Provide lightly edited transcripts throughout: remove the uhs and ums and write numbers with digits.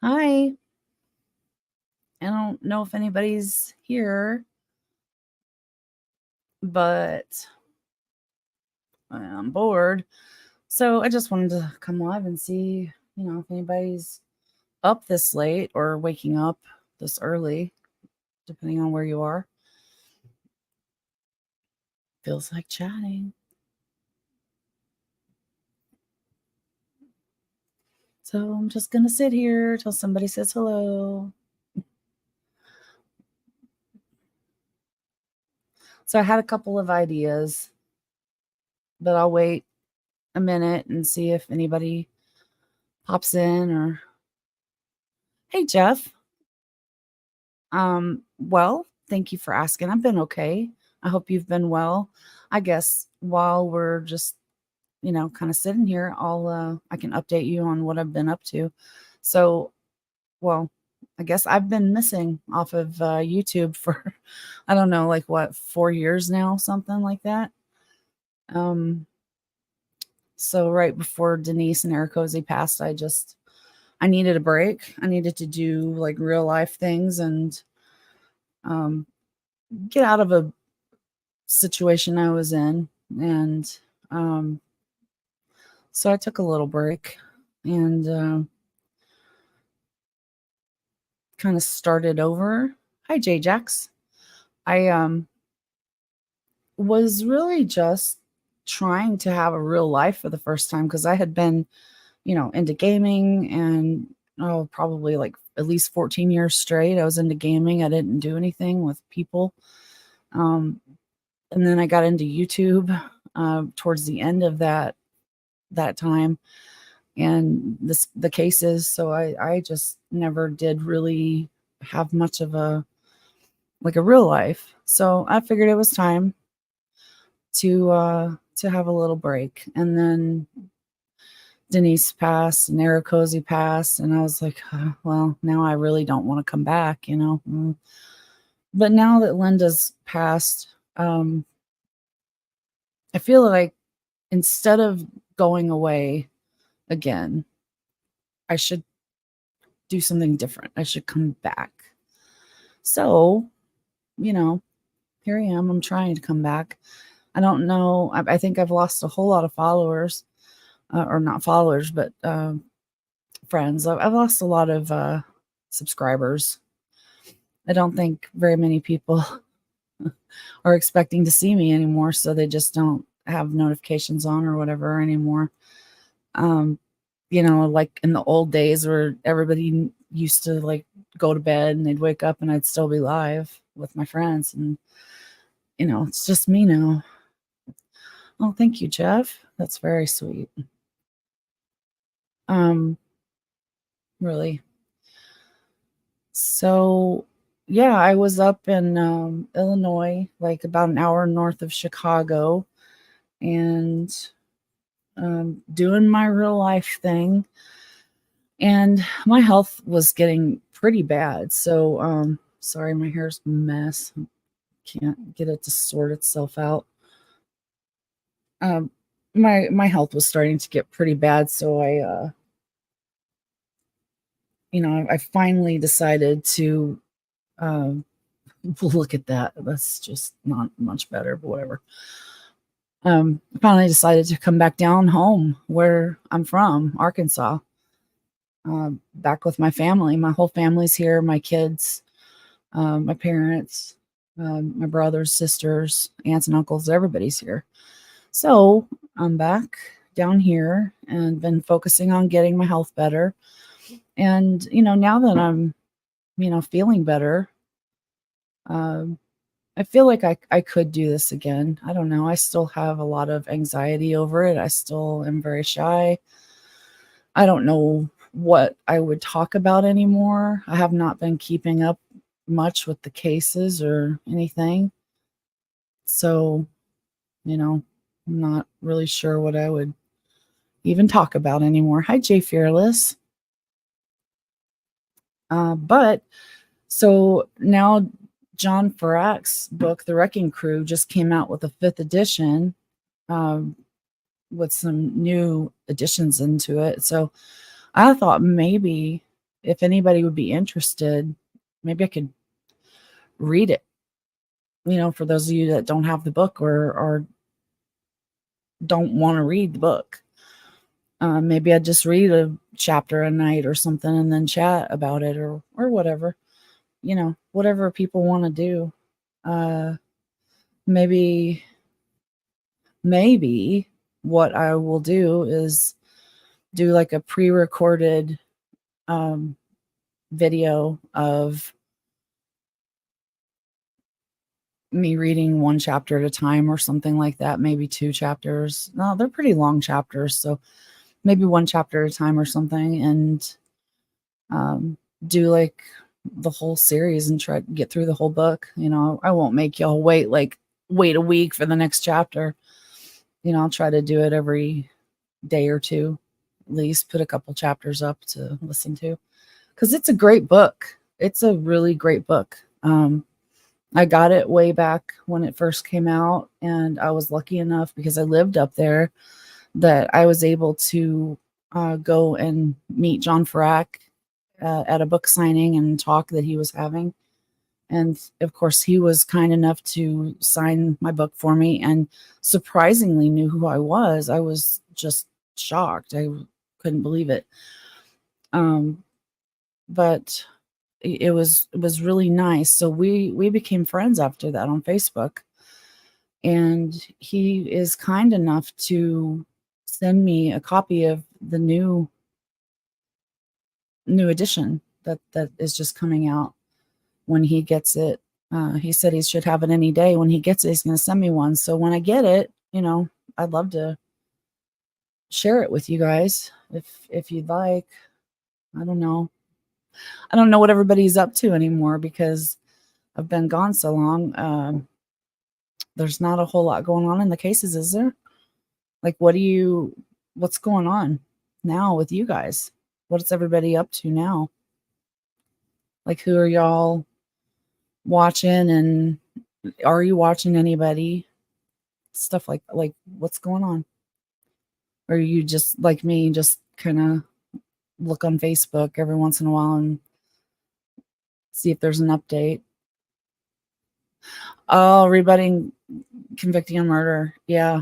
Hi. I don't know if anybody's here, but I'm bored. So I just wanted to come live and see, if anybody's up this late or waking up this early, depending on where you are. Feels like chatting. So I'm just going to sit here till somebody says hello. So I had a couple of ideas, but I'll wait a minute and see if anybody pops in or, hey, Jeff. Well, thank you for asking. I've been okay. I hope you've been well. I guess while we're just, kind of sitting here, I can update you on what I've been up to. So, well, I guess I've been missing off of YouTube for I don't know, like what, 4 years now, something like that. Um, so right before Denise and Ericozy passed, I needed a break. I needed to do like real life things and um get out of a situation I was in. And um, so I took a little break and kind of started over. Hi, Jax. I was really just trying to have a real life for the first time because I had been, into gaming and probably like at least 14 years straight. I was into gaming. I didn't do anything with people. Um, and then I got into YouTube towards the end of that time and the cases. So I just never did really have much of a like a real life. So I figured it was time to have a little break. And then Denise passed and Ericozy passed, and I was like, well, now I really don't want to come back. But now that Linda's passed, I feel like instead of going away again, I should do something different. I should come back. So, you know, here I am. I'm trying to come back. I don't know. I think I've lost a whole lot of followers, or not followers, but friends. I've lost a lot of subscribers. I don't think very many people are expecting to see me anymore, so they just don't have notifications on or whatever anymore. Um, like in the old days where everybody used to like go to bed and they'd wake up and I'd still be live with my friends. And, it's just me now. Oh, thank you, Jeff. That's very sweet. Um, really. So, yeah, I was up in Illinois, like about an hour north of Chicago, and doing my real life thing. And my health was getting pretty bad. So, sorry, my hair's a mess. Can't get it to sort itself out. Um, my health was starting to get pretty bad, so I finally decided to um, look at that. That's just not much better, but whatever. I finally decided to come back down home where I'm from, Arkansas. Back with my family. My whole family's here. My kids, my parents, my brothers, sisters, aunts, and uncles. Everybody's here. So I'm back down here and been focusing on getting my health better. And now that I'm, feeling better, um, I feel like I could do this again. I don't know. I still have a lot of anxiety over it. I still am very shy. I don't know what I would talk about anymore. I have not been keeping up much with the cases or anything. So, I'm not really sure what I would even talk about anymore. Hi, Jay Fearless. But so now John Farrak's book, The Wrecking Crew, just came out with a fifth edition um, with some new additions into it. So I thought maybe if anybody would be interested, maybe I could read it, for those of you that don't have the book or don't want to read the book. Maybe I'd just read a chapter a night or something and then chat about it or whatever, whatever people want to do. Maybe what I will do is do like a pre-recorded video of me reading one chapter at a time or something like that. Maybe 2 chapters. No, they're pretty long chapters. So maybe 1 chapter at a time or something, and do like the whole series and try to get through the whole book. I won't make y'all wait a week for the next chapter. I'll try to do it every day or 2, at least put a couple chapters up to listen to, because it's a great book. It's a really great book. I got it way back when it first came out, and I was lucky enough because I lived up there that I was able to go and meet John Ferak at a book signing and talk that he was having. And of course, he was kind enough to sign my book for me and surprisingly knew who I was. I was just shocked. I couldn't believe it. But it was really nice. So we became friends after that on Facebook. And he is kind enough to send me a copy of the new edition that is just coming out when he gets it. He said he should have it any day. When he gets it, he's going to send me one. So when I get it, I'd love to share it with you guys if you'd like. I don't know what everybody's up to anymore because I've been gone so long. There's not a whole lot going on in the cases, is there? Like, what's going on now with you guys? What's everybody up to now? Like, who are y'all watching, and are you watching anybody? Stuff like what's going on? Or are you just like me, just kind of look on Facebook every once in a while and see if there's an update? Oh, rebutting convicting on murder. Yeah.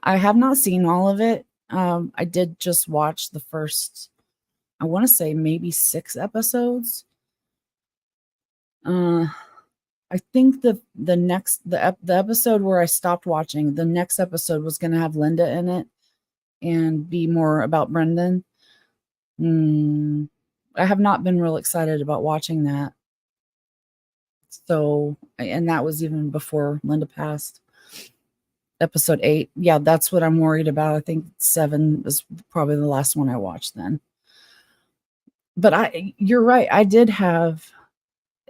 I have not seen all of it. I did just watch the first, I want to say maybe 6 episodes. I think the episode where I stopped watching, the next episode was going to have Linda in it and be more about Brendan. I have not been real excited about watching that. So, and that was even before Linda passed. Episode 8. Yeah, that's what I'm worried about. I think 7 was probably the last one I watched then. But you're right. I did have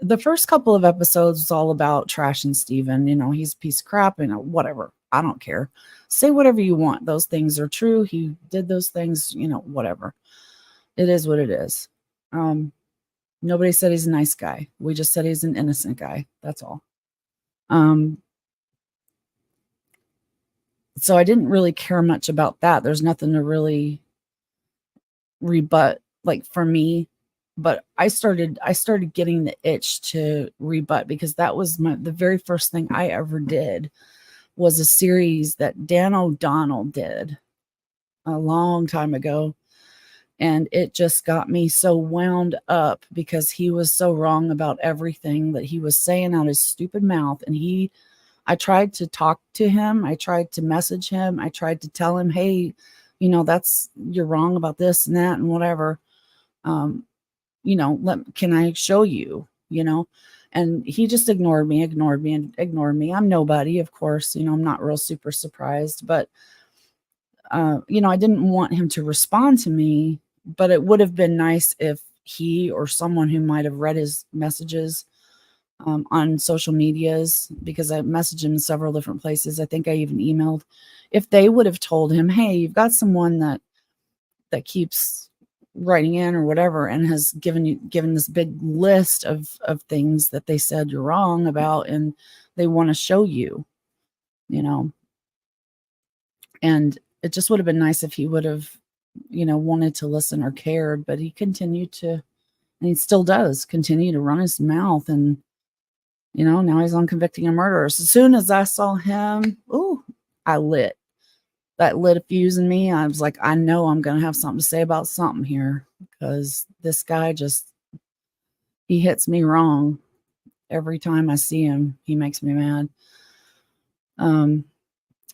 the first couple of episodes was all about trashing Steven. He's a piece of crap, whatever. I don't care. Say whatever you want. Those things are true. He did those things, whatever. It is what it is. Nobody said he's a nice guy. We just said he's an innocent guy. That's all. So I didn't really care much about that. There's nothing to really rebut, like, for me. But I started getting the itch to rebut because that was the very first thing I ever did was a series that Dan O'Donnell did a long time ago. And it just got me so wound up because he was so wrong about everything that he was saying out his stupid mouth. And I tried to talk to him. I tried to message him. I tried to tell him, hey, you're wrong about this and that and whatever. Can I show you, and he just ignored me. I'm nobody, of course, I'm not real super surprised, but, I didn't want him to respond to me, but it would have been nice if he or someone who might have read his messages on social medias, because I messaged him in several different places. I think I even emailed, if they would have told him, hey, you've got someone that keeps writing in or whatever and has given this big list of things that they said you're wrong about, and they want to show you, and it just would have been nice if he would have wanted to listen or cared, but he continued to And he still does continue to run his mouth. And, now he's on convicting a murderer. So as soon as I saw him, ooh, I lit. That lit a fuse in me. I was like, I know I'm going to have something to say about something here, because this guy he hits me wrong. Every time I see him, he makes me mad.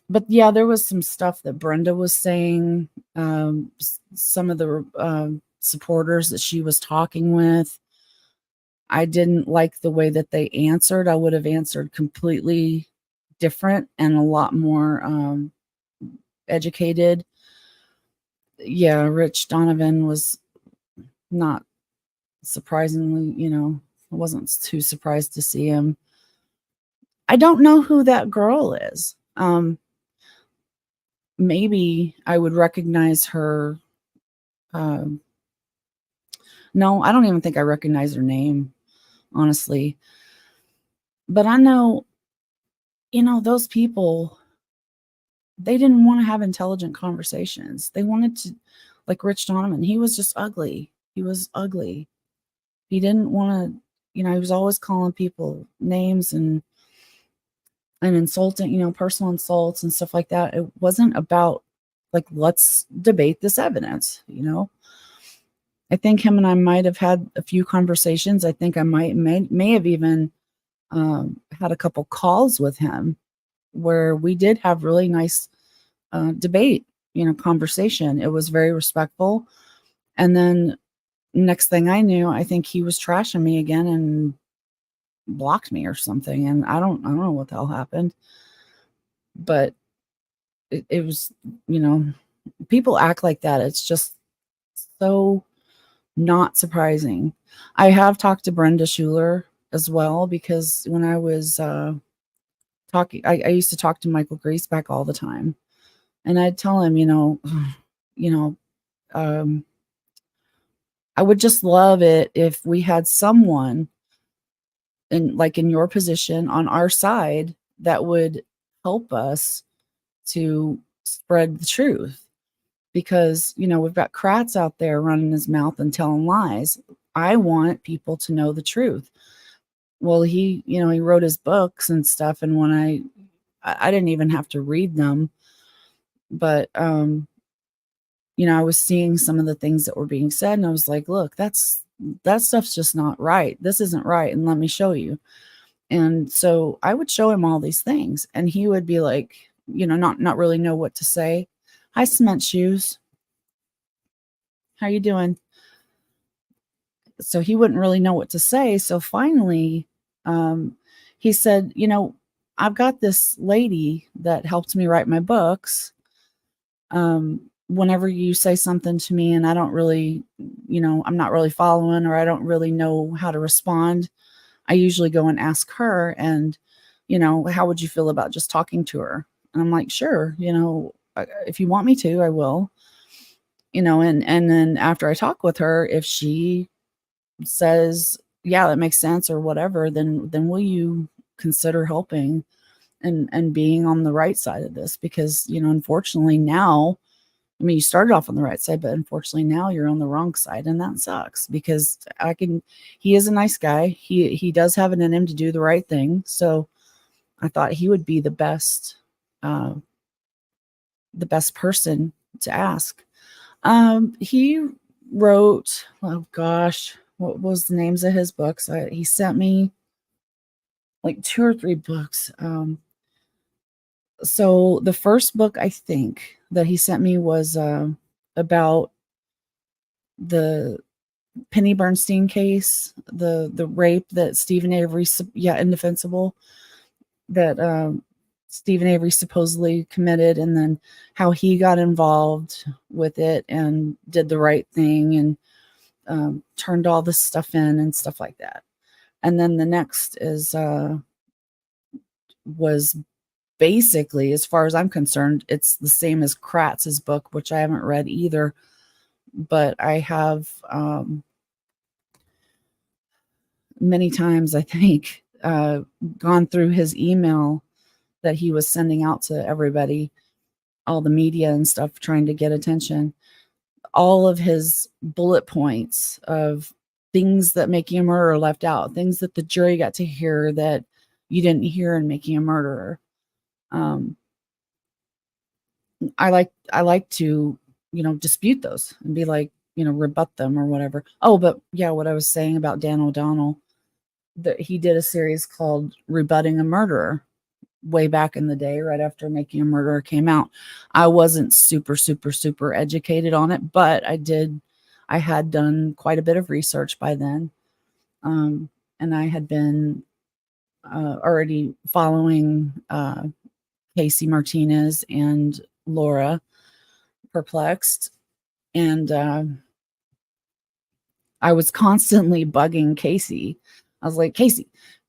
But yeah, there was some stuff that Brenda was saying. Some of the supporters that she was talking with, I didn't like the way that they answered. I would have answered completely different and a lot more educated. Yeah, Rich Donovan was not surprisingly, I wasn't too surprised to see him. I don't know who that girl is. Maybe I would recognize her. No, I don't even think I recognize her name, honestly. But I know, those people, they didn't want to have intelligent conversations. They wanted to, like Rich Donovan, he was just ugly. He was ugly. He didn't want to, he was always calling people names and insulting, personal insults and stuff like that. It wasn't about, like, let's debate this evidence. I think him and I might have had a few conversations. I think I may have even had a couple calls with him where we did have really nice debate, conversation. It was very respectful. And then next thing I knew, I think he was trashing me again and blocked me or something. And I don't know what the hell happened, but it was, people act like that. It's just so not surprising. I have talked to Brenda Schuler as well, because when I was talking, I used to talk to Michael Griesbach all the time, and I'd tell him, you know, I would just love it if we had someone in your position on our side that would help us to spread the truth, because we've got Kratz out there running his mouth and telling lies. I want people to know the truth. Well, he wrote his books and stuff, and when I didn't even have to read them, but I was seeing some of the things that were being said, and I was like, look, that stuff's just not right. This isn't right, and let me show you. And so I would show him all these things, and he would be like, not really know what to say. Hi, Cement Shoes. How you doing? So he wouldn't really know what to say. So finally, he said, I've got this lady that helped me write my books. Whenever you say something to me and I don't really, I'm not really following, or I don't really know how to respond, I usually go and ask her, and, how would you feel about just talking to her? And I'm like, sure, if you want me to, I will, and then after I talk with her, if she says, yeah, that makes sense or whatever, then will you consider helping and being on the right side of this? Because, unfortunately now, I mean, you started off on the right side, but unfortunately now you're on the wrong side, and that sucks, because he is a nice guy. He does have it in him to do the right thing. So I thought he would be the best person to ask. He wrote, oh gosh, what was the names of his books? He sent me like 2 or 3 books. So the first book I think that he sent me was about the Penny Bernstein case, the rape that Stephen Avery, Indefensible, that Stephen Avery supposedly committed, and then how he got involved with it and did the right thing and turned all this stuff in and stuff like that. And then the next was basically, as far as I'm concerned, it's the same as Kratz's book, which I haven't read either, but I have many times, I think, gone through his email that he was sending out to everybody, all the media and stuff, trying to get attention. All of his bullet points of things that Making a Murderer left out, things that the jury got to hear that you didn't hear in Making a Murderer. I like to, dispute those and be like, rebut them or whatever. Oh, but yeah, what I was saying about Dan O'Donnell, that he did a series called Rebutting a Murderer way back in the day, right after Making a Murderer came out. I wasn't super, super, super educated on it, but I had done quite a bit of research by then. And I had been already following Casey Martinez and Laura Perplexed. And I was constantly bugging Casey. I was like, Casey,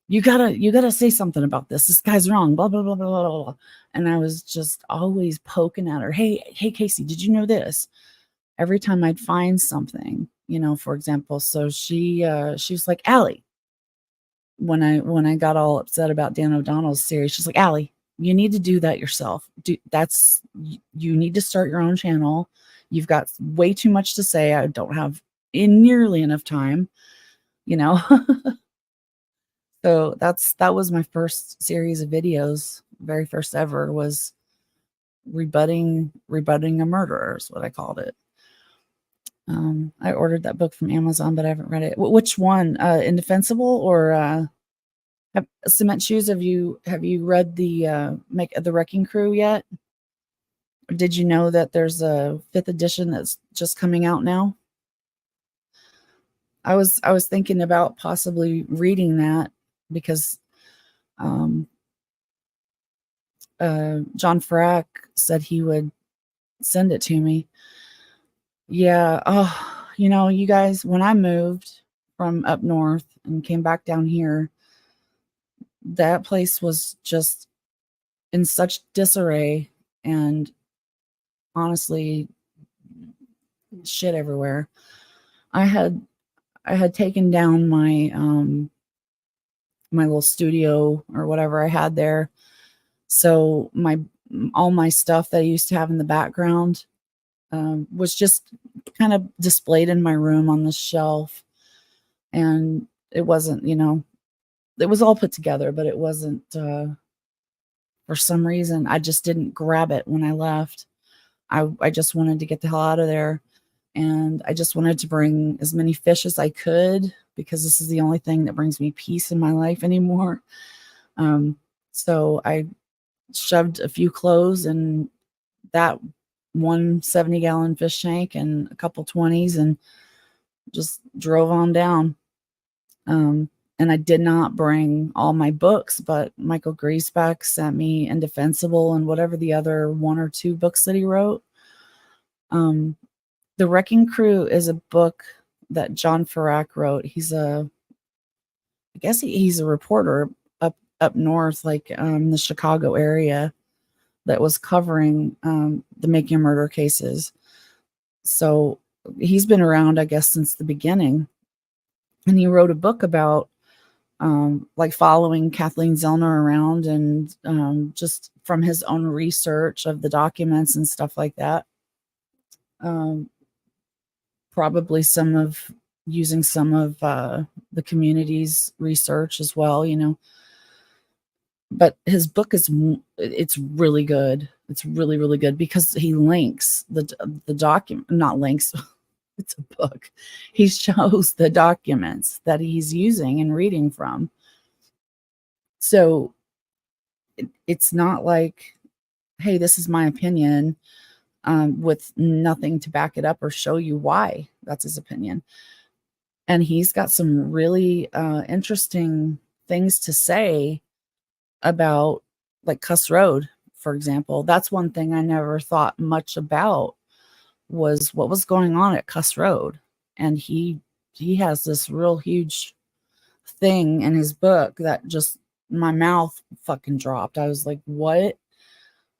you gotta say something about this. This guy's wrong, blah, blah, blah, blah, blah, blah. And I was just always poking at her. Hey, Casey, did you know this? Every time I'd find something, for example. So she was like, Allie, when I got all upset about Dan O'Donnell's series, she's like, Allie, you need to do that yourself. You need to start your own channel. You've got way too much to say. I don't have nearly enough time, So that was my first series of videos. Very first ever was rebutting a murderer is what I called it. I ordered that book from Amazon, but I haven't read it. Which one? Indefensible or Cement Shoes? Have you read the Wrecking Crew yet? Or did you know that there's a 5th edition that's just coming out now? I was thinking about possibly reading that because John Farrak said he would send it to me. Yeah. Oh, you guys, when I moved from up north and came back down here, that place was just in such disarray and honestly shit everywhere. I had taken down my my little studio or whatever I had there. So all my stuff that I used to have in the background was just kind of displayed in my room on the shelf. And it wasn't, it was all put together, but it wasn't, for some reason, I just didn't grab it when I left. I just wanted to get the hell out of there. And I just wanted to bring as many fish as I could because this is the only thing that brings me peace in my life anymore. So I shoved a few clothes in that one 70-gallon fish tank and a couple 20s and just drove on down. And I did not bring all my books, but Michael Griesbach sent me Indefensible and whatever the other 1 or 2 books that he wrote. The Wrecking Crew is a book that John Farrak wrote. I guess he's a reporter up north, like the Chicago area, that was covering the Making a Murderer cases. So he's been around, I guess, since the beginning. And he wrote a book about like following Kathleen Zellner around and just from his own research of the documents and stuff like that. Probably using some of the community's research as well, But his book it's really good. It's really, really good because he links the document, not links. It's a book. He shows the documents that he's using and reading from. So it's not like, hey, this is my opinion, with nothing to back it up or show you why that's his opinion. And he's got some really interesting things to say about, like, Cuss Road, for example. That's one thing I never thought much about, was what was going on at Cuss Road. And he has this real huge thing in his book that just, my mouth fucking dropped. I was like, what?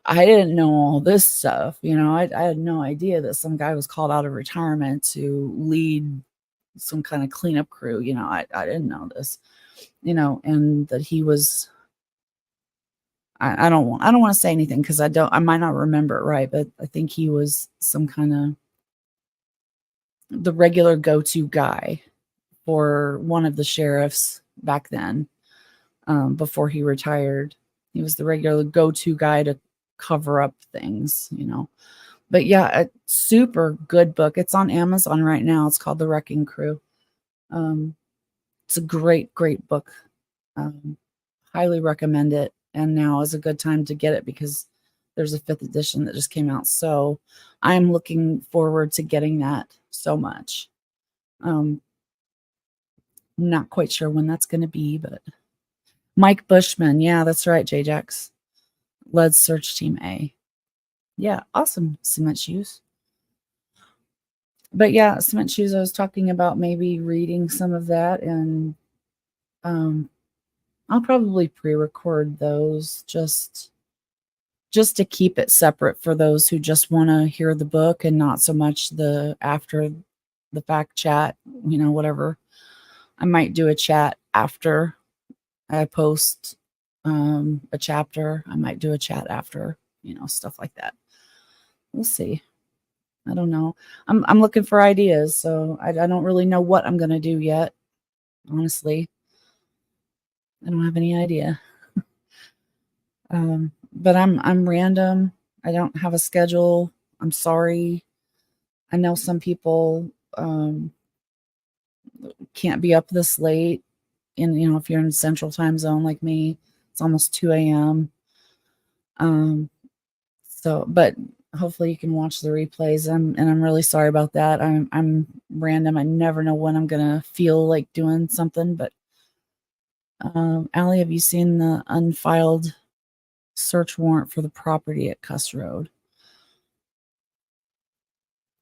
I didn't know all this stuff. I had no idea that some guy was called out of retirement to lead some kind of cleanup crew. I didn't know this, and that he was, I don't want to say anything because I might not remember it right, but I think he was some kind of the regular go-to guy for one of the sheriffs back then, before he retired. He was the regular go-to guy to cover up things, you know. But yeah, a super good book. It's on Amazon right now. It's called The Wrecking Crew. It's a great, great book. Highly recommend it. And now is a good time to get it because there's a 5th edition that just came out. So I'm looking forward to getting that so much. Not quite sure when that's going to be, but Mike Bushman. Yeah, that's right, J-Jax. Led Search Team A. Yeah, awesome, Cement Shoes. But yeah, Cement Shoes, I was talking about maybe reading some of that, and I'll probably pre-record those just to keep it separate for those who just want to hear the book and not so much the after the fact chat, you know, whatever. I might do a chat after I post a chapter. I might do a chat after, you know, stuff like that. We'll see. I don't know. I'm looking for ideas, so I don't really know what I'm gonna do yet. Honestly, I don't have any idea. But I'm random. I don't have a schedule. I'm sorry. I know some people can't be up this late, and you know, if you're in Central Time Zone like me, it's almost 2 a.m. So, but hopefully you can watch the replays. And I'm really sorry about that. I'm random. I never know when I'm gonna feel like doing something. But Allie, have you seen the unfiled search warrant for the property at Cuss Road?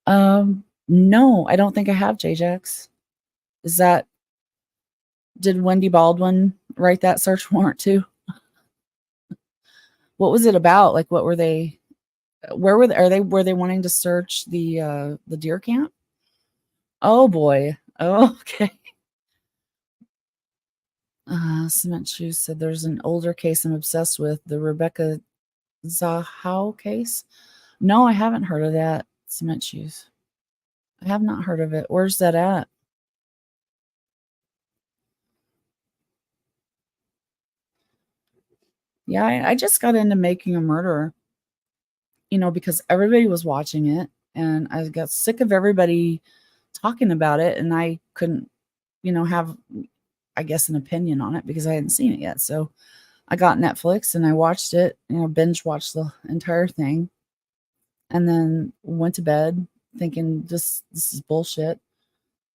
No, I don't think I have, J-Jax. Is that, did Wendy Baldwin write that search warrant too? What was it about? Like, what were they? Where were they? Were they wanting to search the deer camp? Oh boy. Oh, okay. Cement Shoes said there's an older case I'm obsessed with, the Rebecca Zahau case. No, I haven't heard of that. Cement Shoes. I have not heard of it. Where's that at? Yeah, I just got into Making a Murderer, you know, because everybody was watching it, and I got sick of everybody talking about it, and I couldn't, you know, have, I guess, an opinion on it because I hadn't seen it yet. So I got Netflix and I watched it, you know, binge watched the entire thing, and then went to bed thinking this is bullshit.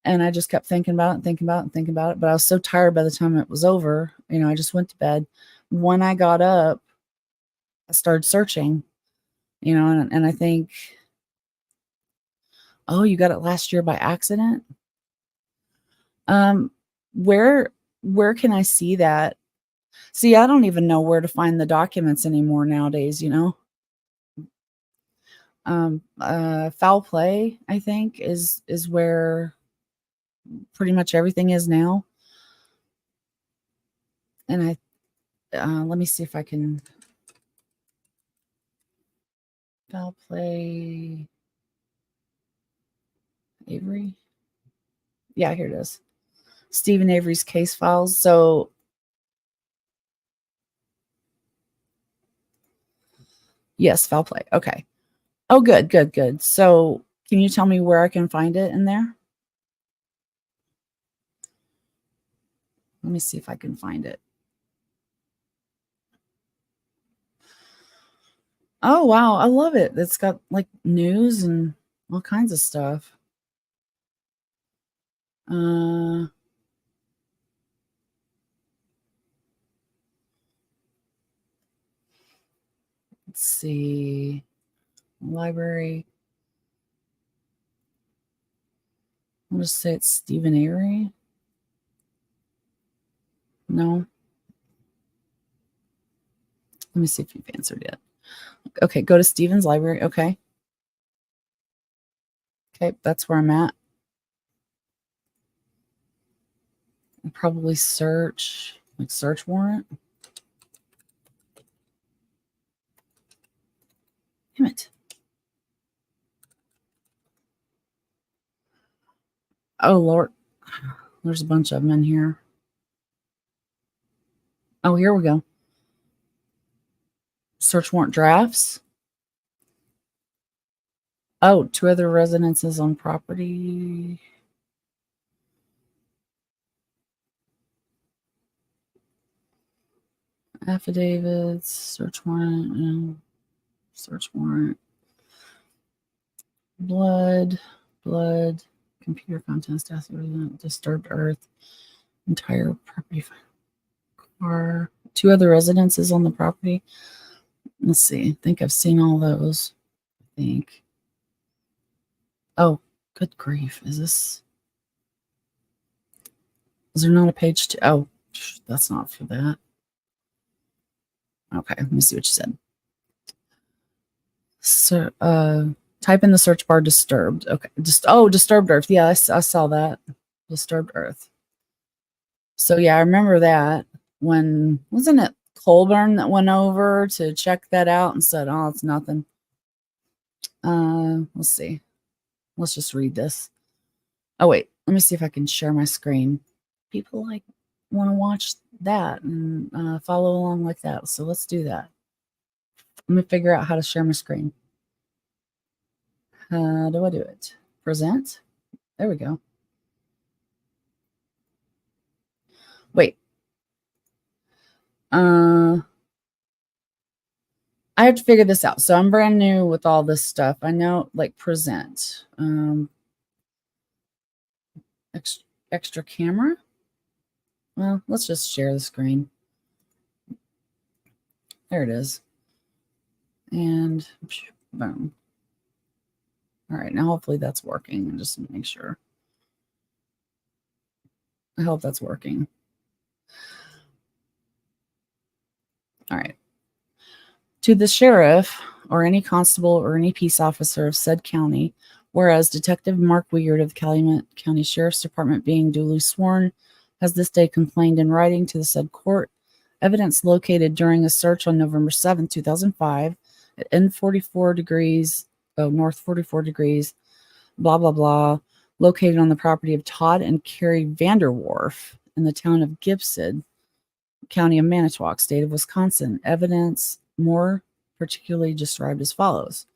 And I just kept thinking about it and thinking about it and thinking about it. But I was so tired by the time it was over, you know, I just went to bed. When I got up, I started searching, you know, and I think, oh, you got it last year by accident? Um, where can I see that? See, I don't even know where to find the documents anymore nowadays, you know. Foul Play, I think, is where pretty much everything is now. And I let me see if I can Foul Play Avery. Yeah, here it is. Stephen Avery's case files. So yes, Foul Play. Okay. Oh, good, good, good. So can you tell me where I can find it in there? Let me see if I can find it. Oh, wow. I love it. It's got like news and all kinds of stuff. Let's see. Library. I'll just say it's Stephen Avery. No. Let me see if you've answered yet. Okay, go to Stephen's library. Okay. Okay, that's where I'm at. I'll probably search, like search warrant. Damn it. Oh, Lord. There's a bunch of them in here. Oh, here we go. Search warrant drafts. Oh, 2 other residences on property. Affidavits, search warrant, blood, computer contents, disturbed earth, entire property, car, 2 other residences on the property. Let's see. I think I've seen all those. I think. Oh, good grief. Is there not a page 2? Oh, that's not for that. Okay, let me see what you said. So, type in the search bar disturbed. Okay, disturbed earth. Yeah, I saw that. Disturbed earth. So yeah, I remember that. When wasn't it Colburn that went over to check that out and said, "Oh, it's nothing." Let's see. Let's just read this. Oh wait, let me see if I can share my screen. People want to watch that and follow along like that. So let's do that. Let me figure out how to share my screen. How do I do it? Present. There we go. Wait. I have to figure this out. So I'm brand new with all this stuff. I know, like, present. Extra camera. Well, let's just share the screen. There it is. And boom. All right, now hopefully that's working. Just make sure. I hope that's working. All right. To the sheriff or any constable or any peace officer of said county, whereas Detective Mark Weird of the Calumet County Sheriff's Department being duly sworn, has this day complained in writing to the said court, evidence located during a search on November 7, 2005 at N44 degrees, north 44 degrees, blah, blah, blah, located on the property of Todd and Carrie Vanderwerf in the town of Gibson, County of Manitowoc, State of Wisconsin. Evidence more particularly described as follows.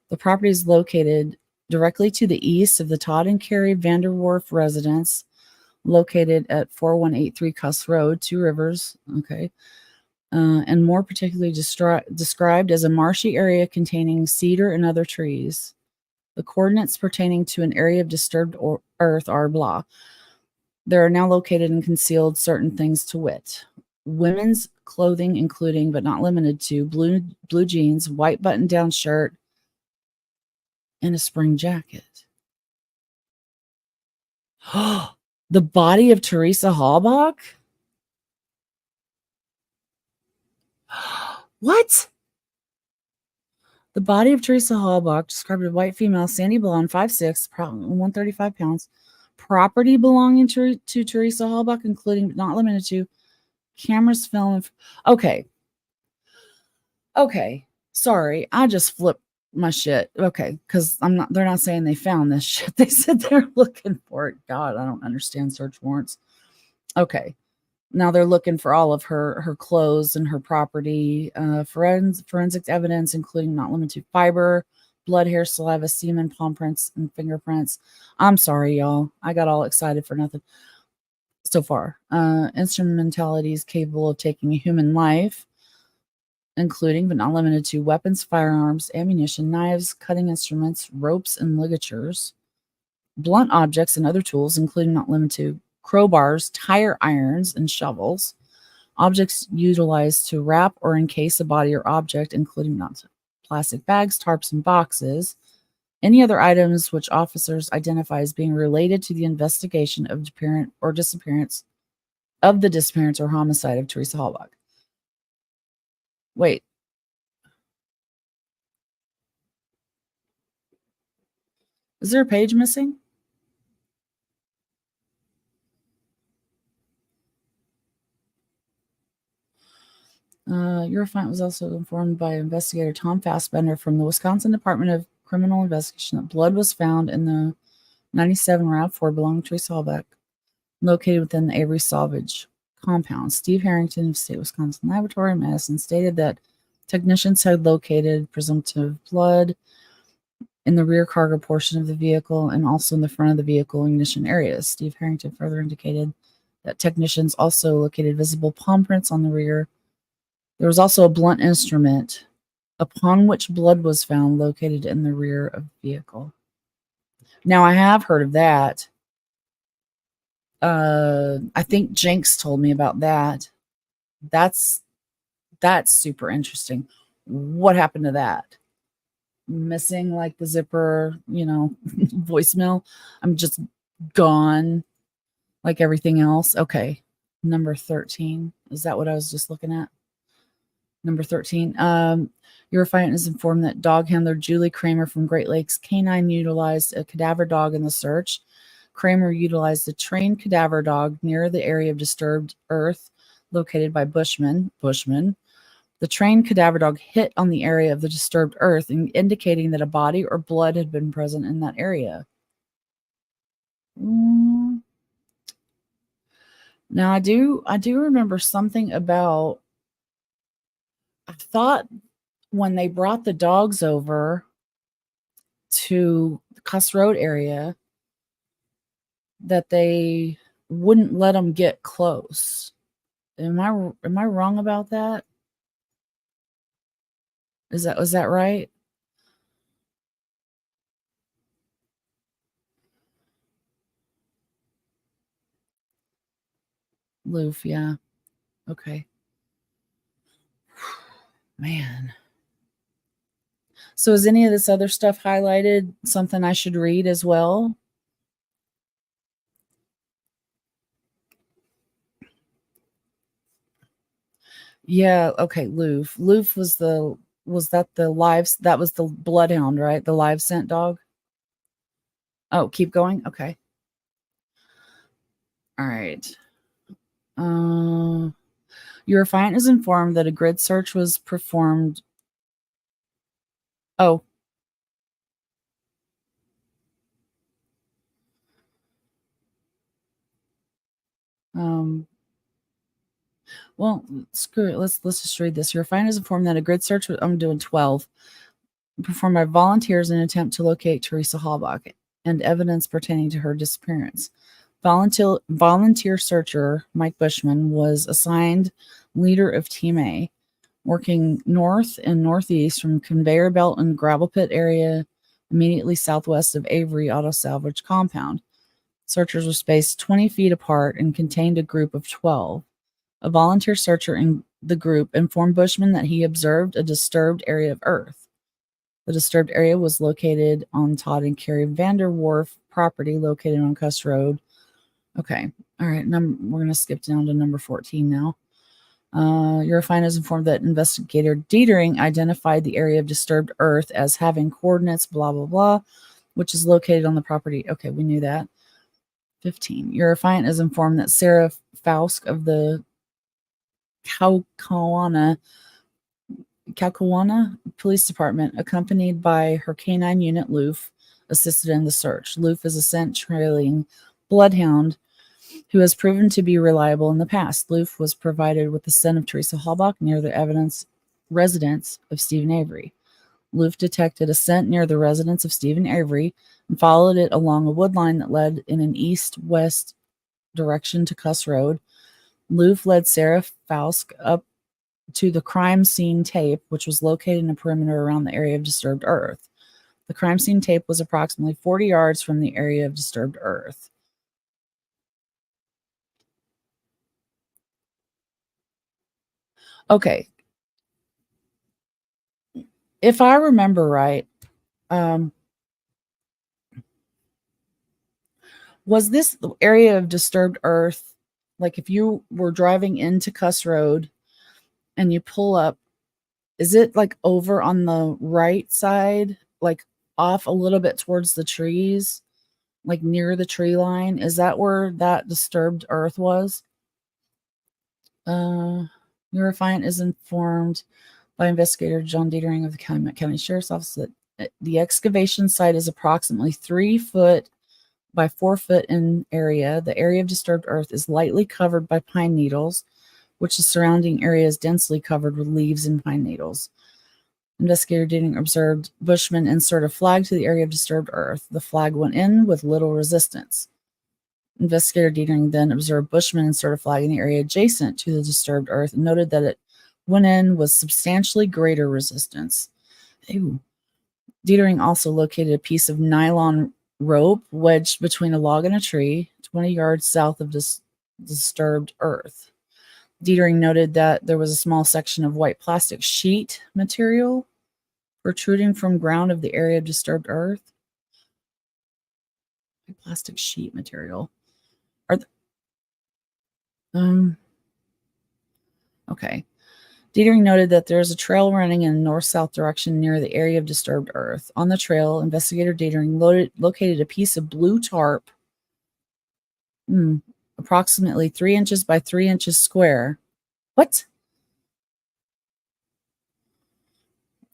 The property is located directly to the east of the Todd and Carrie Vanderwerf residence, located at 4183 Cuss Road, Two Rivers, okay, and more particularly described as a marshy area containing cedar and other trees. The coordinates pertaining to an area of disturbed earth are blah. There are now located and concealed certain things, to wit: women's clothing, including but not limited to blue jeans, white button-down shirt, and a spring jacket. The body of Teresa Halbach? What? The body of Teresa Halbach, described as a white female, sandy blonde, 5'6", 135 pounds. Property belonging to Teresa Halbach, including but not limited to cameras, film. Okay. Sorry, I just flipped my shit. Okay, because they're not saying they found this shit. They said they're looking for it. God, I don't understand search warrants. Okay. Now they're looking for all of her clothes and her property, forensic evidence, including not limited to fiber, blood, hair, saliva, semen, palm prints, and fingerprints. I'm sorry, y'all. I got all excited for nothing so far. Instrumentalities capable of taking a human life, including but not limited to weapons, firearms, ammunition, knives, cutting instruments, ropes, and ligatures, blunt objects and other tools, including not limited to crowbars, tire irons, and shovels, objects utilized to wrap or encase a body or object, including not plastic bags, tarps, and boxes, any other items which officers identify as being related to the investigation of disappearance or homicide of Teresa Halbach. Wait. Is there a page missing? Eurofont was also informed by investigator Tom Fassbender from the Wisconsin Department of Criminal Investigation that blood was found in the 97 RAV4 belonging to Teresa Halbach. located within the Avery Salvage compound. Steve Harrington of State Wisconsin Laboratory in Madison stated that technicians had located presumptive blood in the rear cargo portion of the vehicle and also in the front of the vehicle ignition areas. Steve Harrington further indicated that technicians also located visible palm prints on the rear. There was also a blunt instrument upon which blood was found located in the rear of the vehicle. Now, I have heard of that. I think Jenks told me about that. That's super interesting. What happened to that? Missing like the zipper, voicemail. I'm just gone like everything else. Okay. Number 13. Is that what I was just looking at? Number 13. Your affiant is informed that dog handler Julie Kramer from Great Lakes Canine utilized a cadaver dog in the search. Kramer utilized a trained cadaver dog near the area of disturbed earth located by Bushman. The trained cadaver dog hit on the area of the disturbed earth, indicating that a body or blood had been present in that area. Now I do remember something about, I thought when they brought the dogs over to the Cuss Road area that they wouldn't let them get close. Am I wrong about that? Was that right? Loof, yeah. Okay. Man. So is any of this other stuff highlighted something I should read as well? Yeah, okay, Loof. Loof was that the bloodhound, right? The live scent dog? Oh, keep going? Okay. All right. Your affiant is informed that a grid search was performed. Oh. Well, screw it. Let's just read this. Your affiant is informed that a grid search I'm doing 12. Performed by volunteers in an attempt to locate Teresa Halbach and evidence pertaining to her disappearance. Volunteer searcher Mike Bushman was assigned leader of Team A, working north and northeast from conveyor belt and gravel pit area immediately southwest of Avery Auto Salvage compound. Searchers were spaced 20 feet apart and contained a group of 12. A volunteer searcher in the group informed Bushman that he observed a disturbed area of earth. The disturbed area was located on Todd and Carrie Vander Wharf property located on Cuss Road. Okay. All right. We're going to skip down to number 14 now. Your affiant is informed that investigator Dietering identified the area of disturbed earth as having coordinates, blah, blah, blah, which is located on the property. Okay, we knew that. 15. Your affiant is informed that Sarah Fausk of the Kaukauna Police Department, accompanied by her canine unit Loof, assisted in the search. Loof is a scent trailing bloodhound who has proven to be reliable in the past. Loof was provided with the scent of Teresa Halbach near the residence of Stephen Avery. Loof detected a scent near the residence of Stephen Avery and followed it along a wood line that led in an east-west direction to Cuss Road. Loof led Sarah Fausk up to the crime scene tape, which was located in a perimeter around the area of disturbed earth. The crime scene tape was approximately 40 yards from the area of disturbed earth. Okay. If I remember right, was this the area of disturbed earth, like if you were driving into Cuss Road and you pull up, is it like over on the right side, like off a little bit towards the trees, like near the tree line? Is that where that disturbed earth was? Your affiant is informed by investigator John Dietering of the Calumet County Sheriff's Office that the excavation site is approximately 3 foot by 4 foot in area. The area of disturbed earth is lightly covered by pine needles, which the surrounding area is densely covered with leaves and pine needles. Investigator Dating observed Bushman insert a flag to the area of disturbed earth. The flag went in with little resistance. Investigator Dietering then observed Bushman insert a flag in the area adjacent to the disturbed earth and noted that it went in with substantially greater resistance. Ew. Dietering also located a piece of nylon rope wedged between a log and a tree, 20 yards south of disturbed earth. Dietering noted that there was a small section of white plastic sheet material protruding from ground of the area of disturbed earth. Plastic sheet material. Okay. Dietering noted that there is a trail running in a north-south direction near the area of disturbed earth. On the trail, investigator Dietering located a piece of blue tarp, approximately 3 inches by 3 inches square. What?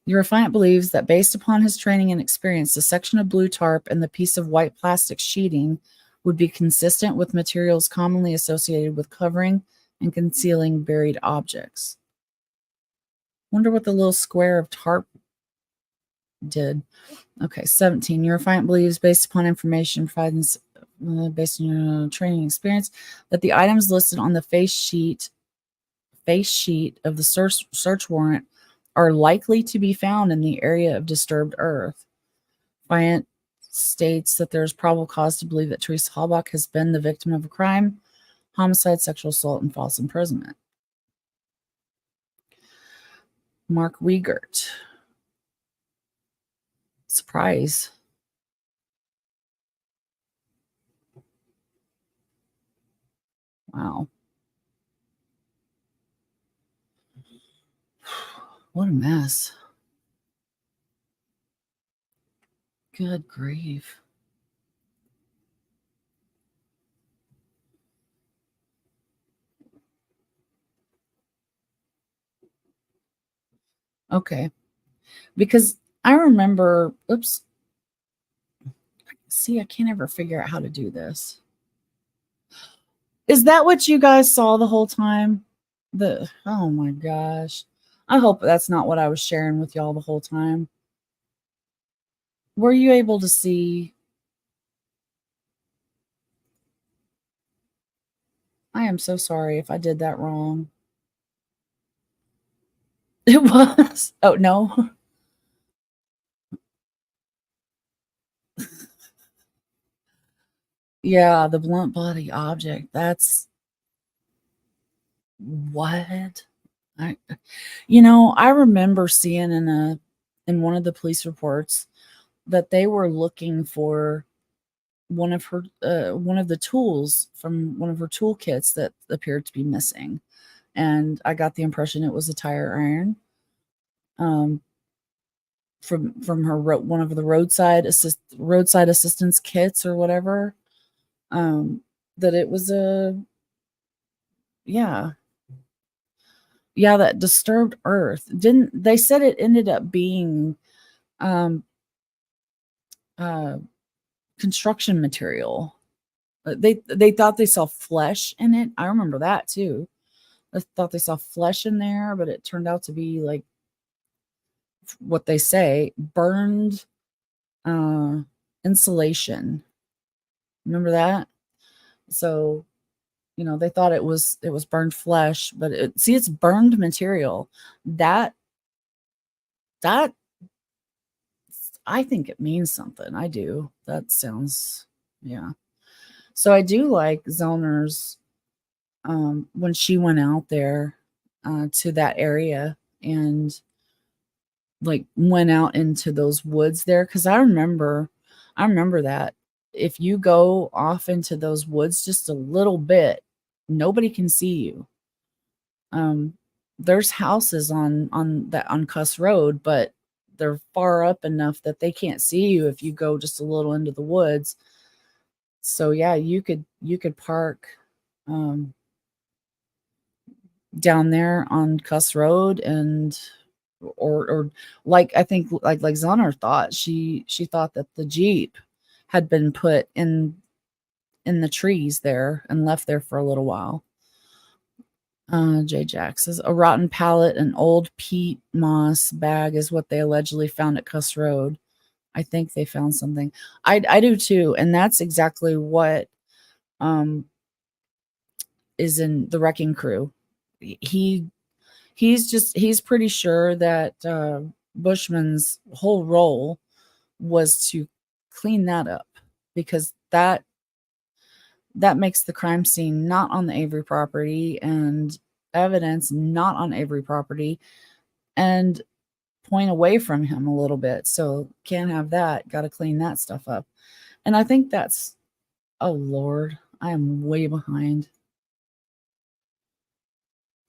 Your affiant believes that based upon his training and experience, the section of blue tarp and the piece of white plastic sheeting would be consistent with materials commonly associated with covering and concealing buried objects. Wonder what the little square of tarp did. Okay, 17. Your affiant believes, based upon information provided based on your training experience, that the items listed on the face sheet of the search warrant are likely to be found in the area of disturbed earth. Affiant states that there is probable cause to believe that Teresa Halbach has been the victim of a crime, homicide, sexual assault, and false imprisonment. Mark Wiegert. Surprise. Wow. What a mess. Good grief. Okay. Because I remember, oops. See, I can't ever figure out how to do this. Is that what you guys saw the whole time? Oh my gosh. I hope that's not what I was sharing with y'all the whole time. Were you able to see? I am so sorry if I did that wrong. It was. Oh, no. Yeah, the blunt body object. That's what? I I remember seeing in one of the police reports that they were looking for one of the tools from one of her toolkits that appeared to be missing. And I got the impression it was a tire iron. From her one of the roadside assistance kits or whatever. That it was that disturbed earth. Didn't they said it ended up being construction material. They thought they saw flesh in it. I remember that too. I thought they saw flesh in there, but it turned out to be like what they say, burned insulation. Remember that? So, they thought it was burned flesh, but it's burned material. That I think it means something. I do. That sounds, yeah. So I do like Zellner's when she went out there to that area and like went out into those woods there, because I remember that if you go off into those woods just a little bit, nobody can see you. There's houses on Cuss Road, but they're far up enough that they can't see you if you go just a little into the woods. So yeah, you could park down there on Cuss Road and or like I think like Zellner thought she thought that the Jeep had been put in in the trees there and left there for a little while. J. Jack says a rotten pallet and old peat moss bag is what they allegedly found at Cuss Road. I think they found something. I do too, and that's exactly what is in the wrecking crew. He's pretty sure that Bushman's whole role was to clean that up, because that makes the crime scene not on the Avery property and evidence not on Avery property, and point away from him a little bit. So can't have that. Got to clean that stuff up. And I think that's, oh Lord, I am way behind.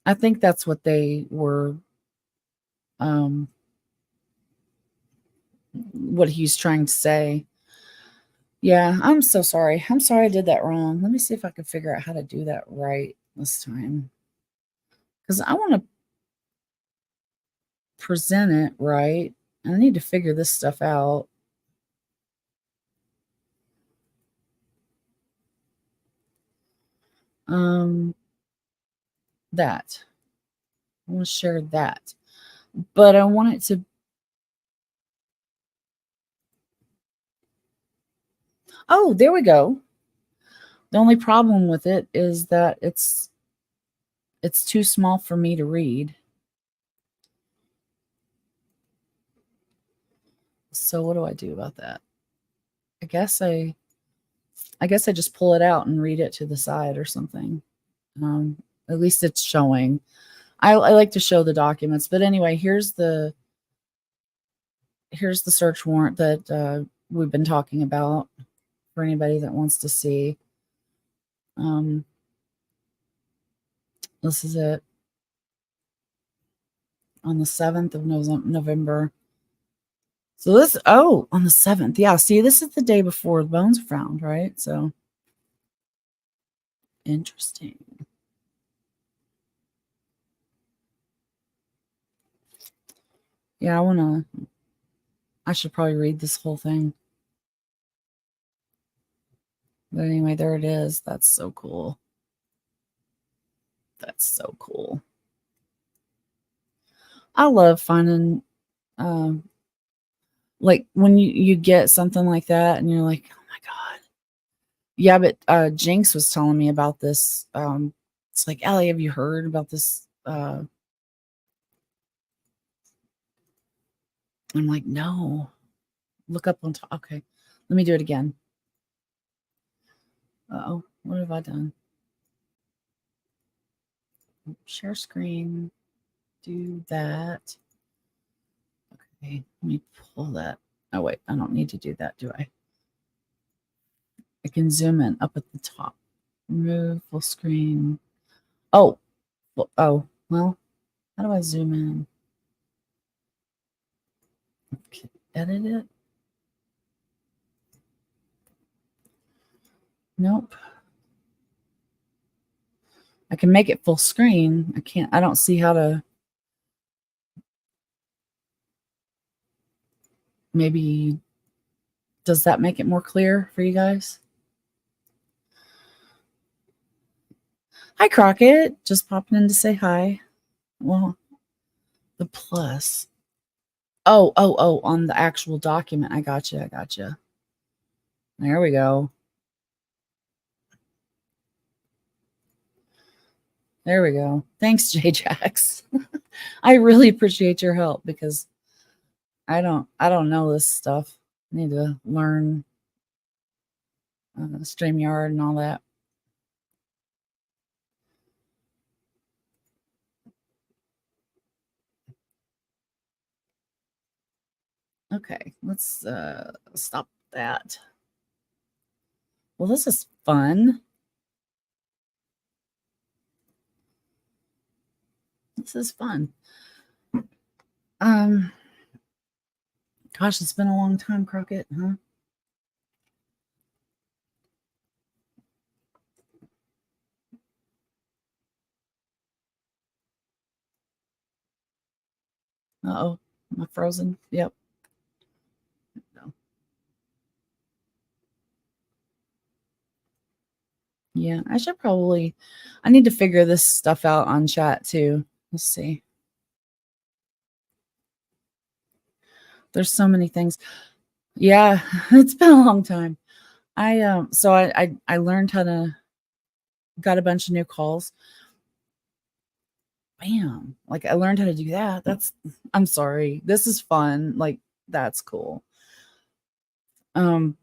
I think that's what they were, what he's trying to say. Yeah, I'm so sorry. I'm sorry I did that wrong. Let me see if I can figure out how to do that right this time, because I want to present it right. I need to figure this stuff out. That. I want to share that. But I want it to. Oh, there we go. The only problem with it is that it's too small for me to read. So what do I do about that? I guess I just pull it out and read it to the side or something. At least it's showing. I like to show the documents, but anyway, here's the search warrant that we've been talking about for anybody that wants to see. This is it on the 7th of November. So this, on the 7th. Yeah, see, this is the day before the bones were found, right? So interesting. Yeah, I should probably read this whole thing. But anyway, there it is. That's so cool. That's so cool. I love finding, like when you get something like that and you're like, oh my God. Yeah, but Jinx was telling me about this. It's like, Ellie, have you heard about this? I'm like, no. Look up on top. Okay, let me do it again. Uh-oh, what have I done? Share screen. Do that. Okay, let me pull that. Oh, wait, I don't need to do that, do I? I can zoom in up at the top. Remove full screen. Oh, well, how do I zoom in? Okay, edit it. Nope. I can make it full screen. I don't see how to. Maybe, does that make it more clear for you guys? Hi, Crockett. Just popping in to say hi. Well, the plus. Oh, on the actual document. I gotcha. There we go. There we go. Thanks, J-Jax. I really appreciate your help, because I don't know this stuff. I need to learn StreamYard and all that. Okay, let's stop that. Well, this is fun. This is fun. Gosh, it's been a long time, Crockett, huh? Uh-oh, am I frozen? Yep. No. Yeah, I need to figure this stuff out on chat too. Let's see. There's so many things. Yeah, it's been a long time. I learned how to got a bunch of new calls. Bam. Like I learned how to do that. I'm sorry. This is fun. Like that's cool. Um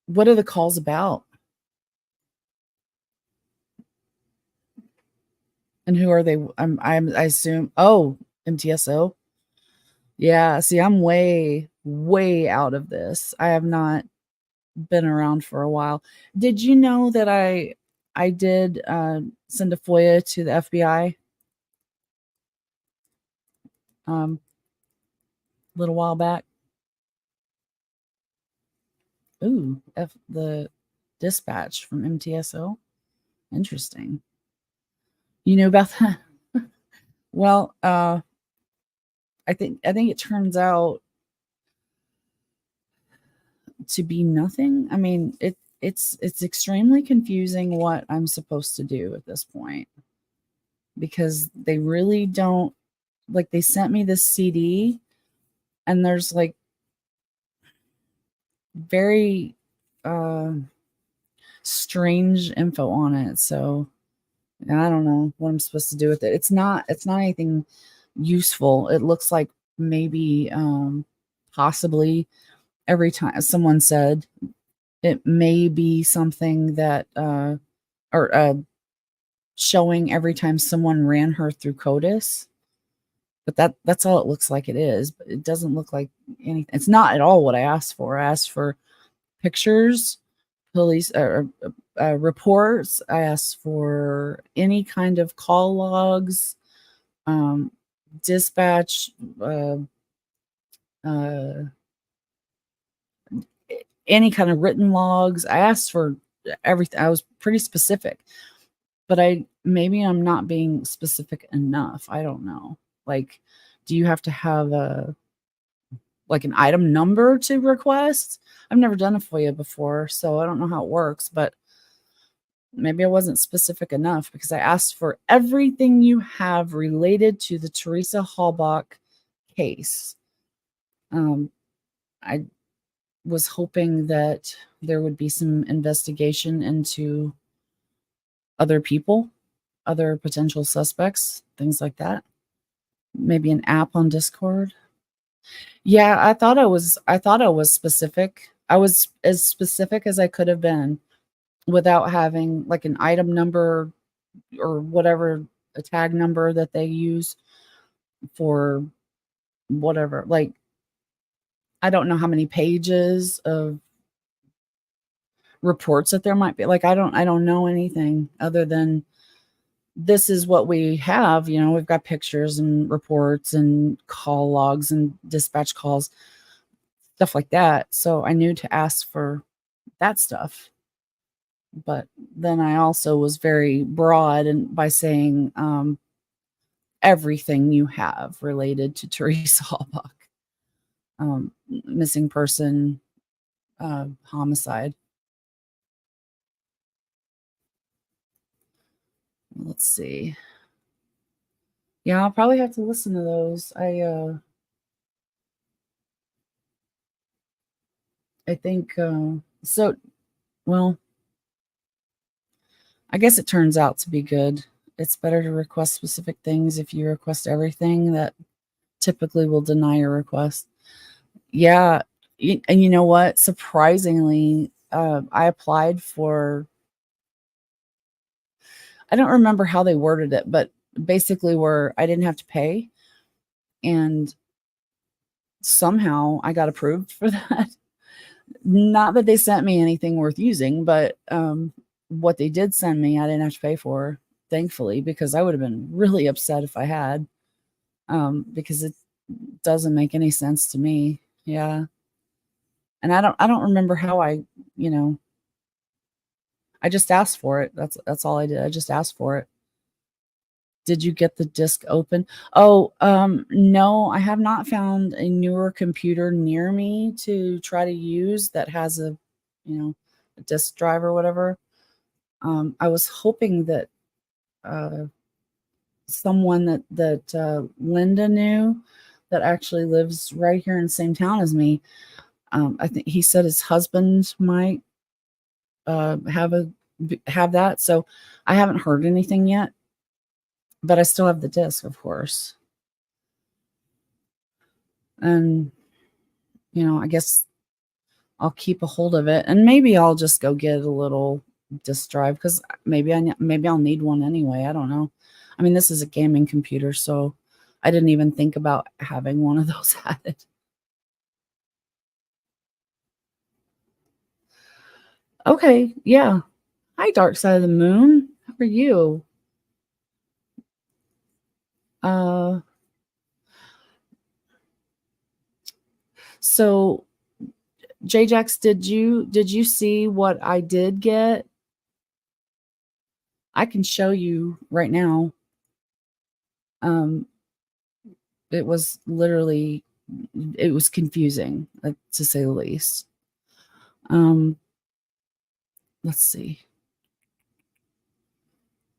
what are the calls about? And who are they? I assume MTSO. Yeah, see, I'm way out of this. I have not been around for a while. Did you know that I did send a FOIA to the FBI a little while back? Ooh, the dispatch from MTSO. Interesting. You know about that? Well, I think it turns out to be nothing. I mean, it's extremely confusing what I'm supposed to do at this point because they really don't like they sent me this CD and there's like very uh strange info on it. So I don't know what I'm supposed to do with it. It's not anything useful. It looks like maybe possibly every time someone said it may be something that or showing every time someone ran her through CODIS. But that's all it looks like it is. But it doesn't look like anything. It's not at all what I asked for. I asked for pictures, police reports. I asked for any kind of call logs, um, dispatch, uh, any kind of written logs. I asked for everything. I was pretty specific, but maybe I'm not being specific enough. I don't know. Like, do you have to have like an item number to request? I've never done a FOIA before, so I don't know how it works, but maybe I wasn't specific enough because I asked for everything you have related to the Teresa Halbach case. I was hoping that there would be some investigation into other people, other potential suspects, things like that. Maybe an app on Discord. Yeah, I thought I was specific. I was as specific as I could have been without having like an item number or whatever a tag number that they use for whatever. Like I don't know how many pages of reports that there might be. Like I don't know anything other than this is what we have. We've got pictures and reports and call logs and dispatch calls, stuff like that. So I knew to ask for that stuff. But then I also was very broad and by saying everything you have related to Teresa Halbach, missing person, homicide. Let's see. Yeah, I'll probably have to listen to those. I think so. Well, I guess it turns out to be good. It's better to request specific things. If you request everything, that typically will deny your request. Yeah, and you know what? Surprisingly, I applied for. I don't remember how they worded it, but basically, where I didn't have to pay, and somehow I got approved for that. Not that they sent me anything worth using, but what they did send me, I didn't have to pay for, thankfully, because I would have been really upset if I had, because it doesn't make any sense to me. Yeah, and I don't remember how I just asked for it. That's all I did. I just asked for it. Did you get the disk open? Oh, no, I have not found a newer computer near me to try to use that has a disk drive or whatever. I was hoping that someone that Linda knew that actually lives right here in the same town as me. I think he said his husband might have that. So I haven't heard anything yet, but I still have the disc, of course. And I guess I'll keep a hold of it, and maybe I'll just go get a little disk drive because maybe I'll need one anyway. I don't know. I mean, this is a gaming computer, so I didn't even think about having one of those added. Okay, yeah. Hi, Dark Side of the Moon. How are you? Uh, so Jax, did you see what I did get? I can show you right now. Um, it was literally, it was confusing, to say the least. Um, let's see.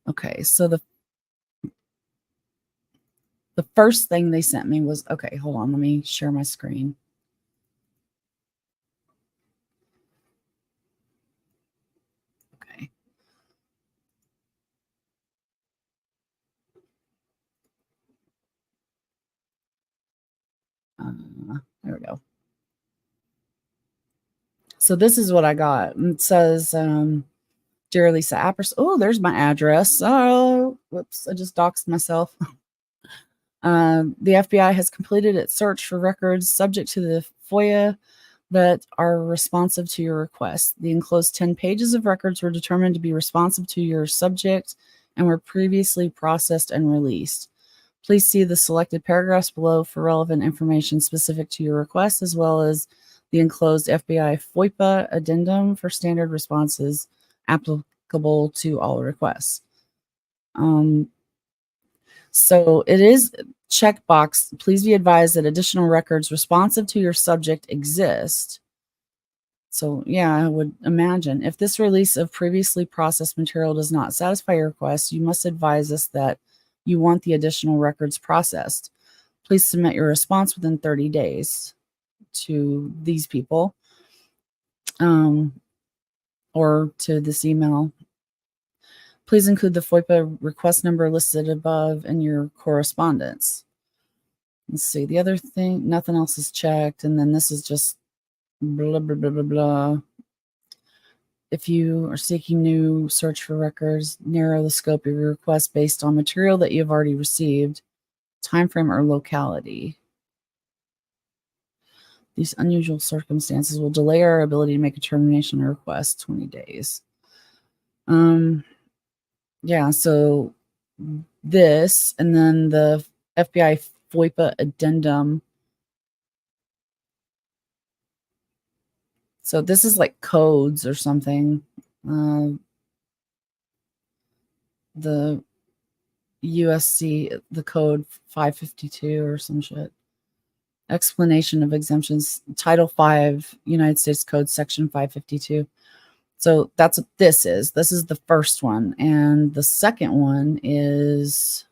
Okay, so the first thing they sent me was, okay, hold on, let me share my screen. Okay. There we go. So this is what I got. It says, Dear Lisa Appers. Oh, there's my address. Oh, whoops, I just doxed myself. The FBI has completed its search for records subject to the FOIA that are responsive to your request. The enclosed 10 pages of records were determined to be responsive to your subject and were previously processed and released. Please see the selected paragraphs below for relevant information specific to your request, as well as the enclosed FBI FOIPA addendum for standard responses applicable to all requests. So it is checkbox. Please be advised that additional records responsive to your subject exist. So yeah, I would imagine if this release of previously processed material does not satisfy your request, you must advise us that you want the additional records processed. Please submit your response within 30 days to these people, or to this email. Please include the FOIPA request number listed above in your correspondence. Let's see, the other thing, nothing else is checked. And then this is just blah, blah, blah, blah, blah. If you are seeking new search for records, narrow the scope of your request based on material that you have already received, timeframe, or locality. These unusual circumstances will delay our ability to make a termination request 20 days. Yeah, so this, and then the FBI FOIPA addendum. So this is like codes or something. The USC, the code 552 or some shit. Explanation of exemptions, Title 5, United States Code, Section 552. So that's what this is. This is the first one. And the second one is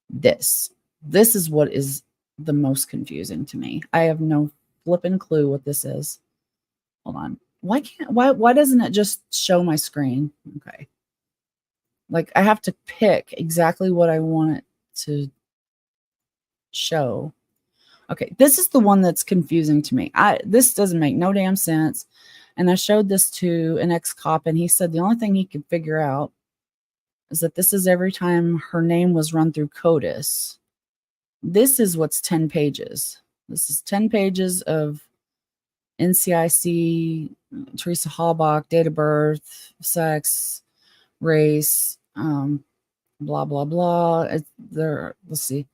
this. This is what is the most confusing to me. I have no flipping clue what this is. Hold on. Why doesn't it just show my screen? Okay. Like I have to pick exactly what I want it to show. Okay, this is the one that's confusing to me. This doesn't make no damn sense. And I showed this to an ex-cop, and he said the only thing he could figure out is that this is every time her name was run through CODIS. This is what's 10 pages. This is 10 pages of NCIC, Teresa Halbach, date of birth, sex, race, blah, blah, blah. Let's see.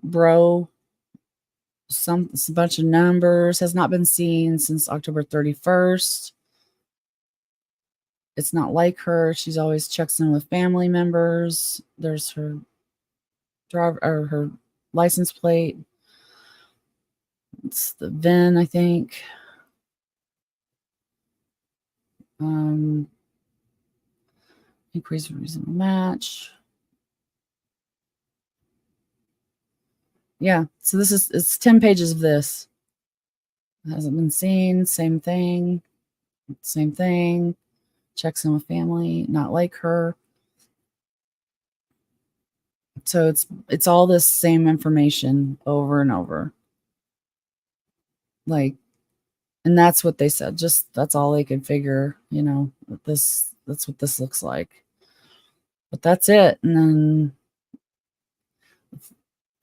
Bro, a bunch of numbers, has not been seen since October 31st. It's not like her. She's always checks in with family members. There's her driver or her license plate. It's the VIN, I think. Inquiries for reasonable match. Yeah, so it's 10 pages of this. Hasn't been seen, same thing, checks in with family, not like her. So it's all this same information over and over. Like, and that's what they said. Just that's all they could figure, that's what this looks like. But that's it. And then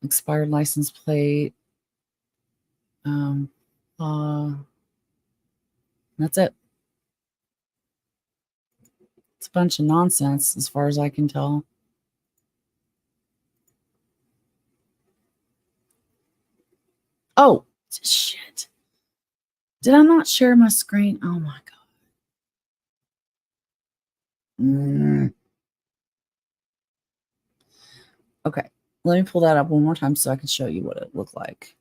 expired license plate. That's it. It's a bunch of nonsense as far as I can tell. Oh, shit. Did I not share my screen? Oh my God. Okay, let me pull that up one more time so I can show you what it looked like.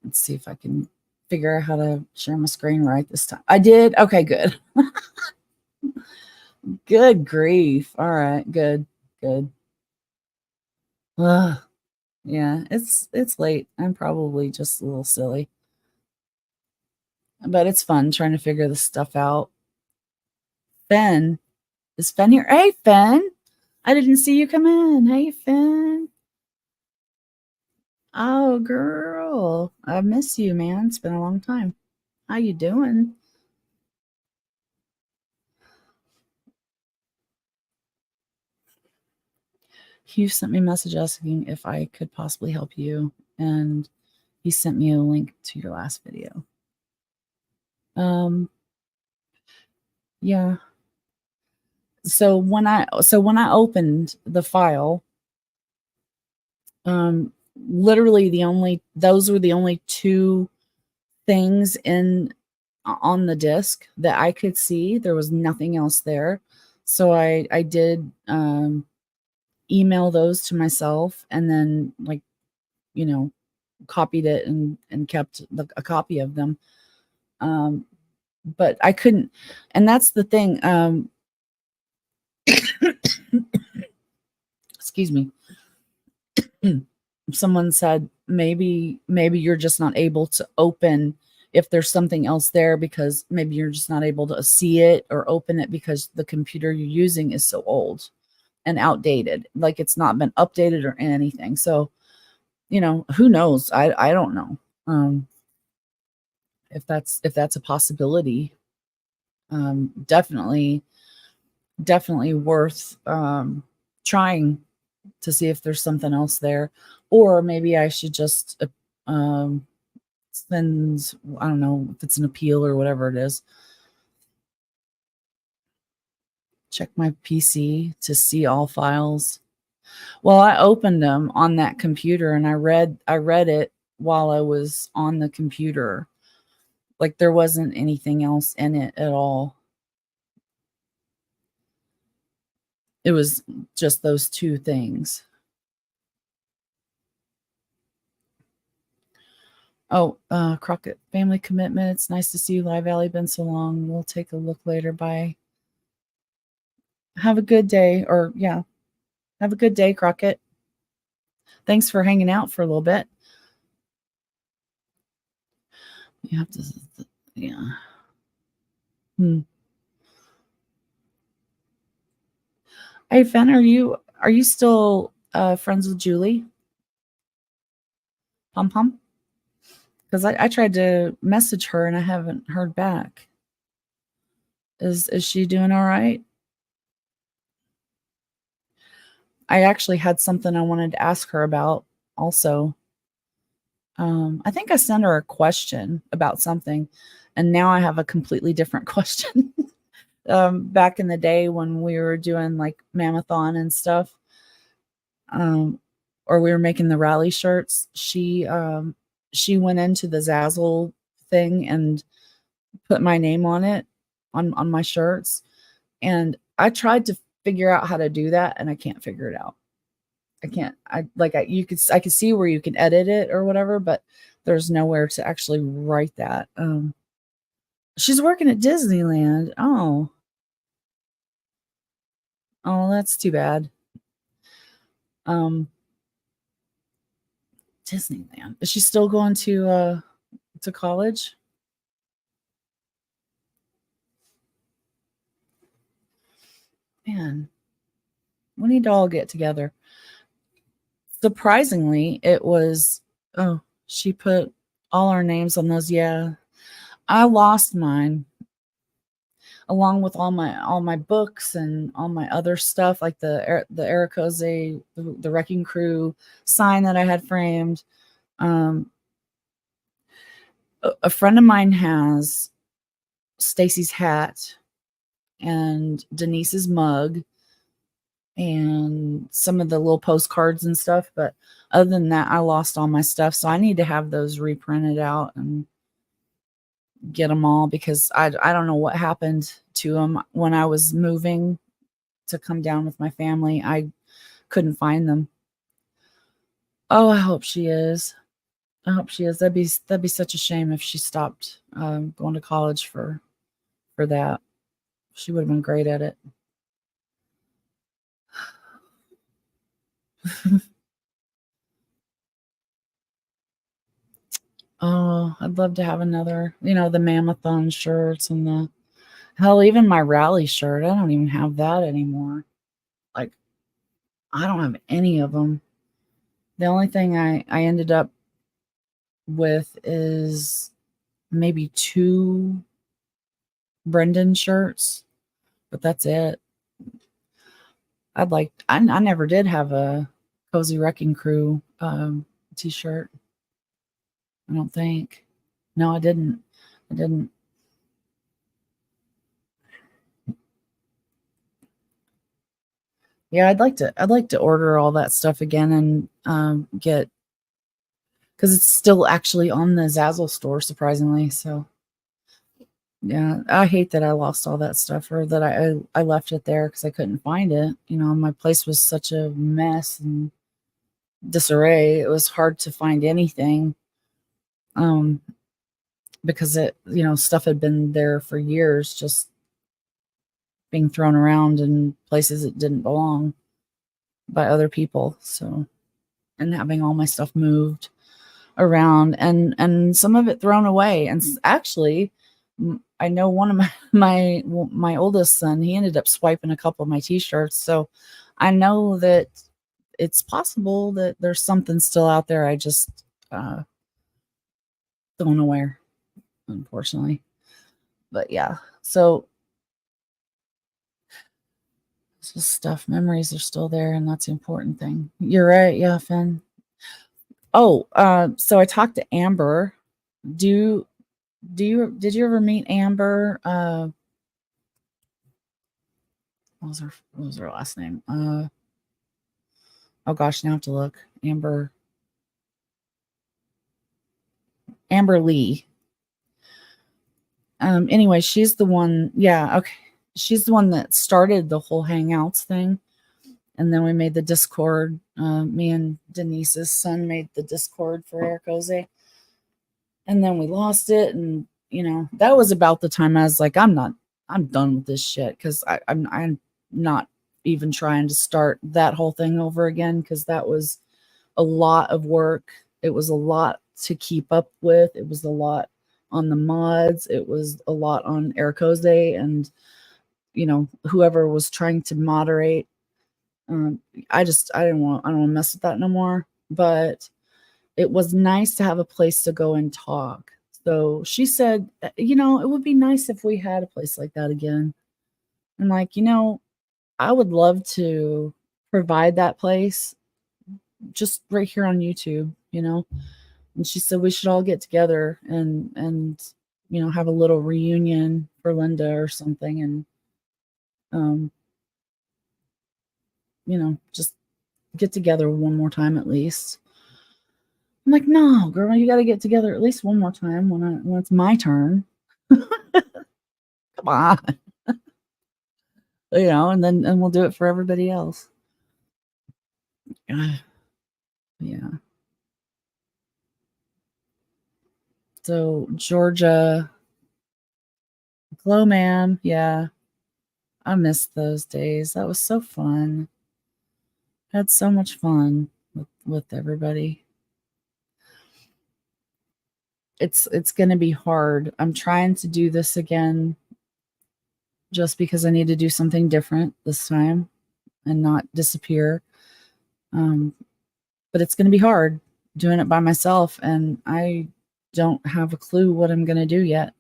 Let's see if I can figure out how to share my screen right this time. I did? Okay, good. Good grief. All right, good. Ugh. Yeah, it's late. I'm probably just a little silly. But it's fun trying to figure this stuff out. Finn. Is Finn here? Hey, Finn. I didn't see you come in. Hey, Finn. Oh, girl. I miss you, man. It's been a long time. How you doing? Hugh sent me a message asking if I could possibly help you, and he sent me a link to your last video. Yeah. So when I opened the file, literally those were the only two things on the disk that I could see. There was nothing else there. So I did email those to myself, and then copied it and kept a copy of them. But I couldn't, and that's the thing. Excuse me. Someone said maybe you're just not able to open if there's something else there, because maybe you're just not able to see it or open it because the computer you're using is so old and outdated, like it's not been updated or anything. So who knows? I don't know if that's a possibility. Definitely worth trying to see if there's something else there, or maybe I should just send, I don't know if it's an appeal or whatever it is. Check my PC to see all files. Well, I opened them on that computer and I read it while I was on the computer. Like there wasn't anything else in it at all. It was just those two things. Oh, Crockett, family commitment. It's nice to see you live, Allie. Been so long. We'll take a look later. Bye. Have a good day. Or yeah, have a good day, Crockett. Thanks for hanging out for a little bit. You have to, yeah. Hey, Fen, are you still friends with Julie? Pom Pom? Because I tried to message her and I haven't heard back. Is she doing all right? I actually had something I wanted to ask her about also. I think I sent her a question about something, and now I have a completely different question. Back in the day when we were doing like Mammothon and stuff, or we were making the rally shirts, she went into the Zazzle thing and put my name on it on my shirts, and I tried to figure out how to do that, and I can't figure it out. I can't. I could see where you can edit it or whatever, but there's nowhere to actually write that. She's working at Disneyland. Oh. Oh, that's too bad. Um, Disneyland. Is she still going to college? Man, we need to all get together. Surprisingly, it was oh, she put all our names on those. Yeah. I lost mine along with all my books and all my other stuff like the Ericoze, the Wrecking Crew sign that I had framed. Um, a friend of mine has Stacy's hat and Denise's mug and some of the little postcards and stuff. But other than that, I lost all my stuff. So I need to have those reprinted out and get them all because I don't know what happened to them when I was moving to come down with my family. I couldn't find them. Oh, I hope she is. I hope she is. That'd be such a shame if she stopped going to college for that. She would have been great at it. Oh, I'd love to have another, the Mammothon shirts and the hell, even my rally shirt. I don't even have that anymore. Like, I don't have any of them. The only thing I ended up with is maybe two Brendan shirts, but that's it. I never did have a Cozy Wrecking Crew t-shirt. I don't think. No, I didn't. I didn't. Yeah, I'd like to order all that stuff again and get because it's still actually on the Zazzle store, surprisingly. So yeah, I hate that I lost all that stuff or that I left it there because I couldn't find it. My place was such a mess and disarray. It was hard to find anything um, because stuff had been there for years, just being thrown around in places it didn't belong by other people. So, and having all my stuff moved around and some of it thrown away. And actually, I know one of my oldest son, he ended up swiping a couple of my t-shirts. So I know that it's possible that there's something still out there. I just don't know where, unfortunately. But yeah, so it's just stuff. Memories are still there, and that's the important thing. You're right. Yeah, Finn. Oh, so I talked to Amber. Do did you ever meet Amber? What was her last name? Oh gosh, now I have to look. Amber Lee. Anyway, she's the one. Yeah, okay. She's the one that started the whole Hangouts thing, and then we made the Discord. Me and Denise's son made the Discord for Ericoze, and then we lost it, and that was about the time I was like, I'm done with this shit because I'm not even trying to start that whole thing over again because that was a lot of work. It was a lot to keep up with. It was a lot on the mods. It was a lot on Ericoze and whoever was trying to moderate. Um, I don't want to mess with that no more. But it was nice to have a place to go and talk. So she said, it would be nice if we had a place like that again. I'm like, I would love to provide that place just right here on YouTube. And she said we should all get together and have a little reunion for Linda or something and um just get together one more time at least. I'm like, no, girl, you got to get together at least one more time when it's my turn. Come on, and we'll do it for everybody else. Yeah. So Georgia Hello, ma'am. Yeah, I missed those days. That was so fun. Had so much fun with everybody. It's going to be hard. I'm trying to do this again just because I need to do something different this time and not disappear. But it's going to be hard doing it by myself, and I don't have a clue what I'm going to do yet.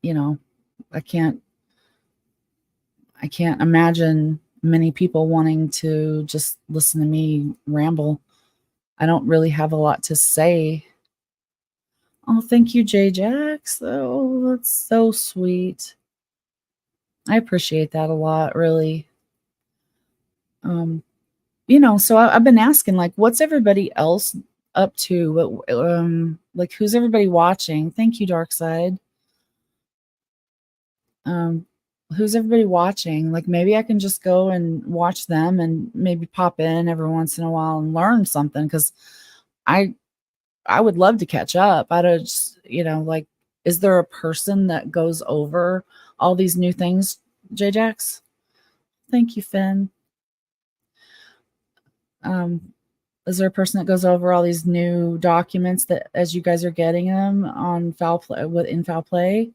You know, I can't imagine many people wanting to just listen to me ramble. I don't really have a lot to say. Oh, thank you, J Jax. Oh, that's so sweet. I appreciate that a lot, really. So I've been asking, like, what's everybody else up to? Like, who's everybody watching? Thank you, Dark Side. Who's everybody watching? Like, maybe I can just go and watch them and maybe pop in every once in a while and learn something, because I would love to catch up. I just, like, is there a person that goes over all these new things, J-Jax? Thank you, Finn. Is there a person that goes over all these new documents that as you guys are getting them on Foul Play, in Foul Play?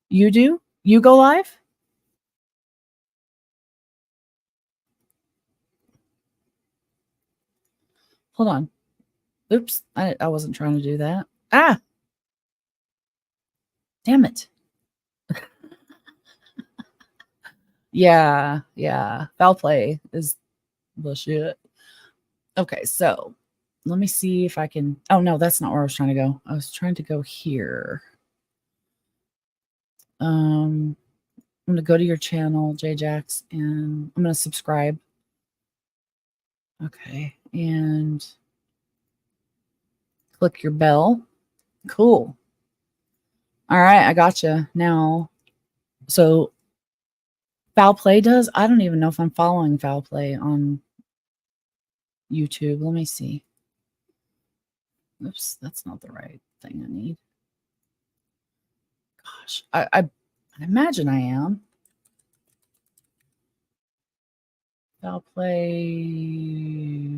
You do? You go live? Hold on. Oops, I wasn't trying to do that. Ah! Damn it. Yeah. Foul Play is bullshit. Okay, so let me see if I can. Oh, no, that's not where I was trying to go. I was trying to go here. I'm going to go to your channel, J-Jax, and I'm going to subscribe. Okay, and click your bell. Cool. All right, I gotcha now. So Foul Play does? I don't even know if I'm following Foul Play on YouTube. Let me see. Oops, that's not the right thing I need. Gosh, I imagine I am. Foul Play.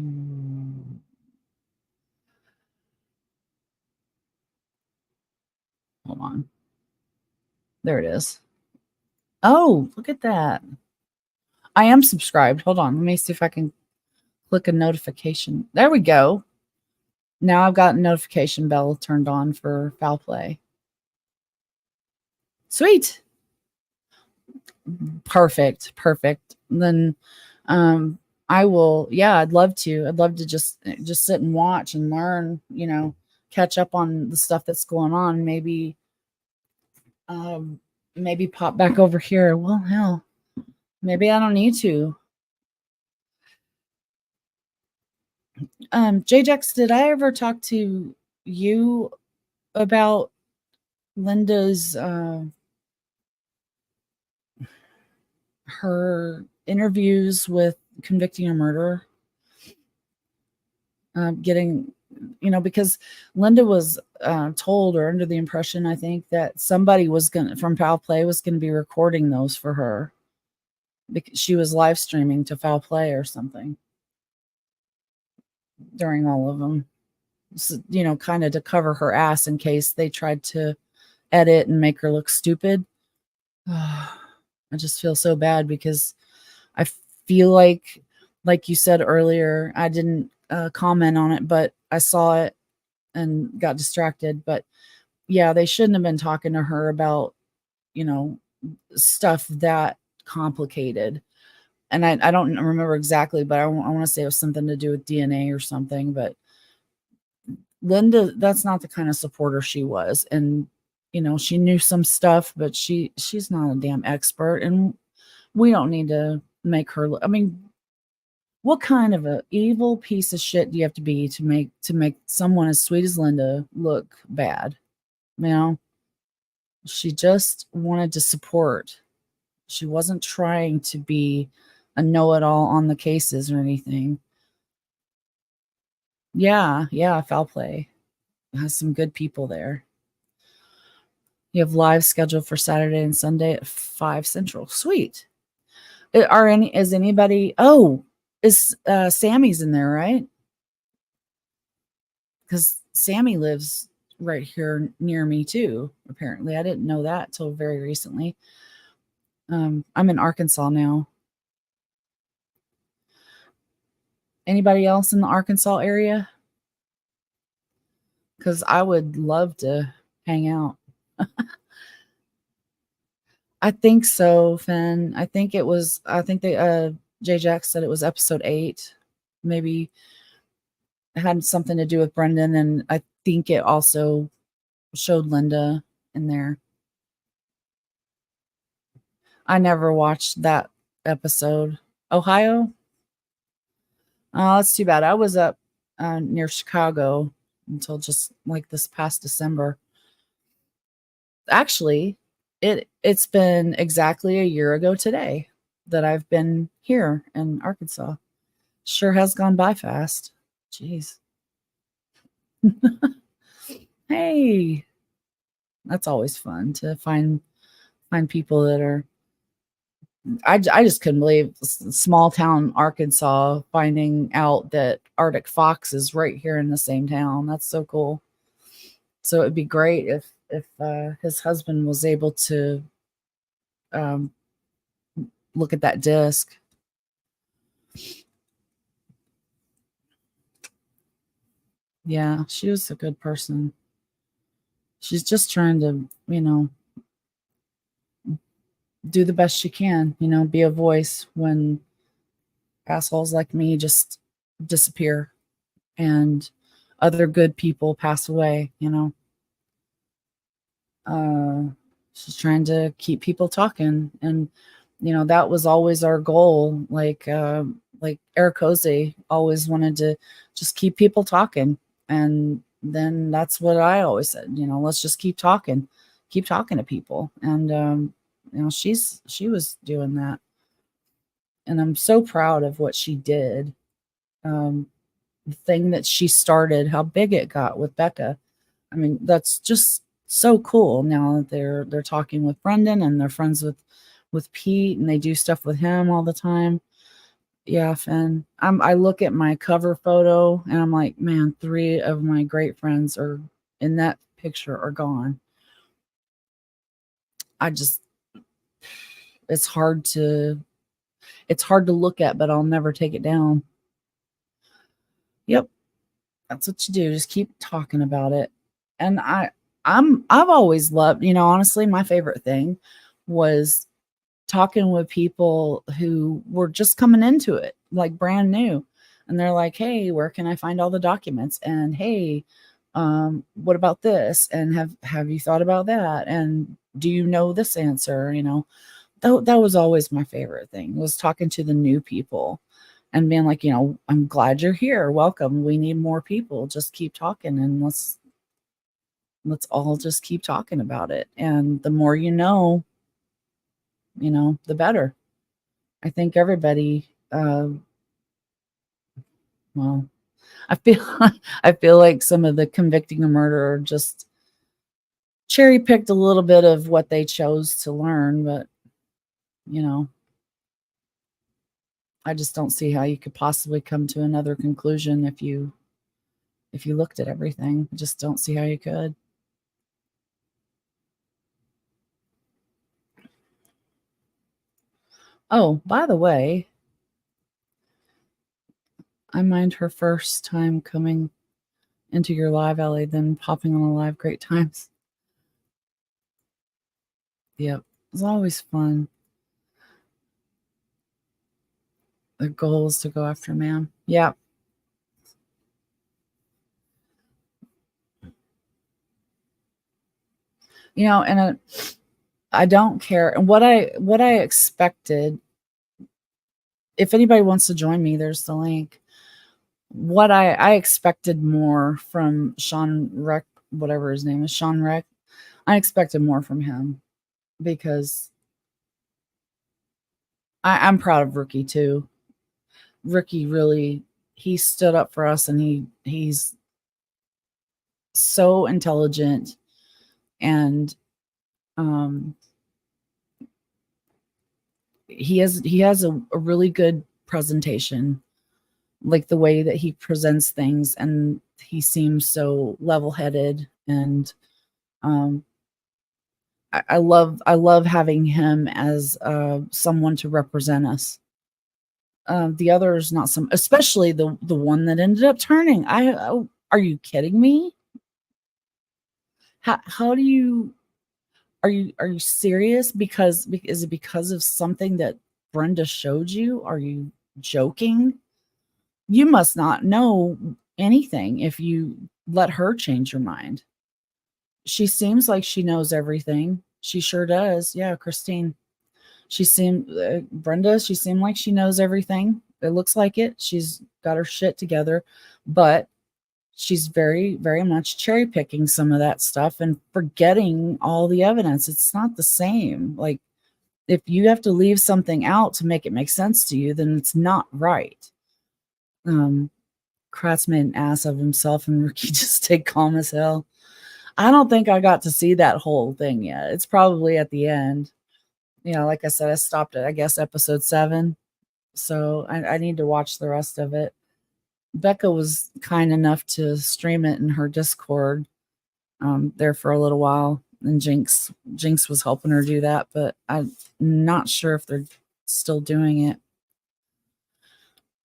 Hold on. There it is. Oh, look at that. I am subscribed. Hold on. Let me see if I can click a notification. There we go. Now I've got a notification bell turned on for Foul Play. Sweet. Perfect. Then I will, yeah, I'd love to just sit and watch and learn, catch up on the stuff that's going on. Maybe pop back over here. Well, hell, maybe I don't need to. J-Jax, did I ever talk to you about Linda's her interviews with Convicting a Murderer? Getting, because Linda was told, or under the impression, I think, that somebody from Foul Play was going to be recording those for her because she was live streaming to Foul Play or something during all of them. So, kind of to cover her ass in case they tried to edit and make her look stupid. I just feel so bad because I feel like you said earlier, I didn't comment on it, but I saw it and got distracted. But yeah, they shouldn't have been talking to her about, stuff that complicated. And I don't remember exactly, but I want to say it was something to do with DNA or something. But Linda, that's not the kind of supporter she was. And, she knew some stuff, but she's not a damn expert. And we don't need to make her look. I mean, what kind of a evil piece of shit do you have to be to make someone as sweet as Linda look bad? She just wanted to support. She wasn't trying to be a know-it-all on the cases or anything. Yeah, Foul Play. It has some good people there. You have live scheduled for Saturday and Sunday at 5 Central. Sweet. Is anybody, oh, is Sammy's in there, right? Because Sammy lives right here near me too, apparently. I didn't know that till very recently. I'm in Arkansas now. Anybody else in the Arkansas area? Because I would love to hang out. I think so, Finn. I think they J Jack said it was episode 8. Maybe it had something to do with Brendan, and I think it also showed Linda in there. I never watched that episode. Ohio? Oh, that's too bad. I was up near Chicago until just like this past December. Actually, it's been exactly a year ago today that I've been here in Arkansas. Sure has gone by fast. Jeez. Hey, that's always fun to find people that are. I just couldn't believe small town Arkansas finding out that Arctic Fox is right here in the same town. That's so cool. So it'd be great if his husband was able to um, look at that disc. Yeah, she was a good person. She's just trying to, do the best she can, be a voice when assholes like me just disappear and other good people pass away, Uh, she's trying to keep people talking, and that was always our goal. Like Eric Jose always wanted to just keep people talking, and then that's what I always said. Let's just keep talking to people, and she was doing that, and I'm so proud of what she did. The thing that she started, how big it got with Becca. I mean, that's just so cool. Now that they're talking with Brendan and they're friends with Pete, and they do stuff with him all the time. Yeah, Finn. I look at my cover photo and I'm like, man, 3 of my great friends are in that picture are gone. I just it's hard to look at, but I'll never take it down. Yep. That's what you do. Just keep talking about it. And I've always loved, honestly, my favorite thing was talking with people who were just coming into it, like brand new. And they're like, hey, where can I find all the documents? And hey, what about this? And have you thought about that? And do you know this answer? That was always my favorite thing, was talking to the new people and being like, I'm glad you're here. Welcome. We need more people. Just keep talking, and let's all just keep talking about it. And the more the better. I think everybody, well, I feel I feel like some of the convicting a murderer just cherry picked a little bit of what they chose to learn, but you know, I just don't see how you could possibly come to another conclusion if you looked at everything. I just don't see how you could. Oh, by the way, I mind her first time coming into your live, Ellie, then popping on a live. Great times. Yep. It's always fun. The goal is to go after man. Yeah. And I don't care. And what I expected, if anybody wants to join me, there's the link. What I expected more from Sean Reck, whatever his name is, Sean Reck. I expected more from him because I'm proud of Rookie too. Rookie really, he stood up for us, and he's so intelligent, and Um, he has a really good presentation, like the way that he presents things, and he seems so level-headed, and um, I love having him as someone to represent us. The others not some, especially the one that ended up turning. Are you kidding me? How do you are you serious? Because is it because of something that Brenda showed you? Are you joking? You must not know anything if you let her change your mind. She seems like she knows everything. She sure does. Yeah, Christine. She seemed Brenda, she seemed like she knows everything. It looks like it. She's got her shit together, but she's very, very much cherry picking some of that stuff and forgetting all the evidence. It's not the same. Like, if you have to leave something out to make it make sense to you, then it's not right. Kratz made an ass of himself and Ricky just stayed calm as hell. I don't think I got to see that whole thing yet. It's probably at the end. You know, like I said, I stopped at, I guess, episode 7. So I need to watch the rest of it. Becca was kind enough to stream it in her Discord there for a little while. And Jinx was helping her do that, but I'm not sure if they're still doing it.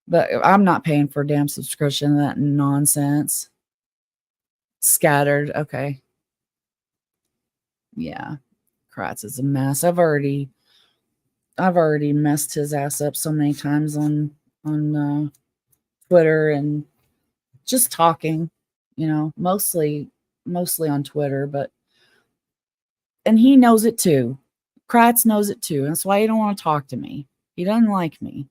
But I'm not paying for a damn subscription to that nonsense. Scattered. Okay. Yeah. Kratz is a mess. I've already messed his ass up so many times on Twitter and just talking, you know, mostly on Twitter, but and he knows it too. Kratz knows it too. That's why he don't want to talk to me. He doesn't like me.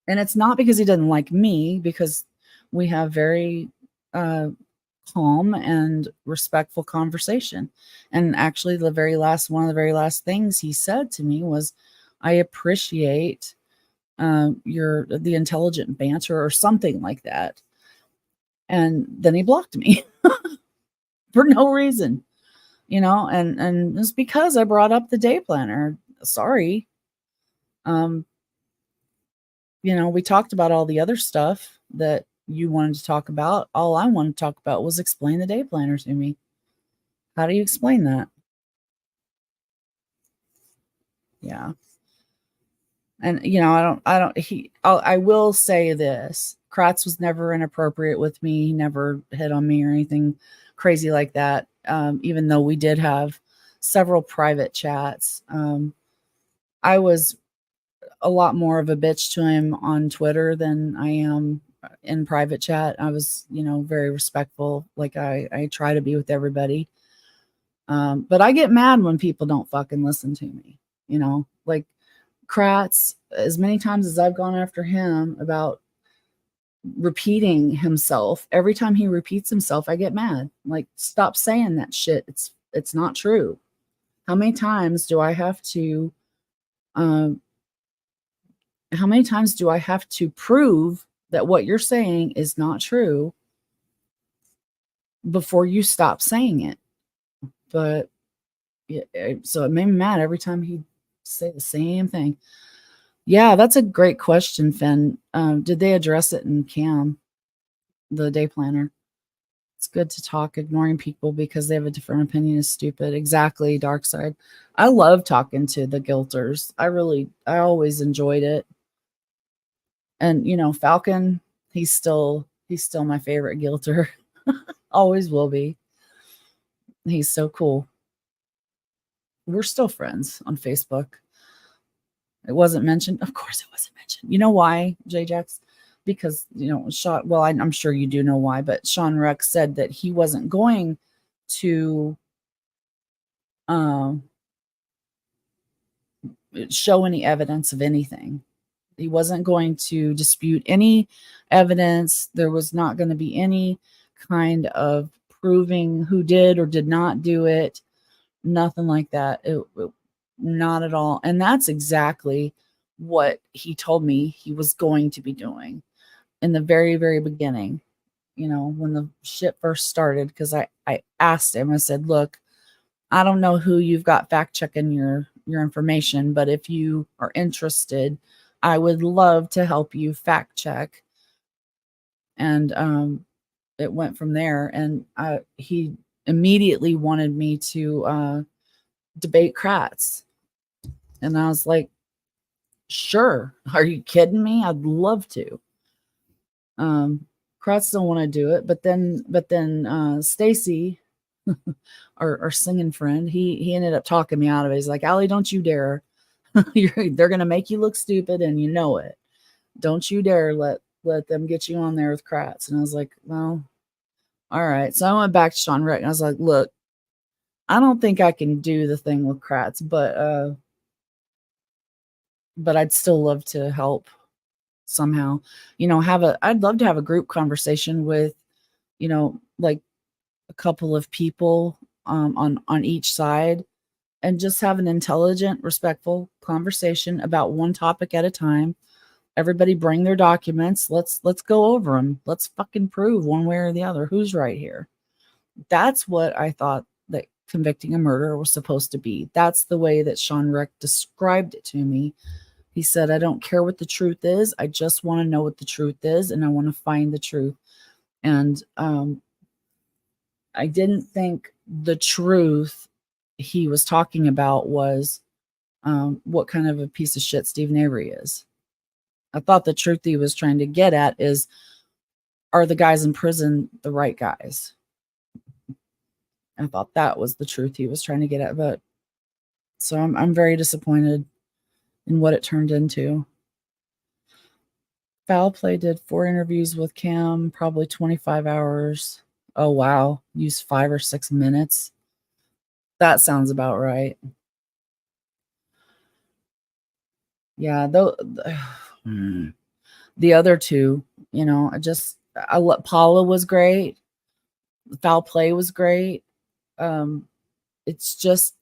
And it's not because he doesn't like me, because we have very calm and respectful conversation. And actually one of the very last things he said to me was, I appreciate the intelligent banter or something like that. And then he blocked me for no reason, you know, and it's because I brought up the day planner. Sorry. You know, we talked about all the other stuff that you wanted to talk about. All I wanted to talk about was explain the day planner to me. How do you explain that? Yeah. And you know, I will say this. Kratz was never inappropriate with me. He never hit on me or anything crazy like that. Even though we did have several private chats. I was a lot more of a bitch to him on Twitter than I am in private chat. I was, you know, very respectful. Like I try to be with everybody. But I get mad when people don't fucking listen to me, you know, like Kratz, as many times as I've gone after him about repeating himself, every time he repeats himself, I get mad. Like, stop saying that shit. It's not true. How many times do I have to prove that what you're saying is not true before you stop saying it? But yeah, so it made me mad every time he'd say the same thing. Yeah, that's a great question, Finn. Did they address it in Cam, the day planner? It's good to talk. Ignoring people because they have a different opinion is stupid. Exactly, Dark Side. I love talking to the guilters. I always enjoyed it. And you know, Falcon, he's still my favorite guilter. Always will be. He's so cool. We're still friends on Facebook. It wasn't mentioned. Of course, it wasn't mentioned. You know why, J-Jax? Because, you know, I'm sure you do know why, but Sean Rex said that he wasn't going to show any evidence of anything. He wasn't going to dispute any evidence. There was not going to be any kind of proving who did or did not do it. Nothing like that. Not at all. And that's exactly what he told me he was going to be doing in the very, very beginning, you know, when the shit first started. Because I asked him, I said, look, I don't know who you've got fact checking your information, but if you are interested, I would love to help you fact check. And it went from there. And he immediately wanted me to debate Kratz, and I was like, "Sure, are you kidding me? I'd love to." Um, Kratz don't want to do it, but then Stacy, our singing friend, he ended up talking me out of it. He's like, "Allie, don't you dare! They're gonna make you look stupid, and you know it. Don't you dare let them get you on there with Kratz." And I was like, "Well, all right." So I went back to Sean Rick, and I was like, "Look, I don't think I can do the thing with Kratz, but I'd still love to help somehow. I'd love to have a group conversation with, like a couple of people on each side, and just have an intelligent, respectful conversation about one topic at a time. Everybody bring their documents. Let's go over them. Let's fucking prove one way or the other who's right here." That's what I thought that convicting a murderer was supposed to be. That's the way that Sean Rick described it to me. He said, "I don't care what the truth is. I just want to know what the truth is, and I want to find the truth." And I didn't think the truth he was talking about was what kind of a piece of shit Stephen Avery is. I thought the truth he was trying to get at is, are the guys in prison the right guys? I thought that was the truth he was trying to get at. But so I'm very disappointed in what it turned into. Foul Play did 4 interviews with Cam, probably 25 hours. Oh, wow. Used 5 or 6 minutes. That sounds about right. Yeah, though the other two, Paula was great. Foul Play was great. It's just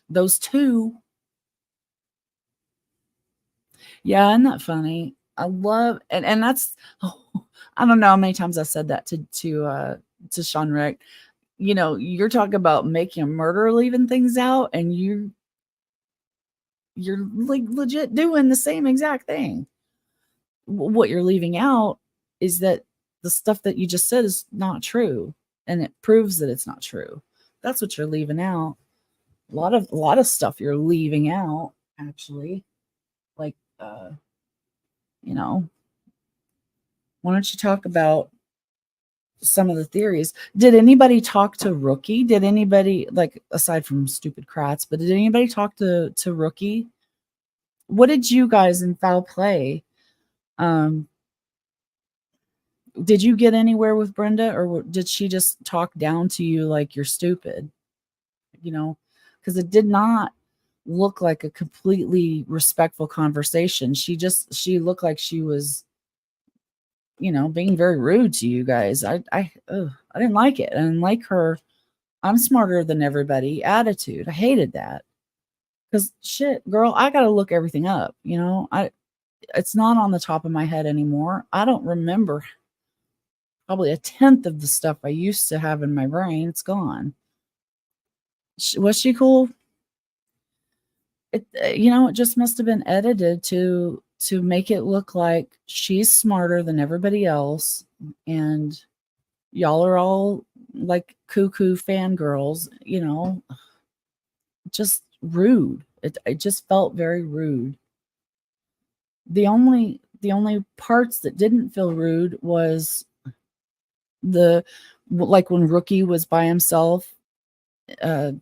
those two. Yeah, isn't that funny? I love, and that's I don't know how many times I said that to Sean Rick. You're talking about making a murderer leaving things out, and you're like legit doing the same exact thing. What you're leaving out is that the stuff that you just said is not true, and it proves that it's not true. That's what you're leaving out. A lot of stuff you're leaving out, actually. Like, you know, why don't you talk about some of the theories? Did anybody talk to Rookie? Did anybody, like, aside from stupid Kratz, but did anybody talk to Rookie? What did you guys in Foul Play? Um, did you get anywhere with Brenda, or did she just talk down to you like you're stupid? Because it did not look like a completely respectful conversation. She looked like she was, being very rude to you guys. I didn't like it. I didn't like her "I'm smarter than everybody" attitude. I hated that. Because shit, girl, I gotta look everything up. It's not on the top of my head anymore. I don't remember probably a tenth of the stuff I used to have in my brain. It's gone. Was she cool? It just must have been edited to make it look like she's smarter than everybody else, and y'all are all like cuckoo fangirls. Just rude. It just felt very rude. The only parts that didn't feel rude was the like when Rookie was by himself, uh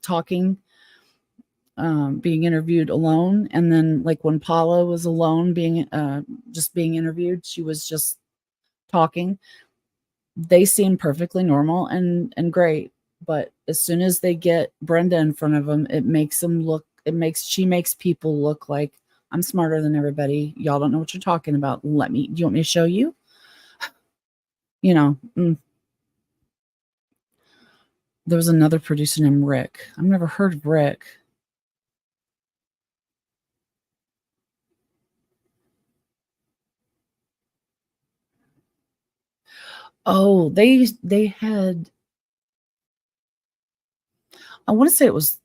talking, being interviewed alone, and then like when Paula was alone being just being interviewed, she was just talking. They seem perfectly normal and great, but as soon as they get Brenda in front of them, she makes people look like, "I'm smarter than everybody. Y'all don't know what you're talking about. Do you want me to show you?" You know, mm. There was another producer named Rick. I've never heard of Rick. Oh, they had I want to say it was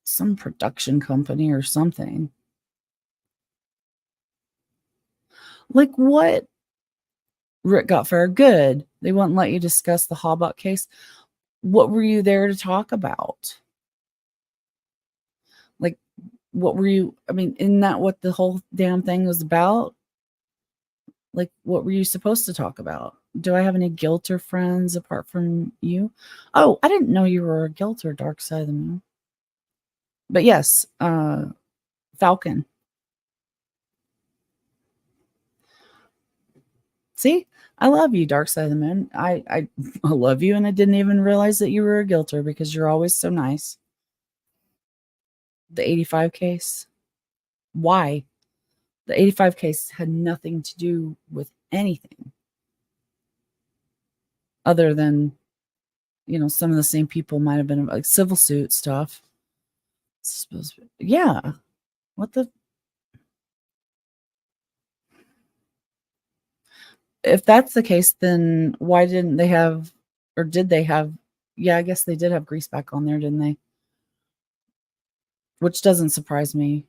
some production company or something. Like what? Rick got fired. Good. They wouldn't let you discuss the Halbach case. What were you there to talk about? Like, what were you? I mean, isn't that what the whole damn thing was about? Like, what were you supposed to talk about? Do I have any Guilter friends apart from you? Oh, I didn't know you were a Guilter, Dark Side of the Moon. But yes, Falcon. See, I love you, Dark Side of the Moon. I love you, and I didn't even realize that you were a Guilter because you're always so nice. The 85 case. Why? The 85 case had nothing to do with anything other than, some of the same people might have been like civil suit stuff. Yeah. What the? If that's the case, then why didn't they have, or did they have? Yeah, I guess they did have Greaseback on there, didn't they? Which doesn't surprise me.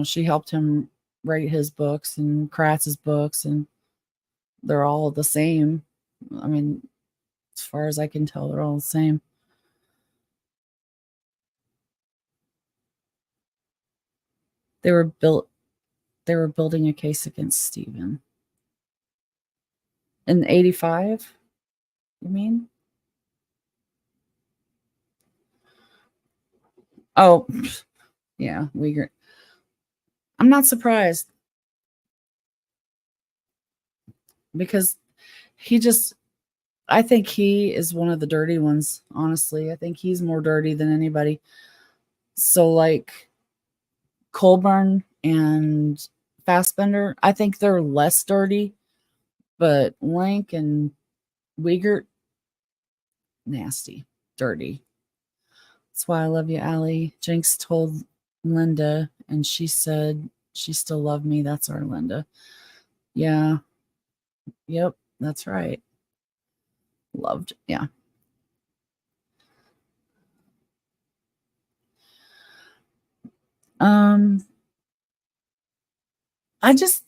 She helped him write his books and Kratz's books, and they're all the same. I mean, as far as I can tell, they're all the same. They were building a case against Stephen. In 85, you mean? Oh, yeah, Uyghur. I'm not surprised because I think he is one of the dirty ones, honestly. I think he's more dirty than anybody. So, like, Colburn and Fassbender, I think they're less dirty, but Link and Uyghur, nasty, dirty. That's why I love you, Allie. Jinx told Linda, and she said she still loved me. That's our Linda. Yeah. Yep. That's right. Loved. Yeah. I just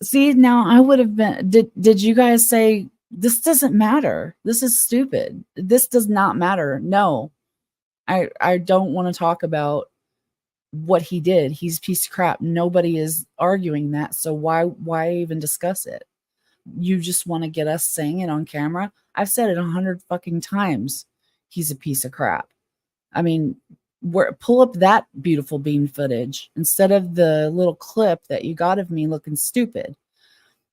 see now I would have been did you guys say this doesn't matter? This is stupid. This does not matter. No. I don't want to talk about what he did. He's a piece of crap. Nobody is arguing that. So why even discuss it? You just want to get us saying it on camera. I've said it 100 fucking times. He's a piece of crap. I mean, pull up that beautiful beam footage instead of the little clip that you got of me looking stupid,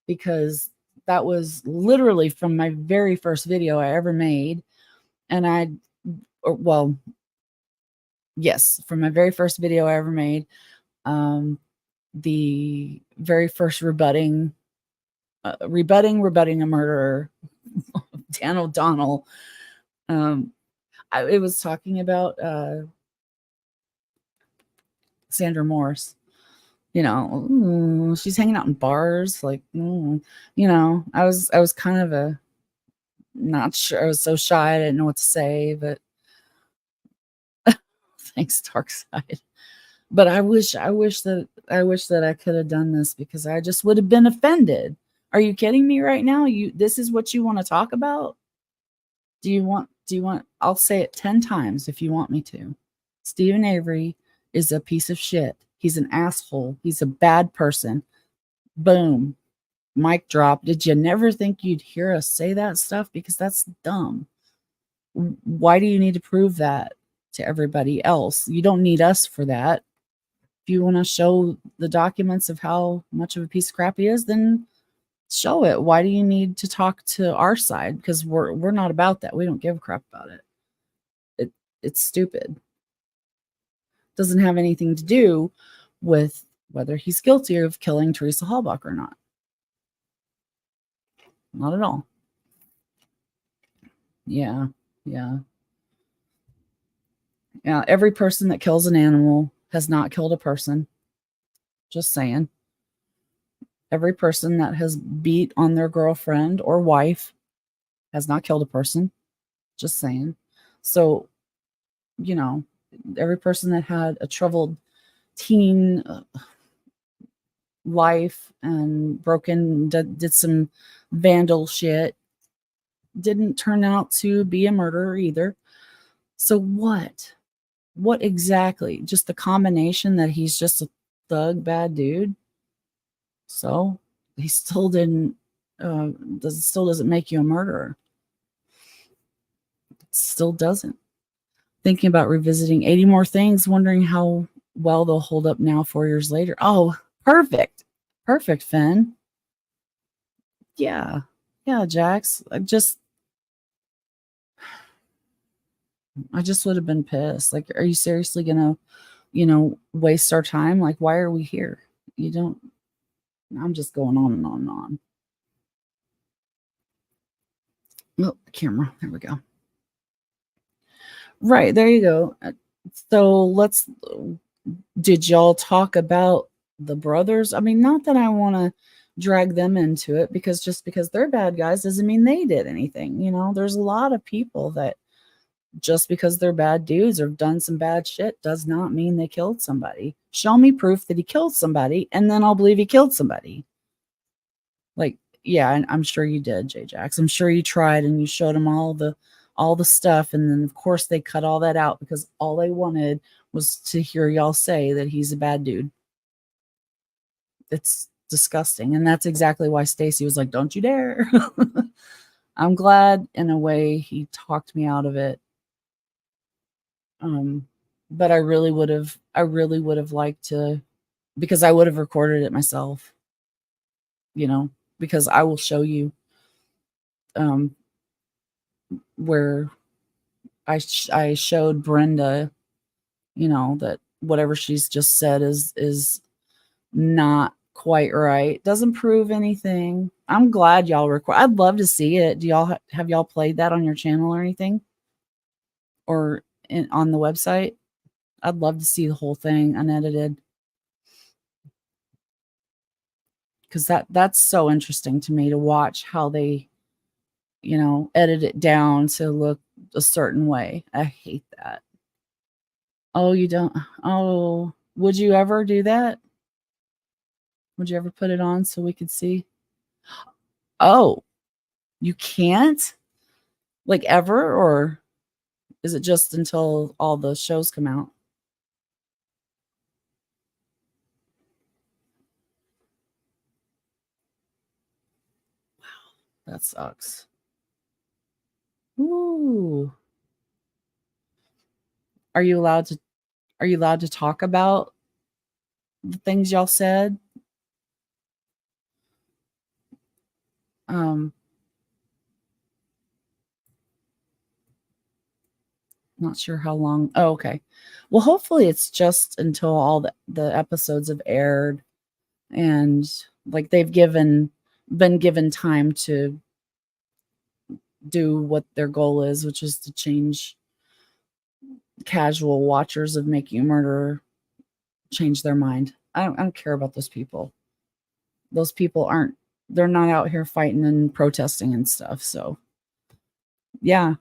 because that was literally from my very first video I ever made. And yes, from my very first video I ever made, the very first rebutting a murderer, Dan O'Donnell. It was talking about Sandra Morse. She's hanging out in bars. Like, I was kind of not sure. I was so shy. I didn't know what to say, but thanks, Dark Side. But I wish that I could have done this because I just would have been offended. Are you kidding me right now? This is what you want to talk about? Do you want, I'll say it 10 times if you want me to. Stephen Avery is a piece of shit. He's an asshole. He's a bad person. Boom. Mic drop. Did you never think you'd hear us say that stuff? Because that's dumb. Why do you need to prove that to everybody else? You don't need us for that. If you want to show the documents of how much of a piece of crap he is, then show it. Why do you need to talk to our side? Because we're not about that. We don't give a crap about it. It's stupid. Doesn't have anything to do with whether he's guilty of killing Teresa Halbach or not. Not at all. Yeah. Every person that kills an animal has not killed a person. Just saying. Every person that has beat on their girlfriend or wife has not killed a person. Just saying. So you know, every person that had a troubled teen life and did some vandal shit didn't turn out to be a murderer either. So what exactly? Just the combination that he's just a thug bad dude. So he still didn't still doesn't make you a murderer. It still doesn't. Thinking about revisiting 80 more things, wondering how well they'll hold up now 4 years later. Oh, perfect. Perfect, Finn. Yeah. Yeah, Jax. I just would have been pissed. Like, are you seriously gonna, waste our time? Like, why are we here? You don't I'm just going on and on and on. Oh, camera. There we go. Right, there you go. So did y'all talk about the brothers? I mean, not that I want to drag them into it, because just because they're bad guys doesn't mean they did anything. There's a lot of people that just because they're bad dudes or have done some bad shit does not mean they killed somebody. Show me proof that he killed somebody, and then I'll believe he killed somebody. Like, yeah, and I'm sure you did, J-Jax. I'm sure you tried and you showed them all the stuff, and then of course they cut all that out because all they wanted was to hear y'all say that he's a bad dude. It's disgusting, and that's exactly why Stacy was like, "Don't you dare." I'm glad in a way he talked me out of it. But I really would have liked to, because I would have recorded it myself, because I will show you um where I showed Brenda, that whatever she's just said is not quite right. Doesn't prove anything. I'm glad y'all record. I'd love to see it. Do y'all have y'all played that on your channel or anything, or on the website? I'd love to see the whole thing unedited, because that's so interesting to me to watch how they, edit it down to look a certain way. I hate that. Oh, you don't? Oh, would you ever do that? Would you ever put it on so we could see? Oh, you can't? Like, ever? Or is it just until all the shows come out? That sucks. Ooh. Are you allowed to talk about the things y'all said? Um, not sure how long. Oh, okay. Well, hopefully it's just until all the episodes have aired, and like been given time to do what their goal is, which is to change casual watchers of Making a Murderer, change their mind. I don't care about those people. Those people they're not out here fighting and protesting and stuff. So yeah,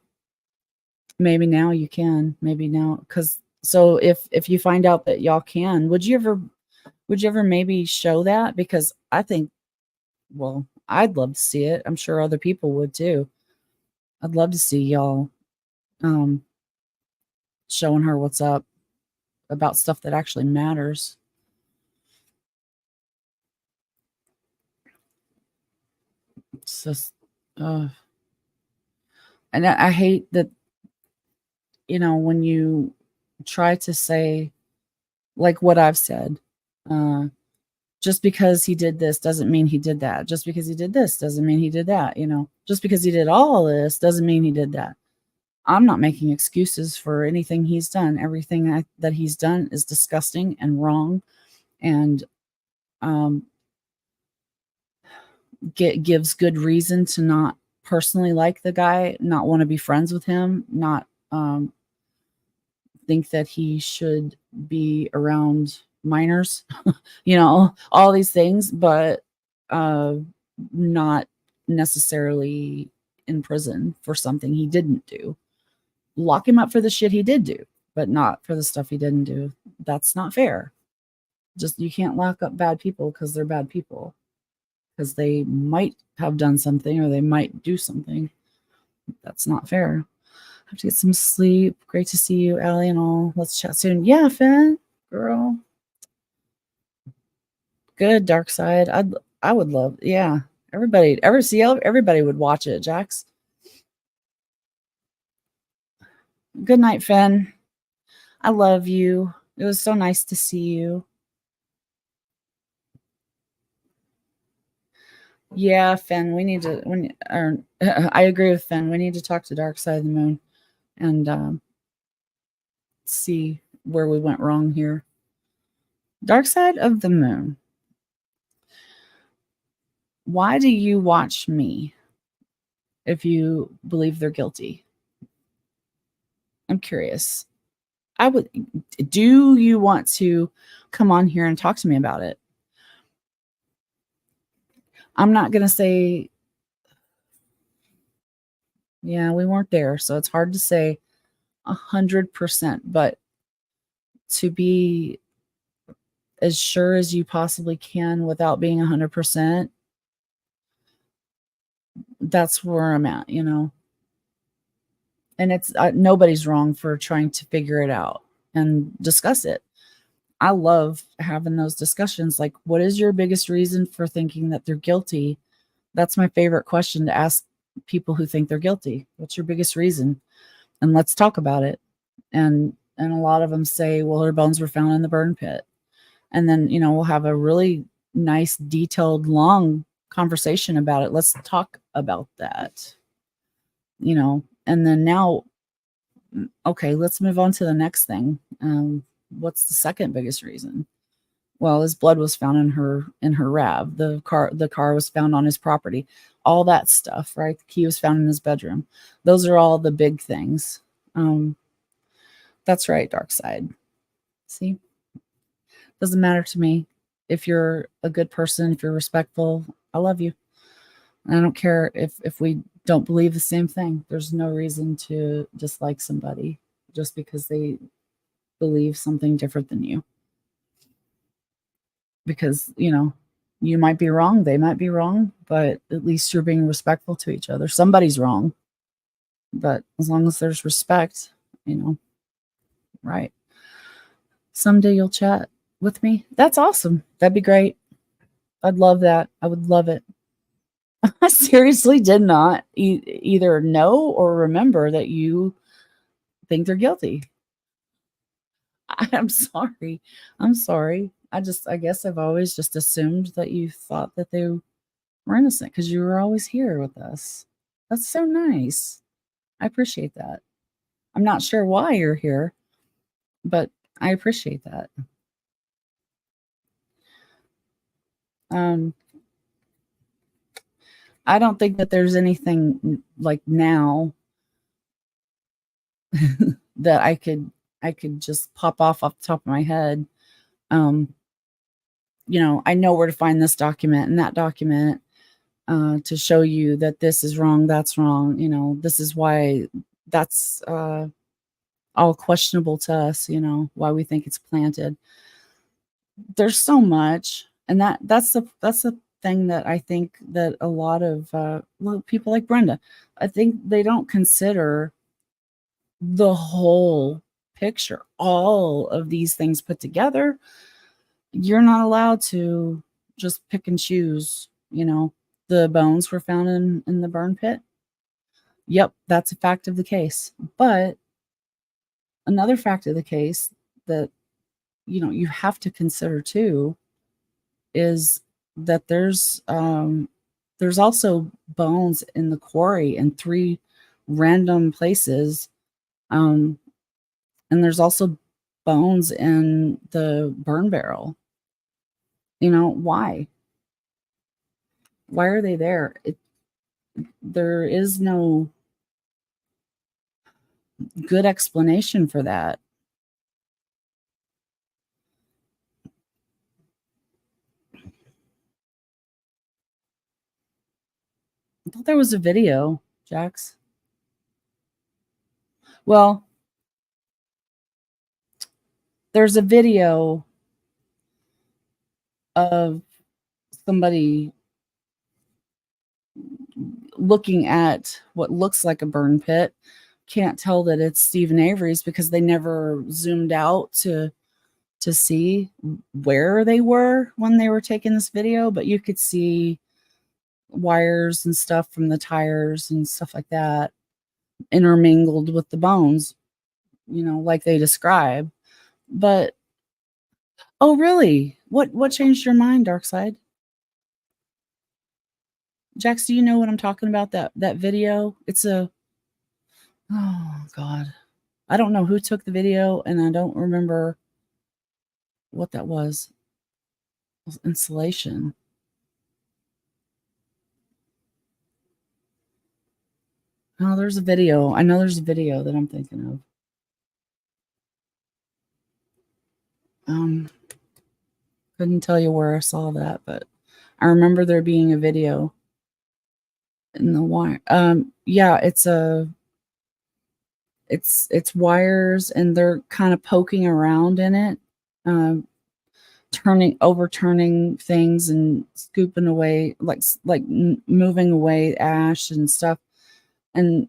maybe now you can. Maybe now, because so if you find out that y'all can, would you ever maybe show that? Because I think, well, I'd love to see it. I'm sure other people would too. I'd love to see y'all um showing her what's up about stuff that actually matters. It's just, uh, and I hate that, when you try to say, like what I've said, uh, just because he did this doesn't mean he did that. Just because he did this doesn't mean he did that. Just because he did all this doesn't mean he did that. I'm not making excuses for anything he's done. Everything that he's done is disgusting and wrong, and um, gives good reason to not personally like the guy, not want to be friends with him, not think that he should be around minors, all these things, but uh, not necessarily in prison for something he didn't do. Lock him up for the shit he did do. but not for the stuff he didn't do. That's not fair. Just you can't lock up bad people because they're bad people, because they might have done something or they might do something. That's not fair. I have to get some sleep. Great to see you, Allie, and all. Let's chat soon. Yeah, Finn, girl. Good, Dark Side. I would love, yeah. Everybody would watch it, Jax. Good night, Finn. I love you. It was so nice to see you. Yeah, Finn, we need to I agree with Finn. We need to talk to Dark Side of the Moon and see where we went wrong here. Dark Side of the Moon. Why do you watch me if you believe they're guilty? I'm curious. Do you want to come on here and talk to me about it? I'm not going to say, yeah, we weren't there, so it's hard to say 100%, but to be as sure as you possibly can without being 100%, that's where I'm at, and it's nobody's wrong for trying to figure it out and discuss it. I love having those discussions. Like, what is your biggest reason for thinking that they're guilty? That's my favorite question to ask people who think they're guilty. What's your biggest reason? And let's talk about it. And a lot of them say, well, her bones were found in the burn pit. And then, we'll have a really nice, detailed, long conversation about it. Let's talk about that. And then now, okay, let's move on to the next thing. What's the second biggest reason? Well, his blood was found in her RAV. The car was found on his property. All that stuff, right? The key was found in his bedroom. Those are all the big things. That's right, Dark Side. See? Doesn't matter to me. If you're a good person, if you're respectful, I love you. And I don't care if we don't believe the same thing. There's no reason to dislike somebody just because they believe something different than you. Because, you might be wrong, they might be wrong, but at least you're being respectful to each other. Somebody's wrong, but as long as there's respect, right? Someday you'll chat with me. That's awesome. That'd be great. I'd love that. I would love it. I seriously did not either know or remember that you think they're guilty. I'm sorry. I'm sorry. I guess I've always just assumed that you thought that they were innocent because you were always here with us. That's so nice. I appreciate that. I'm not sure why you're here, but I appreciate that. I don't think that there's anything like now that I could just pop off the top of my head. I know where to find this document and that document to show you that this is wrong, that's wrong. This is why that's all questionable to us. Why we think it's planted. There's so much, and that's the thing that I think that a lot of people like Brenda, I think they don't consider the whole picture, all of these things put together. You're not allowed to just pick and choose. The bones were found in the burn pit. Yep, that's a fact of the case. But another fact of the case that you have to consider too is that there's also bones in the quarry in 3 random places, and there's also bones in the burn barrel. Why are they there? There is no good explanation for that. I thought there was a video, Jax. Well, there's a video of somebody looking at what looks like a burn pit. Can't tell that it's Stephen Avery's because they never zoomed out to see where they were when they were taking this video, but you could see wires and stuff from the tires and stuff like that intermingled with the bones, like they describe. But oh, really? What changed your mind, Darkside? Jax, do you know what I'm talking about? That video? It's a oh god. I don't know who took the video, and I don't remember what that was. It was insulation. Oh, there's a video. I know there's a video that I'm thinking of. Couldn't tell you where I saw that, but I remember there being a video in the wire. Yeah, it's wires, and they're kind of poking around in it, overturning things and scooping away, moving away ash and stuff. And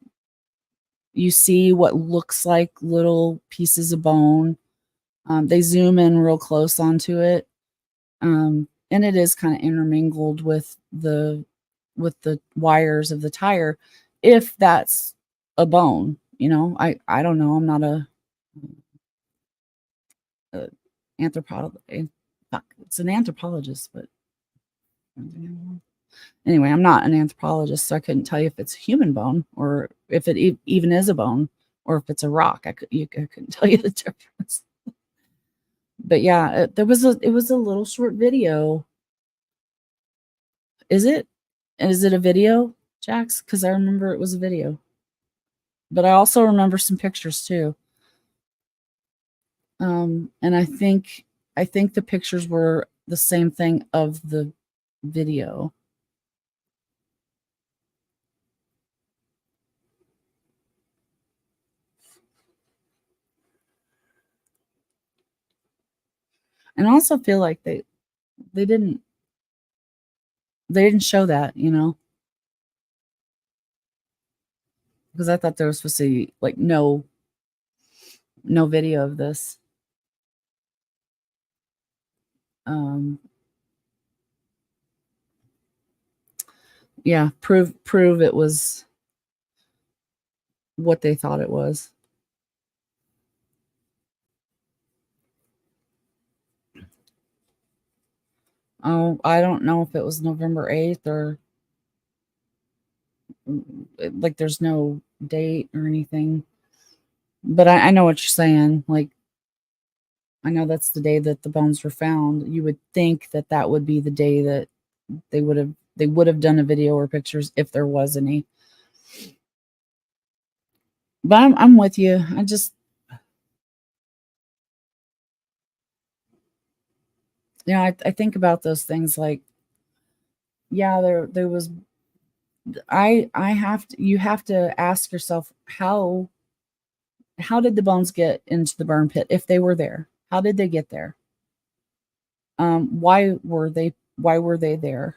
you see what looks like little pieces of bone. They zoom in real close onto it. And it is kind of intermingled with the wires of the tire, if that's a bone. I don't know. I'm not a anthropologist. It's an anthropologist, but anyway, I'm not an anthropologist, so I couldn't tell you if it's a human bone or if it even is a bone or if it's a rock. I couldn't tell you the difference. But yeah, it was a little short video. Is it a video, Jax? Because I remember it was a video. But I also remember some pictures too. And I think the pictures were the same thing of the video. And I also feel like they didn't show that, because I thought there was supposed to be like no video of this. Yeah, prove it was what they thought it was. Oh, I don't know if it was November 8th or like there's no date or anything. But I know what you're saying. Like, I know that's the day that the bones were found. You would think that would be the day that they would have done a video or pictures if there was any. But I'm with you. I think about those things like, yeah, there was, you have to ask yourself, how did the bones get into the burn pit if they were there? How did they get there? Why were they there?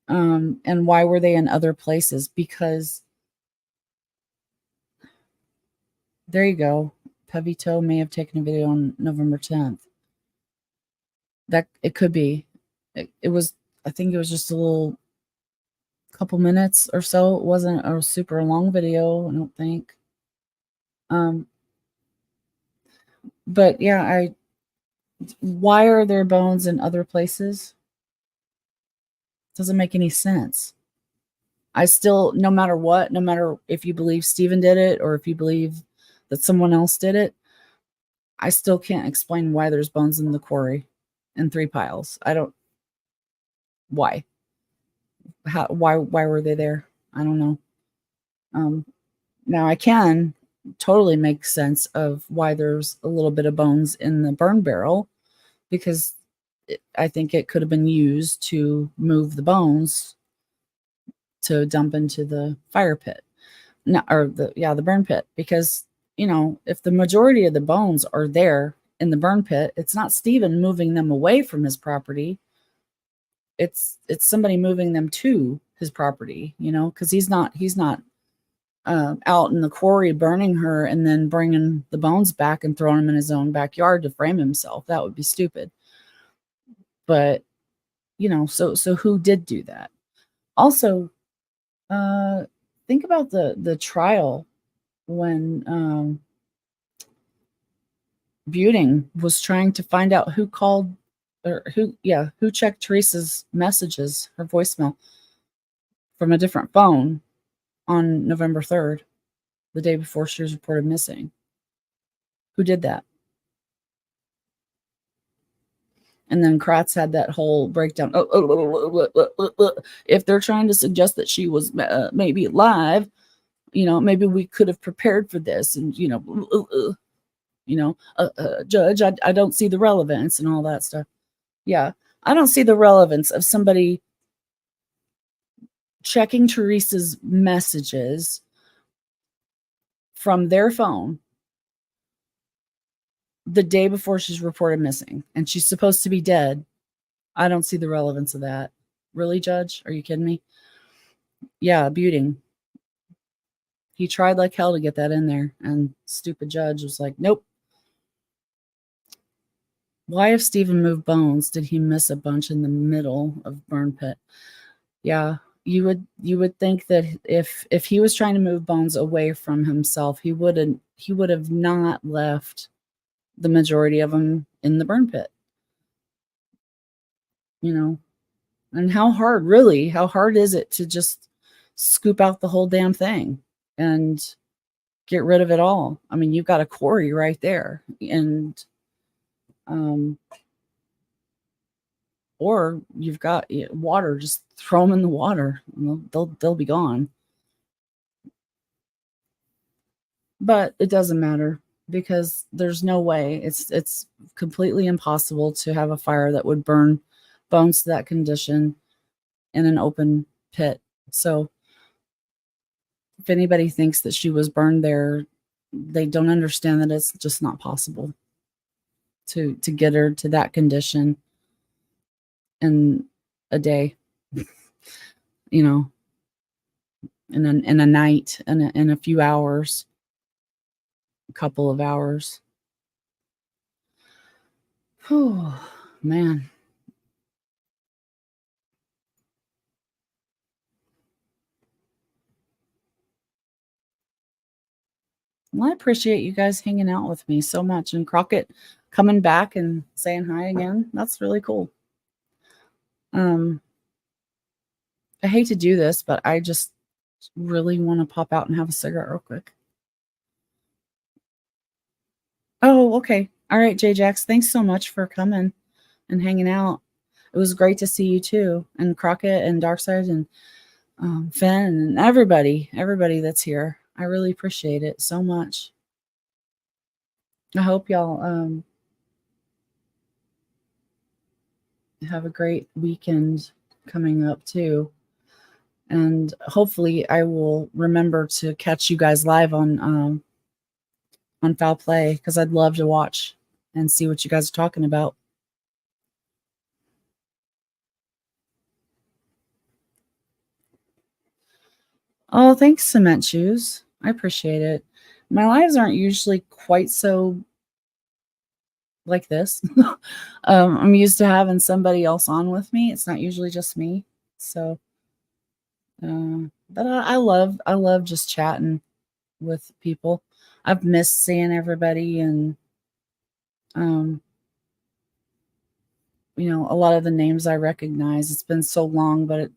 And why were they in other places? Because there you go. Pevito may have taken a video on November 10th. That it could be. It was, I think it was just a little couple minutes or so. It wasn't a super long video, I don't think. But yeah, why are there bones in other places? Doesn't make any sense. I still, no matter what, no matter if you believe Stephen did it or if you believe that someone else did it, I still can't explain why there's bones in the quarry in 3 piles. I don't. Why? Why were they there? I don't know. Now I can totally make sense of why there's a little bit of bones in the burn barrel, because I think it could have been used to move the bones to dump into the fire pit, or the burn pit, because if the majority of the bones are there in the burn pit, it's not Stephen moving them away from his property. It's somebody moving them to his property, because he's not out in the quarry burning her and then bringing the bones back and throwing them in his own backyard to frame himself. That would be stupid. But so who did do that? Also, think about the trial when Buting was trying to find out who called or who checked Teresa's messages, her voicemail, from a different phone on November 3rd, the day before she was reported missing. Who did that? And then Kratz had that whole breakdown. If they're trying to suggest that she was maybe alive, maybe we could have prepared for this. And, Judge, I don't see the relevance and all that stuff. Yeah, I don't see the relevance of somebody checking Teresa's messages from their phone the day before she's reported missing, and she's supposed to be dead. I don't see the relevance of that. Really, Judge? Are you kidding me? Yeah, Buting. He tried like hell to get that in there, and stupid judge was like, nope. Why, if Stephen moved bones, did he miss a bunch in the middle of burn pit? Yeah, you would think that if he was trying to move bones away from himself, he would have not left the majority of them in the burn pit. And how hard is it to just scoop out the whole damn thing and get rid of it all? I mean, you've got a quarry right there, and or you've got water. Just throw them in the water, and they'll be gone. But it doesn't matter, because there's no way. It's completely impossible to have a fire that would burn bones to that condition in an open pit. So if anybody thinks that she was burned there, they don't understand that it's just not possible to get her to that condition in a day, in a night, in a few hours, a couple of hours. Oh, man. Well, I appreciate you guys hanging out with me so much, and Crockett coming back and saying hi again. That's really cool. I hate to do this, but I just really want to pop out and have a cigarette real quick. Oh, okay. All right, J-Jax, thanks so much for coming and hanging out. It was great to see you too, and Crockett and Darkside and Finn and everybody that's here. I really appreciate it so much. I hope y'all have a great weekend coming up too. And hopefully I will remember to catch you guys live on Foul Play, because I'd love to watch and see what you guys are talking about. Oh, thanks, Cement Shoes. I appreciate it. My lives aren't usually quite so like this. I'm used to having somebody else on with me. It's not usually just me. So, but I love just chatting with people. I've missed seeing everybody, and a lot of the names I recognize. It's been so long, but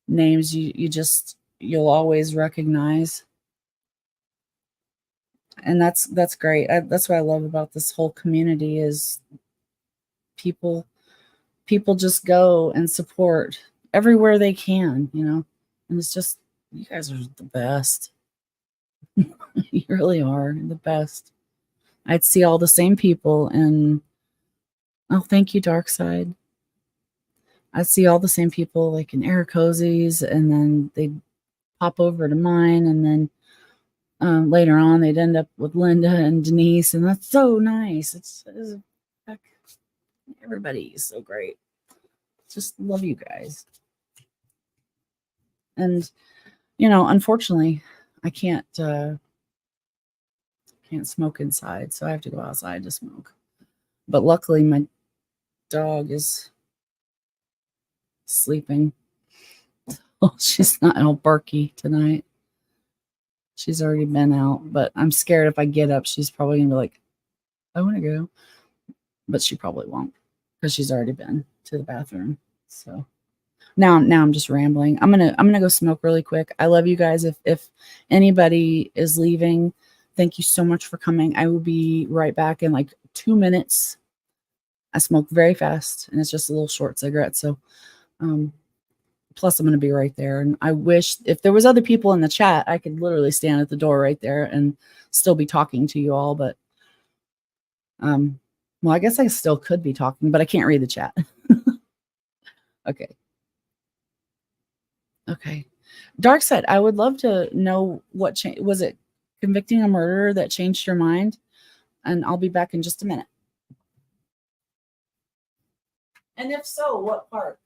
names you'll always recognize. And that's great. That's what I love about this whole community is people just go and support everywhere they can, and it's just, you guys are the best. You really are the best. I'd see all the same people, and thank you, Darkside. I'd see all the same people like in Eric Cozy's, and then they'd pop over to mine, and then later on, they'd end up with Linda and Denise, and that's so nice. Heck, everybody is so great. Just love you guys. And unfortunately, I can't smoke inside, so I have to go outside to smoke. But luckily, my dog is sleeping. Oh, she's not all barky tonight. She's already been out, but I'm scared if I get up, she's probably gonna be like, I want to go. But she probably won't because she's already been to the bathroom. So now I'm just rambling. I'm gonna go smoke really quick. I love you guys. If anybody is leaving, thank you so much for coming. I will be right back in like 2 minutes. I smoke very fast and it's just a little short cigarette. So plus I'm going to be right there. And I wish if there was other people in the chat, I could literally stand at the door right there and still be talking to you all. But well, I guess I still could be talking, but I can't read the chat. Okay. Dark Side, I would love to know what was it convicting a murderer that changed your mind? And I'll be back in just a minute. And if so, what part?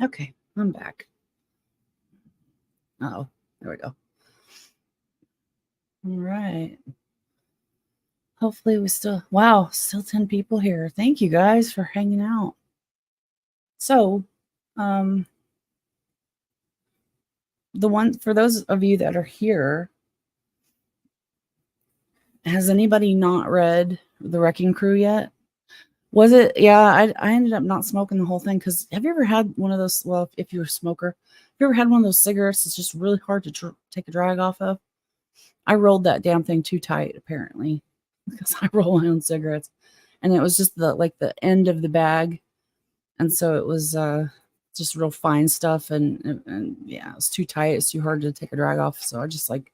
Okay, I'm back. Oh, there we go. All right. hopefully we still, wow, still 10 people here. Thank you guys for hanging out. So, the one for those of you that are here, has anybody not read The Wrecking Crew yet? Was it? Yeah, I ended up not smoking the whole thing because have you ever had one of those? Well, if you're a smoker, have you ever had one of those cigarettes that's just really hard to take a drag off of? I rolled that damn thing too tight, apparently, because I roll my own cigarettes, and it was just the end of the bag, and so it was just real fine stuff, and yeah, it was too tight. It's too hard to take a drag off, so I just like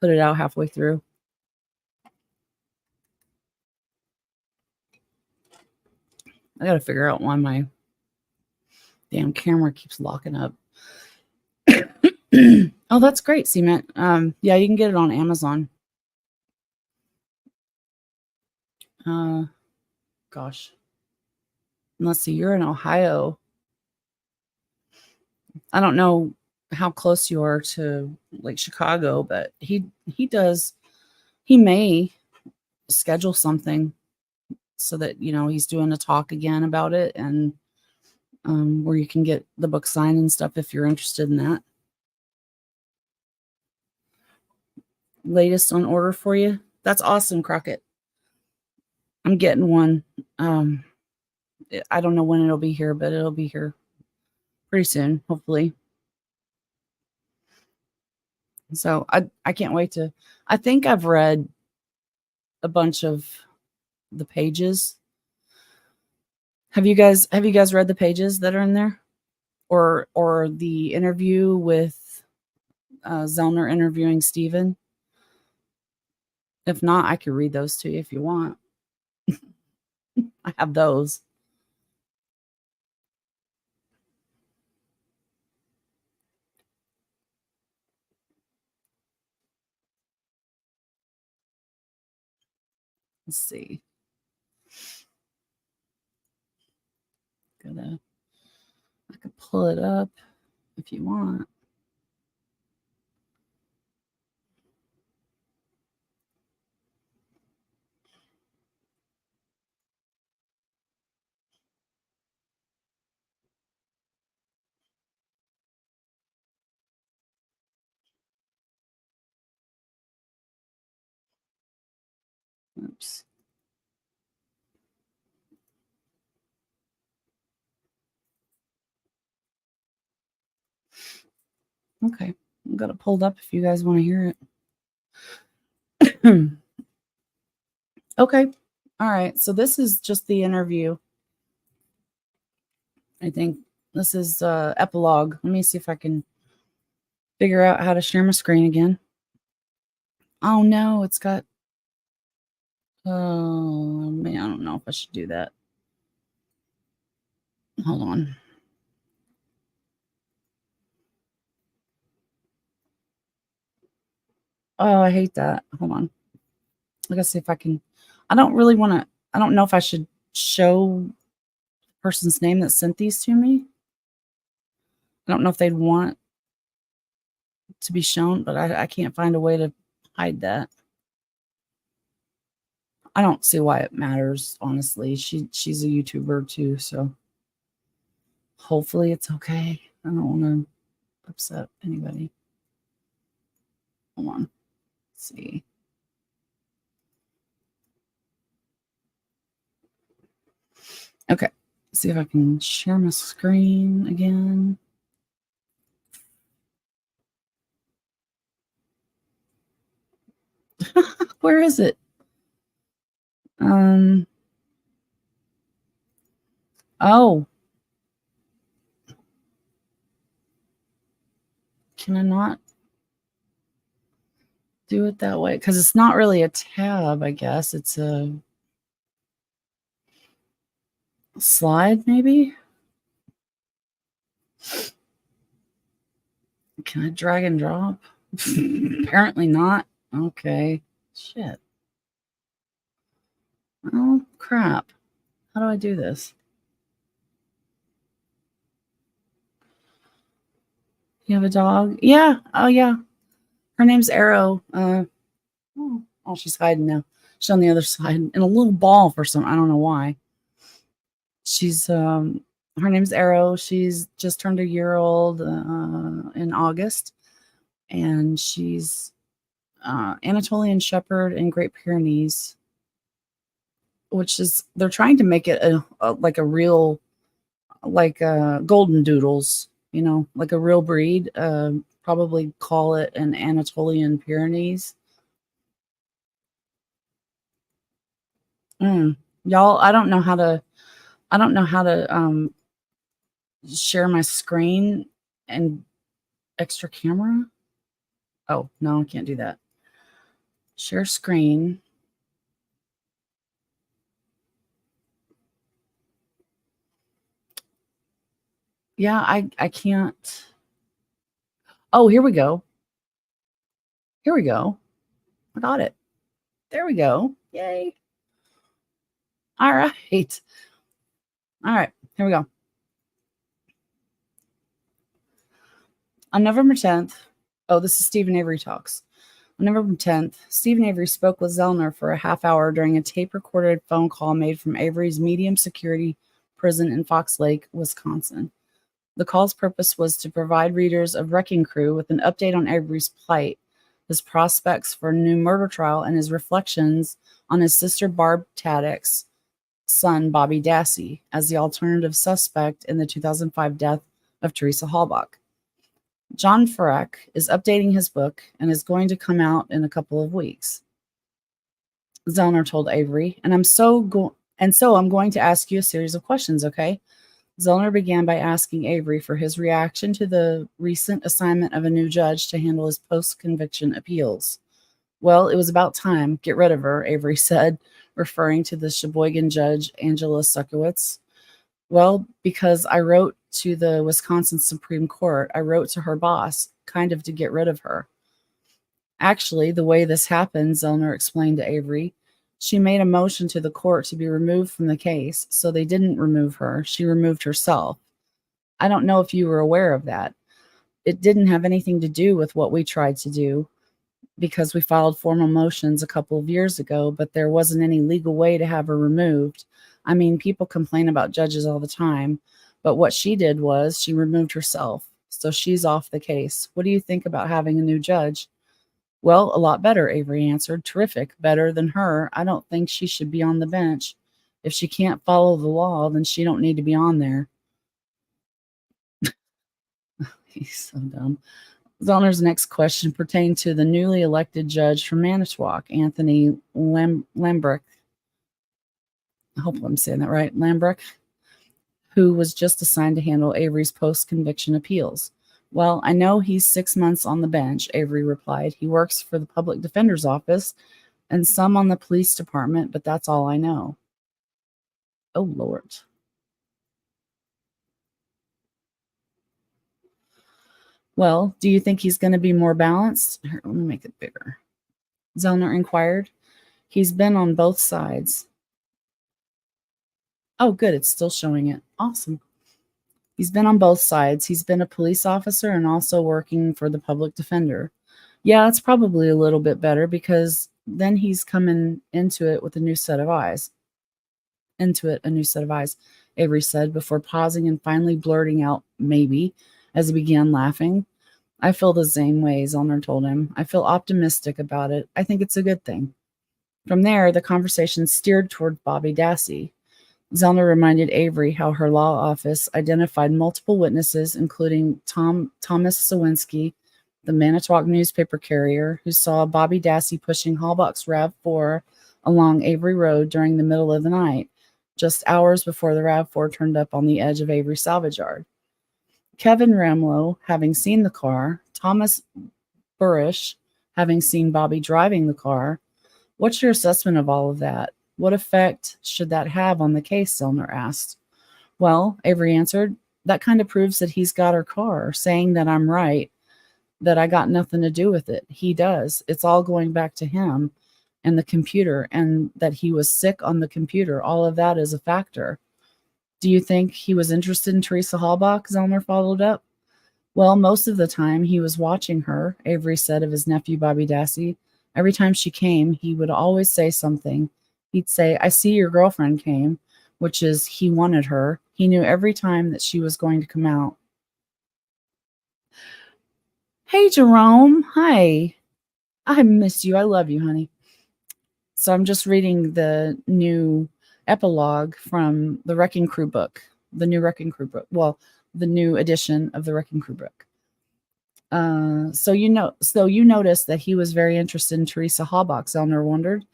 put it out halfway through. I got to figure out why my damn camera keeps locking up. Oh, that's great, Cement. Yeah, you can get it on Amazon. Gosh. And let's see, you're in Ohio. I don't know how close you are to like Chicago, but he may schedule something so that he's doing a talk again about it, and where you can get the book signed and stuff if you're interested in that. Latest on order for you. That's awesome, Crockett. I'm getting one. I don't know when it'll be here, but it'll be here pretty soon, hopefully. So I can't wait to. I think I've read a bunch of the pages. Have you guys read the pages that are in there, or the interview with Zellner interviewing Steven? If not, I could read those to you if you want. I have those. Let's see. I could pull it up if you want. Oops. Okay. I've got it pulled up if you guys want to hear it. Okay. All right. So this is just the interview. I think this is epilogue. Let me see if I can figure out how to share my screen again. Oh no, it's got. Oh man, I don't know if I should do that. Hold on. Oh, I hate that. Hold on. I gotta see if I can. I don't really want to. I don't know if I should show the person's name that sent these to me. I don't know if they'd want to be shown, but I can't find a way to hide that. I don't see why it matters, honestly. She's a YouTuber too, so hopefully it's okay. I don't want to upset anybody. Hold on. Let's see. Okay. See if I can share my screen again. Where is it? Oh. Can I not do it that way? Because it's not really a tab, I guess. It's a slide, maybe? Can I drag and drop? Apparently not. Okay. Shit. Oh, crap. How do I do this? You have a dog? Yeah. Oh, yeah. Her name's Arrow. Oh, she's hiding now. She's on the other side in a little ball for some, I don't know why. She's her name's Arrow. She's just turned a year old in August, and she's Anatolian Shepherd and Great Pyrenees, which is they're trying to make it like a real golden doodles, like a real breed. Probably call it an Anatolian Pyrenees. Y'all, I don't know how to share my screen and extra camera. Oh, no, I can't do that. Share screen. Yeah, I can't. Oh, here we go. Here we go. I got it. There we go. Yay. All right. All right. Here we go. On November 10th, this is Stephen Avery Talks. On November 10th, Stephen Avery spoke with Zellner for a half hour during a tape-recorded phone call made from Avery's medium security prison in Fox Lake, Wisconsin. The call's purpose was to provide readers of Wrecking Crew with an update on Avery's plight, his prospects for a new murder trial, and his reflections on his sister Barb Tadek's son, Bobby Dassey, as the alternative suspect in the 2005 death of Teresa Halbach. John Ferak is updating his book and is going to come out in a couple of weeks. Zellner told Avery, and so I'm going to ask you a series of questions, okay? Zellner began by asking Avery for his reaction to the recent assignment of a new judge to handle his post-conviction appeals. Well, it was about time. Get rid of her, Avery said, referring to the Sheboygan judge, Angela Suckowitz. Well, because I wrote to the Wisconsin Supreme Court. I wrote to her boss, kind of to get rid of her. Actually, the way this happened, Zellner explained to Avery, she made a motion to the court to be removed from the case, so they didn't remove her. She removed herself. I don't know if you were aware of that. It didn't have anything to do with what we tried to do, because we filed formal motions a couple of years ago, but there wasn't any legal way to have her removed. I mean, people complain about judges all the time, but what she did was she removed herself, so she's off the case. What do you think about having a new judge? Well, a lot better, Avery answered. Terrific, better than her. I don't think she should be on the bench. If she can't follow the law, then she don't need to be on there. He's so dumb. Zellner's next question pertained to the newly elected judge from Manitowoc, Anthony Lambrecht. I hope I'm saying that right. Lambrecht, who was just assigned to handle Avery's post-conviction appeals. Well, I know he's 6 months on the bench, Avery replied. He works for the public defender's office and some on the police department, but that's all I know. Oh, Lord. Well, do you think he's going to be more balanced? Here, let me make it bigger. Zellner inquired. He's been on both sides. Oh, good. It's still showing it. Awesome. He's been on both sides. He's been a police officer and also working for the public defender. Yeah, it's probably a little bit better because then he's coming into it with a new set of eyes. Avery said before pausing and finally blurting out, maybe, as he began laughing. I feel the same way, Zellner told him. I feel optimistic about it. I think it's a good thing. From there, the conversation steered toward Bobby Dassey. Zellner reminded Avery how her law office identified multiple witnesses, including Thomas Sawinski, the Manitowoc newspaper carrier, who saw Bobby Dassey pushing Halbach's RAV4 along Avery Road during the middle of the night, just hours before the RAV4 turned up on the edge of Avery salvage yard. Kevin Ramlow, having seen the car, Thomas Burish, having seen Bobby driving the car. What's your assessment of all of that? What effect should that have on the case? Zellner asked. Well, Avery answered, that kind of proves that he's got her car, saying that I'm right, that I got nothing to do with it. He does. It's all going back to him and the computer, and that he was sick on the computer. All of that is a factor. Do you think he was interested in Teresa Halbach? Zellner followed up. Well, most of the time he was watching her, Avery said of his nephew Bobby Dassey. Every time she came, he would always say something. He'd say, I see your girlfriend came, which is he wanted her. He knew every time that she was going to come out. Hey, Jerome. Hi. I miss you. I love you, honey. So I'm just reading the new epilogue from the Wrecking Crew book, the new Wrecking Crew book. Well, the new edition of the Wrecking Crew book. So you noticed that he was very interested in Teresa Halbach, Zellner wondered.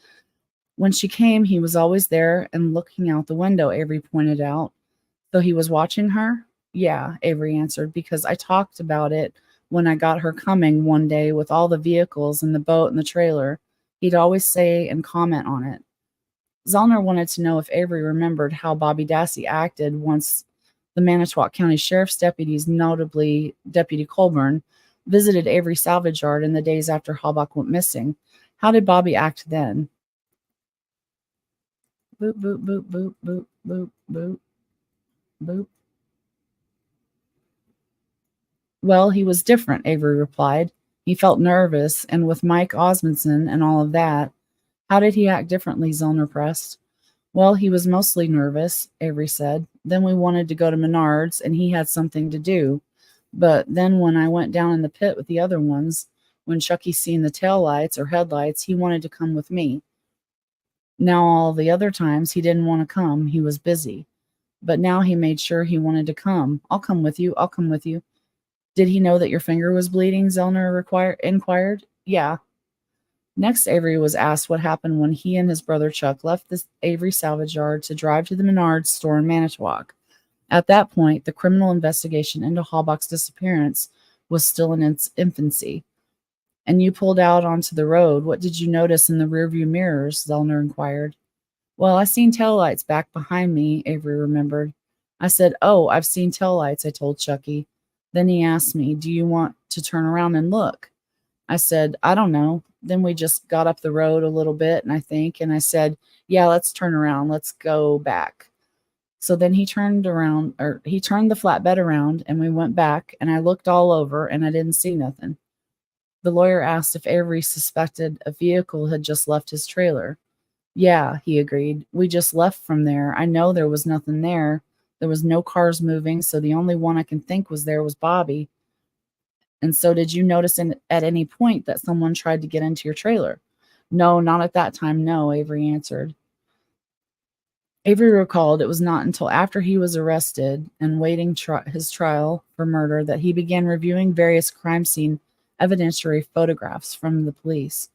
When she came, he was always there and looking out the window, Avery pointed out. So he was watching her? Yeah, Avery answered, because I talked about it when I got her coming one day with all the vehicles and the boat and the trailer. He'd always say and comment on it. Zellner wanted to know if Avery remembered how Bobby Dassey acted once the Manitowoc County Sheriff's deputies, notably Deputy Colburn, visited Avery salvage yard in the days after Halbach went missing. How did Bobby act then? Boop, boop, boop, boop, boop, boop, boop, boop. Well, he was different, Avery replied. He felt nervous, and with Mike Osmondson and all of that. How did he act differently, Zellner pressed. Well, he was mostly nervous, Avery said. Then we wanted to go to Menard's, and he had something to do. But then when I went down in the pit with the other ones, when Chucky seen the tail lights or headlights, he wanted to come with me. Now all the other times he didn't want to come. He was busy. But now he made sure he wanted to come. I'll come with you. I'll come with you. Did he know that your finger was bleeding? Zellner inquired. Yeah. Next, Avery was asked what happened when he and his brother Chuck left the Avery salvage yard to drive to the Menards store in Manitowoc. At that point, the criminal investigation into Halbach's disappearance was still in its infancy. And you pulled out onto the road. What did you notice in the rearview mirrors? Zellner inquired. Well, I seen taillights back behind me, Avery remembered. I said, oh, I've seen taillights, I told Chucky. Then he asked me, do you want to turn around and look? I said, I don't know. Then we just got up the road a little bit, and I said, yeah, let's turn around. Let's go back. So then he turned the flatbed around, and we went back, and I looked all over, and I didn't see nothing. The lawyer asked if Avery suspected a vehicle had just left his trailer. Yeah, he agreed. We just left from there. I know there was nothing there. There was no cars moving, so the only one I can think was there was Bobby. And so did you notice at any point that someone tried to get into your trailer? No, not at that time, no, Avery answered. Avery recalled it was not until after he was arrested and waiting his trial for murder that he began reviewing various crime scene evidentiary photographs from the police.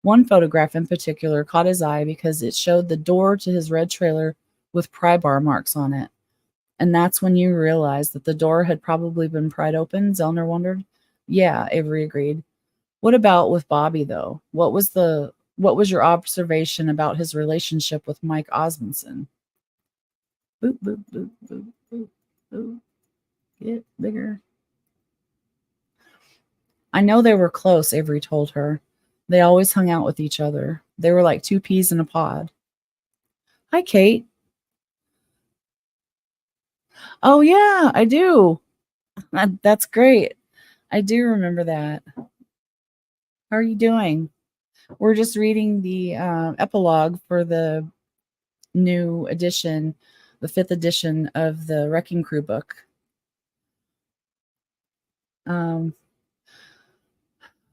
One photograph in particular caught his eye because it showed the door to his red trailer with pry bar marks on it. And that's when you realized that the door had probably been pried open, Zellner wondered. Yeah, Avery agreed. What about with Bobby, though? What was your observation about his relationship with Mike Osmondson? Boop, boop, boop, boop, boop, boop. Get bigger. I know they were close, Avery told her. They always hung out with each other. They were like two peas in a pod. Hi, Kate. Oh, yeah, I do. That's great. I do remember that. How are you doing? We're just reading the epilogue for the new edition, the 5th edition of the Wrecking Crew book.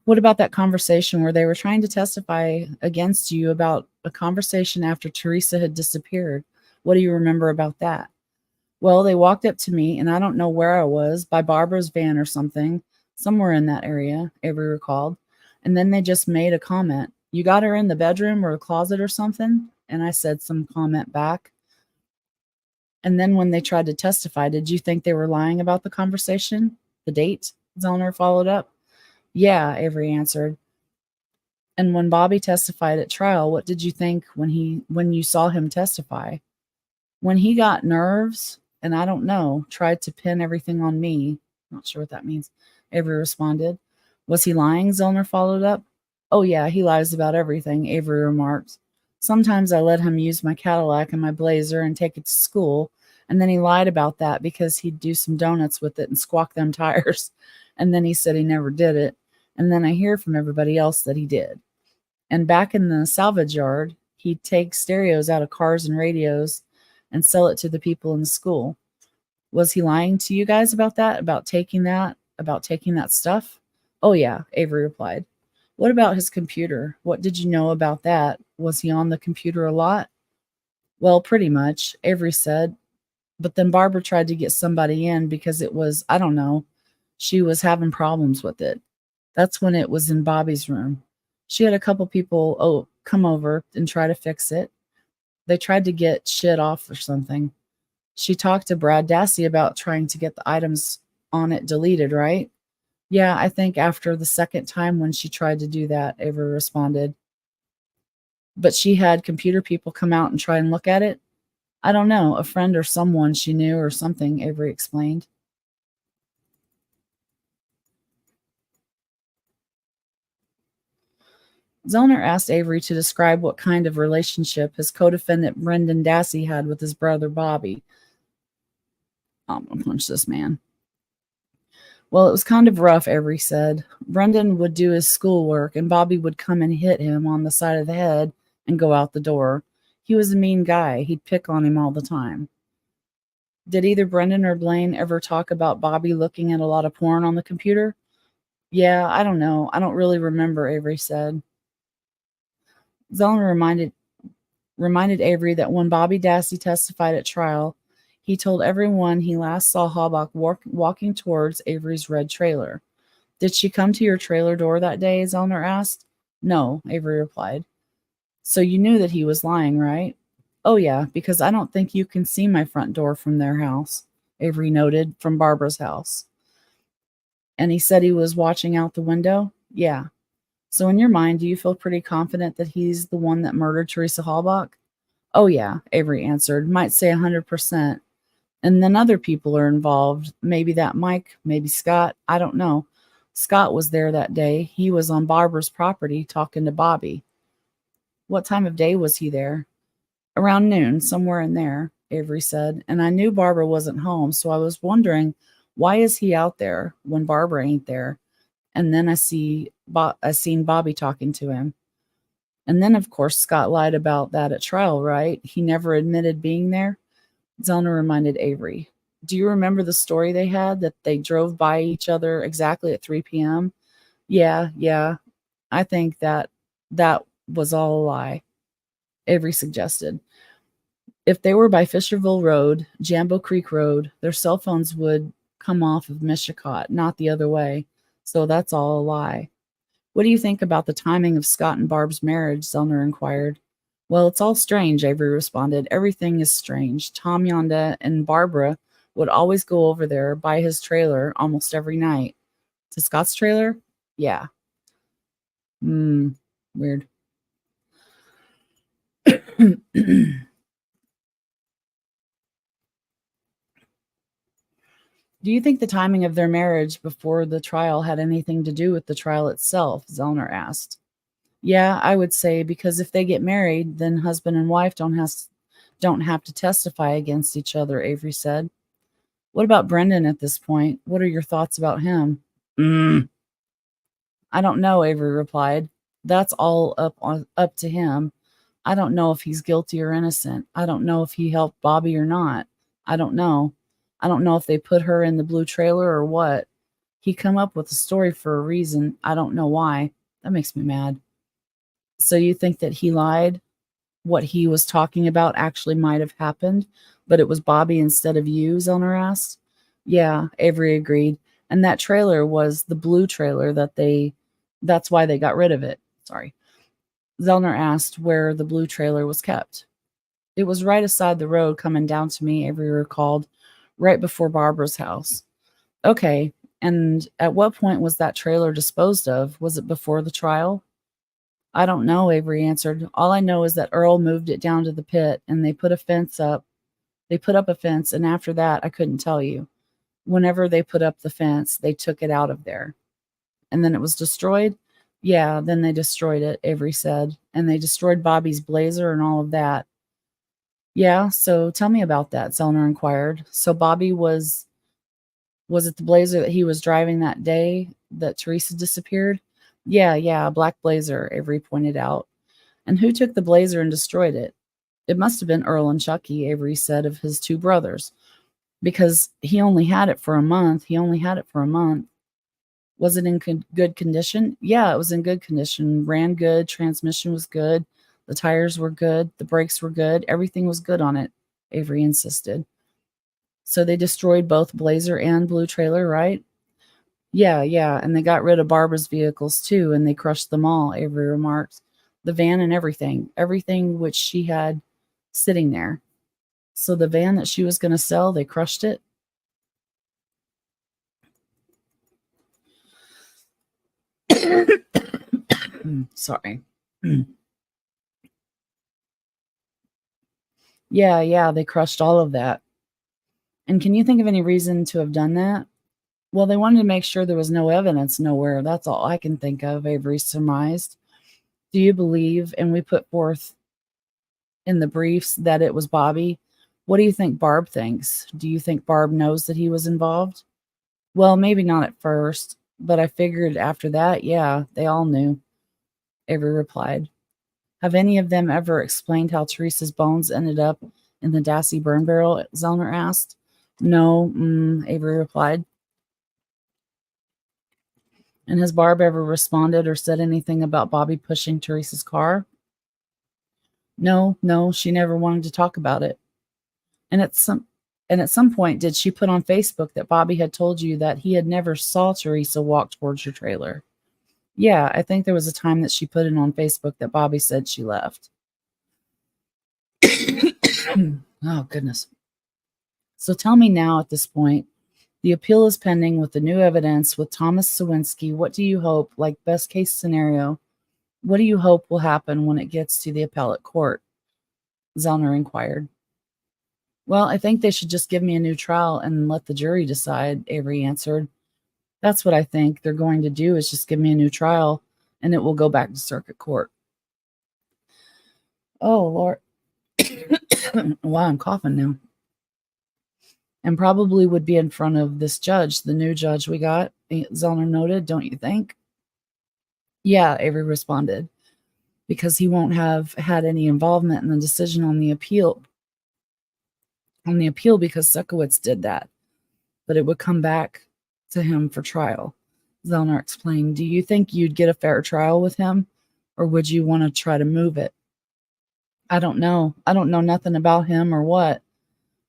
What about that conversation where they were trying to testify against you about a conversation after Teresa had disappeared? What do you remember about that? Well, they walked up to me, and I don't know where I was, by Barbara's van or something, somewhere in that area, Avery recalled. And then they just made a comment. You got her in the bedroom or a closet or something? And I said some comment back. And then when they tried to testify, did you think they were lying about the conversation? The date? Zellner followed up. Yeah, Avery answered. And when Bobby testified at trial, what did you think when you saw him testify? When he got nerves, and I don't know, tried to pin everything on me. Not sure what that means. Avery responded. Was he lying? Zellner followed up. Oh yeah, he lies about everything, Avery remarked. Sometimes I let him use my Cadillac and my Blazer and take it to school, and then he lied about that because he'd do some donuts with it and squawk them tires. And then he said he never did it. And then I hear from everybody else that he did. And back in the salvage yard, he'd take stereos out of cars and radios and sell it to the people in the school. Was he lying to you guys about that? About taking that stuff? Oh, yeah, Avery replied. What about his computer? What did you know about that? Was he on the computer a lot? Well, pretty much, Avery said. But then Barbara tried to get somebody in because it was, I don't know, she was having problems with it. That's when it was in Bobby's room. She had a couple people come over and try to fix it. They tried to get shit off or something. She talked to Brad Dassey about trying to get the items on it deleted, right? Yeah, I think after the second time when she tried to do that, Avery responded. But she had computer people come out and try and look at it? I don't know, a friend or someone she knew or something, Avery explained. Zellner asked Avery to describe what kind of relationship his co-defendant Brendan Dassey had with his brother Bobby. I'm gonna punch this man. Well, it was kind of rough, Avery said. Brendan would do his schoolwork, and Bobby would come and hit him on the side of the head and go out the door. He was a mean guy. He'd pick on him all the time. Did either Brendan or Blaine ever talk about Bobby looking at a lot of porn on the computer? Yeah, I don't know. I don't really remember, Avery said. Zellner reminded Avery that when Bobby Dassey testified at trial, he told everyone he last saw Halbach walking towards Avery's red trailer. Did she come to your trailer door that day? Zellner asked. No, Avery replied. So you knew that he was lying, right? Oh, yeah, because I don't think you can see my front door from their house, Avery noted, from Barbara's house. And he said he was watching out the window? Yeah. So in your mind, do you feel pretty confident that he's the one that murdered Teresa Halbach? Oh, yeah, Avery answered. Might say 100%. And then other people are involved. Maybe that Mike, maybe Scott. I don't know. Scott was there that day. He was on Barbara's property talking to Bobby. What time of day was he there? Around noon, somewhere in there, Avery said. And I knew Barbara wasn't home, so I was wondering, why is he out there when Barbara ain't there? And then I seen Bobby talking to him. And then, of course, Scott lied about that at trial, right? He never admitted being there. Zellner reminded Avery. Do you remember the story they had, that they drove by each other exactly at 3 p.m.? Yeah. I think that was all a lie, Avery suggested. If they were by Fisherville Road, Jambo Creek Road, their cell phones would come off of Mishicot, not the other way. So that's all a lie. What do you think about the timing of Scott and Barb's marriage? Zellner inquired. Well, it's all strange, Avery responded. Everything is strange. Tom Yonda and Barbara would always go over there by his trailer almost every night. To Scott's trailer? Yeah. Weird. Do you think the timing of their marriage before the trial had anything to do with the trial itself? Zellner asked. Yeah, I would say, because if they get married, then husband and wife don't have to testify against each other, Avery said. What about Brendan at this point? What are your thoughts about him? I don't know, Avery replied. That's all up to him. I don't know if he's guilty or innocent. I don't know if he helped Bobby or not. I don't know. I don't know if they put her in the blue trailer or what. He come up with a story for a reason. I don't know why. That makes me mad. So you think that he lied? What he was talking about actually might have happened, but it was Bobby instead of you, Zellner asked. Yeah, Avery agreed. And that trailer was the blue trailer that's why they got rid of it. Sorry. Zellner asked where the blue trailer was kept. It was right aside the road coming down to me, Avery recalled, right before Barbara's house. Okay, and at what point was that trailer disposed of? Was it before the trial? I don't know, Avery answered. All I know is that Earl moved it down to the pit, and they put a fence up. They put up a fence, and after that, I couldn't tell you. Whenever they put up the fence, they took it out of there. And then it was destroyed? Yeah, then they destroyed it, Avery said. And they destroyed Bobby's blazer and all of that. Yeah, so tell me about that, Zellner inquired. So Bobby was it the blazer that he was driving that day that Teresa disappeared? Yeah, a black blazer, Avery pointed out. And who took the blazer and destroyed it? It must have been Earl and Chucky, Avery said of his two brothers, because he only had it for a month. He only had it for a month. Was it in good condition? Yeah, it was in good condition. Ran good. Transmission was good. The tires were good. The brakes were good. Everything was good on it, Avery insisted. So they destroyed both Blazer and Blue Trailer, right? Yeah, and they got rid of Barbara's vehicles too, and they crushed them all, Avery remarked. The van and everything which she had sitting there. So the van that she was going to sell, they crushed it? Sorry. Yeah, they crushed all of that. And can you think of any reason to have done that? Well, they wanted to make sure there was no evidence nowhere. That's all I can think of, Avery surmised. Do you believe, and we put forth in the briefs, that it was Bobby? What do you think Barb thinks? Do you think Barb knows that he was involved? Well, maybe not at first, but I figured after that, yeah, they all knew, Avery replied. Have any of them ever explained how Teresa's bones ended up in the Dassey burn barrel? Zellner asked. No, Avery replied. And has Barb ever responded or said anything about Bobby pushing Teresa's car? No, she never wanted to talk about it. And at some point, did she put on Facebook that Bobby had told you that he had never saw Teresa walk towards your trailer? Yeah, I think there was a time that she put it on Facebook that Bobby said she left. Oh, goodness. So tell me now at this point, the appeal is pending with the new evidence with Thomas Sawinski. What do you hope, like best case scenario, what do you hope will happen when it gets to the appellate court? Zellner inquired. Well, I think they should just give me a new trial and let the jury decide, Avery answered. That's what I think they're going to do, is just give me a new trial and it will go back to circuit court. Oh, Lord. Wow, I'm coughing now. And probably would be in front of this judge, the new judge we got, Zellner noted, don't you think? Yeah, Avery responded, because he won't have had any involvement in the decision on the appeal. Because Suckowitz did that, but it would come back to him for trial. Zellner explained, do you think you'd get a fair trial with him, or would you want to try to move it? I don't know. I don't know nothing about him or what.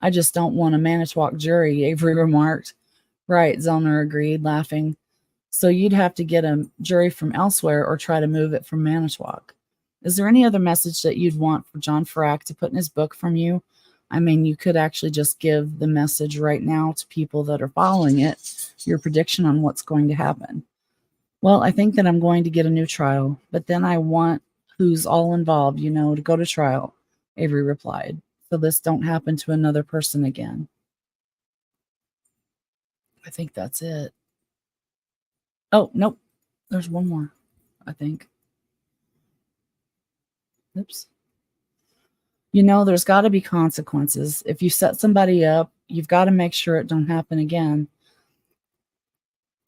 I just don't want a Manitowoc jury, Avery remarked. Right, Zellner agreed, laughing. So you'd have to get a jury from elsewhere or try to move it from Manitowoc. Is there any other message that you'd want for John Ferak to put in his book from you? I mean, you could actually just give the message right now to people that are following it, your prediction on what's going to happen. Well, I think that I'm going to get a new trial, but then I want who's all involved, to go to trial, Avery replied, so this don't happen to another person again. I think that's it. Oh, nope. There's one more, I think. Oops. There's got to be consequences. If you set somebody up, you've got to make sure it don't happen again.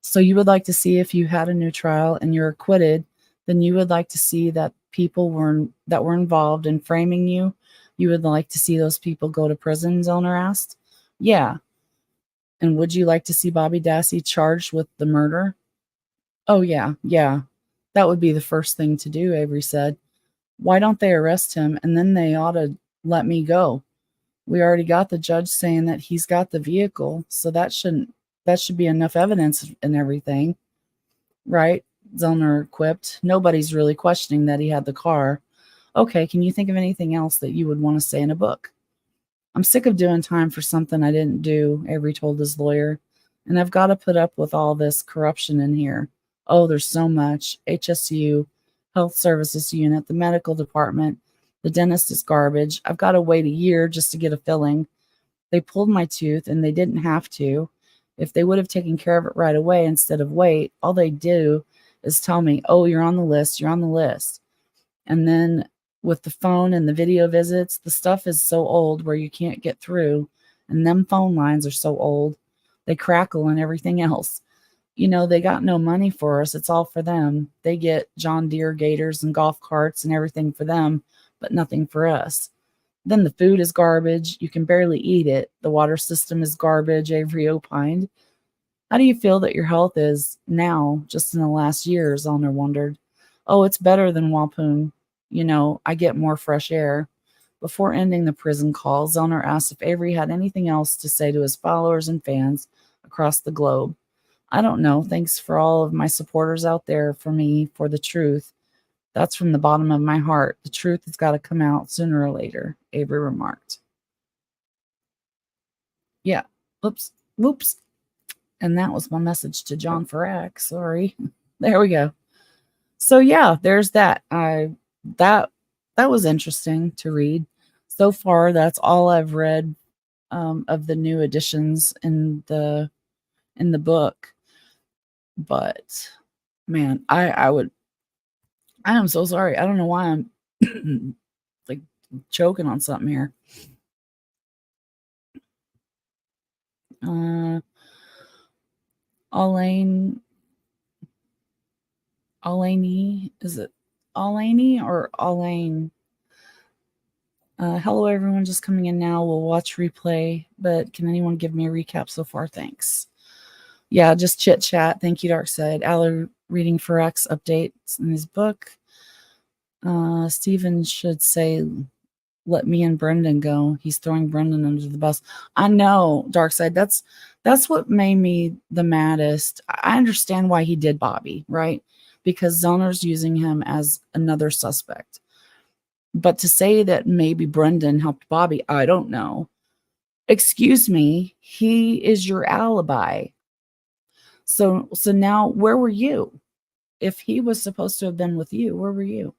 So you would like to see, if you had a new trial and you're acquitted, then you would like to see that people that were involved in framing you, you would like to see those people go to prison, Zellner asked. Yeah. And would you like to see Bobby Dassey charged with the murder? Oh, yeah. That would be the first thing to do, Avery said. Why don't they arrest him, and then they ought to let me go? We already got the judge saying that he's got the vehicle, so that should be enough evidence and everything. Right? Zellner quipped. Nobody's really questioning that he had the car. Okay, can you think of anything else that you would want to say in a book? I'm sick of doing time for something I didn't do, Avery told his lawyer, and I've got to put up with all this corruption in here. Oh, there's so much. HSU, Health Services Unit, the medical department, the dentist is garbage. I've got to wait a year just to get a filling. They pulled my tooth, and they didn't have to. If they would have taken care of it right away instead of wait, all they do is tell me, oh, you're on the list. And then with the phone and the video visits, the stuff is so old where you can't get through. And them phone lines are so old, they crackle and everything else. You know, they got no money for us. It's all for them. They get John Deere gators and golf carts and everything for them, but nothing for us. Then the food is garbage. You can barely eat it. The water system is garbage, Avery opined. How do you feel that your health is now, just in the last year? Zellner wondered. Oh, it's better than Wapoon. You know, I get more fresh air. Before ending the prison call, Zellner asked if Avery had anything else to say to his followers and fans across the globe. I don't know. Thanks for all of my supporters out there for me, for the truth. That's from the bottom of my heart. The truth has got to come out sooner or later, Avery remarked. Yeah. Whoops. Whoops. And that was my message to John Farrak. Sorry. There we go. So yeah, there's that. That was interesting to read. So far, that's all I've read of the new editions in the book. But man, I am so sorry. I don't know why I'm like choking on something here. Alaini, is it Alaini or Alain? Hello, everyone just coming in now. We'll watch replay, but can anyone give me a recap so far? Thanks. Yeah, just chit chat. Thank you, Darkside. Aller reading Farrak's updates in his book. Stephen should say, let me and Brendan go. He's throwing Brendan under the bus. I know, Darkside. That's what made me the maddest. I understand why he did Bobby, right? Because Zellner's using him as another suspect. But to say that maybe Brendan helped Bobby, I don't know. Excuse me, he is your alibi. So now where were you? If he was supposed to have been with you, where were you?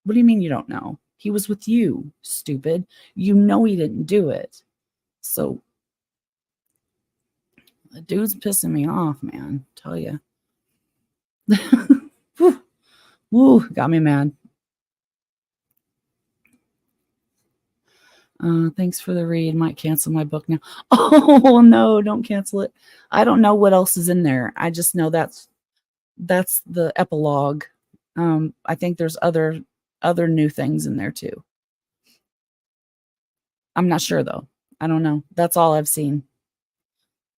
What do you mean you don't know? He was with you, stupid. You know he didn't do it. So the dude's pissing me off, man. Tell you. Woo, got me mad. Thanks for the read. Might cancel my book now. Oh no, don't cancel it. I don't know what else is in there. I just know that's the epilogue. I think there's other new things in there too. I'm not sure though. I don't know. That's all I've seen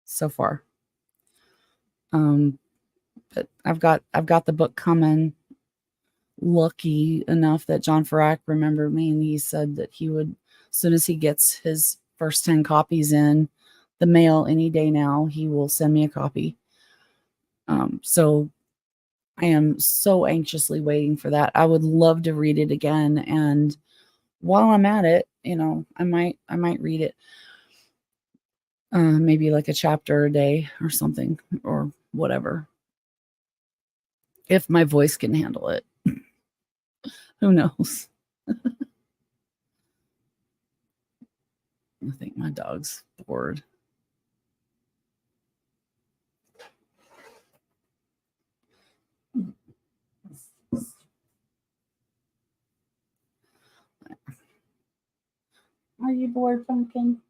so far. But I've got the book coming. Lucky enough that John Farrak remembered me, and he said that he would, as soon as he gets his first 10 copies in the mail any day now, he will send me a copy. So I am so anxiously waiting for that. I would love to read it again, and while I'm at it, you know, I might read it. Maybe like a chapter a day or something, or whatever. If my voice can handle it. Who knows? I think my dog's bored. Are you bored, Pumpkin?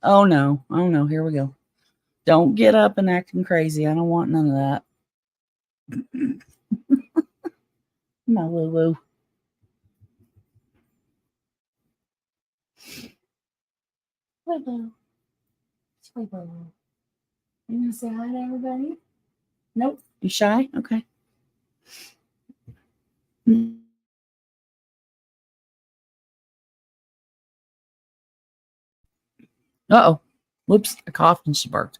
Oh no. Here we go. Don't get up and acting crazy. I don't want none of that. My woo woo. Sleepo. You gonna say hi to everybody? Nope. You shy? Okay. Uh-oh. Whoops. I coughed and she barked.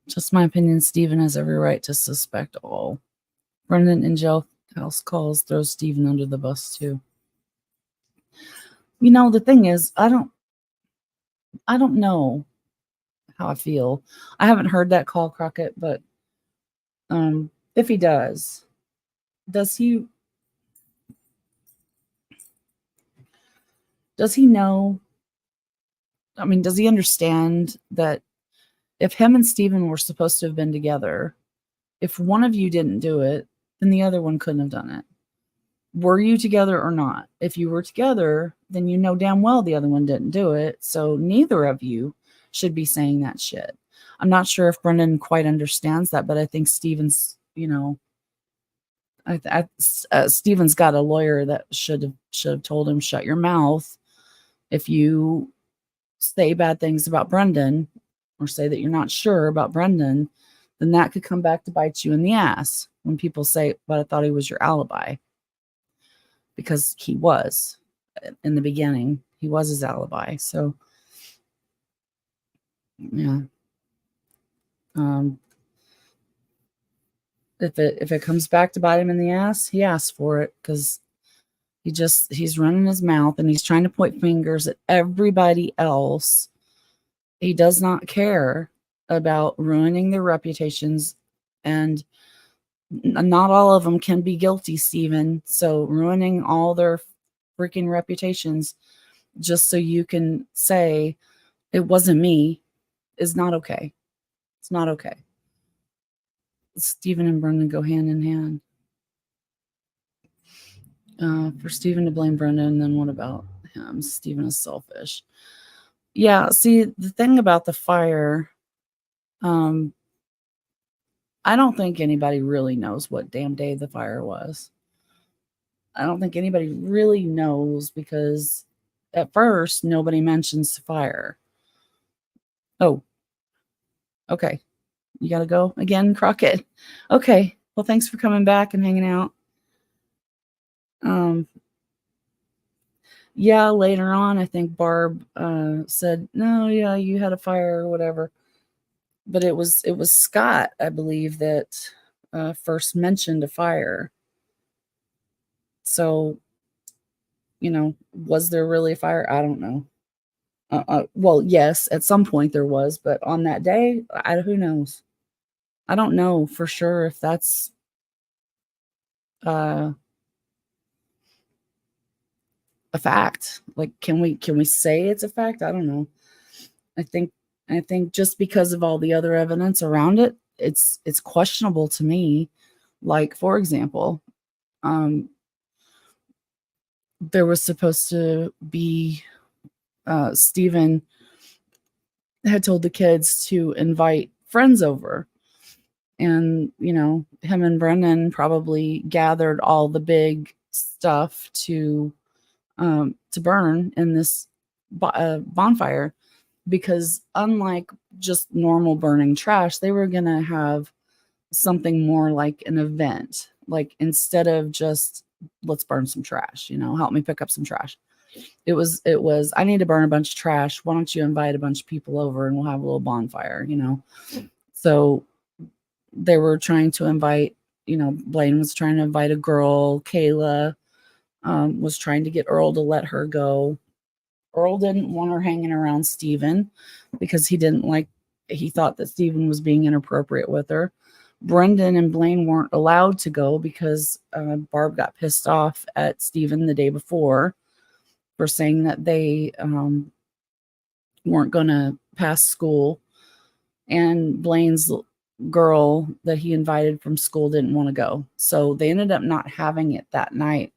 Just my opinion, Stephen has every right to suspect all. Brendan in jailhouse calls throws Stephen under the bus too. You know, the thing is, I don't know how I feel. I haven't heard that call, Crockett, but if he does he know? I mean, does he understand that if him and Stephen were supposed to have been together, if one of you didn't do it, then the other one couldn't have done it? Were you together or not? If you were together, then you know damn well the other one didn't do it. So neither of you should be saying that shit. I'm not sure if Brendan quite understands that, but I think Steven's, Steven's got a lawyer that should have told him, shut your mouth. If you say bad things about Brendan or say that you're not sure about Brendan, then that could come back to bite you in the ass when people say, but I thought he was your alibi. Because he was in the beginning, he was his alibi. So, yeah. If it comes back to bite him in the ass, he asks for it because he's running his mouth and he's trying to point fingers at everybody else. He does not care about ruining their reputations, and not all of them can be guilty, Stephen. So ruining all their freaking reputations just so you can say it wasn't me is not okay. It's not okay. Stephen and Brendan go hand in hand. For Stephen to blame Brendan, then what about him? Stephen is selfish. Yeah, see, the thing about the fire, I don't think anybody really knows what damn day the fire was. I don't think anybody really knows because at first nobody mentions the fire. Oh, okay. You got to go again, Crockett. Okay. Well, thanks for coming back and hanging out. Yeah, later on, I think Barb said, no, yeah, you had a fire or whatever. But it was Scott, I believe, that first mentioned a fire. So, was there really a fire? I don't know. Well, yes, at some point there was, but on that day, who knows? I don't know for sure if that's a fact. Like, can we say it's a fact? I don't know. I think just because of all the other evidence around it, it's questionable to me. Like, for example, there was supposed to be Stephen had told the kids to invite friends over. And, him and Brendan probably gathered all the big stuff to burn in this bonfire, because unlike just normal burning trash, they were going to have something more like an event. Like, instead of just, let's burn some trash, help me pick up some trash. It was, I need to burn a bunch of trash. Why don't you invite a bunch of people over and we'll have a little bonfire, So they were trying to invite, Blaine was trying to invite a girl. Kayla was trying to get Earl to let her go. Earl didn't want her hanging around Stephen because he thought that Stephen was being inappropriate with her. Brendan and Blaine weren't allowed to go because Barb got pissed off at Stephen the day before for saying that they weren't going to pass school. And Blaine's girl that he invited from school didn't want to go. So they ended up not having it that night,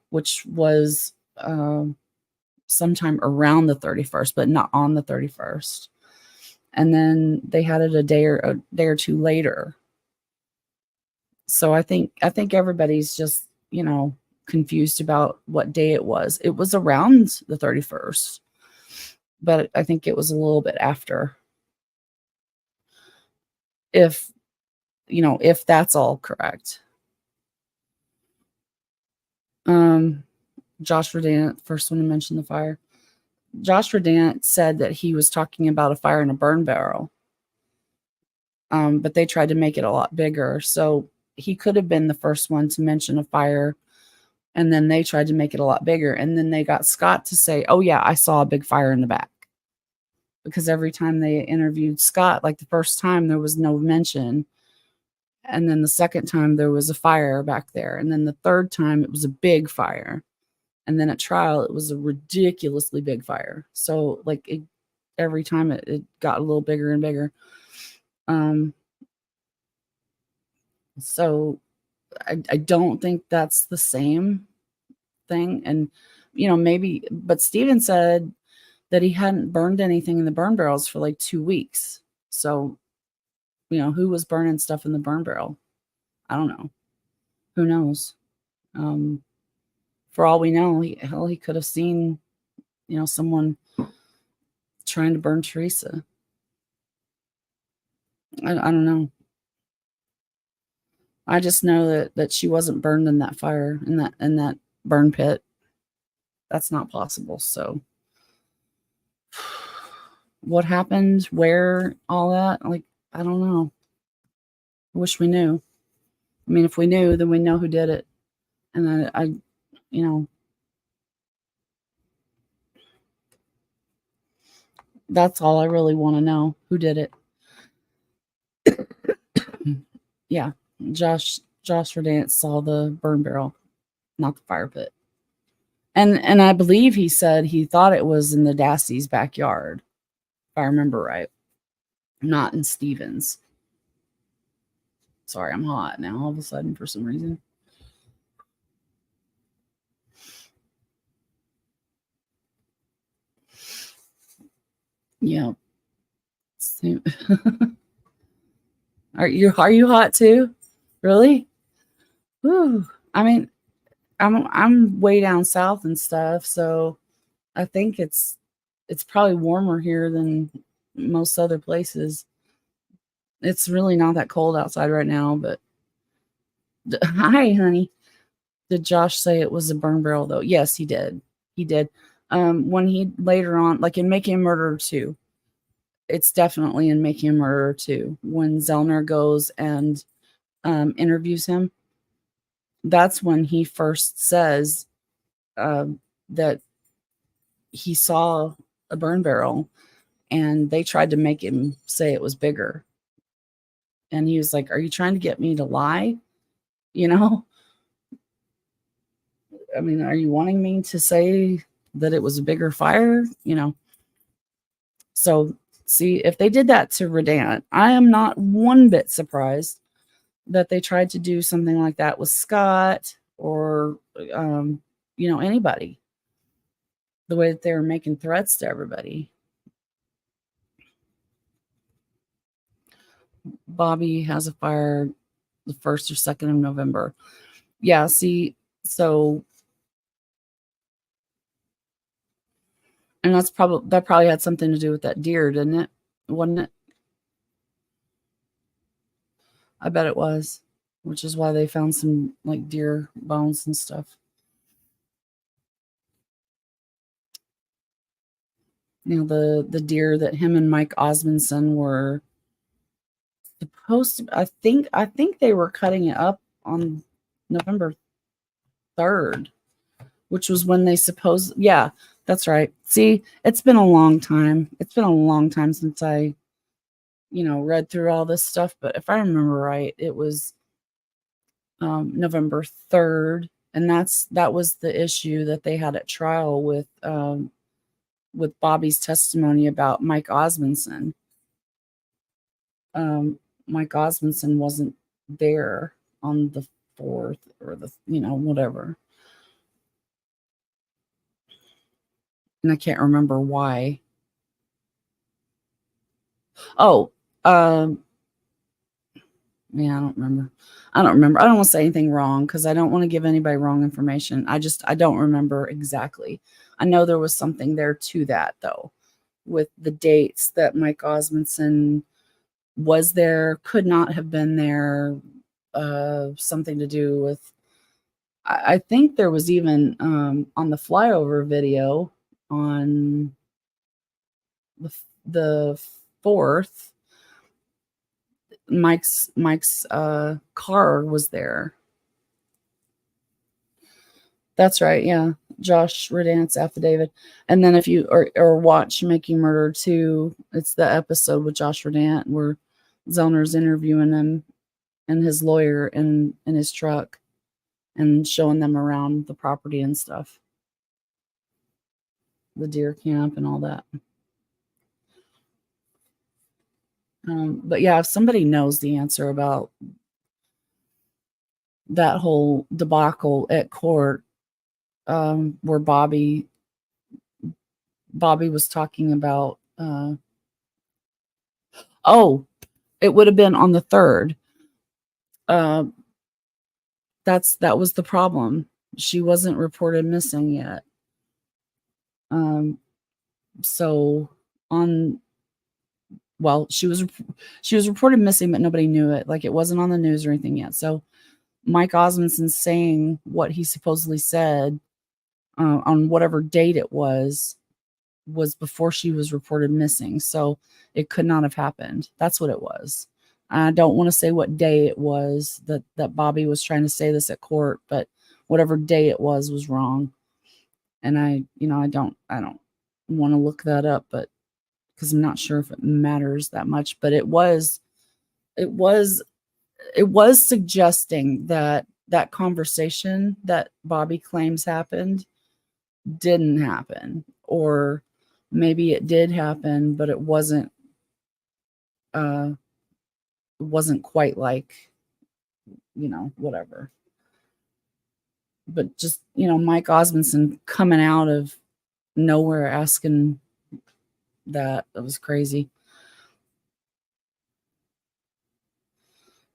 which was sometime around the 31st, but not on the 31st. And then they had it a day or two later. So I think everybody's just, confused about what day it was. It was around the 31st, but I think it was a little bit after. If that's all correct. Josh Redant, first one to mention the fire. Josh Redant said that he was talking about a fire in a burn barrel. But they tried to make it a lot bigger. So he could have been the first one to mention a fire, and then they tried to make it a lot bigger. And then they got Scott to say, oh yeah, I saw a big fire in the back. Because every time they interviewed Scott, like the first time there was no mention. And then the second time there was a fire back there. And then the third time it was a big fire. And then at trial, it was a ridiculously big fire. So like every time it got a little bigger and bigger. So I don't think that's the same. thing. And, maybe, but Steven said that he hadn't burned anything in the burn barrels for like 2 weeks. So, who was burning stuff in the burn barrel? I don't know. Who knows? For all we know, he could have seen, someone trying to burn Teresa. I don't know. I just know that she wasn't burned in that fire, in that burn pit. That's not possible. So what happened, where, all that, like, I don't know. I wish we knew. I mean, if we knew, then we know who did it. And I that's all I really want to know. Who did it? Yeah. Josh Verdance saw the burn barrel, not the fire pit. And I believe he said he thought it was in the Dassey's backyard, if I remember right. Not in Stevens. Sorry, I'm hot now all of a sudden for some reason. Yeah. Are you hot too? Really? Whew. I mean, I'm way down south and stuff, so I think it's probably warmer here than most other places. It's really not that cold outside right now, but hi, honey. Did Josh say it was a burn barrel though? Yes, he did. He did. When he later on, like in Making a Murderer 2, it's definitely in Making a Murderer 2 when Zellner goes and interviews him. That's when he first says that he saw a burn barrel, and they tried to make him say it was bigger. And he was like, "Are you trying to get me to lie? I mean, are you wanting me to say that it was a bigger fire? So see, if they did that to Redant, I am not one bit surprised that they tried to do something like that with Scott or, anybody. The way that they were making threats to everybody. Bobby has a fire the 1st or 2nd of November. Yeah, see, so, and that probably had something to do with that deer, didn't it? Wasn't it? I bet it was, which is why they found some like deer bones and stuff. The deer that him and Mike Osmondson were supposed to, I think they were cutting it up on November 3rd, which was when they supposed, yeah, that's right. See, it's been a long time. It's been a long time since I, read through all this stuff. But if I remember right, it was November 3rd. And that was the issue that they had at trial with Bobby's testimony about Mike Osmondson. Mike Osmondson wasn't there on the 4th or the, whatever. And I can't remember why. Oh, yeah, I don't remember. I don't want to say anything wrong because I don't want to give anybody wrong information. I don't remember exactly. I know there was something there to that, though, with the dates that Mike Osmondson was there, could not have been there, something to do with, I think there was even on the flyover video on the 4th, Mike's car was there. That's right, yeah. Josh Redant's affidavit. And then if you or watch Making Murder 2, it's the episode with Josh Redant where Zellner's interviewing him and his lawyer in his truck and showing them around the property and stuff. The deer camp and all that. But yeah, if somebody knows the answer about that whole debacle at court, where Bobby was talking about, oh, it would have been on the 3rd. That was the problem. She wasn't reported missing yet. So on, well, she was reported missing, but nobody knew it. Like, it wasn't on the news or anything yet. So Mike Osmondson saying what he supposedly said on whatever date it was before she was reported missing. So it could not have happened. That's what it was. I don't want to say what day it was that Bobby was trying to say this at court, but whatever day it was wrong. And I don't want to look that up, but because I'm not sure if it matters that much, but it was suggesting that conversation that Bobby claims happened didn't happen, or maybe it did happen, but it wasn't quite like, whatever. But just, Mike Osmondson coming out of nowhere asking that was crazy.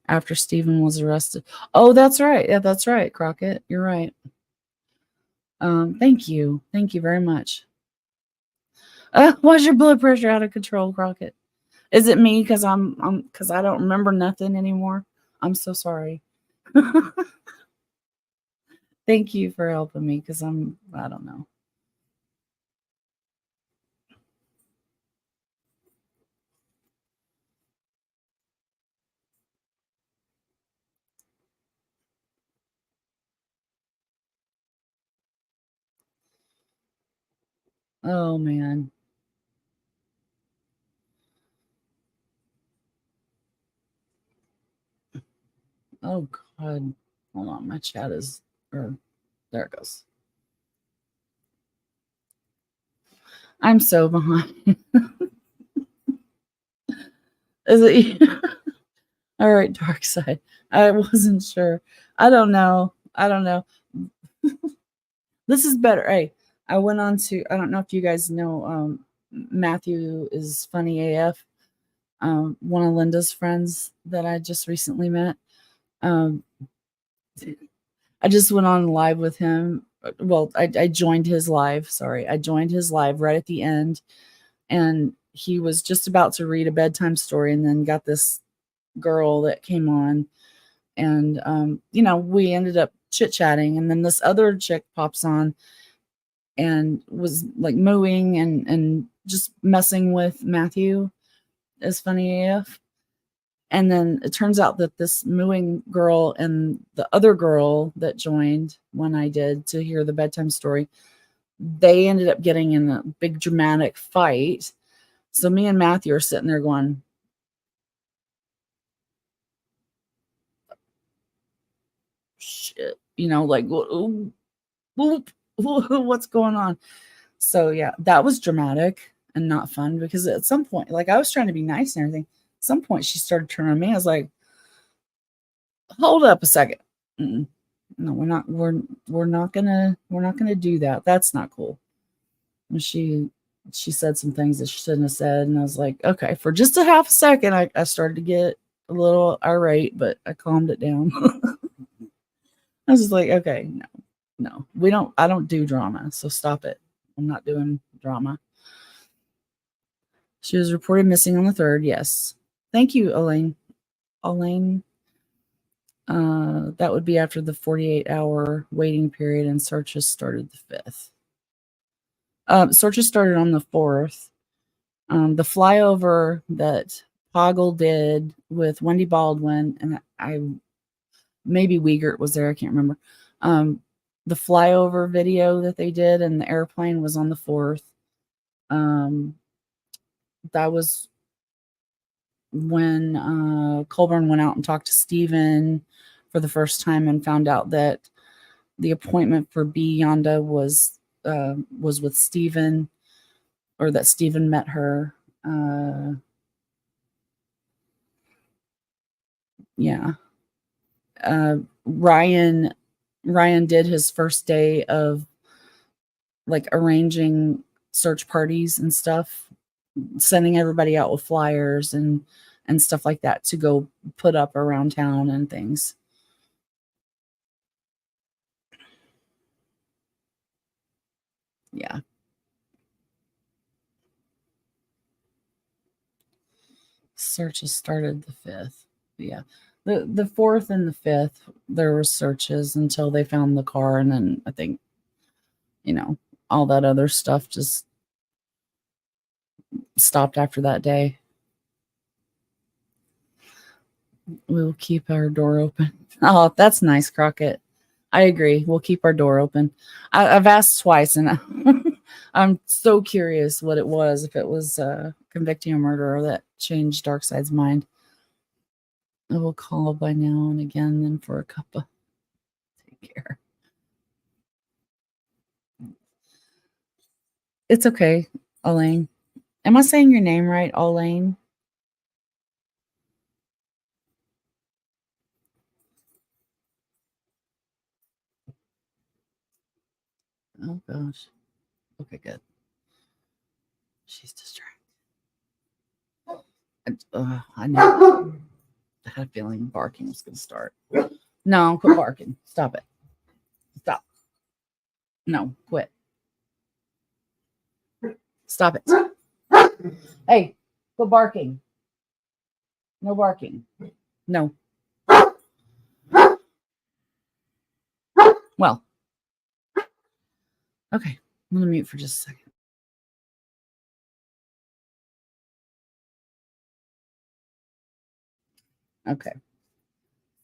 After Stephen was arrested. Oh, that's right. Yeah, that's right, Crockett. You're right. Thank you. Thank you very much. Why's your blood pressure out of control, Crockett? Is it me because because I don't remember nothing anymore? I'm so sorry. Thank you for helping me because I don't know. Oh man. Oh God. Hold on, my chat is there it goes. I'm so behind. Is it all right, dark side? I wasn't sure. I don't know. This is better. Hey, I went on to, I don't know if you guys know, Matthew is Funny AF, one of Linda's friends that I just recently met. Um, I just went on live with him. Well, I joined his live. Sorry, I joined his live right at the end, and he was just about to read a bedtime story, and then got this girl that came on, and we ended up chit chatting, and then this other chick pops on and was like mooing and just messing with Matthew as Funny AF. And then it turns out that this mooing girl and the other girl that joined when I did to hear the bedtime story, they ended up getting in a big dramatic fight. So me and Matthew are sitting there going, shit, like, what's going on? So yeah, that was dramatic and not fun, because at some point, like, I was trying to be nice and everything. At some point she started turning on me. I was like, hold up a second. Mm-mm. No, we're not gonna do that. That's not cool. And she said some things that she shouldn't have said, and I was like, okay, for just a half a second, I started to get a little irate, but I calmed it down. I was just like, okay, no, I don't do drama, so stop it. I'm not doing drama. She was reported missing on the 3rd. Yes. Thank you, Elaine. That would be after the 48-hour waiting period, and searches started the 5th. Searches started on the 4th. The flyover that Poggle did with Wendy Baldwin, and maybe Wiegert was there, I can't remember. The flyover video that they did in the airplane was on the 4th. That was when Colburn went out and talked to Stephen for the first time and found out that the appointment for B. Yonda was with Stephen, or that Stephen met her. Yeah. Ryan did his first day of like arranging search parties and stuff, sending everybody out with flyers and stuff like that to go put up around town and things. Yeah. Searches started the 5th. Yeah. The 4th and the 5th, there were searches until they found the car, and then I think, all that other stuff just stopped after that day. We'll keep our door open. Oh, that's nice, Crockett. I agree. We'll keep our door open. I've asked twice, and I'm so curious what it was, if it was convicting a murderer that changed Darkside's mind. I will call by now and again, then for a cup of. Take care. It's okay, Elaine. Am I saying your name right, Elaine? Oh gosh. Okay, good. She's distracted. I know. I had a feeling barking was going to start. No, quit barking. Stop it. Stop. No, quit. Stop it. Hey, quit barking. No barking. No. Well, okay. I'm going to mute for just a second. Okay.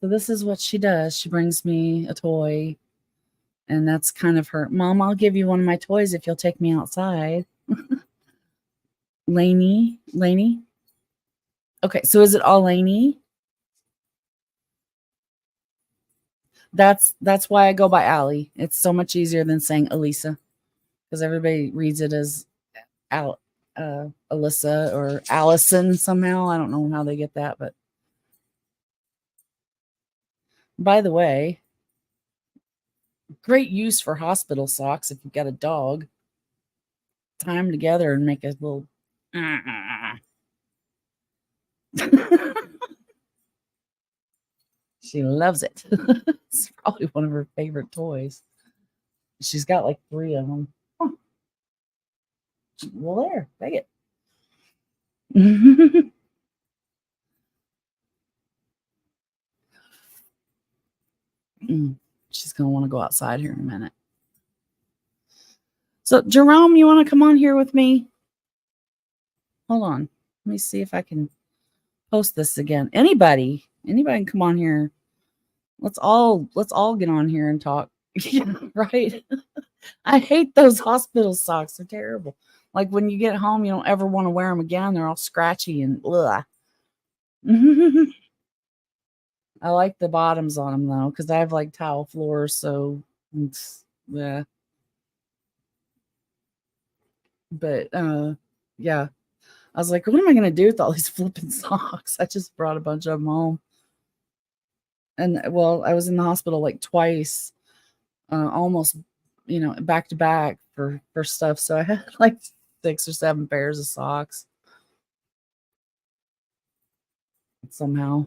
So this is what she does. She brings me a toy, and that's kind of her. Mom, I'll give you one of my toys if you'll take me outside. Lainey. Okay, so is it all Lainey? That's why I go by Allie. It's so much easier than saying Elisa, because everybody reads it as Alyssa or Allison somehow. I don't know how they get that, but by the way, great use for hospital socks if you've got a dog. Tie them together and make a little. She loves it. It's probably one of her favorite toys. She's got like 3 of them. Huh. Well, there, take it. She's going to want to go outside here in a minute. So, Jerome, you want to come on here with me? Hold on. Let me see if I can post this again. Anybody can come on here. Let's all get on here and talk. Right? I hate those hospital socks. They're terrible. Like when you get home, you don't ever want to wear them again. They're all scratchy and ugh. I like the bottoms on them though, because I have like tile floors, so yeah. But yeah. I was like, what am I gonna do with all these flipping socks? I just brought a bunch of them home. And well, I was in the hospital like twice, almost, back to back for stuff. So I had like 6 or 7 pairs of socks somehow.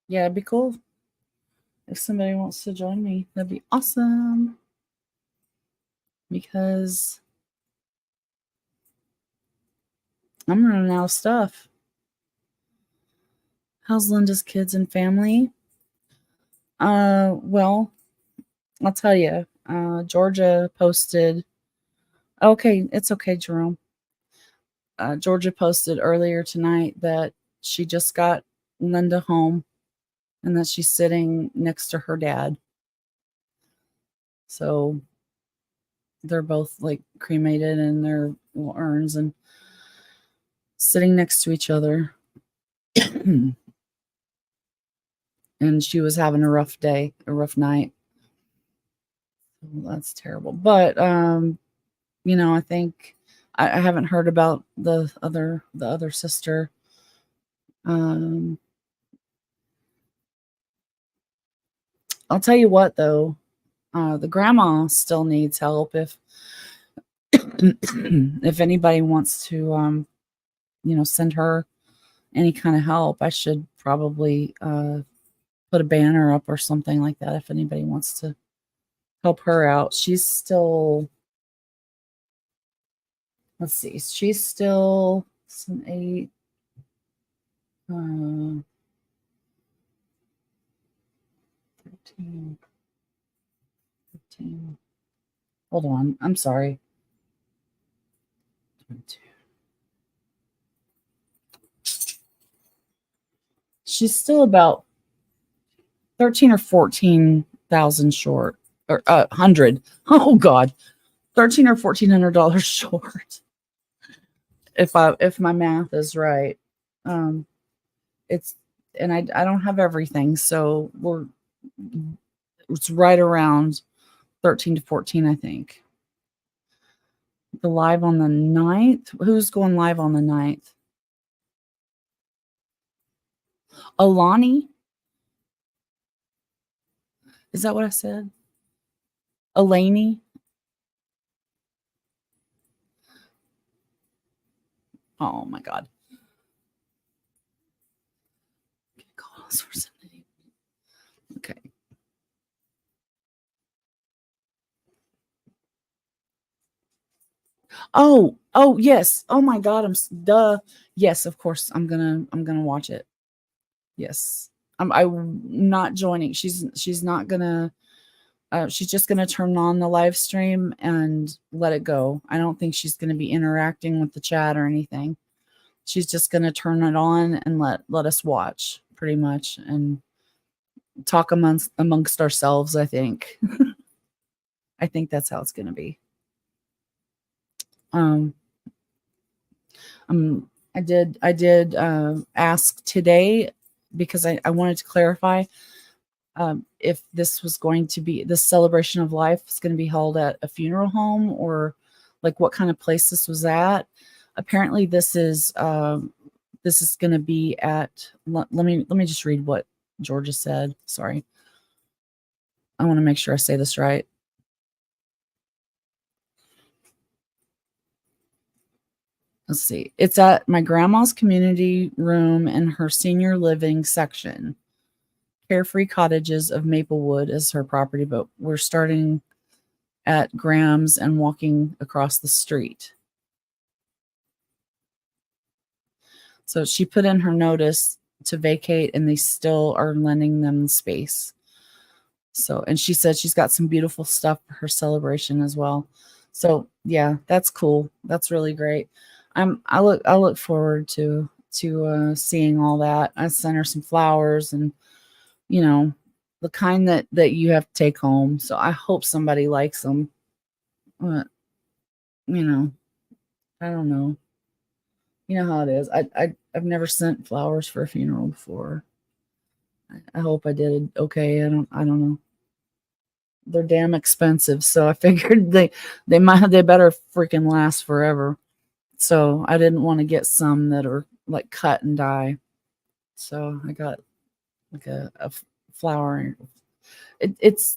Yeah, it'd be cool if somebody wants to join me. That'd be awesome. Because I'm running out of stuff. How's Linda's kids and family? Well, I'll tell you. Georgia posted. Okay, it's okay, Jerome. Georgia posted earlier tonight that she just got Linda home and that she's sitting next to her dad. So they're both like cremated in their little urns and sitting next to each other. and she was having a rough day, a rough night. Well, that's terrible. But I think I haven't heard about the other sister. Um, I'll tell you what though, the grandma still needs help if anybody wants to send her any kind of help. I should probably put a banner up or something like that if anybody wants to help her out. She's still, let's see, she's still it's an 8, 13, 15. Hold on, I'm sorry. 22. She's still about 13 or 14,000 short, or 100. Oh God, 13 or $1,400 short. If my math is right, um, it's and I don't have everything, so it's right around 13 to 14, I think. The live on the 9th. Who's going live on the 9th? Alani? Is that what I said? Elaney? Oh my God. Okay. Oh yes. Oh my God. Duh. Yes, of course. I'm gonna watch it. Yes. I'm not joining. She's not gonna. She's just gonna turn on the live stream and let it go. I don't think she's gonna be interacting with the chat or anything. She's just gonna turn it on and let us watch pretty much and talk amongst ourselves. I think. I think that's how it's gonna be. Um, I did ask today because I wanted to clarify if this celebration of life is going to be held at a funeral home or like what kind of place this was at. Apparently, this is going to be at. Let me just read what Georgia said. Sorry, I want to make sure I say this right. Let's see. It's at my grandma's community room in her senior living section. Carefree Cottages of Maplewood is her property, but we're starting at Graham's and walking across the street. So she put in her notice to vacate and they still are lending them the space. So, and she said she's got some beautiful stuff for her celebration as well. So yeah, that's cool. That's really great. I look forward to seeing all that. I sent her some flowers and the kind that you have to take home. So I hope somebody likes them. But, I don't know. You know how it is. I've never sent flowers for a funeral before. I hope I did okay. I don't know. They're damn expensive, so I figured they better freaking last forever. So I didn't want to get some that are like cut and die. So I got like a flower. It's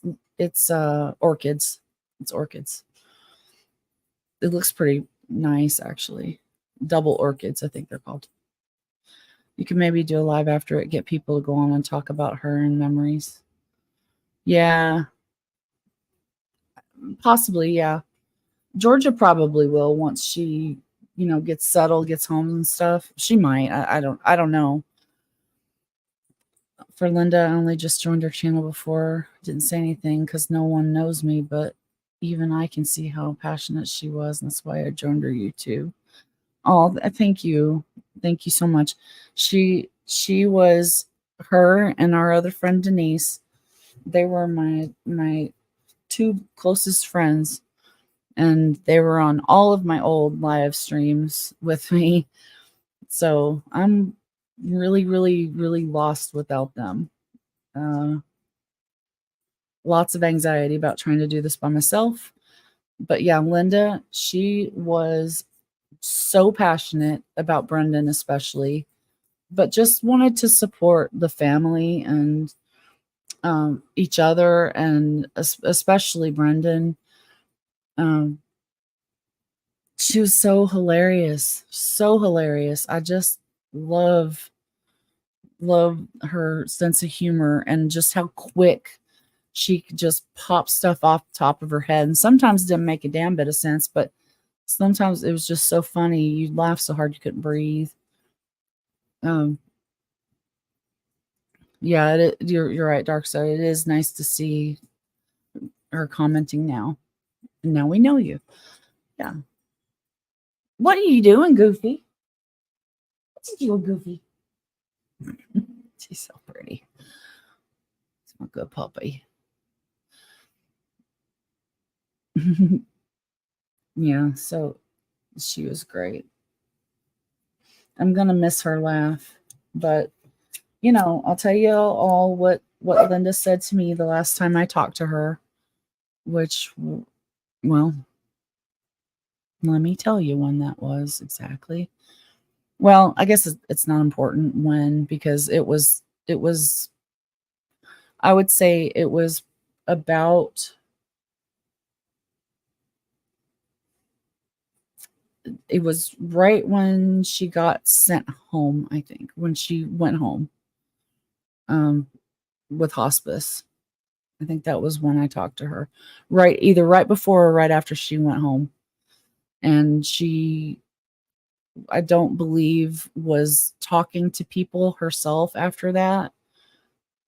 orchids. It's orchids. It looks pretty nice actually. Double orchids, I think they're called. You can maybe do a live after it, get people to go on and talk about her and memories. Yeah. Possibly, yeah. Georgia probably will once she, gets settled, gets home and stuff. She might. I don't know. For Linda, I only just joined her channel before. Didn't say anything because no one knows me, but even I can see how passionate she was, and that's why I joined her YouTube. Oh, thank you. Thank you so much. She was her and our other friend Denise. They were my two closest friends, and they were on all of my old live streams with me. So I'm really, really, really lost without them. Lots of anxiety about trying to do this by myself. But yeah, Linda, she was so passionate about Brendan, especially, but just wanted to support the family and each other, and especially Brendan. Um, she was so hilarious, so hilarious. I just love love her sense of humor and just how quick she could just pop stuff off the top of her head. And sometimes it didn't make a damn bit of sense, but sometimes it was just so funny. You'd laugh so hard you couldn't breathe. Um, yeah, you're right, Dark Side. It is nice to see her commenting now. And now we know you. Yeah. What are you doing, Goofy? What you doing, Goofy? She's so pretty. It's my good puppy. Yeah, so she was great. I'm gonna miss her laugh, but I'll tell you all what Linda said to me the last time I talked to her, which, well, let me tell you when that was exactly. Well, I guess it's not important when, because it was I would say it was about it was right when she got sent home, I think, when she went home um with hospice. I think that was when I talked to her. Either right before or right after she went home. And she, I don't believe, was talking to people herself after that.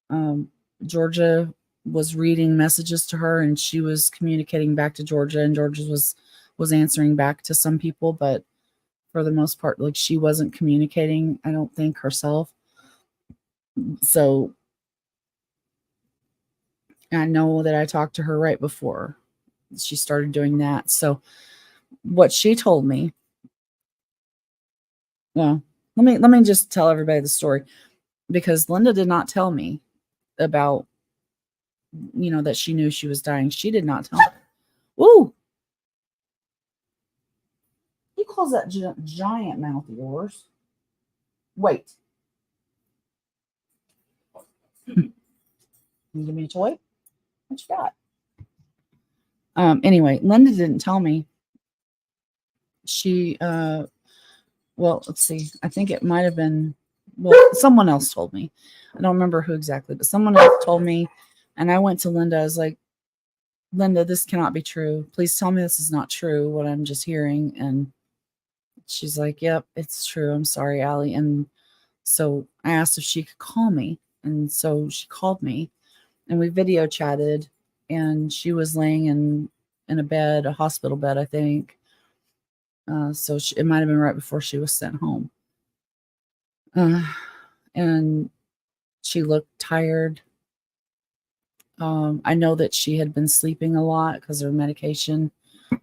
Um, Georgia was reading messages to her, and she was communicating back to Georgia, and Georgia was answering back to some people, but for the most part, like, she wasn't communicating, I don't think, herself. So I know that I talked to her right before she started doing that. So what she told me, well, let me just tell everybody the story, because Linda did not tell me about, that she knew she was dying. She did not tell me. Woo! He calls that giant mouth of yours. Wait. You give me a toy? What you got? Anyway, Linda didn't tell me. She well, let's see. I think it might have been, well, someone else told me. I don't remember who exactly, but someone else told me, and I went to Linda. I was like, Linda, this cannot be true. Please tell me this is not true, what I'm just hearing. And she's like, yep, it's true. I'm sorry, Allie. And so I asked if she could call me. And so she called me, and we video chatted, and she was laying in a bed, a hospital bed, I think. So it might have been right before she was sent home. And she looked tired. I know that she had been sleeping a lot because her medication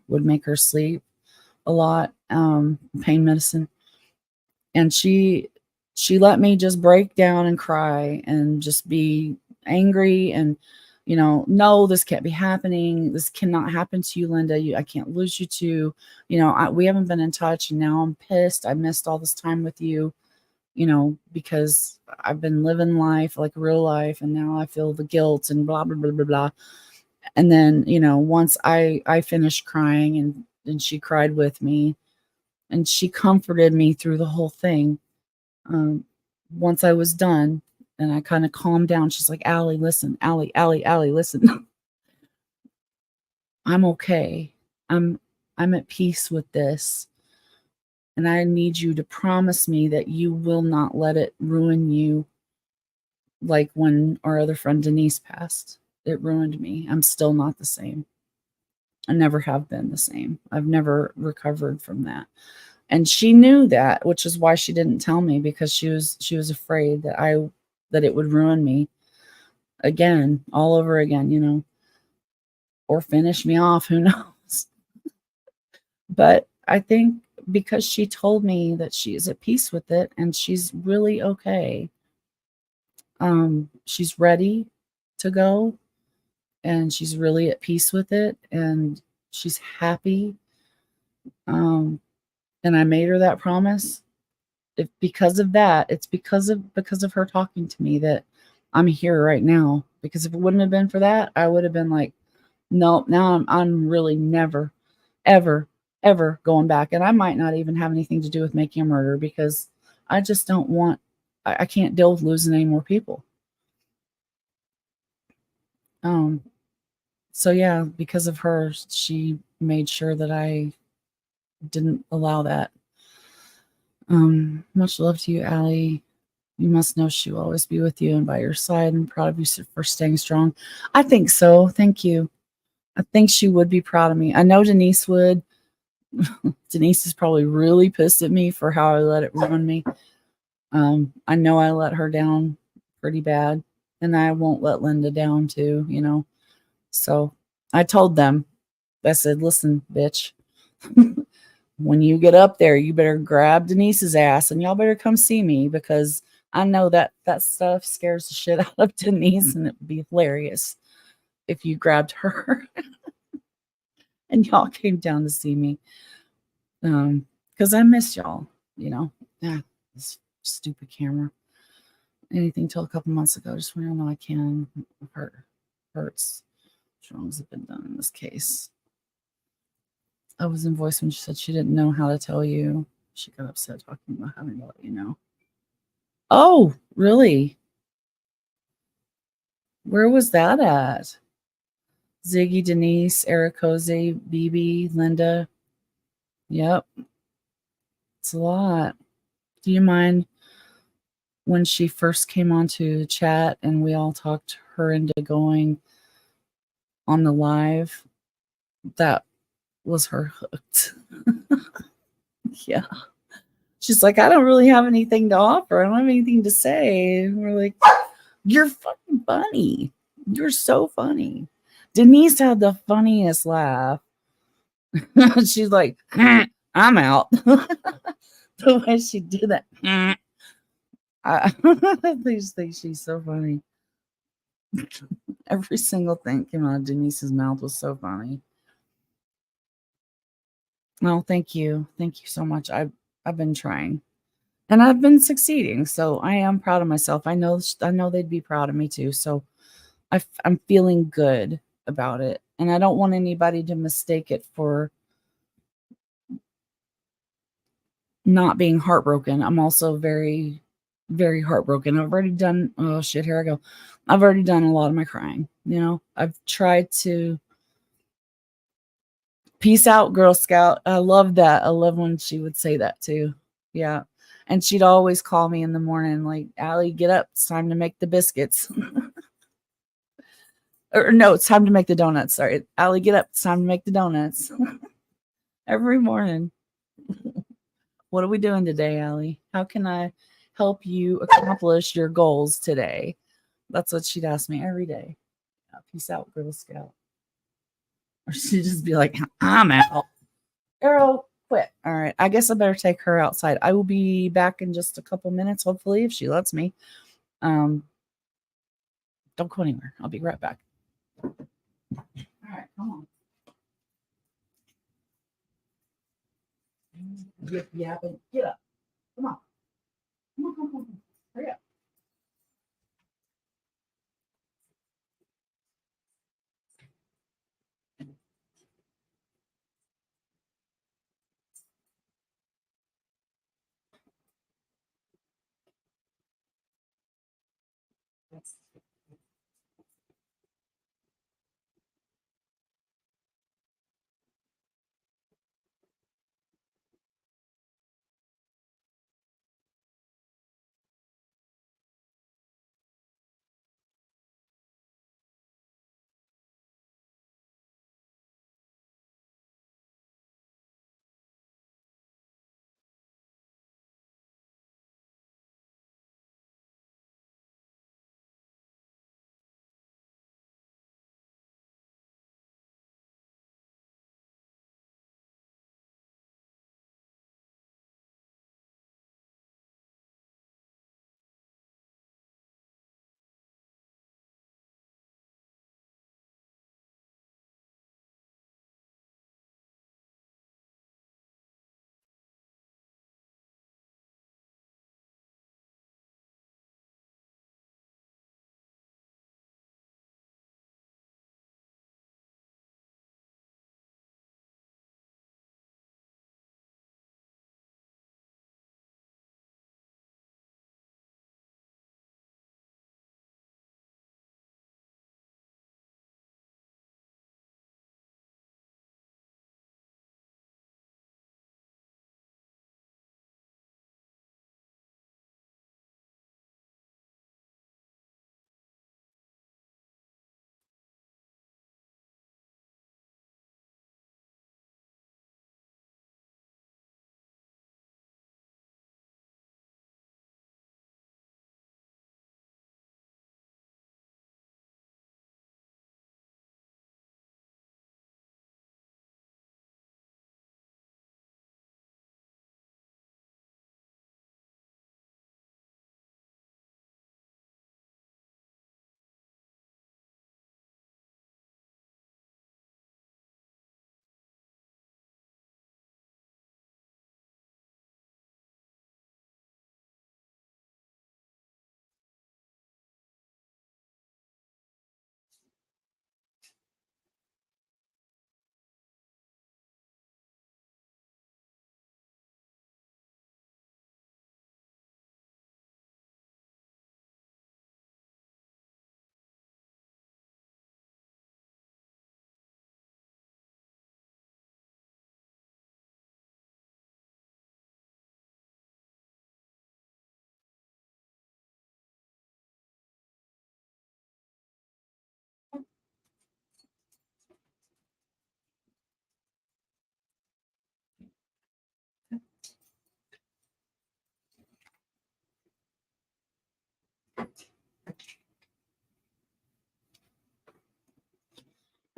would make her sleep a lot, pain medicine. And she let me just break down and cry and just be angry and, no, this can't be happening. This cannot happen to you, Linda. I can't lose you to, we haven't been in touch, and now I'm pissed. I missed all this time with you, because I've been living life like real life, and now I feel the guilt and blah, blah, blah, blah, blah. And then, once I finished crying, and she cried with me, and she comforted me through the whole thing. Once I was done and I kind of calmed down, she's like, Allie, listen, Allie, listen. I'm okay. I'm at peace with this. And I need you to promise me that you will not let it ruin you, like when our other friend Denise passed. It ruined me. I'm still not the same. I never have been the same. I've never recovered from that. And she knew that, which is why she didn't tell me, because she was afraid that it would ruin me again, all over again, or finish me off, who knows. But I think because she told me that she is at peace with it and she's really okay, She's ready to go, and she's really at peace with it, and she's happy. Um, and I made her that promise. If because of that, it's because of her talking to me that I'm here right now. Because if it wouldn't have been for that, I would have been like, nope, now I'm really never, ever, ever going back. And I might not even have anything to do with making a murder because I just don't want I can't deal with losing any more people. Um so yeah, because of her, she made sure that I didn't allow that. Much love to you, Allie. You must know she will always be with you and by your side, and proud of you for staying strong. I think so. Thank you. I think she would be proud of me. I know Denise would. Denise is probably really pissed at me for how I let it ruin me. I know I let her down pretty bad, and I won't let Linda down too. So I told them, I said, listen, bitch, when you get up there, you better grab Denise's ass and y'all better come see me because I know that stuff scares the shit out of Denise, and it would be hilarious if you grabbed her and y'all came down to see me. Because I miss y'all. Yeah, this stupid camera. Anything till a couple months ago, just when I know I can. Hurts. What's wrong has been done in this case? I was in voice when she said she didn't know how to tell you. She got upset talking about having to let you know. Oh, really? Where was that at? Ziggy, Denise, Ericozy, BB, Linda. Yep, it's a lot. Do you mind when she first came onto chat and we all talked her into going on the live? That was her hooked. Yeah. She's like, I don't really have anything to offer. I don't have anything to say. And we're like, you're fucking funny. You're so funny. Denise had the funniest laugh. She's like, I'm out. The way she did that. I just think she's so funny. Every single thing came out of Denise's mouth was so funny. Well, thank you. Thank you so much. I've been trying. And I've been succeeding. So I am proud of myself. I know they'd be proud of me too. So I'm feeling good about it. And I don't want anybody to mistake it for not being heartbroken. I'm also very, very heartbroken. I've already done, oh shit, here I go. I've already done a lot of my crying. I've tried to peace out, Girl Scout. I love that. I love when she would say that too. Yeah. And she'd always call me in the morning, like, Allie, get up. It's time to make the biscuits. Or no, it's time to make the donuts. Sorry. Allie, get up. It's time to make the donuts. Every morning. What are we doing today, Allie? How can I help you accomplish your goals today? That's what she'd ask me every day. Yeah, peace out, Girl Scout. Or she'd just be like, I'm out. Arrow, quit. All right. I guess I better take her outside. I will be back in just a couple minutes, hopefully, if she lets me. Um, don't go anywhere. I'll be right back. All right, come on. Yip yapping. Get up. Come on. Come on, come on, come on. Hurry up. That's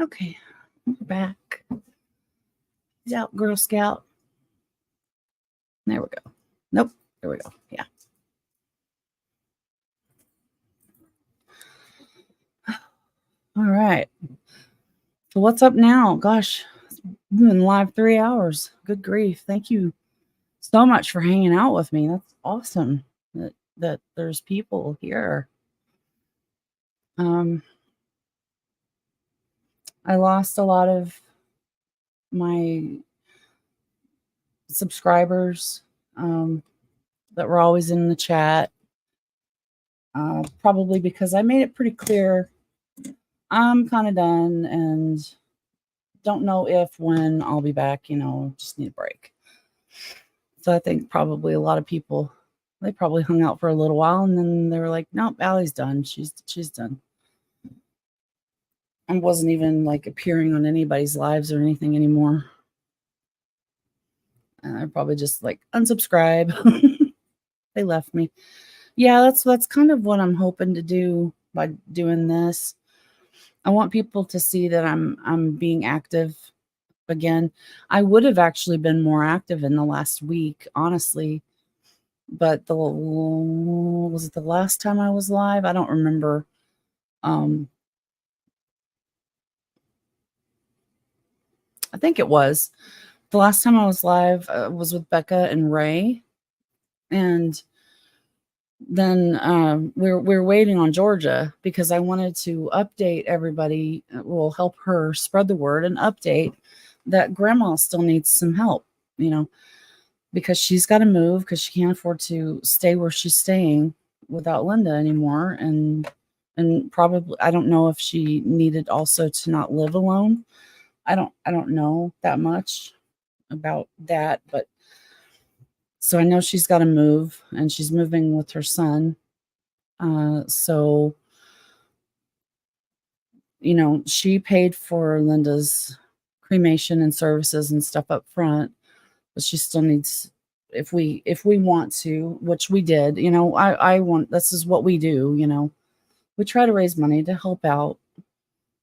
Okay, we're back. He's out, Girl Scout. There we go. Nope. There we go. Yeah. All right. So what's up now? Gosh, we've been live 3 hours. Good grief. Thank you so much for hanging out with me. That's awesome that there's people here. I lost a lot of my subscribers that were always in the chat. Probably because I made it pretty clear I'm kind of done and don't know if when I'll be back, just need a break. So I think probably a lot of people, they probably hung out for a little while and then they were like, nope, Allie's done. She's done. I wasn't even like appearing on anybody's lives or anything anymore. And I probably just like unsubscribe. They left me. Yeah, that's kind of what I'm hoping to do by doing this. I want people to see that I'm being active again. I would have actually been more active in the last week, honestly. But was it the last time I was live? I don't remember. I think it was. The last time I was live was with Becca and Ray. And then we're waiting on Georgia because I wanted to update everybody. Will help her spread the word and update that Grandma still needs some help, because she's got to move because she can't afford to stay where she's staying without Linda anymore. And probably, I don't know if she needed also to not live alone. I don't know that much about that, but so I know she's got to move and she's moving with her son. So, she paid for Linda's cremation and services and stuff up front, but she still needs, if we want to, which we did, I want, this is what we do, we try to raise money to help out.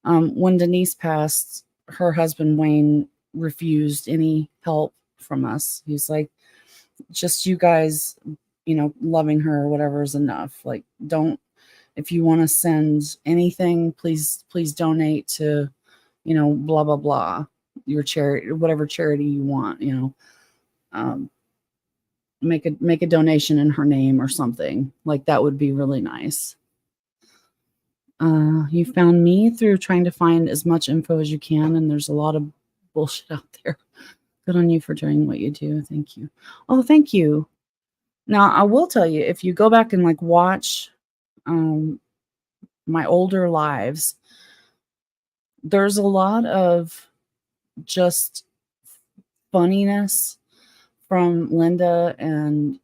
When Denise passed, her husband, Wayne, refused any help from us. He's like, just you guys, loving her or whatever is enough. Like, don't, if you want to send anything, please donate to, blah, blah, blah, your charity, whatever charity you want, make a donation in her name or something like that would be really nice. You found me through trying to find as much info as you can, and there's a lot of bullshit out there. Good on you for doing what you do. Thank you. Oh, thank you. Now, I will tell you, if you go back and like watch my older lives, there's a lot of just funniness from Linda and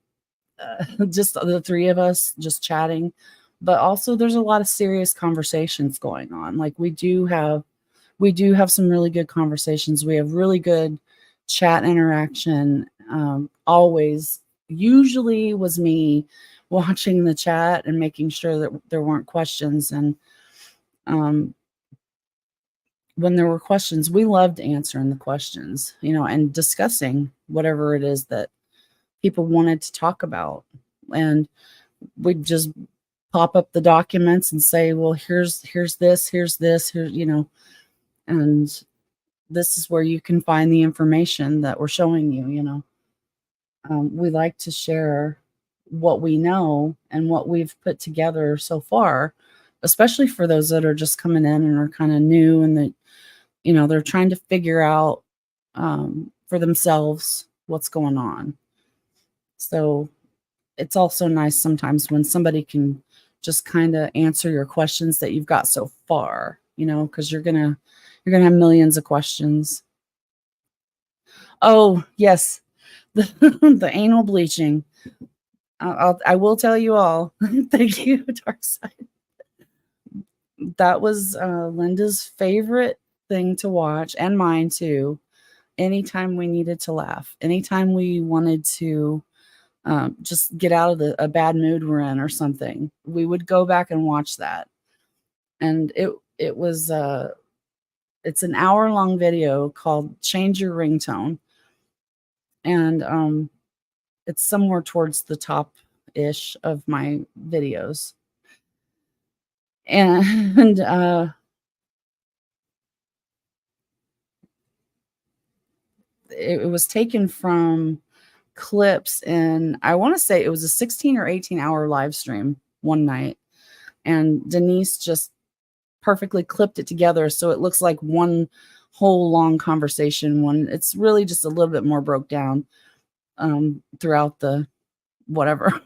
just the three of us just chatting. But also there's a lot of serious conversations going on. Like we do have some really good conversations. We have really good chat interaction. Always, usually was me watching the chat and making sure that there weren't questions. And when there were questions, we loved answering the questions, and discussing whatever it is that people wanted to talk about. And we'd just pop up the documents and say, well, here's this, here's this, here, and this is where you can find the information that we're showing you. We like to share what we know and what we've put together so far, especially for those that are just coming in and are kind of new and that, they're trying to figure out for themselves what's going on. So it's also nice sometimes when somebody can just kind of answer your questions that you've got so far, because you're gonna have millions of questions. Oh yes, the anal bleaching. I will tell you all. Thank you, Darkside. That was Linda's favorite thing to watch, and mine too. Anytime we needed to laugh, anytime we wanted to just get out of a bad mood we're in or something, we would go back and watch that. And it was it's an hour-long video called Change Your Ringtone. And it's somewhere towards the top-ish of my videos. And it was taken from clips, and I want to say it was a 16 or 18-hour live stream one night. And Denise just perfectly clipped it together so it looks like one whole long conversation. It's really just a little bit more broke down throughout the whatever.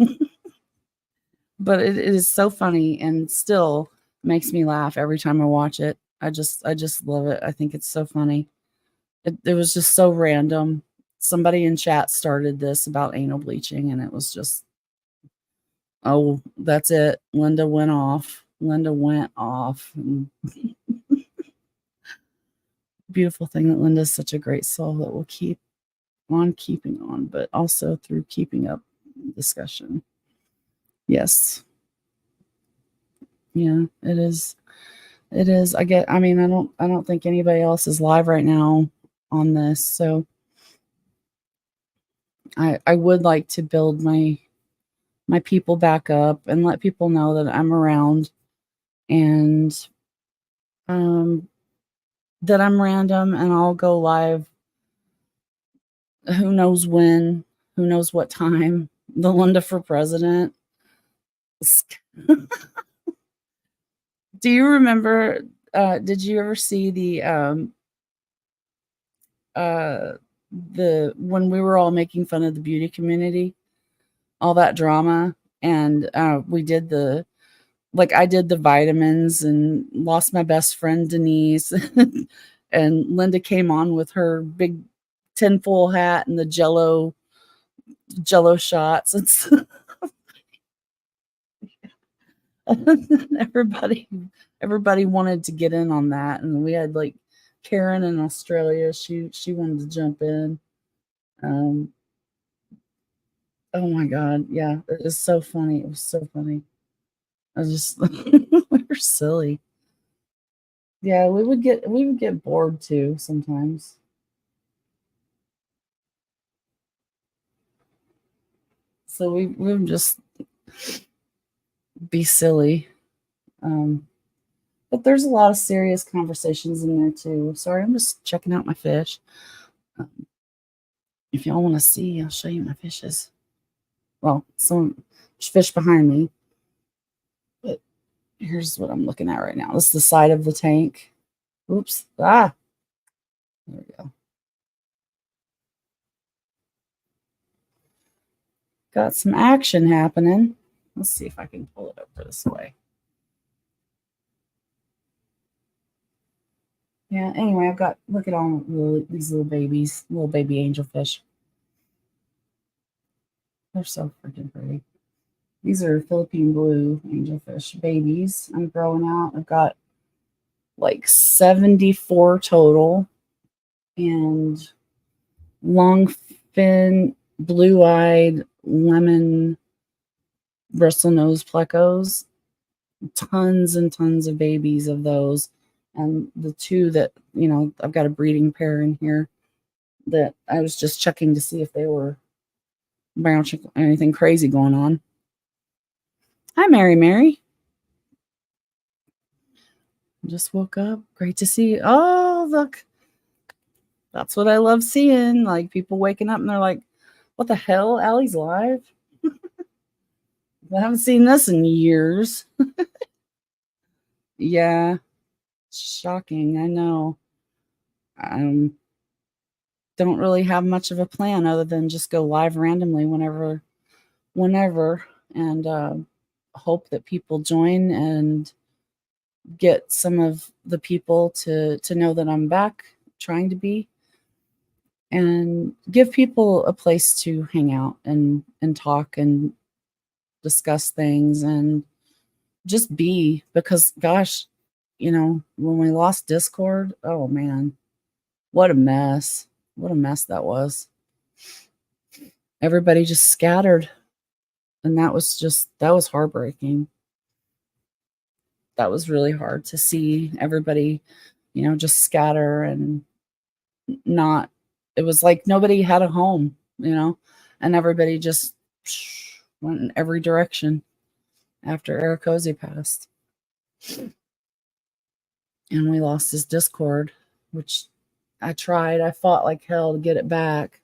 But it is so funny and still makes me laugh every time I watch it. I just love it. I think it's so funny. It was just so random. Somebody in chat started this about anal bleaching, and it was just, oh, that's it. Linda went off. And beautiful thing that Linda's such a great soul that will keep on keeping on, but also through keeping up discussion. Yes. Yeah, it is. It is. I don't think anybody else is live right now on this, so I would like to build my people back up and let people know that I'm around, and that I'm random and I'll go live who knows when, who knows what time. The Linda for president. Do you remember, did you ever see the when we were all making fun of the beauty community, all that drama, and we did I did the vitamins and lost my best friend Denise, and Linda came on with her big tinfoil hat and the jello shots and stuff. everybody wanted to get in on that, and we had like Karen in Australia. She wanted to jump in. Oh my god, yeah, it was so funny. It was so funny. I just we were silly. Yeah, we would get bored too sometimes. So we would just be silly. But there's a lot of serious conversations in there too. Sorry, I'm just checking out my fish. If y'all want to see, I'll show you my fishes. Well, some fish behind me. But here's what I'm looking at right now. This is the side of the tank. Oops. There we go. Got some action happening. Let's see if I can pull it over this way. Yeah, anyway, I've got, look at all these little babies, little baby angelfish. They're so freaking pretty. These are Philippine blue angelfish babies I'm growing out. I've got like 74 total, and long fin, blue-eyed, lemon bristlenose plecos. Tons and tons of babies of those. And the two that, I've got a breeding pair in here that I was just checking to see if they were brown chicken, anything crazy going on. Hi, Mary. Just woke up. Great to see you. Oh, look. That's what I love seeing. Like people waking up and they're like, what the hell? Allie's live? I haven't seen this in years. Yeah. Shocking. I know. Don't really have much of a plan other than just go live randomly whenever, and hope that people join and get some of the people to know that I'm back, trying to be, and give people a place to hang out and talk and discuss things and just be, because gosh, when we lost Discord, oh man, what a mess that was. Everybody just scattered, and that was heartbreaking. That was really hard to see everybody, just scatter and not, it was like nobody had a home, and everybody just went in every direction after Eric Ozzie passed. And we lost his Discord, which I fought like hell to get it back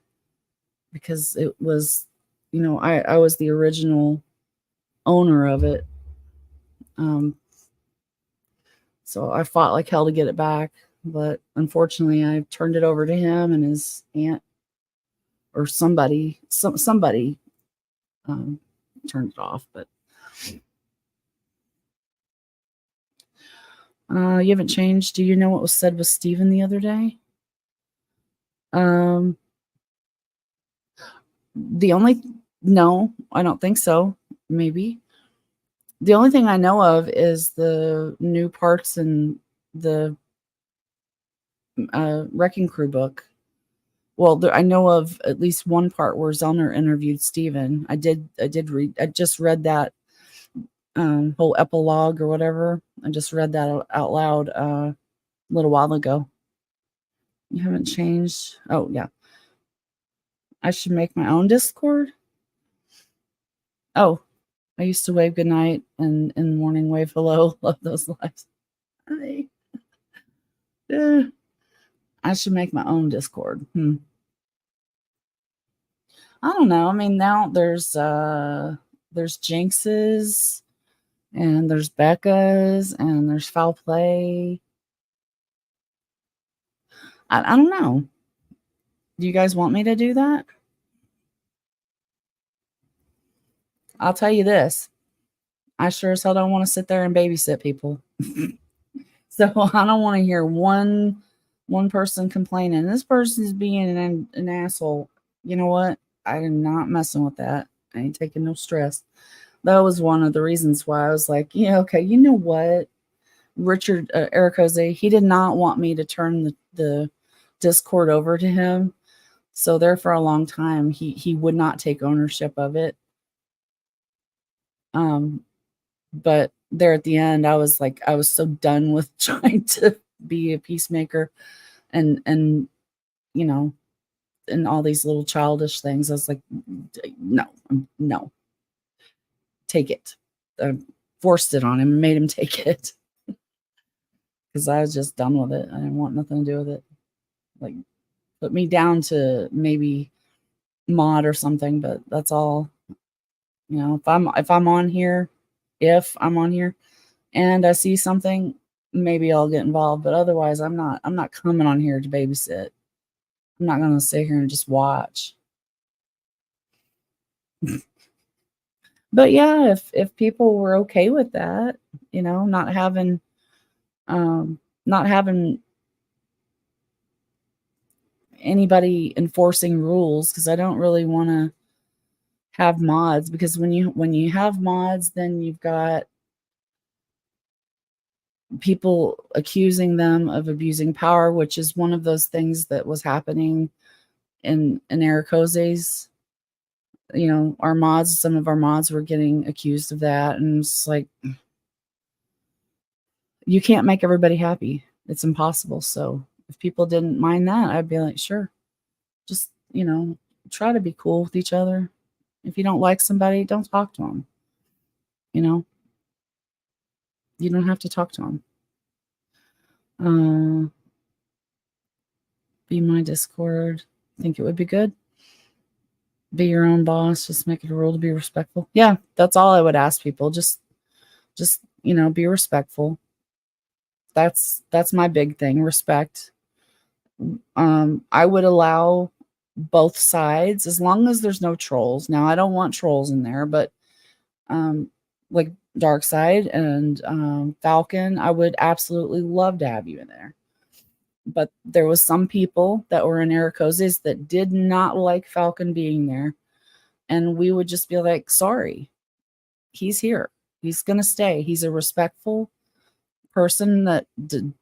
because it was, I was the original owner of it. So I fought like hell to get it back, but unfortunately I turned it over to him and his aunt or somebody turned it off. But you haven't changed. Do you know what was said with Steven the other day? No, I don't think so. Maybe. The only thing I know of is the new parts in the Wrecking Crew book. Well, I know of at least one part where Zellner interviewed Steven. I just read that whole epilogue or whatever. I just read that out loud a little while ago. You haven't changed. Oh, yeah. I should make my own Discord. Oh, I used to wave goodnight and in the morning wave hello. Love those lives. I should make my own Discord. I don't know. I mean, now there's Jinxes and there's Becca's and there's Foul Play. I don't know. Do you guys want me to do that? I'll tell you this. I sure as hell don't want to sit there and babysit people. So I don't want to hear one person complaining. This person's being an asshole. You know what? I'm not messing with that. I ain't taking no stress. That was one of the reasons why I was like, yeah, okay, you know what? Richard, Eric Ozzie, he did not want me to turn the Discord over to him. So there for a long time, he would not take ownership of it. But there at the end, I was so done with trying to be a peacemaker and and all these little childish things. I was like, no, take it. I forced it on him and made him take it because I was just done with it. I didn't want nothing to do with it. Like, put me down to maybe mod or something, but that's all. If I'm on here and I see something, maybe I'll get involved, but otherwise I'm not coming on here to babysit. I'm not going to sit here and just watch. But yeah, if people were okay with that, not having anybody enforcing rules, because I don't really want to have mods, because when you have mods, then you've got people accusing them of abusing power, which is one of those things that was happening in Eric Ozzie's. Some of our mods were getting accused of that, and it's like, you can't make everybody happy. It's impossible. So if people didn't mind that, I'd be like, sure, just try to be cool with each other. If you don't like somebody, don't talk to them. You don't have to talk to them. Be my Discord. Think it would be good. Be your own boss. Just make it a rule to be respectful. Yeah, that's all I would ask people. Just be respectful. That's my big thing. Respect. I would allow both sides as long as there's no trolls. Now, I don't want trolls in there, but like Darkside and Falcon, I would absolutely love to have you in there. But there was some people that were in Eric Ozzie's that did not like Falcon being there. And we would just be like, sorry, he's here. He's going to stay. He's a respectful person that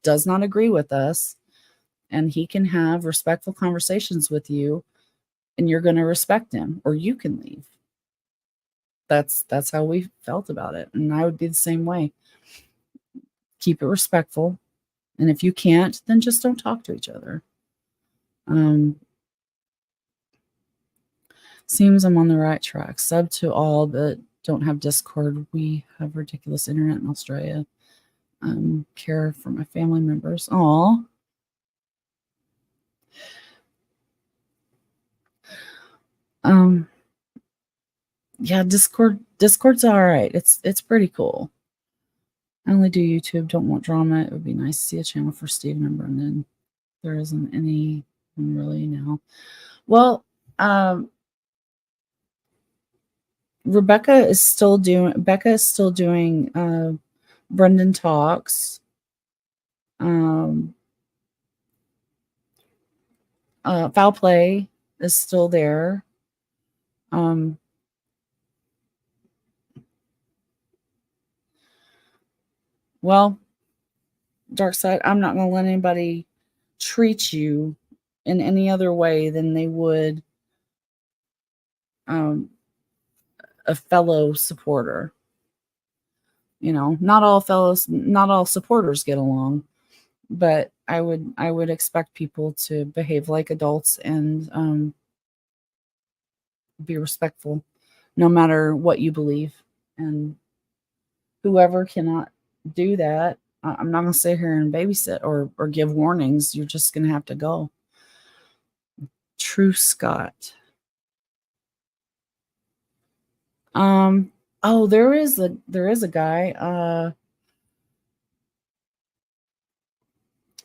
does not agree with us. And he can have respectful conversations with you. And you're going to respect him, or you can leave. That's how we felt about it. And I would be the same way. Keep it respectful And if you can't, then just don't talk to each other. Seems I'm on the right track. Sub to all that don't have Discord. We have ridiculous internet in Australia. Care for my family members. Aw. Yeah, Discord's all right. It's pretty cool. I only do YouTube. Don't want drama. It would be nice to see a channel for Steve member, and then there isn't any really now. Well, Becca is still doing Brendan Talks. Foul Play is still there. Well, Dark Side, I'm not going to let anybody treat you in any other way than they would a fellow supporter. You know, not all supporters get along, but I would expect people to behave like adults and be respectful no matter what you believe. And whoever cannot do that, I'm not going to sit here and babysit or give warnings. You're just going to have to go. True Scott. Oh, there is a guy.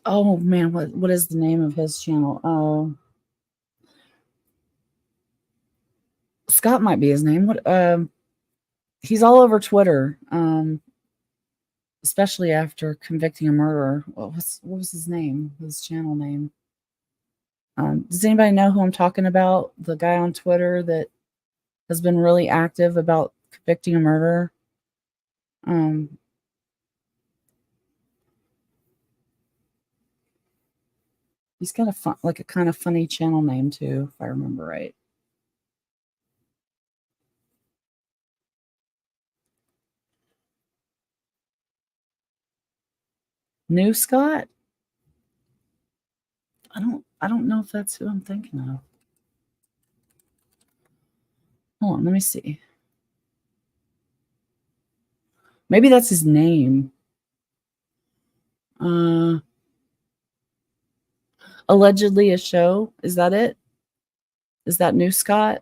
Oh man, what is the name of his channel? Scott might be his name. What? He's all over Twitter. Especially after convicting a murderer. What was his name? His channel name? Does anybody know who I'm talking about? The guy on Twitter that has been really active about convicting a murderer. He's got a kind of funny channel name too, if I remember right. New Scott? I don't know if that's who I'm thinking of. Hold on, let me see. Maybe that's his name. Allegedly a show. Is that it? Is that New Scott?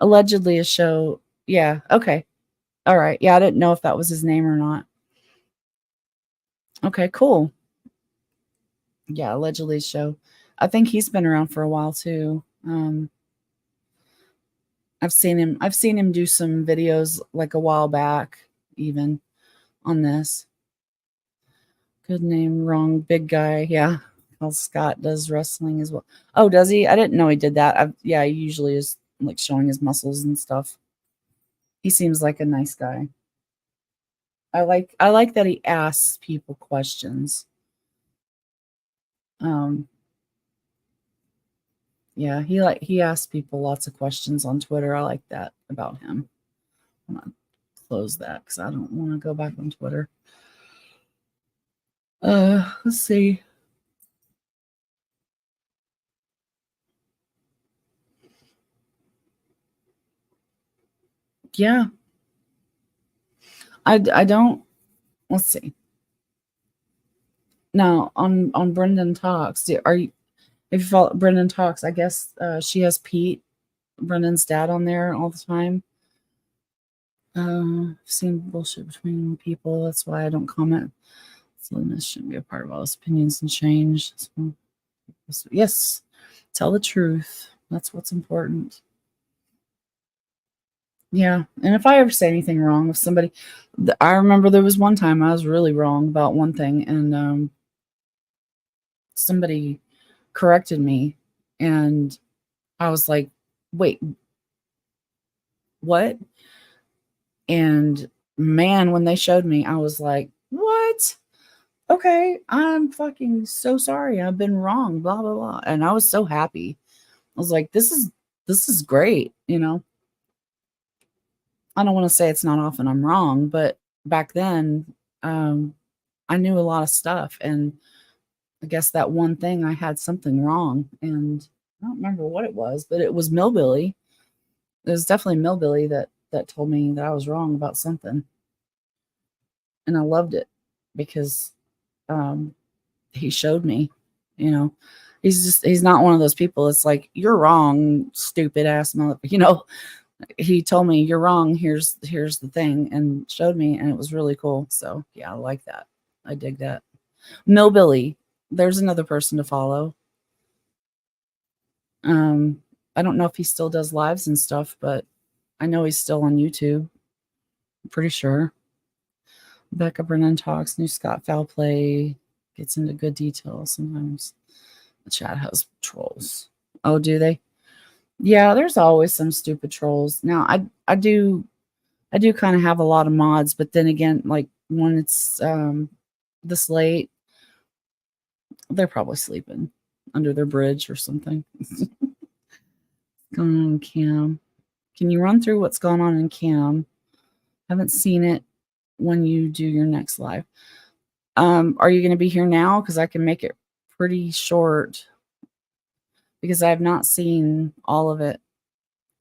Allegedly a show. Yeah, okay. All right. Yeah, I didn't know if that was his name or not. Okay, cool. Yeah, allegedly a show. I think he's been around for a while too. I've seen him do some videos like a while back, even on this. Good name, wrong, big guy. Yeah. Well, Scott does wrestling as well. Oh, does he? I didn't know he did that. Yeah, he usually is like showing his muscles and stuff. He seems like a nice guy. I like that he asks people questions. Yeah, he asks people lots of questions on Twitter. I like that about him. I'm gonna close that because I don't want to go back on Twitter. Let's see. Yeah. I don't, let's see. Now on Brendan Talks, if you follow Brendan Talks, I guess she has Pete, Brendan's dad, on there all the time. I've seen bullshit between people. That's why I don't comment. Silliness shouldn't be a part of all his opinions and change. So, yes, tell the truth. That's what's important. Yeah, and if I ever say anything wrong with somebody, I remember there was one time I was really wrong about one thing, and somebody corrected me, and I was like, wait, what? And man, when they showed me, I was like, what? Okay, I'm fucking so sorry. I've been wrong, blah, blah, blah. And I was so happy. I was like, this is great, you know. I don't want to say it's not often I'm wrong, but back then, I knew a lot of stuff, and I guess that one thing I had something wrong, and I don't remember what it was, but it was Millbilly. It was definitely Millbilly that told me that I was wrong about something, and I loved it because um, he showed me. You know, he's not one of those people. It's like you're wrong, stupid ass mother. He told me you're wrong. Here's the thing, and showed me, and it was really cool. So yeah, I like that. I dig that. Millbilly. There's another person to follow. Um, I don't know if he still does lives and stuff, but I know he's still on YouTube. I'm pretty sure. Becca Brennan talks. New Scott Foul Play gets into good details. Sometimes the chat has trolls. Oh, do they? Yeah, there's always some stupid trolls. Now, I do kind of have a lot of mods, but then again, like when it's this late, they're probably sleeping under their bridge or something. Going on in Cam. Can you run through what's going on in Cam? Haven't seen it when you do your next live. Are you going to be here now? Because I can make it pretty short because I have not seen all of it.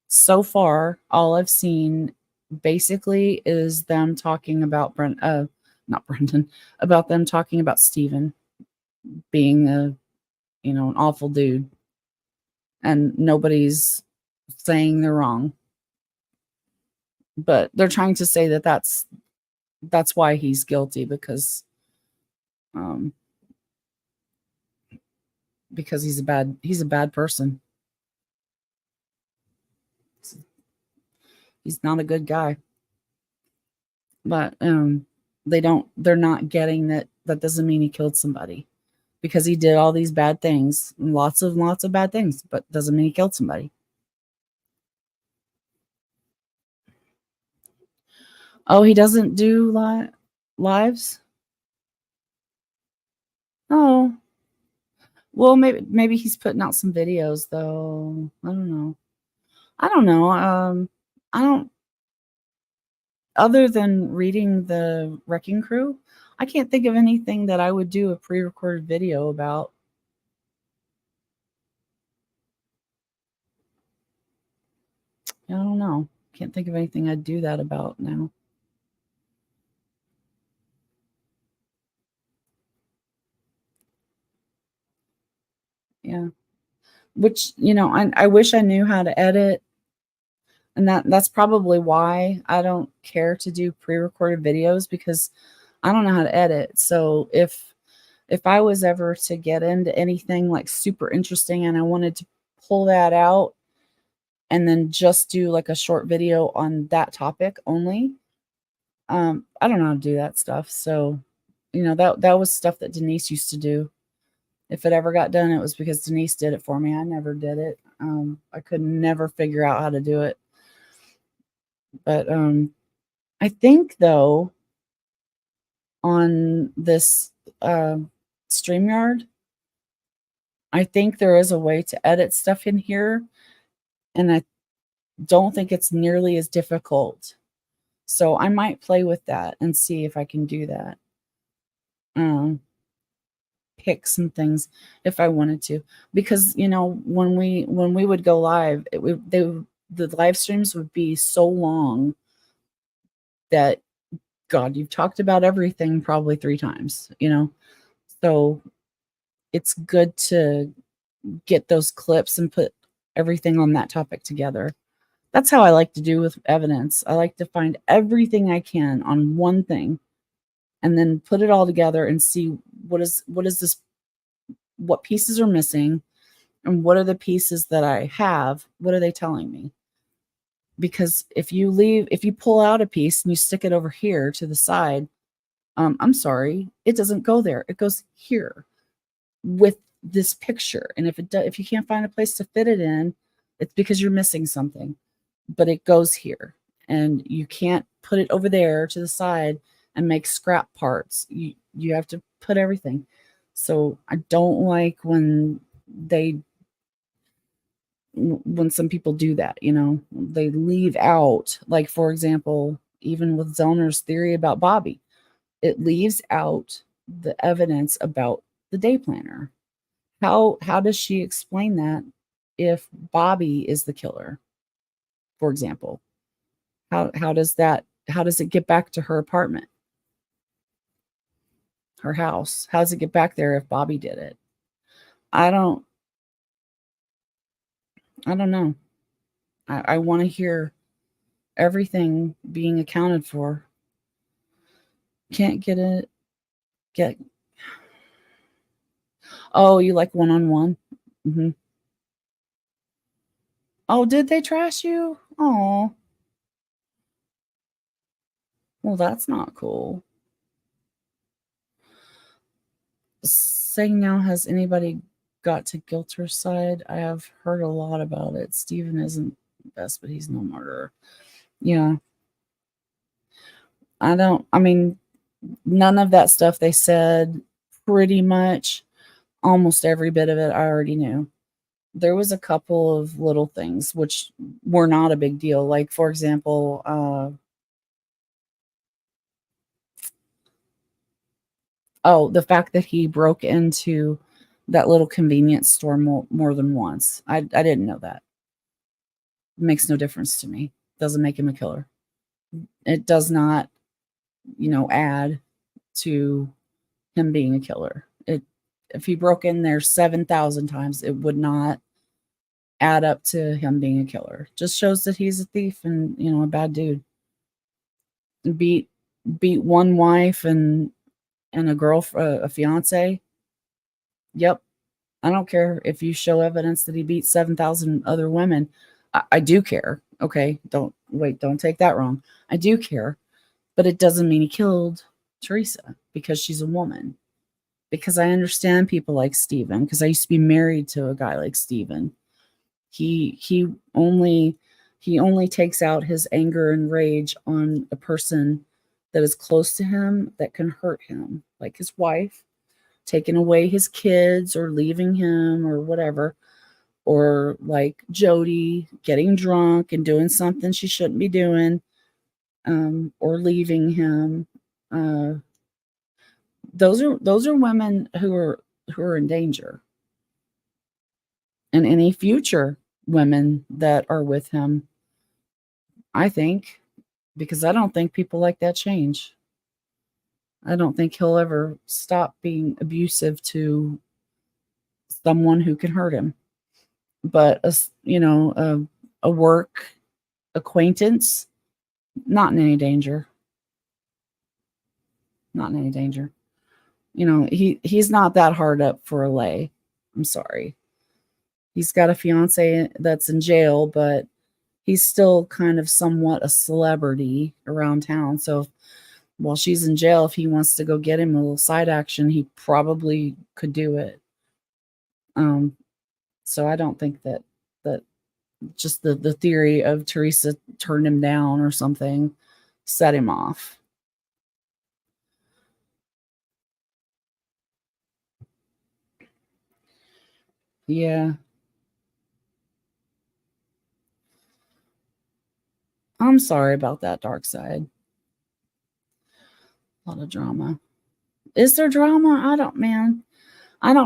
So far, all I've seen basically is them talking about not Brendan, about them talking about Steven being an awful dude, and nobody's saying they're wrong, but they're trying to say that that's why he's guilty um because he's a bad person. He's not a good guy. But they're not getting that doesn't mean he killed somebody, because he did all these bad things, lots of bad things, but doesn't mean he killed somebody. Oh, he doesn't do lives? Oh. Well, maybe he's putting out some videos though. I don't know. I don't know. I don't Other than reading the Wrecking Crew, I can't think of anything that I would do a pre-recorded video about. I don't know. Can't think of anything I'd do that about now. Yeah. Which, I wish I knew how to edit, and that's probably why I don't care to do pre-recorded videos, because I don't know how to edit. So if I was ever to get into anything like super interesting and I wanted to pull that out and then just do like a short video on that topic only, I don't know how to do that stuff. So, that was stuff that Denise used to do. If it ever got done, it was because Denise did it for me. I never did it. I could never figure out how to do it. But I think though, on this StreamYard, I think there is a way to edit stuff in here, and I don't think it's nearly as difficult. So I might play with that and see if I can do that. Pick some things if I wanted to, because when we would go live, the live streams would be so long that, God, you've talked about everything probably 3 times, so it's good to get those clips and put everything on that topic together. That's how I like to do with evidence. I like to find everything I can on one thing and then put it all together and see what pieces are missing, and what are the pieces that I have, what are they telling me? Because if you pull out a piece and you stick it over here to the side, I'm sorry, it doesn't go there. It goes here with this picture. And if you can't find a place to fit it in, it's because you're missing something. But it goes here, and you can't put it over there to the side and make scrap parts. You have to put everything. So I don't like when some people do that, they leave out, like, for example, even with Zellner's theory about Bobby, it leaves out the evidence about the day planner. How does she explain that if Bobby is the killer, for example? How does it get back to her apartment, her house? How does it get back there if Bobby did it? I don't I don't know. I want to hear everything being accounted for. Can't get it. Get. Oh, you like one on one? Hmm. Oh, did they trash you? Oh, well, that's not cool. Saying now, has anybody got to Gilter's side? I have heard a lot about it. Steven isn't the best, but he's no murderer. Yeah, I mean, none of that stuff they said, pretty much, almost every bit of it, I already knew. There was a couple of little things which were not a big deal. Like, for example, the fact that he broke into that little convenience store more than once. I didn't know that. It makes no difference to me. Doesn't make him a killer. It does not, add to him being a killer. If he broke in there 7,000 times, it would not add up to him being a killer. Just shows that he's a thief and, a bad dude. Beat beat one wife and a fiance. Yep. I don't care if you show evidence that he beat 7,000 other women. I do care. Okay, don't take that wrong. I do care, but it doesn't mean he killed Teresa because she's a woman. Because I understand people like Steven, because I used to be married to a guy like Steven. He only takes out his anger and rage on a person that is close to him that can hurt him, like his wife, taking away his kids or leaving him or whatever, or like Jody getting drunk and doing something she shouldn't be doing, or leaving him. Uh, those are women who are in danger, and any future women that are with him, I think, because I don't think people like that change. I don't think he'll ever stop being abusive to someone who can hurt him. But a work acquaintance, not in any danger. Not in any danger. He's not that hard up for a lay. I'm sorry. He's got a fiance that's in jail, but he's still kind of somewhat a celebrity around town. So while she's in jail, if he wants to go get him a little side action, he probably could do it. So I don't think that just the theory of Teresa turned him down or something set him off. Yeah. I'm sorry about that, dark side. A lot of drama. Is there drama? I don't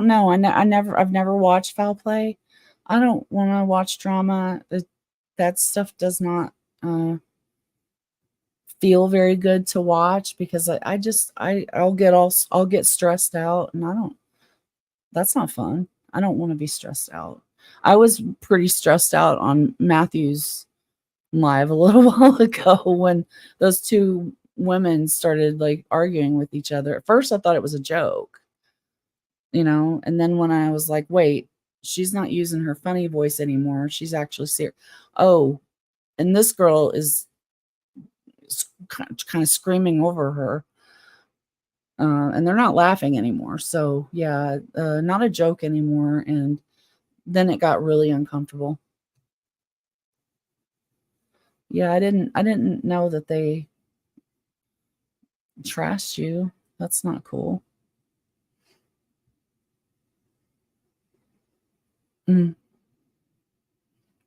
know. I've never watched Foul Play. I don't want to watch drama. That stuff does not feel very good to watch because I'll get stressed out, and I don't. That's not fun. I don't want to be stressed out. I was pretty stressed out on Matthew's live a little while ago when those two women started like arguing with each other. At first, I thought it was a joke, and then when I was like, wait, she's not using her funny voice anymore. She's actually serious. Oh, and this girl is kind of screaming over her. And they're not laughing anymore. So yeah, not a joke anymore. And then it got really uncomfortable. Yeah, I didn't know that they trashed you. That's not cool. Mm,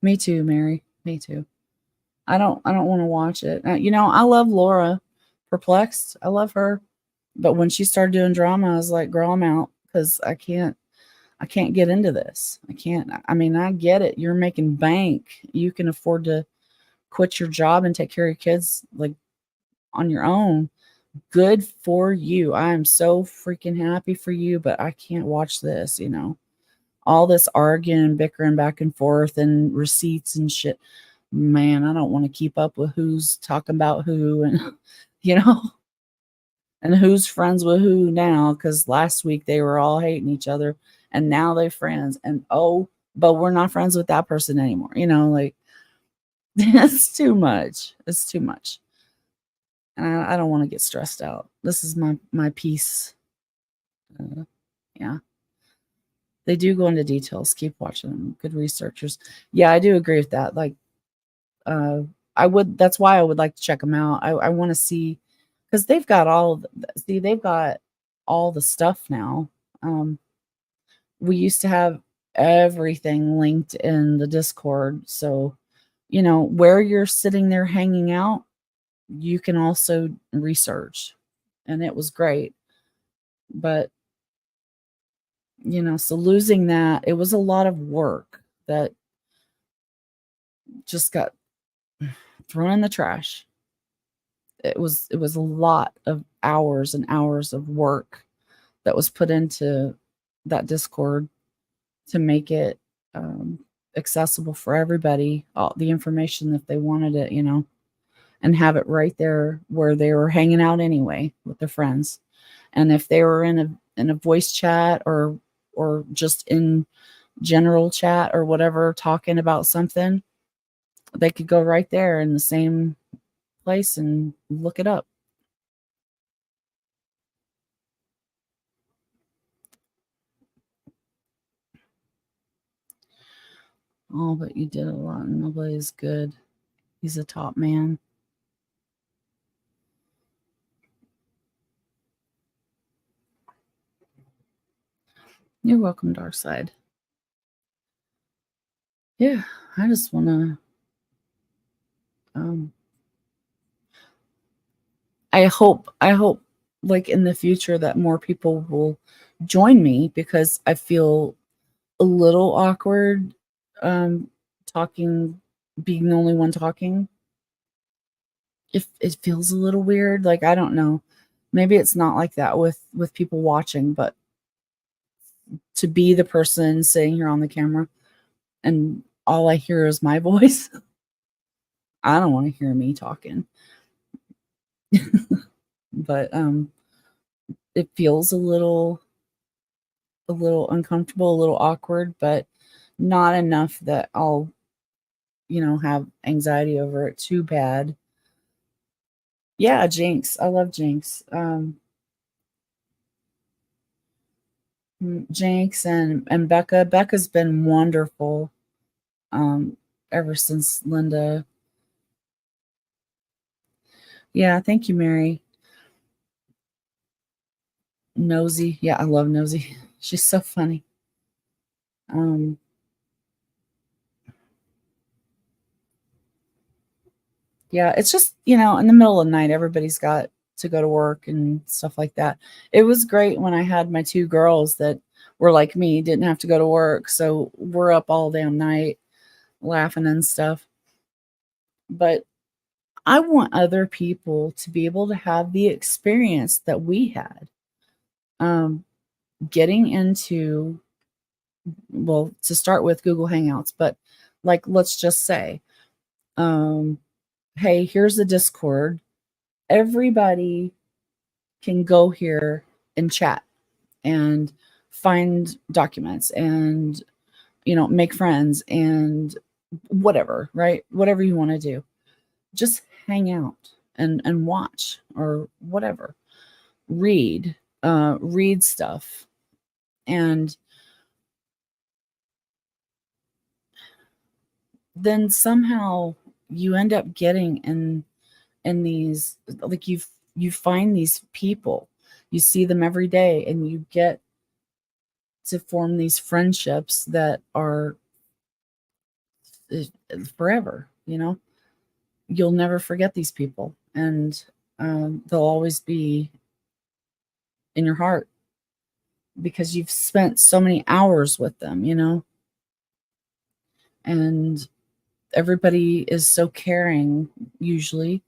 me too, Mary. Me too. I don't want to watch it. I love Laura Perplexed. I love her. But when she started doing drama, I was like, girl, I'm out because I can't get into this. I can't. I mean, I get it. You're making bank. You can afford to quit your job and take care of your kids like on your own. Good for you. I am so freaking happy for you, but I can't watch this, all this arguing, bickering back and forth and receipts and shit. Man, I don't want to keep up with who's talking about who and, you know, and who's friends with who now. Cause last week they were all hating each other and now they're friends. And oh, but we're not friends with that person anymore. Like it's too much. It's too much. And I don't want to get stressed out. This is my piece. Yeah. They do go into details. Keep watching them. Good researchers. Yeah, I do agree with that. Like, uh, that's why I would like to check them out. I want to see, because they've got they've got all the stuff now. We used to have everything linked in the Discord. So, where you're sitting there hanging out, you can also research. And it was great. But, so losing that, it was a lot of work that just got thrown in the trash. It was a lot of hours and hours of work that was put into that Discord to make it accessible for everybody, all the information if they wanted it, and have it right there where they were hanging out anyway with their friends. And if they were in a voice chat or just in general chat or whatever, talking about something, they could go right there in the same place and look it up. Oh, but you did a lot. Nobody is good. He's a top man. You're welcome, Dark Side. Yeah, I just want to. Um, I hope, like in the future, that more people will join me because I feel a little awkward, talking, being the only one talking. If it feels a little weird, like I don't know, maybe it's not like that with people watching, but to be the person sitting here on the camera and all I hear is my voice. I don't want to hear me talking. But it feels a little uncomfortable, a little awkward, but not enough that I'll, have anxiety over it too bad. Yeah, Jinx. I love Jinx. Jinx and Becca. Becca's been wonderful ever since Linda. Yeah, thank you, Mary. Nosy. Yeah, I love Nosy. She's so funny. Um yeah, it's just, in the middle of the night everybody's got to go to work and stuff like that. It was great when I had my two girls that were like me, didn't have to go to work, so we're up all damn night laughing and stuff. But I want other people to be able to have the experience that we had. Um, Getting into, well, to start with Google Hangouts, but like, let's just say, um, hey, here's the Discord. Everybody can go here and chat and find documents and, make friends and whatever, right? Whatever you want to do. Just hang out and watch or whatever. Read stuff. And then somehow you end up getting in these, like, you find these people, you see them every day and you get to form these friendships that are uh, forever. You'll never forget these people, and they'll always be in your heart because you've spent so many hours with them, and everybody is so caring, usually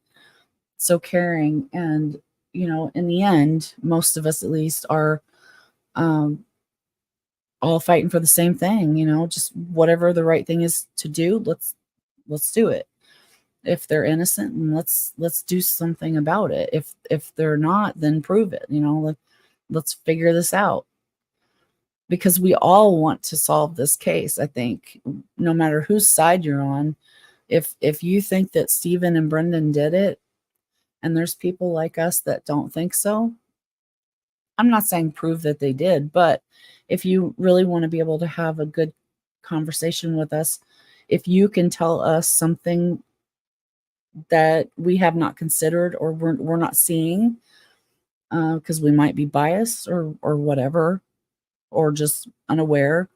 so caring. And, in the end, most of us at least are um, all fighting for the same thing, just whatever the right thing is to do, let's do it. If they're innocent, and let's do something about it. If they're not, then prove it, let's figure this out. Because we all want to solve this case, I think, no matter whose side you're on. If you think that Stephen and Brendan did it, and there's people like us that don't think so, I'm not saying prove that they did, but if you really want to be able to have a good conversation with us, if you can tell us something that we have not considered or we're not seeing, because we might be biased or whatever, or just unaware,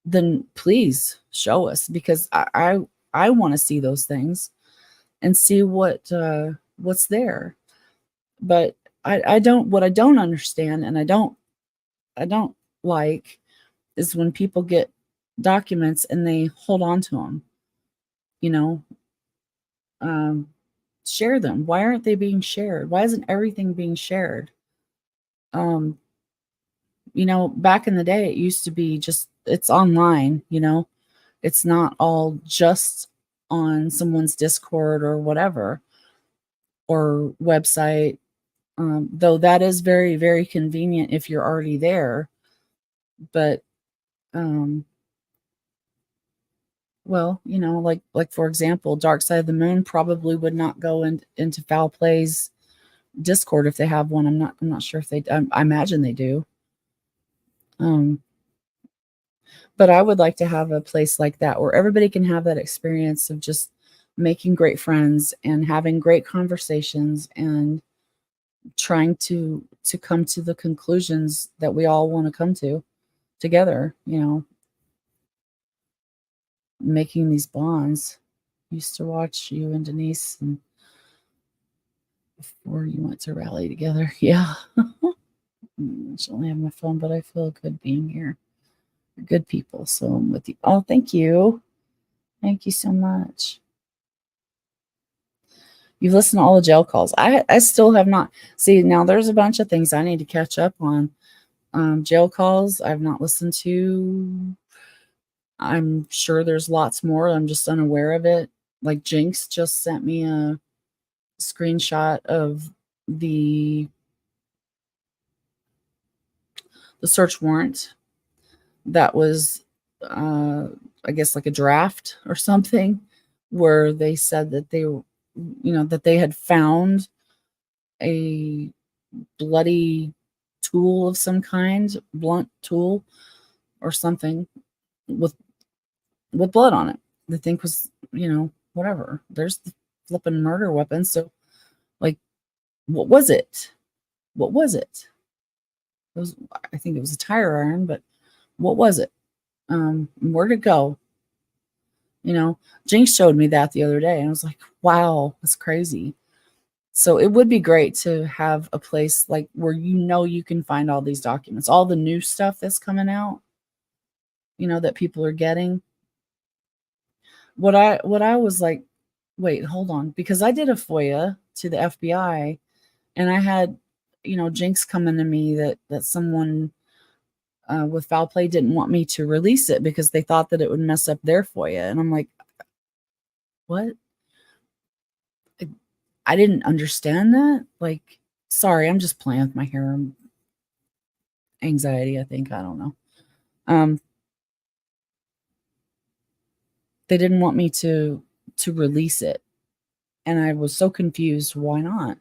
then please show us, because I want to see those things and see what's there. But I don't, what I don't understand, and I don't like, is when people get documents and they hold on to them, you know, share them. Why aren't they being shared? Why isn't everything being shared? Back in the day, it used to be just, it's online, it's not all just on someone's Discord or whatever, or website. Though that is very, very convenient if you're already there. But, well, like for example, Dark Side of the Moon probably would not go into Foul Play's Discord if they have one. I'm not sure if they. I imagine they do. But I would like to have a place like that where everybody can have that experience of just making great friends and having great conversations and trying to come to the conclusions that we all want to come to together, making these bonds. Used to watch you and Denise and before you went to rally together. Yeah. I should only have my phone, but I feel good being here. You're good people, so I'm with you. Oh, thank you. Thank you so much. You've listened to all the jail calls. I still have not. See, now there's a bunch of things I need to catch up on. Jail calls I've not listened to. I'm sure there's lots more. I'm just unaware of it. Like Jinx just sent me a screenshot of the search warrant that was, I guess, like a draft or something, where they said that that they had found a bloody tool of some kind, blunt tool or something with blood on it. The thing was, whatever. There's the flipping murder weapon. So, like, what was it? What was it? I think it was a tire iron, but what was it? Where'd it go? Jinx showed me that the other day, and I was like, wow, that's crazy. So it would be great to have a place like where you can find all these documents, all the new stuff that's coming out, that people are getting. What I was like, wait, hold on, because I did a FOIA to the FBI, and I had, Jinx coming to me that someone with Foul Play didn't want me to release it because they thought that it would mess up their FOIA, and I'm like, what? I didn't understand that. Like, sorry, I'm just playing with my hair. Anxiety, I think. I don't know. They didn't want me to release it, and I was so confused. Why not?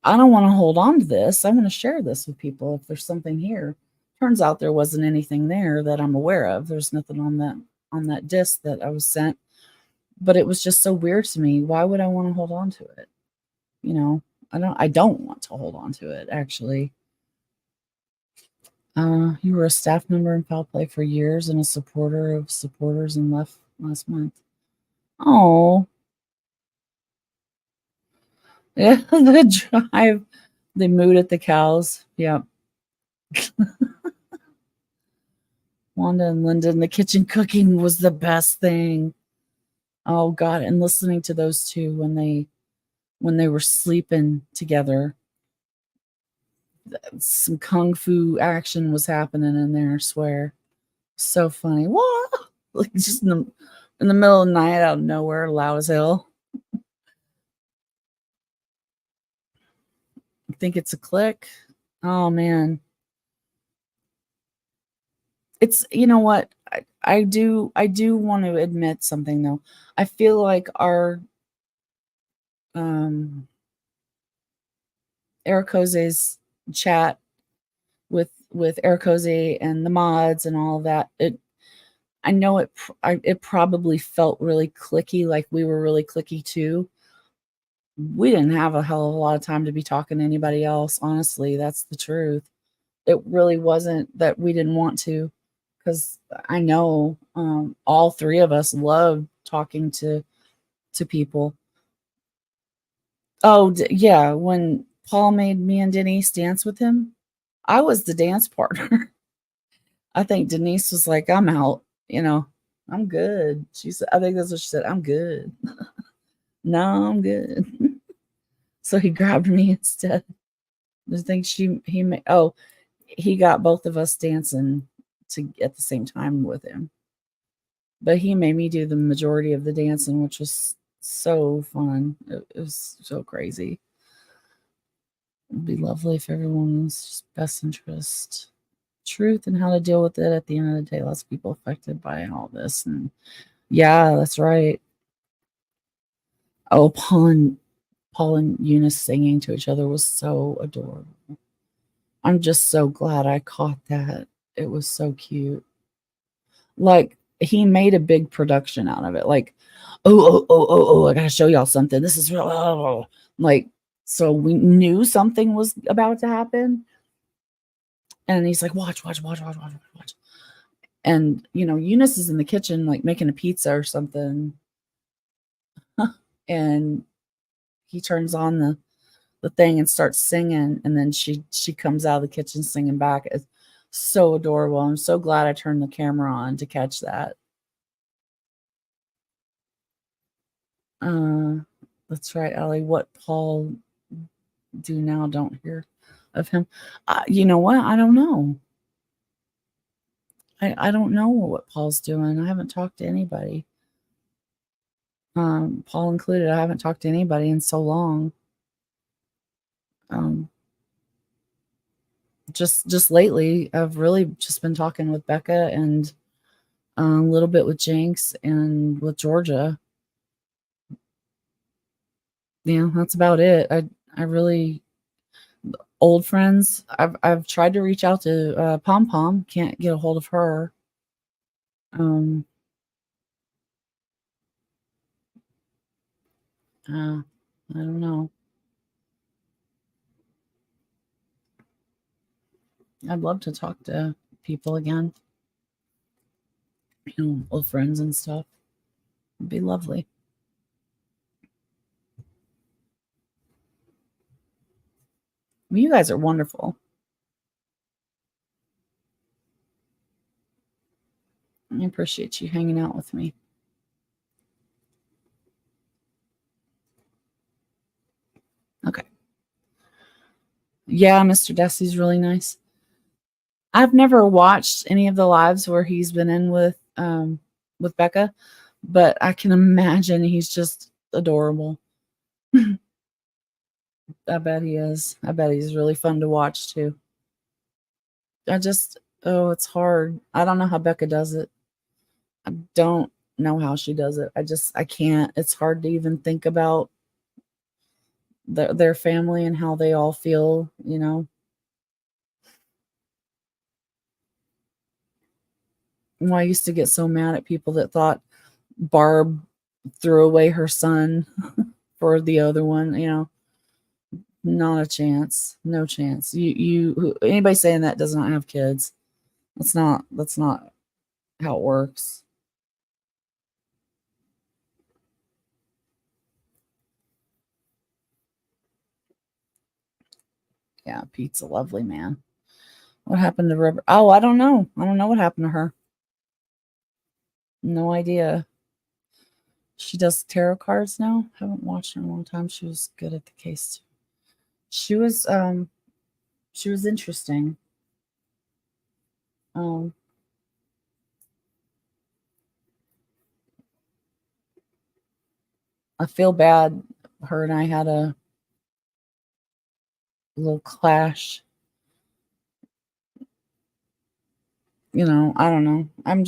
I don't want to hold on to this. I want to share this with people if there's something here. Turns out there wasn't anything there that I'm aware of. There's nothing on that disc that I was sent. But it was just so weird to me. Why would I want to hold on to it? I don't want to hold on to it, actually. You were a staff member in Foul Play for years and a supporter of supporters and left last month. Oh. Yeah, the drive. They mooed at the cows. Yep. Wanda and Linda in the kitchen cooking was the best thing. Oh God. And listening to those two when they were sleeping together. Some kung fu action was happening in there, I swear. So funny. What? Like just in the middle of the night out of nowhere, loud as hell. I think it's a click. Oh man. It's you know what? I do want to admit something though. I feel like our um Ericose's chat with Ericose and the mods and all of that. I know it probably felt really clicky, like we were really clicky too. We didn't have a hell of a lot of time to be talking to anybody else, honestly. That's the truth. It really wasn't that we didn't want to, because I know all three of us love talking to people. Oh, yeah, when Paul made me and Denise dance with him, I was the dance partner. I think Denise was like, "I'm out, you know, I'm good." She said, I think that's what she said, "I'm good." No, I'm good. So he grabbed me instead. I think he made, oh, he got both of us dancing to at the same time with him. But he made me do the majority of the dancing, which was so fun. It was so crazy. It'd be lovely if everyone was just best interest, truth, and how to deal with it at the end of the day. Lots of people affected by all this. And yeah, that's right. Oh, Paul and Eunice singing to each other was so adorable. I'm just so glad I caught that. It was so cute. Like he made a big production out of it. Like, I gotta show y'all something. This is real. Like, so we knew something was about to happen. And he's like, watch. And Eunice is in the kitchen, like making a pizza or something. And he turns on the thing and starts singing, and then she comes out of the kitchen singing back. It's so adorable. I'm so glad I turned the camera on to catch that. Uh, that's right, Ellie. What Paul do now? Don't hear of him. You know what? I don't know. I don't know what Paul's doing. I haven't talked to anybody. Paul included. I haven't talked to anybody in so long. Um, just lately, I've really just been talking with Becca and a little bit with Jinx and with Georgia. Yeah, that's about it. I really old friends. I've tried to reach out to Pom Pom. Can't get a hold of her. Um, I don't know. I'd love to talk to people again. Old friends and stuff. It'd be lovely. I mean, you guys are wonderful. I appreciate you hanging out with me. Okay. Yeah, Mr. Desi's really nice. I've never watched any of the lives where he's been in with Becca, but I can imagine he's just adorable. I bet he is. I bet he's really fun to watch too. I just oh, it's hard. I don't know how Becca does it. I don't know how she does it. I can't. It's hard to even think about their family and how they all feel. Well, I used to get so mad at people that thought Barb threw away her son for the other one. Not a chance. No chance. Anybody saying that does not have kids. That's not how it works. Yeah, Pete's a lovely man. What happened to River? Oh, I don't know. I don't know what happened to her. No idea. She does tarot cards now. Haven't watched her in a long time. She was good at the case too. She was she was interesting. Um I feel bad. Her and I had a little clash. You know, I don't know. I'm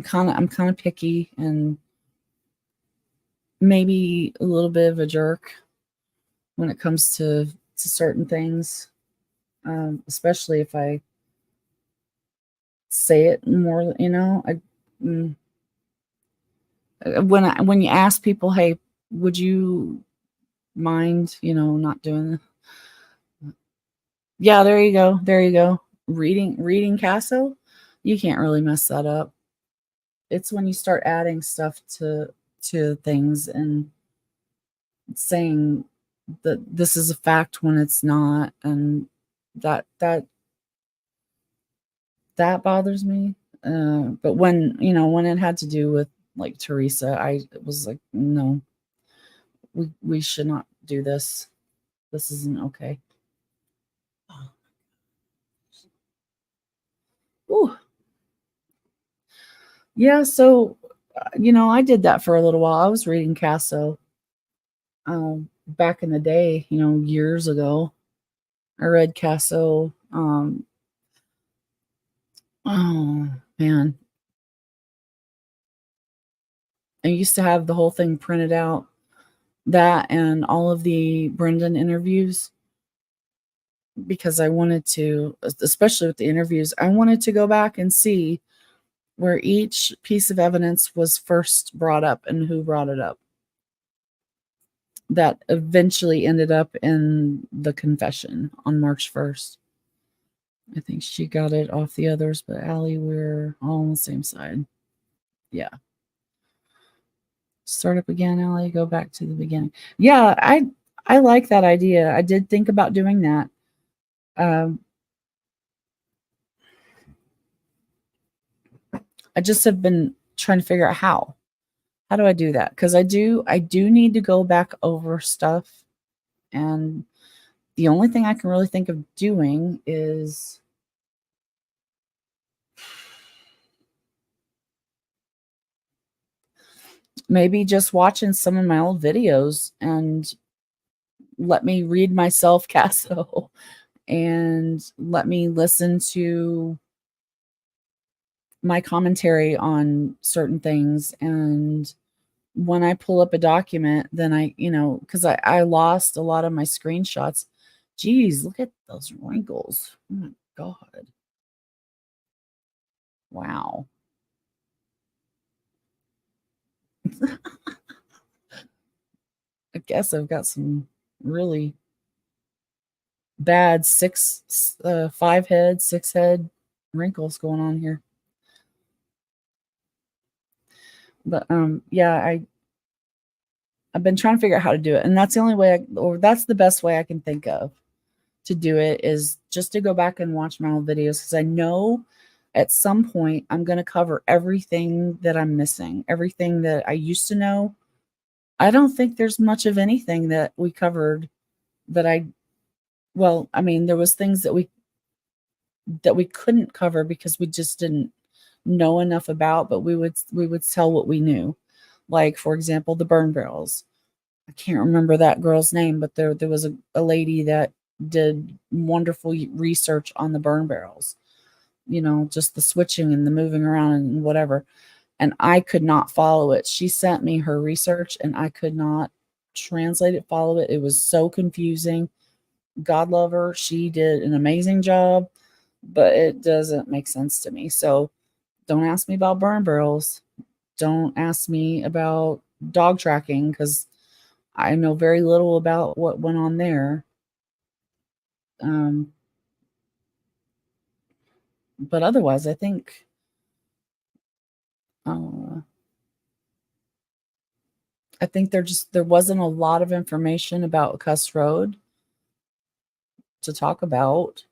kind of picky and maybe a little bit of a jerk when it comes to certain things, especially if I say it more. Mm, when you ask people, hey, would you mind, not doing this? Yeah, there you go. There you go. Reading Casso, you can't really mess that up. It's when you start adding stuff to things and saying that this is a fact when it's not, and that bothers me. But when it had to do with like Teresa, I was like, no, we should not do this. This isn't okay. Ooh. Yeah, so I did that for a little while. I was reading Casso back in the day, years ago. I read Casso. Oh man, I used to have the whole thing printed out, that and all of the Brendan interviews, because I wanted to, especially with the interviews, I wanted to go back and see where each piece of evidence was first brought up and who brought it up. That eventually ended up in the confession on March 1st. I think she got it off the others, but Allie, we're all on the same side. Yeah. Start up again, Allie, go back to the beginning. Yeah, I like that idea. I did think about doing that. Um, I just have been trying to figure out how. How do I do that? Because I do need to go back over stuff, and the only thing I can really think of doing is maybe just watching some of my old videos and let me read myself Casso and let me listen to my commentary on certain things. And when I pull up a document, then because I lost a lot of my screenshots. Geez, look at those wrinkles. Oh my God. Wow. I guess I've got some really bad five head, six head wrinkles going on here. But yeah, I've been trying to figure out how to do it, and that's the only way, or that's the best way I can think of to do it, is just to go back and watch my old videos, because I know at some point I'm going to cover everything that I'm missing, everything that I used to know. I don't think there's much of anything that we covered that well, I mean, there was things that we couldn't cover because we just didn't know enough about, but we would tell what we knew. Like, for example, the burn barrels. I can't remember that girl's name, but there was a lady that did wonderful research on the burn barrels. Just the switching and the moving around and whatever. And I could not follow it. She sent me her research and I could not translate it, follow it. It was so confusing. God love her. She did an amazing job, but it doesn't make sense to me. So don't ask me about burn barrels. Don't ask me about dog tracking, because I know very little about what went on there. Um, but otherwise, uh, I think there wasn't a lot of information about Cuss Road to talk about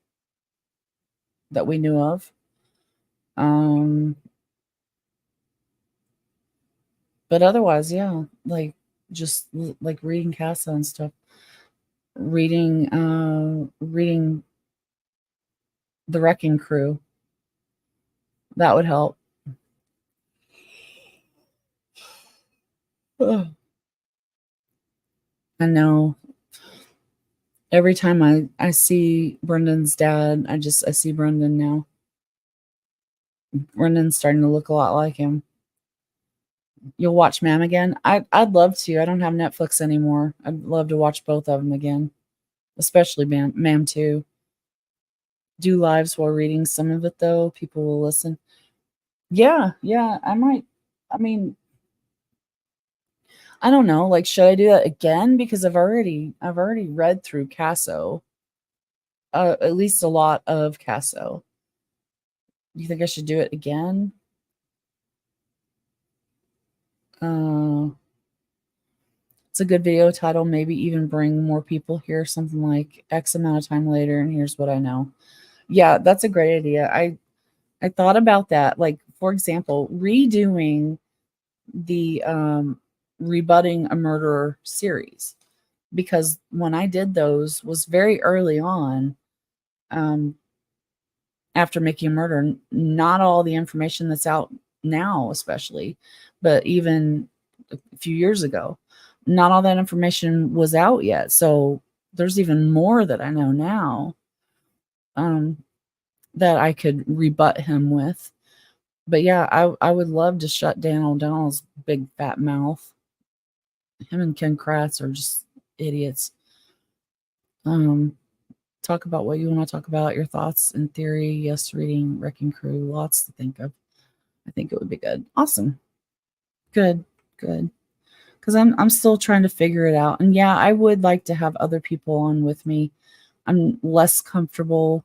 that we knew of. Um, but otherwise, yeah, like just like reading Casa and stuff, reading The Wrecking Crew. That would help. Ugh. I know. Every time I see Brendan's dad, I see Brendan now. Brendan's starting to look a lot like him. You'll watch Mam again? I'd love to. I don't have Netflix anymore. I'd love to watch both of them again, especially Mam 2. Do lives while reading some of it though. People will listen. Yeah, yeah, I might. I mean, I don't know. Like, should I do that again? Because I've already read through Casso. At least a lot of Casso. Do you think I should do it again? Uh, it's a good video title. Maybe even bring more people here. Something like X amount of time later, and here's what I know. Yeah, that's a great idea. I thought about that. Like, for example, redoing the Rebutting a Murderer series, because when I did those was very early on, um, after Making a Murder. Not all the information that's out now, especially, but even a few years ago, not all that information was out yet. So there's even more that I know now, um, that I could rebut him with. But yeah, I would love to shut Dan O'Donnell's big fat mouth. Him and Ken Kratz are just idiots. Um, talk about what you want to talk about, your thoughts and theory. Yes, reading Wrecking Crew, lots to think of. I think it would be good. Awesome. Good. Good. Because I'm still trying to figure it out. And yeah, I would like to have other people on with me. I'm less comfortable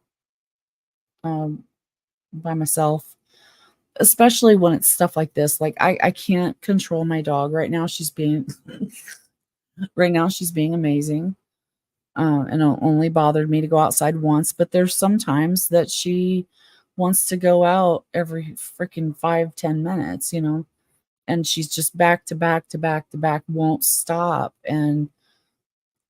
by myself, especially when it's stuff like this. Like I can't control my dog right now. She's being right now she's being amazing. And it only bothered me to go outside once, but there's sometimes that she wants to go out every freaking 5-10 minutes, and she's just back to back to back to back, won't stop. And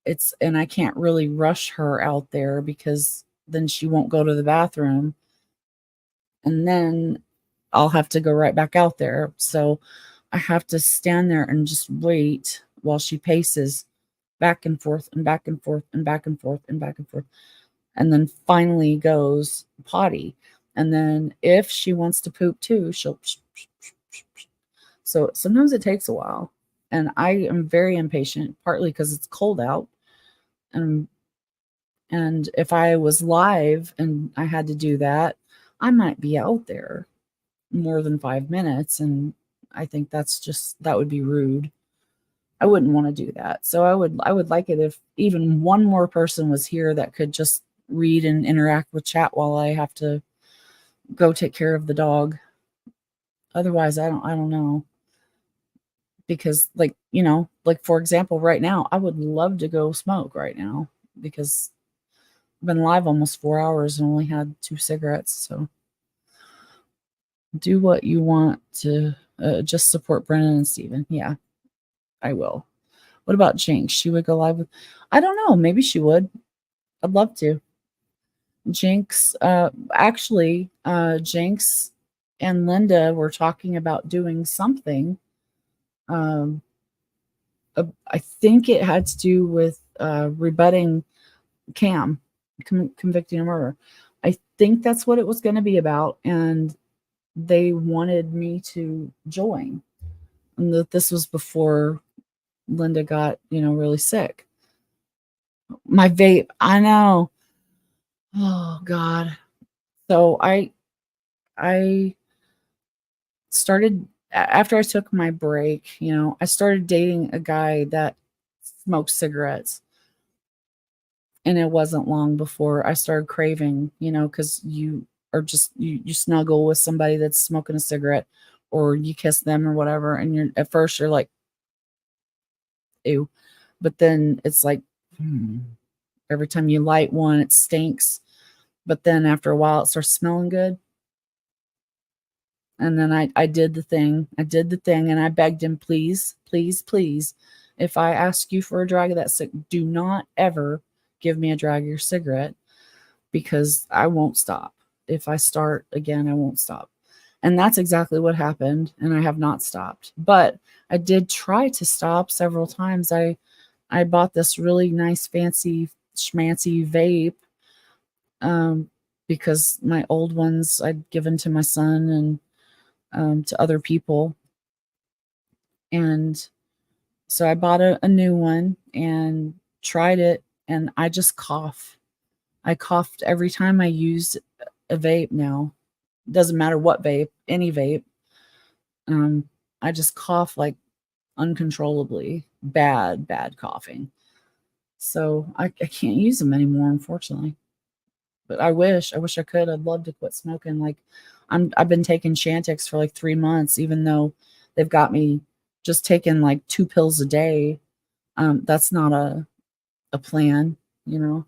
I can't really rush her out there because then she won't go to the bathroom, and then I'll have to go right back out there. So I have to stand there and just wait while she paces back and forth and back and forth and back and forth and back and forth, and then finally goes potty. And then if she wants to poop too, she'll. So sometimes it takes a while. And I am very impatient, partly because it's cold out. And if I was live and I had to do that, I might be out there more than 5 minutes. And I think that would be rude. I wouldn't want to do that. So I would like it if even one more person was here that could just read and interact with chat while I have to go take care of the dog. Otherwise, I don't know. Because like for example, right now, I would love to go smoke right now because I've been live almost 4 hours and only had 2 cigarettes. So do what you want to just support Brennan and Steven. Yeah, I will. What about Jinx? She would go live with, I don't know, maybe she would. I'd love to. Jinx, actually, Jinx and Linda were talking about doing something. Um, I think it had to do with rebutting Cam, convicting a murder. I think that's what it was going to be about, and they wanted me to join. And that this was before Linda got, really sick. My vape, I know. Oh God. So I started after I took my break, I started dating a guy that smoked cigarettes. And it wasn't long before I started craving, because you are just you snuggle with somebody that's smoking a cigarette, or you kiss them or whatever, and you're at first you're like, ew. But then it's like, Every time you light one, it stinks. But then after a while, it starts smelling good. And then I did the thing. I did the thing and I begged him, please, please, please, if I ask you for a drag of that do not ever give me a drag of your cigarette because I won't stop. If I start again, I won't stop. And that's exactly what happened. And I have not stopped. But I did try to stop several times. I bought this really nice, fancy, schmancy vape because my old ones I'd given to my son and to other people. And so I bought a new one and tried it, and I just cough. I coughed every time I used a vape now. Doesn't matter what vape, any vape. Um, I just cough like uncontrollably. Bad, bad coughing. So I can't use them anymore, unfortunately. But I wish I could. I'd love to quit smoking. Like I've been taking Chantix for like 3 months, even though they've got me just taking like 2 pills a day. That's not a plan, you know.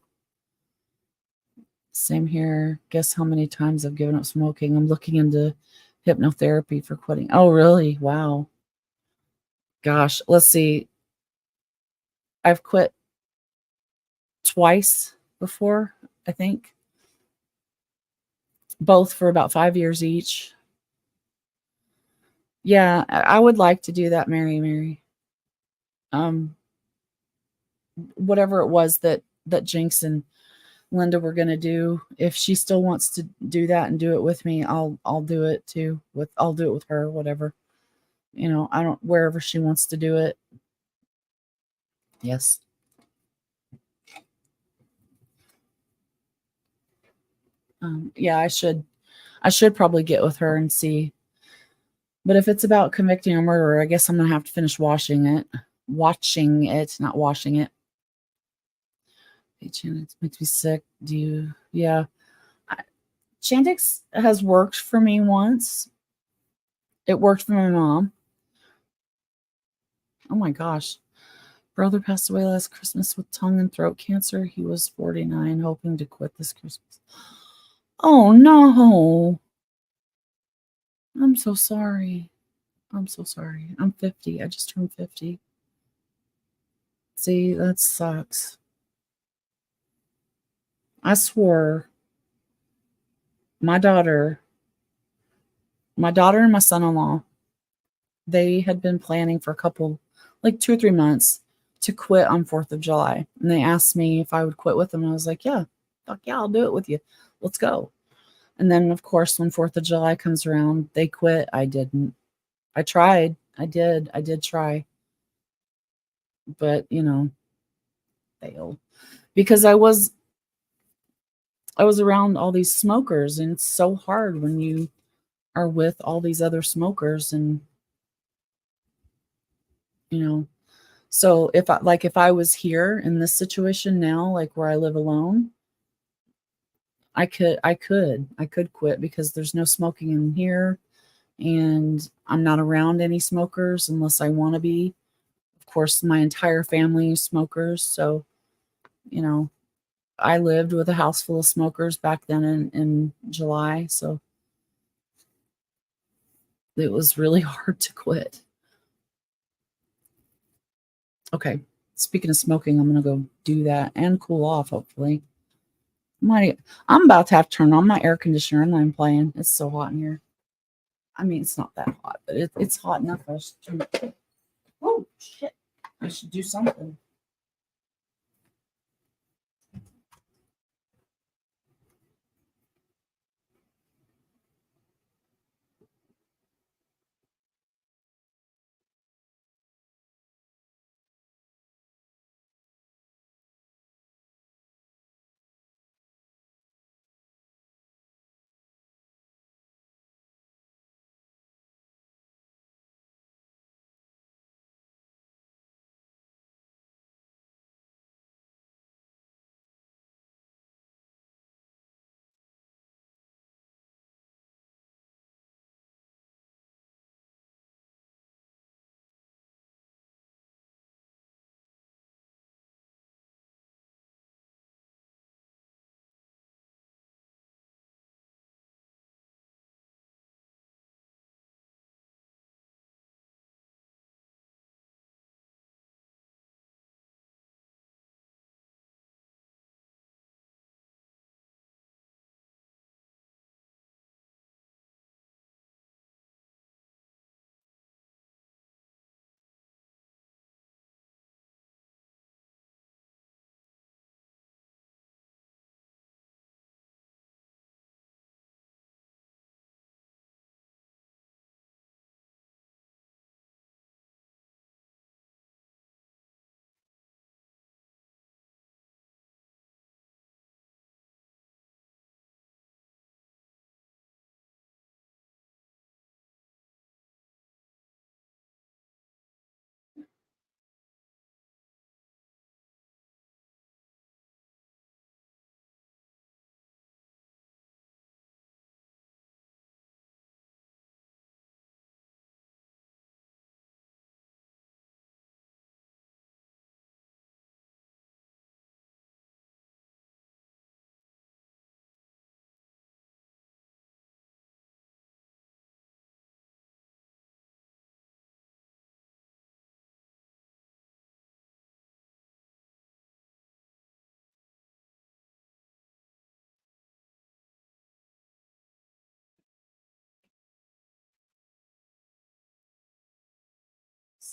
Same here. Guess how many times I've given up smoking? I'm looking into hypnotherapy for quitting. Oh, really? Wow. Gosh, let's see. I've quit twice before, I think. Both for about 5 years each. Yeah, I would like to do that, Mary. Um, whatever it was that Jinx and Linda were gonna do, if she still wants to do that and do it with me, I'll do it too. I'll do it with her, whatever. You know, I don't wherever she wants to do it. Yes. Yeah, I should probably get with her and see. But if it's about convicting a murderer, I guess I'm gonna have to finish watching it. Watching it, not washing it. It makes me sick. Do you? Yeah. Chantix has worked for me once. It worked for my mom. Oh my gosh. Brother passed away last Christmas with tongue and throat cancer. He was 49, hoping to quit this Christmas. Oh no. I'm so sorry. I'm so sorry. I'm 50. I just turned 50. See, that sucks. I swore my daughter, my daughter and my son-in-law, they had been planning for a couple, like 2 or 3 months to quit on 4th of July. And they asked me if I would quit with them. And I was like, yeah, fuck yeah, I'll do it with you. Let's go. And then, of course, when 4th of July comes around, they quit. I didn't. I tried. I did. I did try. But, you know, failed. Because I was around all these smokers, and it's so hard when you are with all these other smokers and, you know. So if I was here in this situation now, like where I live alone, I could quit because there's no smoking in here and I'm not around any smokers unless I want to be. Of course, my entire family is smokers, so you know, I lived with a house full of smokers back then in July, so it was really hard to quit. Okay. Speaking of smoking, I'm gonna go do that and cool off, hopefully. I'm about to have to turn on my air conditioner. I'm not even playing. It's so hot in here. I mean, it's not that hot, but it's hot enough. I should turn. Oh shit! I should do something.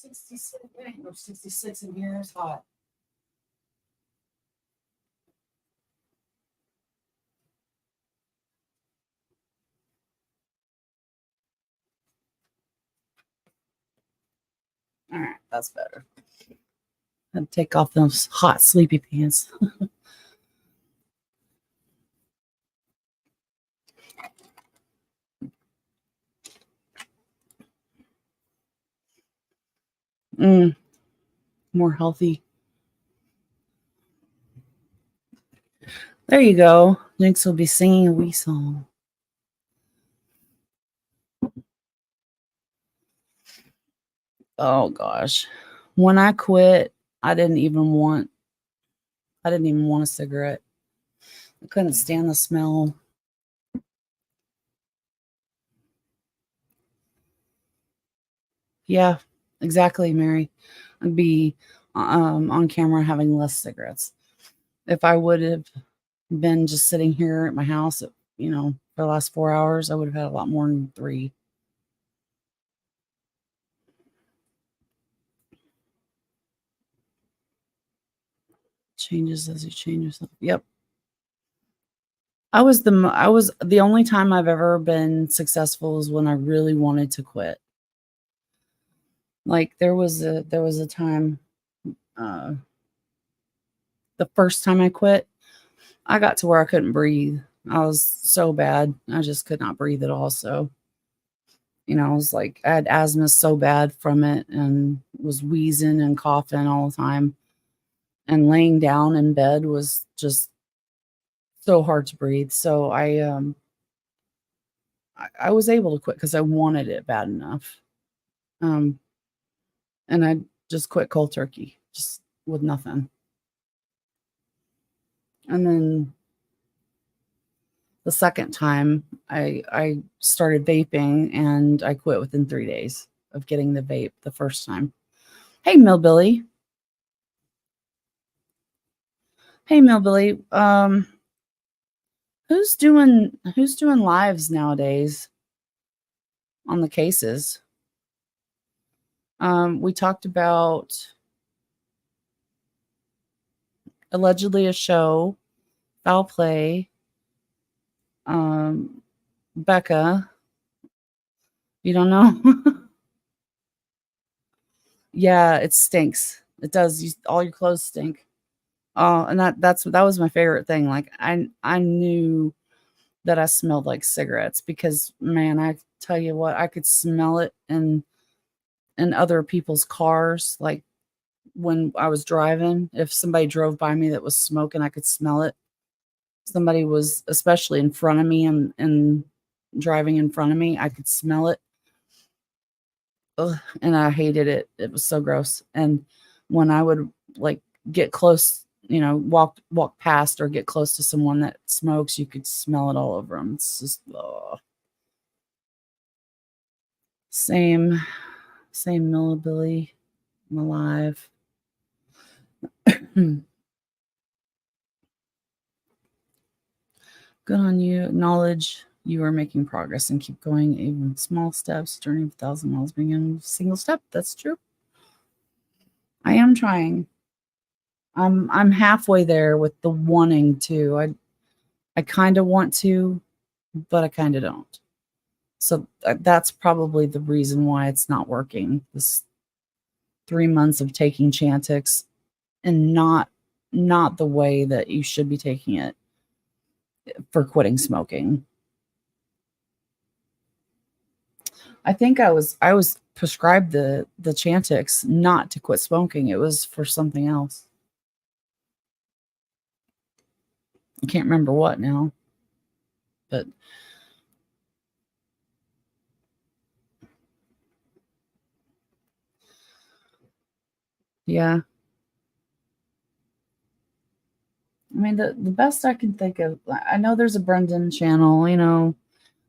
66, it ain't no 66 in here. It's hot. All right, that's better. And take off those hot sleepy pants. More healthy. There you go. Jinx will be singing a wee song. Oh gosh. When I quit, I didn't even want a cigarette. I couldn't stand the smell. Yeah, exactly, Mary. I'd be on camera having less cigarettes. If I would have been just sitting here at my house, for the last 4 hours, I would have had a lot more than 3. Changes as you change yourself. Yep. I was the only time I've ever been successful is when I really wanted to quit. Like there was a time, uh, the first time I quit, I got to where I couldn't breathe. I was so bad. I just could not breathe at all. So, I was like, I had asthma so bad from it and was wheezing and coughing all the time. And laying down in bed was just so hard to breathe. So I was able to quit because I wanted it bad enough. Um, and I just quit cold turkey, just with nothing. And then the second time I started vaping and I quit within 3 days of getting the vape the first time. Hey Millbilly. Hey Millbilly. Who's doing lives nowadays on the cases? We talked about allegedly a show, foul play, Becca. You don't know? Yeah, it stinks. It does. All your clothes stink. Oh, and that was my favorite thing. Like I knew that I smelled like cigarettes because man, I tell you what, I could smell it in other people's cars. Like when I was driving, if somebody drove by me that was smoking, I could smell it. Somebody was especially in front of me and driving in front of me, I could smell it. Ugh, and I hated it. It was so gross. And when I would like get close, walk past or get close to someone that smokes, you could smell it all over them. It's just same, same Millibilly. I'm alive. Good on you. Acknowledge you are making progress and keep going. Even small steps, journey of 1,000 miles, begin a single step. That's true. I am trying. I'm halfway there with the wanting to. I kind of want to, but I kind of don't. So that's probably the reason why it's not working. This 3 months of taking Chantix and not the way that you should be taking it for quitting smoking. I think I was prescribed the Chantix not to quit smoking. It was for something else. I can't remember what now, but yeah. I mean, the best I can think of, I know there's a Brendan channel,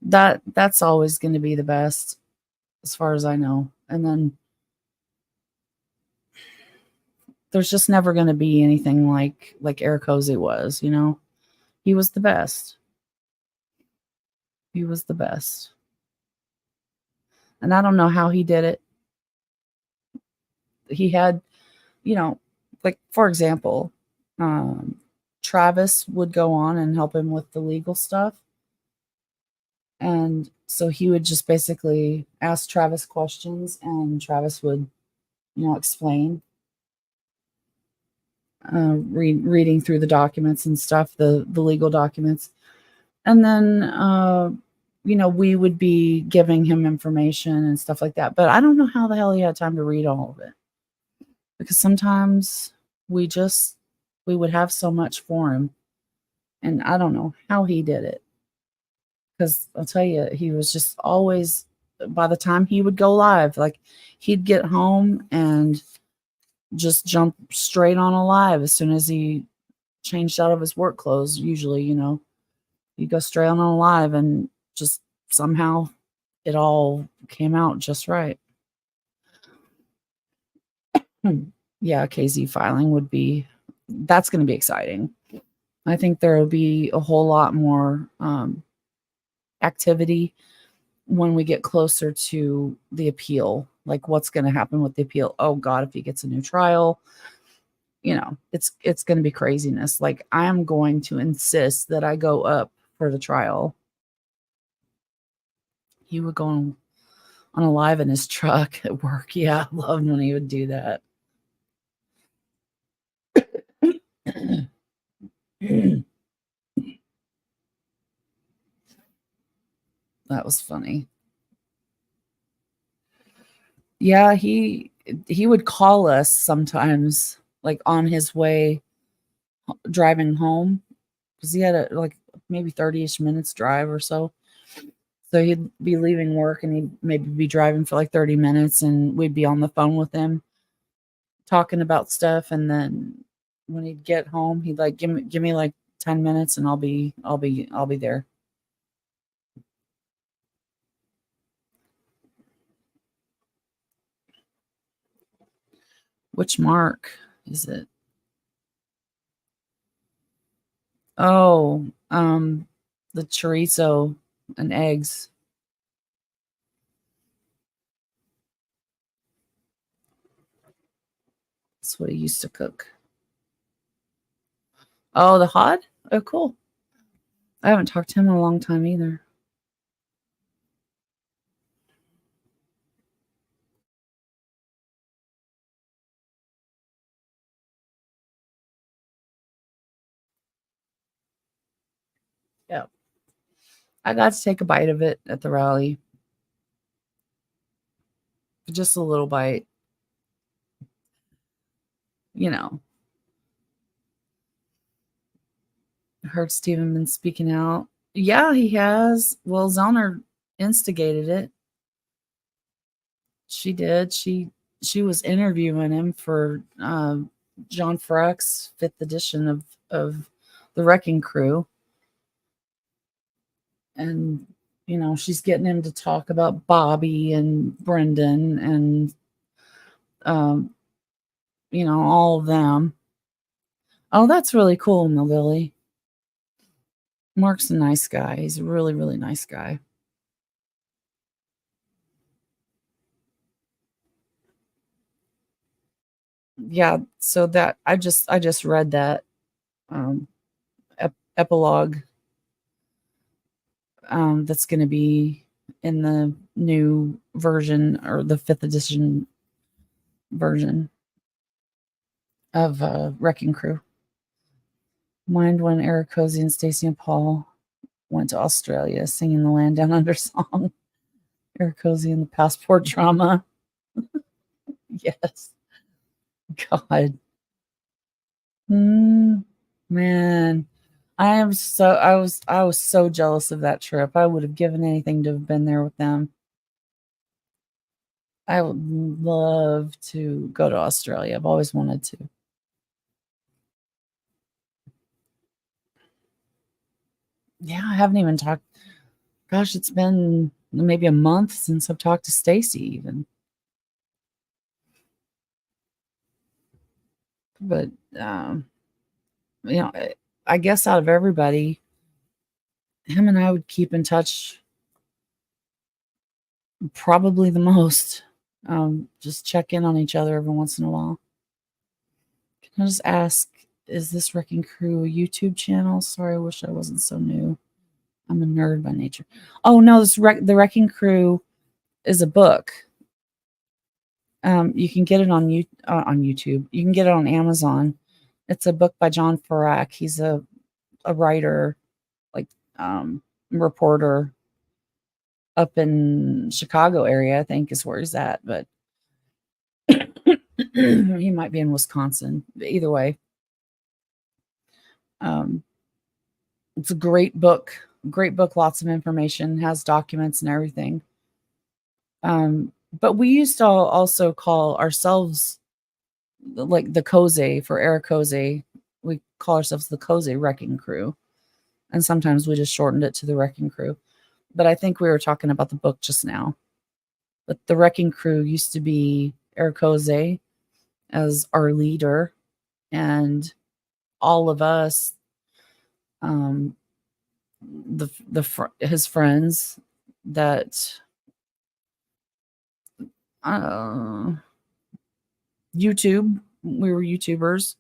that's always going to be the best as far as I know. And then there's just never going to be anything like Eric Hosey was, He was the best. He was the best. And I don't know how he did it. he had, like for example, Travis would go on and help him with the legal stuff. And so he would just basically ask Travis questions and Travis would, explain, reading through the documents and stuff, the legal documents. And then, we would be giving him information and stuff like that. But I don't know how the hell he had time to read all of it, because sometimes we would have so much for him. And I don't know how he did it. Because I'll tell you, he was just always, by the time he would go live, like he'd get home and just jump straight on a live as soon as he changed out of his work clothes. Usually, he'd go straight on a live and just somehow it all came out just right. Yeah, KZ filing that's going to be exciting. I think there will be a whole lot more activity when we get closer to the appeal. Like what's going to happen with the appeal? Oh God, if he gets a new trial, it's going to be craziness. Like I am going to insist that I go up for the trial. He would go on a live in his truck at work. Yeah, I loved when he would do that. That was funny. Yeah, he would call us sometimes, like on his way driving home, because he had like maybe 30-ish minutes drive or so. So he'd be leaving work and he'd maybe be driving for like 30 minutes and we'd be on the phone with him talking about stuff. And then when he'd get home, he'd like, give me like 10 minutes and I'll be there. Which Mark is it? Oh, the chorizo and eggs. That's what he used to cook. Oh, the Hod? Oh, cool. I haven't talked to him in a long time either. Yeah. I got to take a bite of it at the rally. Just a little bite. Heard Steven been speaking out. Yeah, he has. Well, Zellner instigated it. She did. She was interviewing him for John Freck's 5th edition of the Wrecking Crew. And, she's getting him to talk about Bobby and Brendan and, all of them. Oh, that's really cool, Millbilly. Mark's a nice guy. He's a really, really nice guy. Yeah, so that I just read that epilogue that's going to be in the new version or the 5th edition version of Wrecking Crew. Mind when Eric Cozy and Stacey and Paul went to Australia singing the Land Down Under song. Eric Cozy and the passport drama. Yes. God. Man. I was so jealous of that trip. I would have given anything to have been there with them. I would love to go to Australia. I've always wanted to. Yeah, I haven't even talked. Gosh, it's been maybe a month since I've talked to Stacy even. But I guess out of everybody, him and I would keep in touch probably the most. Just check in on each other every once in a while. Can I just ask, is this Wrecking Crew a YouTube channel? Sorry, I wish I wasn't so new. I'm a nerd by nature. Oh no, the Wrecking Crew is a book. You can get it on YouTube. You can get it on Amazon. It's a book by John Ferak. He's a writer, like reporter up in Chicago area, I think is where he's at, but he might be in Wisconsin. But either way, it's a great book. Great book, lots of information, has documents and everything. But we used to also call ourselves like the Koze for Eric Koze. We call ourselves the Koze Wrecking Crew. And sometimes we just shortened it to the Wrecking Crew. But I think we were talking about the book just now. But the Wrecking Crew used to be Eric Koze as our leader, and all of us, his friends that YouTube, we were YouTubers,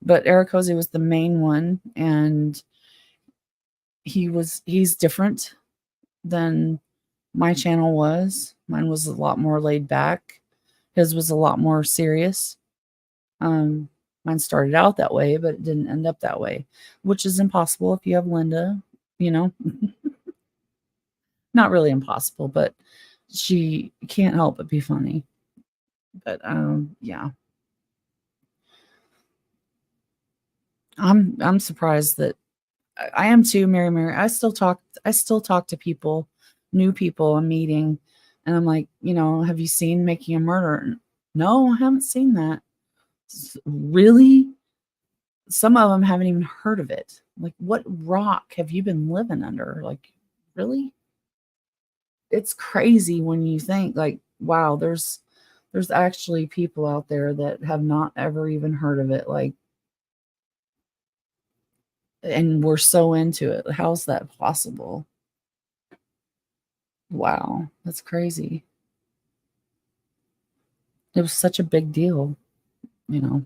but Eric Koze was the main one, and he's different than my channel was. Mine was a lot more laid back. His was a lot more serious. Mine started out that way, but it didn't end up that way, which is impossible if you have Linda, you know. Not really impossible, but she can't help but be funny. But yeah. I'm surprised that I am too, Mary. I still talk to people, new people I'm meeting, and I'm like, have you seen Making a Murderer? No, I haven't seen that. Really? Some of them haven't even heard of it. Like, what rock have you been living under? Like, really? It's crazy when you think, like, wow, there's actually people out there that have not ever even heard of it. Like, and we're so into it. How's that possible? Wow, that's crazy. It was such a big deal, you know.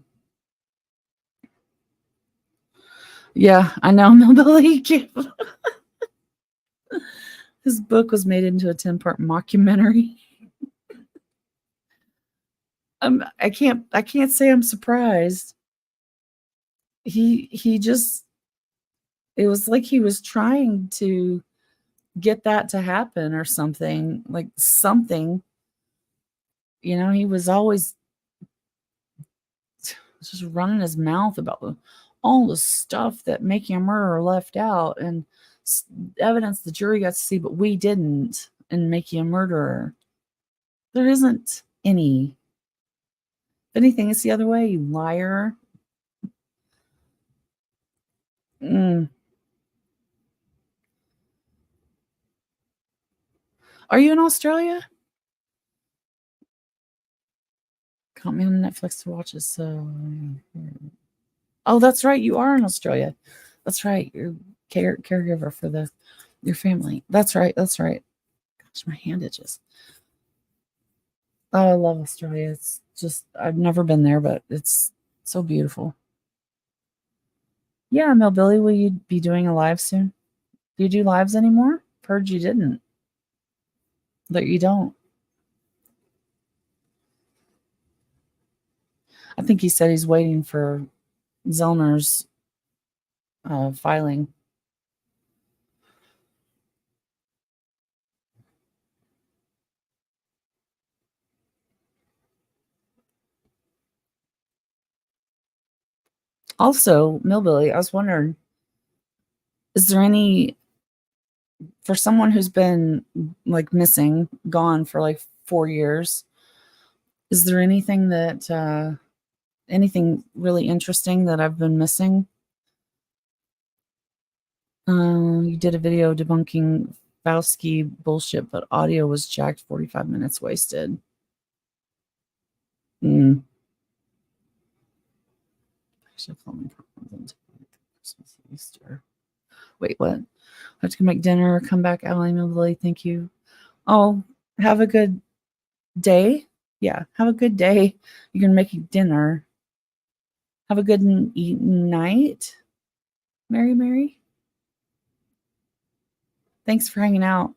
Yeah, I know. Billy. His book was made into a 10-part mockumentary. I can't say I'm surprised. He just, it was like he was trying to get that to happen or something, like something. He was always just running his mouth about all the stuff that Making a Murderer left out, and evidence the jury got to see, but we didn't in Making a Murderer. There isn't any. If anything, it's the other way, you liar. Are you in Australia? Caught me on Netflix to watch this. Oh, that's right. You are in Australia. That's right. You're caregiver for your family. That's right. That's right. Gosh, my hand itches. Oh, I love Australia. It's just, I've never been there, but it's so beautiful. Yeah, Billy, will you be doing a live soon? Do you do lives anymore? Heard you didn't. That you don't. I think he said he's waiting for Zellner's filing. Also, Millbilly, I was wondering, is there any, for someone who's been like missing, gone for like 4 years, is there anything anything really interesting that I've been missing? You did a video debunking Fauci bullshit, but audio was jacked, 45 minutes wasted. Christmas, Easter. Wait, what? I have to make dinner, come back, Allie Millbilly. Thank you. Oh, have a good day. Yeah. Have a good day. You're gonna make dinner. Have a good night, Mary. Thanks for hanging out.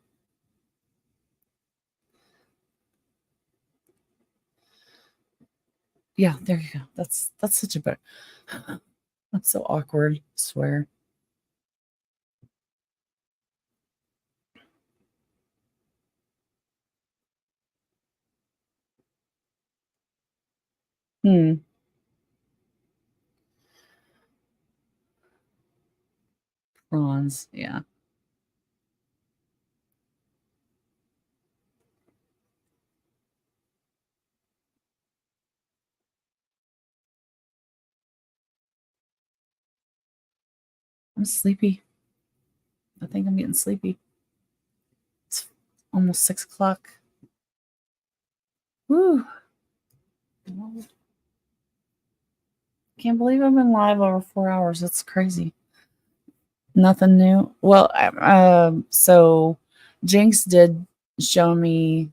Yeah, there you go. That's such a better. That's so awkward. I swear. Hmm. Prawns. Yeah. I'm sleepy. I think I'm getting sleepy. It's almost 6 o'clock. Woo. Can't believe I've been live over 4 hours. That's crazy. Nothing new. Well, so Jinx did show me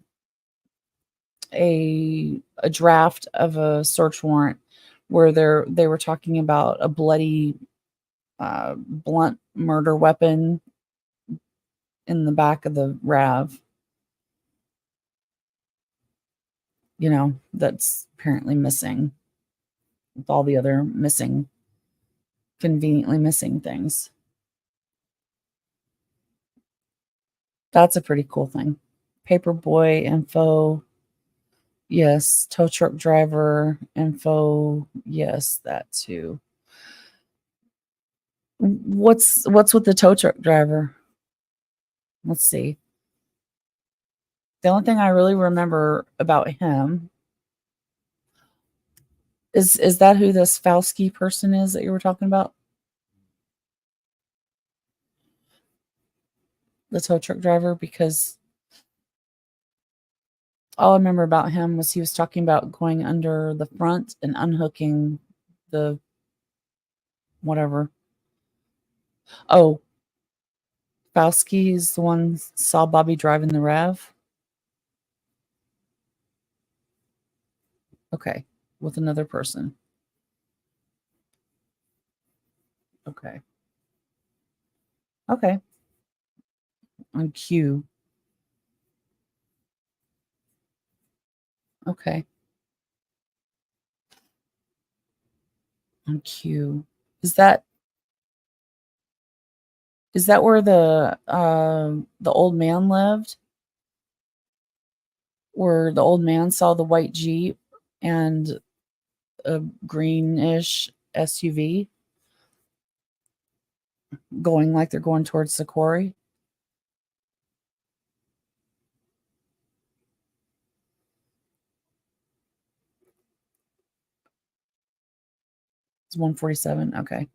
a draft of a search warrant where they were talking about a bloody blunt murder weapon in the back of the RAV. That's apparently missing with all the other conveniently missing things. That's a pretty cool thing. Paperboy info. Yes. Tow truck driver info. Yes, that too. What's with the tow truck driver? Let's see. The only thing I really remember about him is that who this Fauski person is that you were talking about? The tow truck driver, because all I remember about him was he was talking about going under the front and unhooking the whatever. Oh, Fauski is the one saw Bobby driving the RAV. Okay, with another person. Okay. Okay. On Q. Okay. On Q. Is that where the old man lived? Where the old man saw the white Jeep and a greenish SUV going like they're going towards the quarry? It's 147. Okay.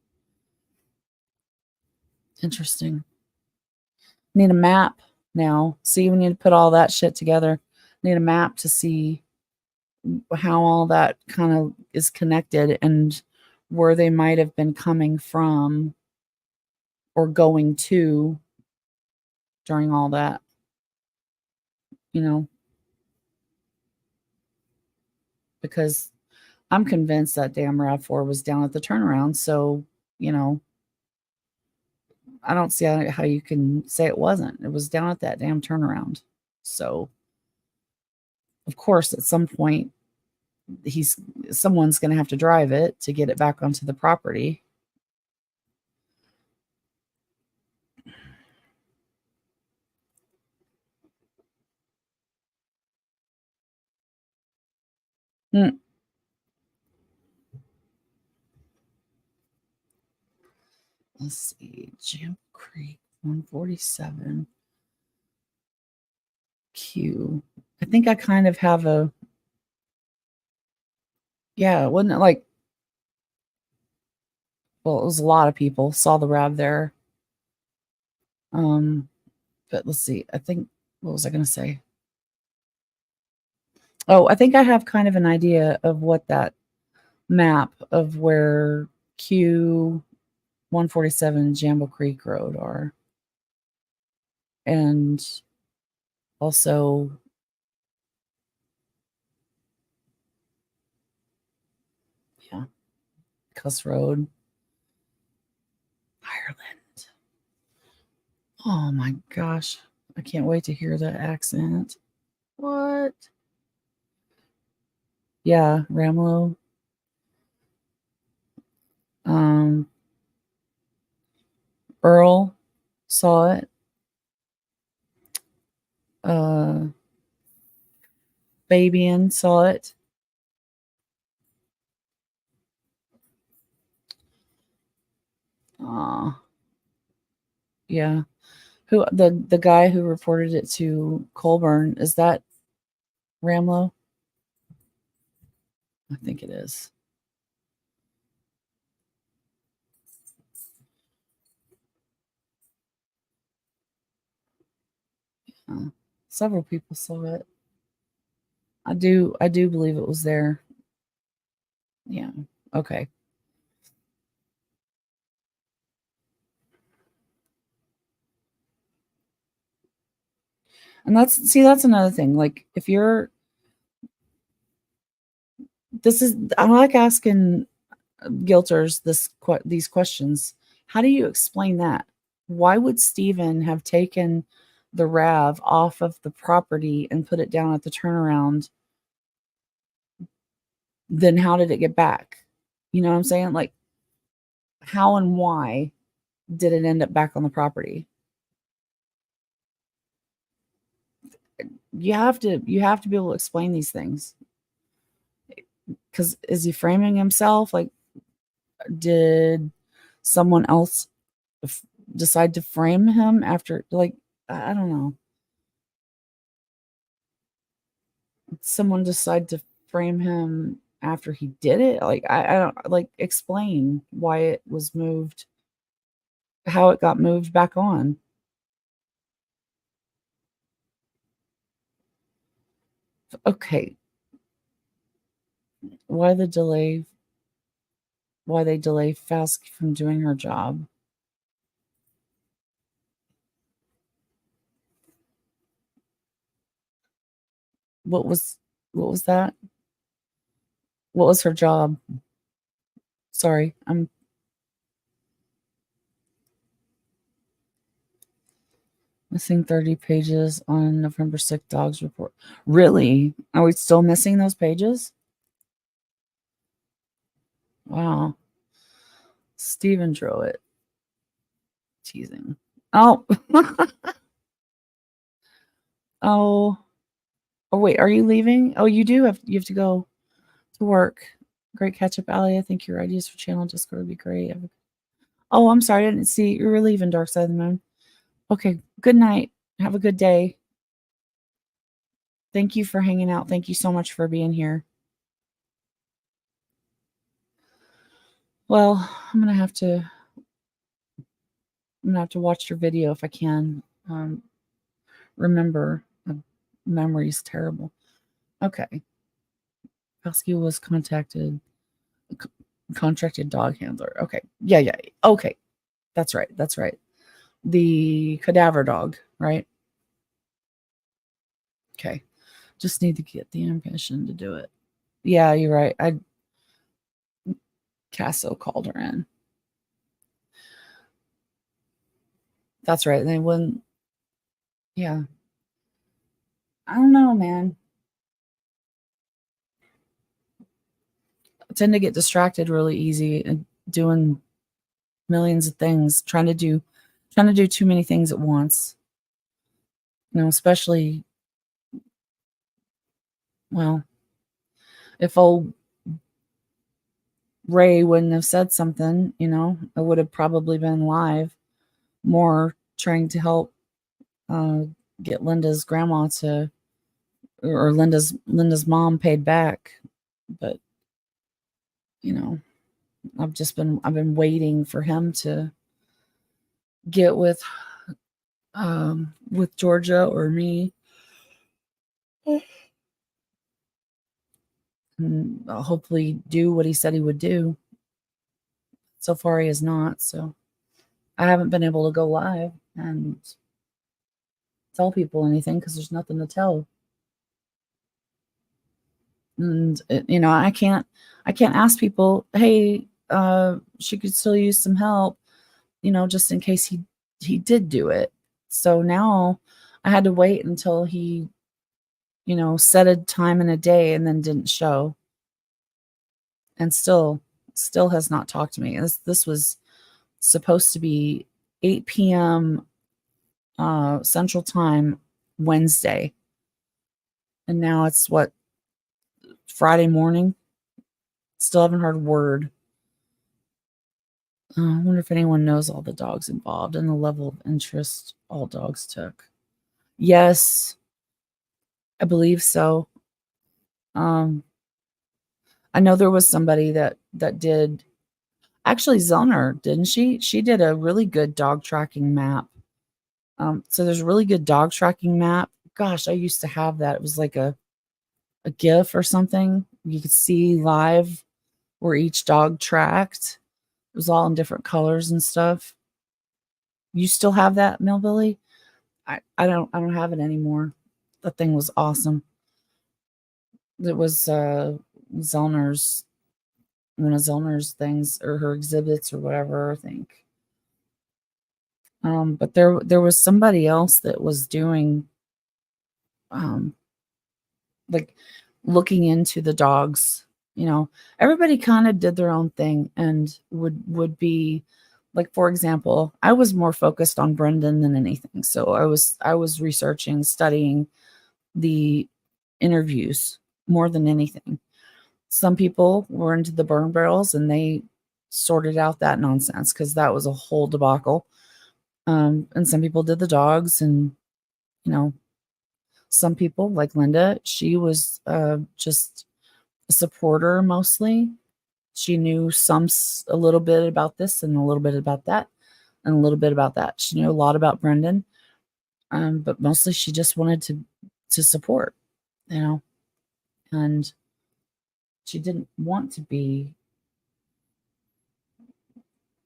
Interesting. Need a map now. See, we need to put all that shit together. Need a map to see how all that kind of is connected and where they might have been coming from or going to during all that, you know, because I'm convinced that damn RAV4 was down at the turnaround. So, you know, I don't see how you can say it wasn't. It was down at that damn turnaround. So, of course, at some point, someone's going to have to drive it to get it back onto the property. Hmm. Let's see. Jam Creek 147 Q. I think I kind of have a, yeah, wasn't it like, well, it was a lot of people saw the RAV there. But let's see. I think, what was I going to say? Oh, I think I have kind of an idea of what that map of where Q 147 Jambo Creek Road are. And also Cuss Road, Ireland. Oh my gosh. I can't wait to hear that accent. What? Yeah, Ramlo. Um, Earl saw it. Fabian saw it. Yeah. Who the guy who reported it to Colburn, is that Ramlo? I think it is. Several people saw it. I do believe it was there. Yeah. Okay. And that's another thing. Like if you're I like asking guilters these questions. How do you explain that? Why would Stephen have taken the RAV off of the property and put it down at the turnaround? Then how did it get back? You know what I'm saying? Like how and why did it end up back on the property? You have to be able to explain these things. Because is he framing himself? Like, did someone else decide to frame him after? Like, I don't know. Someone decide to frame him after he did it? Like, I don't like explain why it was moved, how it got moved back on. Okay, why the delay? Why they delay Fask from doing her job? What was that? What was her job? Sorry, I'm missing 30 pages on November 6th dogs report. Really? Are we still missing those pages? Wow. Steven drew it. Teasing. Oh. Oh. Oh wait, are you leaving? Oh, you have to go to work. Great catch up, Allie. I think your ideas for channel Discord would be great. Oh, I'm sorry, I didn't see you were leaving Dark Side of the Moon. Okay, good night. Have a good day. Thank you for hanging out. Thank you so much for being here. Well, I'm gonna have to watch your video if I can. Remember, memory's terrible. Okay. Pesky was contracted dog handler. Okay. Yeah. Okay. That's right. The cadaver dog, right? Okay. Just need to get the ambition to do it. Yeah, you're right. Casso called her in. That's right. They wouldn't. Yeah. I don't know, man. I tend to get distracted really easy and doing millions of things, trying to do too many things at once. You know, especially, well, if old Ray wouldn't have said something, you know, I would have probably been live more trying to help uh, get Linda's grandma to, or Linda's mom paid back. But, you know, I've been waiting for him to get with Georgia or me. And hopefully do what he said he would do. So far he has not, so I haven't been able to go live and tell people anything because there's nothing to tell. And you know, I can't ask people, hey, she could still use some help, just in case he did do it. So now I had to wait until he, set a time in a day and then didn't show, and still has not talked to me. This was supposed to be 8 p.m. Central Time Wednesday, and now it's what, Friday morning. Still haven't heard a word. I wonder if anyone knows all the dogs involved and the level of interest all dogs took. Yes, I believe so. Um, I know there was somebody that did. Actually, Zellner, didn't she? She did a really good dog tracking map. So there's a really good dog tracking map. Gosh, I used to have that. It was like a GIF or something. You could see live where each dog tracked. It was all in different colors and stuff. You still have that, Millbilly? I don't have it anymore. That thing was awesome. It was Zellner's, one of Zellner's things, or her exhibits or whatever, I think. But there was somebody else that was doing um like looking into the dogs. Everybody kind of did their own thing and would be like, for example, I was more focused on Brendan than anything. So I was researching, studying the interviews more than anything. Some people were into the burn barrels and they sorted out that nonsense because that was a whole debacle. And some people did the dogs, and you know, some people like Linda, she was just a supporter mostly. She knew a little bit about this and a little bit about that and a little bit about that. She knew a lot about Brendan, but mostly she just wanted to support, you know, and she didn't want to be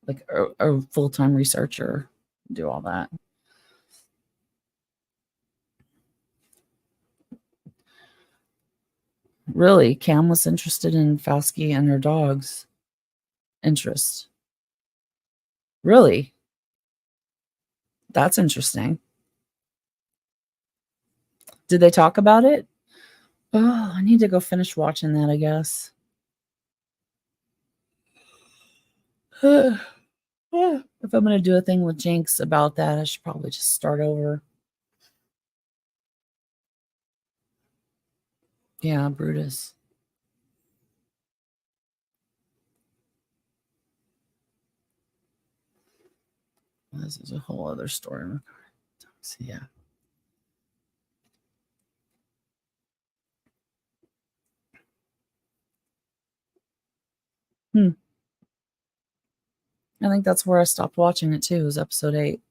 like a full-time researcher, do all that. Really, Cam was interested in Fauski and her dog's interest. Really? That's interesting. Did they talk about it? Oh, I need to go finish watching that, I guess. If I'm going to do a thing with Jinx about that, I should probably just start over. Yeah, Brutus. This is a whole other story. So, yeah. I think that's where I stopped watching it too, was episode 8.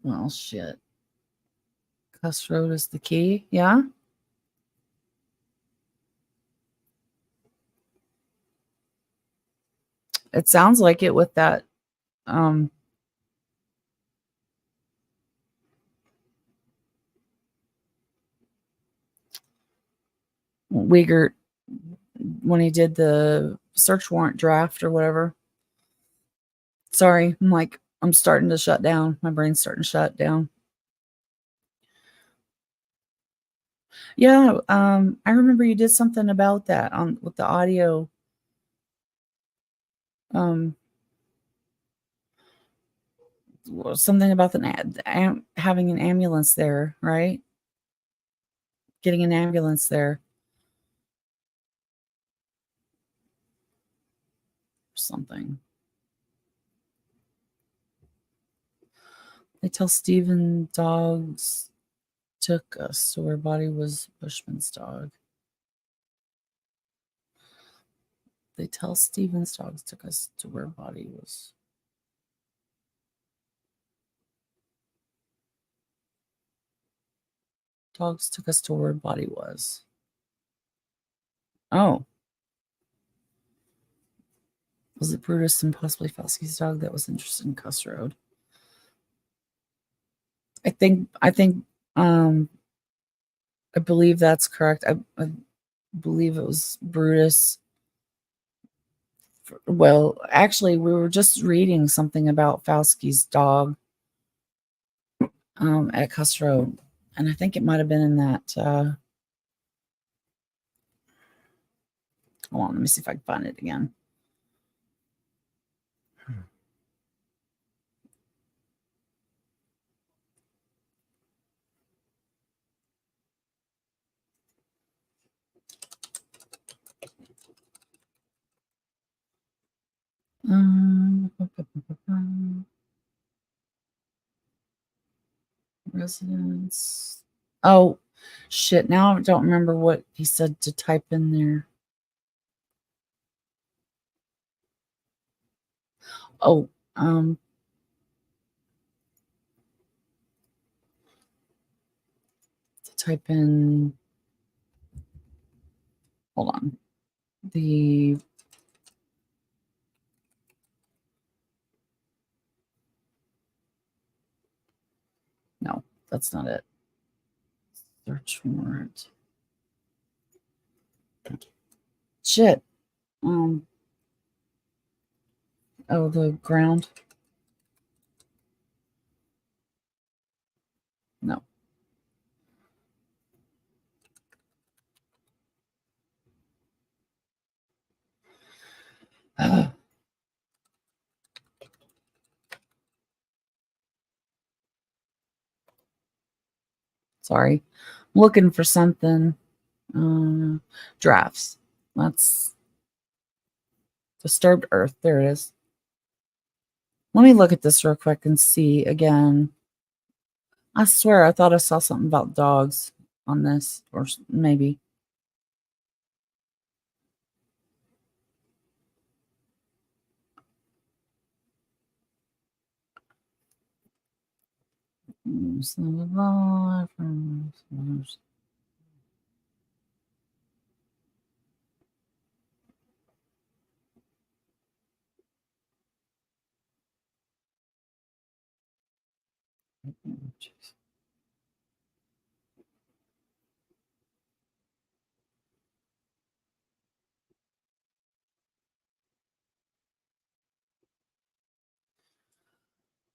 Well, shit. Cuss Road is the key. Yeah. It sounds like it with that um Wiegert when he did the search warrant draft or whatever. Sorry, I'm starting to shut down. My brain's starting to shut down. Yeah, I remember you did something about that on with the audio. Um, Something about having an ambulance there, right? Getting an ambulance there. Something. They tell Steven dogs took us to where body was Bushman's dog. They tell Steven's dogs took us to where body was. Dogs took us to where body was. Oh. Was it Brutus and possibly Fauski's dog that was interested in Cuss Road? I think um I believe that's correct. I believe it was Brutus. Well, actually, we were just reading something about Fauski's dog at Custro, and I think it might have been in that. Hold on, let me see if I can find it again. Um, residence. Oh, shit. Now I don't remember what he said to type in there. Oh, to type in. Hold on. The No, that's not it. Search warrant. Shit. Oh, the ground. No. Sorry. I'm looking for something. Drafts. That's Disturbed Earth. There it is. Let me look at this real quick and see again. I swear I thought I saw something about dogs on this, or maybe.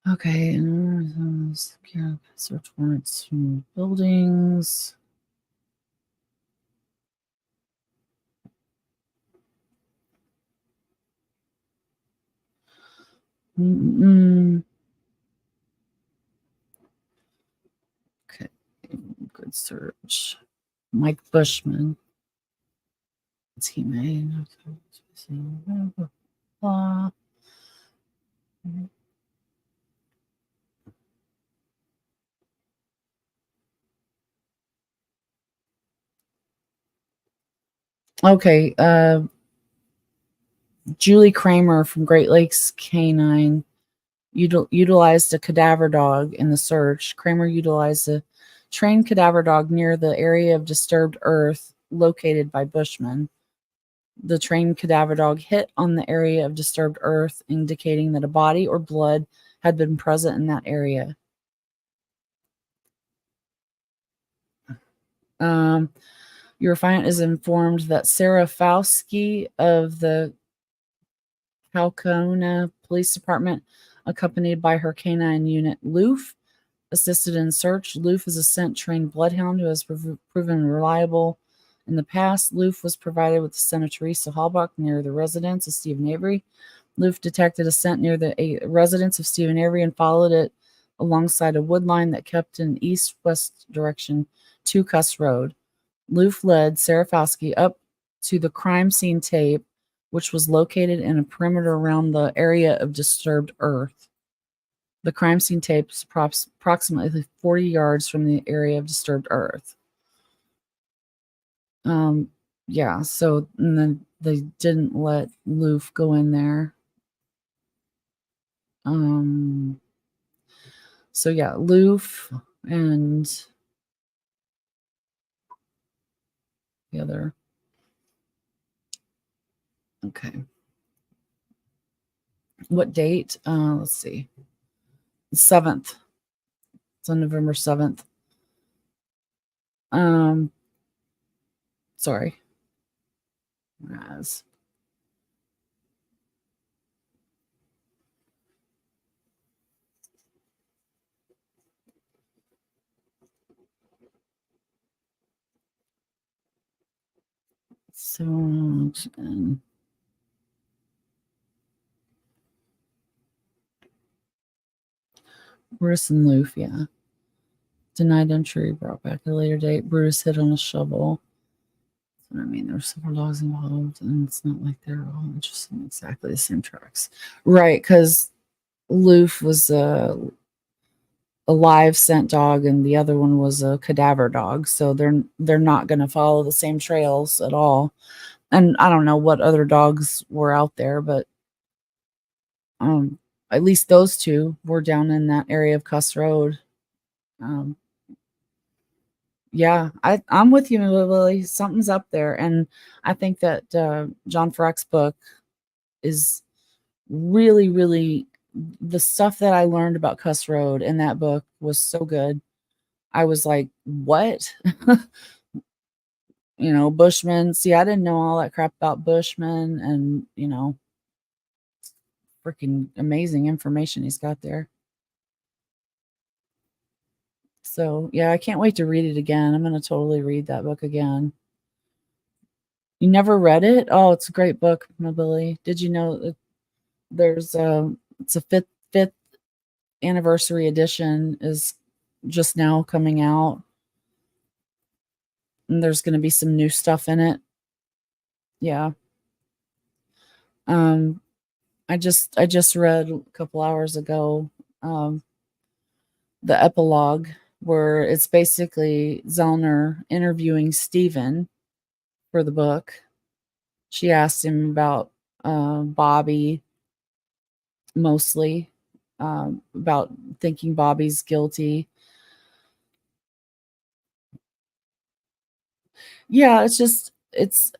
Okay, secure search warrants from buildings. Okay, good search. Mike Bushman. What's he made? Okay, Julie Kramer from Great Lakes Canine utilized a cadaver dog in the search. Kramer utilized a trained cadaver dog near the area of disturbed earth located by Bushman. The trained cadaver dog hit on the area of disturbed earth, indicating that a body or blood had been present in that area. Your affiant is informed that Sarah Fauski of the Kaukauna Police Department, accompanied by her canine unit Loof, assisted in search. Loof is a scent-trained bloodhound who has proven reliable in the past. Loof was provided with the scent of Teresa Halbach near the residence of Stephen Avery. Loof detected a scent near the residence of Stephen Avery and followed it alongside a wood line that kept in east-west direction to Cuss Road. Loof led Sarah Fauski up to the crime scene tape, which was located in a perimeter around the area of disturbed earth. The crime scene tape is approximately 40 yards from the area of disturbed earth. Yeah, so and then they didn't let Loof go in there. So yeah, Loof and the other. Okay. What date? Let's see. 7th. It's on November 7th. Sorry. As so and Bruce and Loof, yeah. Denied entry, brought back at a later date. Bruce hit on a shovel. I mean, there were several dogs involved, and it's not like they're all interested in exactly the same tracks. Right, because Loof was a live scent dog, and the other one was a cadaver dog. So they're not going to follow the same trails at all. And I don't know what other dogs were out there, but at least those two were down in that area of Cuss Road. Yeah, I'm with you, Lily. Something's up there, and I think that John Frack's book is really, really the stuff that I learned about Cuss Road in that book was so good. I was like, what? Bushman. See, I didn't know all that crap about Bushman, and freaking amazing information he's got there. So yeah, I can't wait to read it again. I'm going to totally read that book again. You never read it? Oh, it's a great book, Mobility. Did you know that there's it's a fifth anniversary edition is just now coming out, and there's going to be some new stuff in it. Yeah. I just read a couple hours ago the epilogue, where it's basically Zellner interviewing Stephen for the book. She asked him about Bobby, mostly about thinking Bobby's guilty. Yeah, it's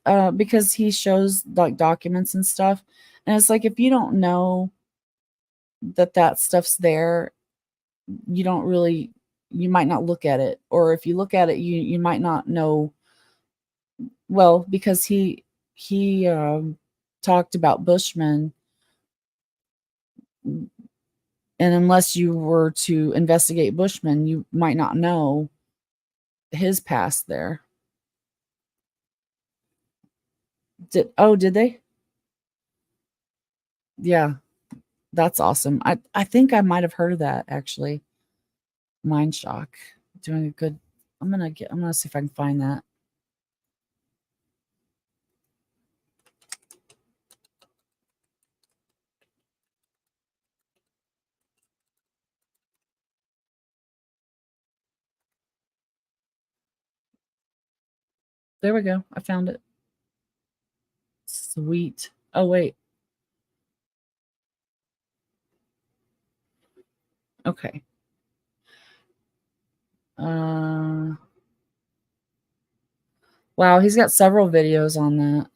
because he shows like documents and stuff, and it's like if you don't know that stuff's there, you might not look at it, or if you look at it, you might not know. Well, because he talked about Bushman, and unless you were to investigate Bushman, you might not know his past there. Did they? Yeah, that's awesome. I think I might have heard of that actually. Mind Shock doing a good. I'm gonna see if I can find that. There we go. I found it. Sweet. Oh wait. Okay. Wow, he's got several videos on that.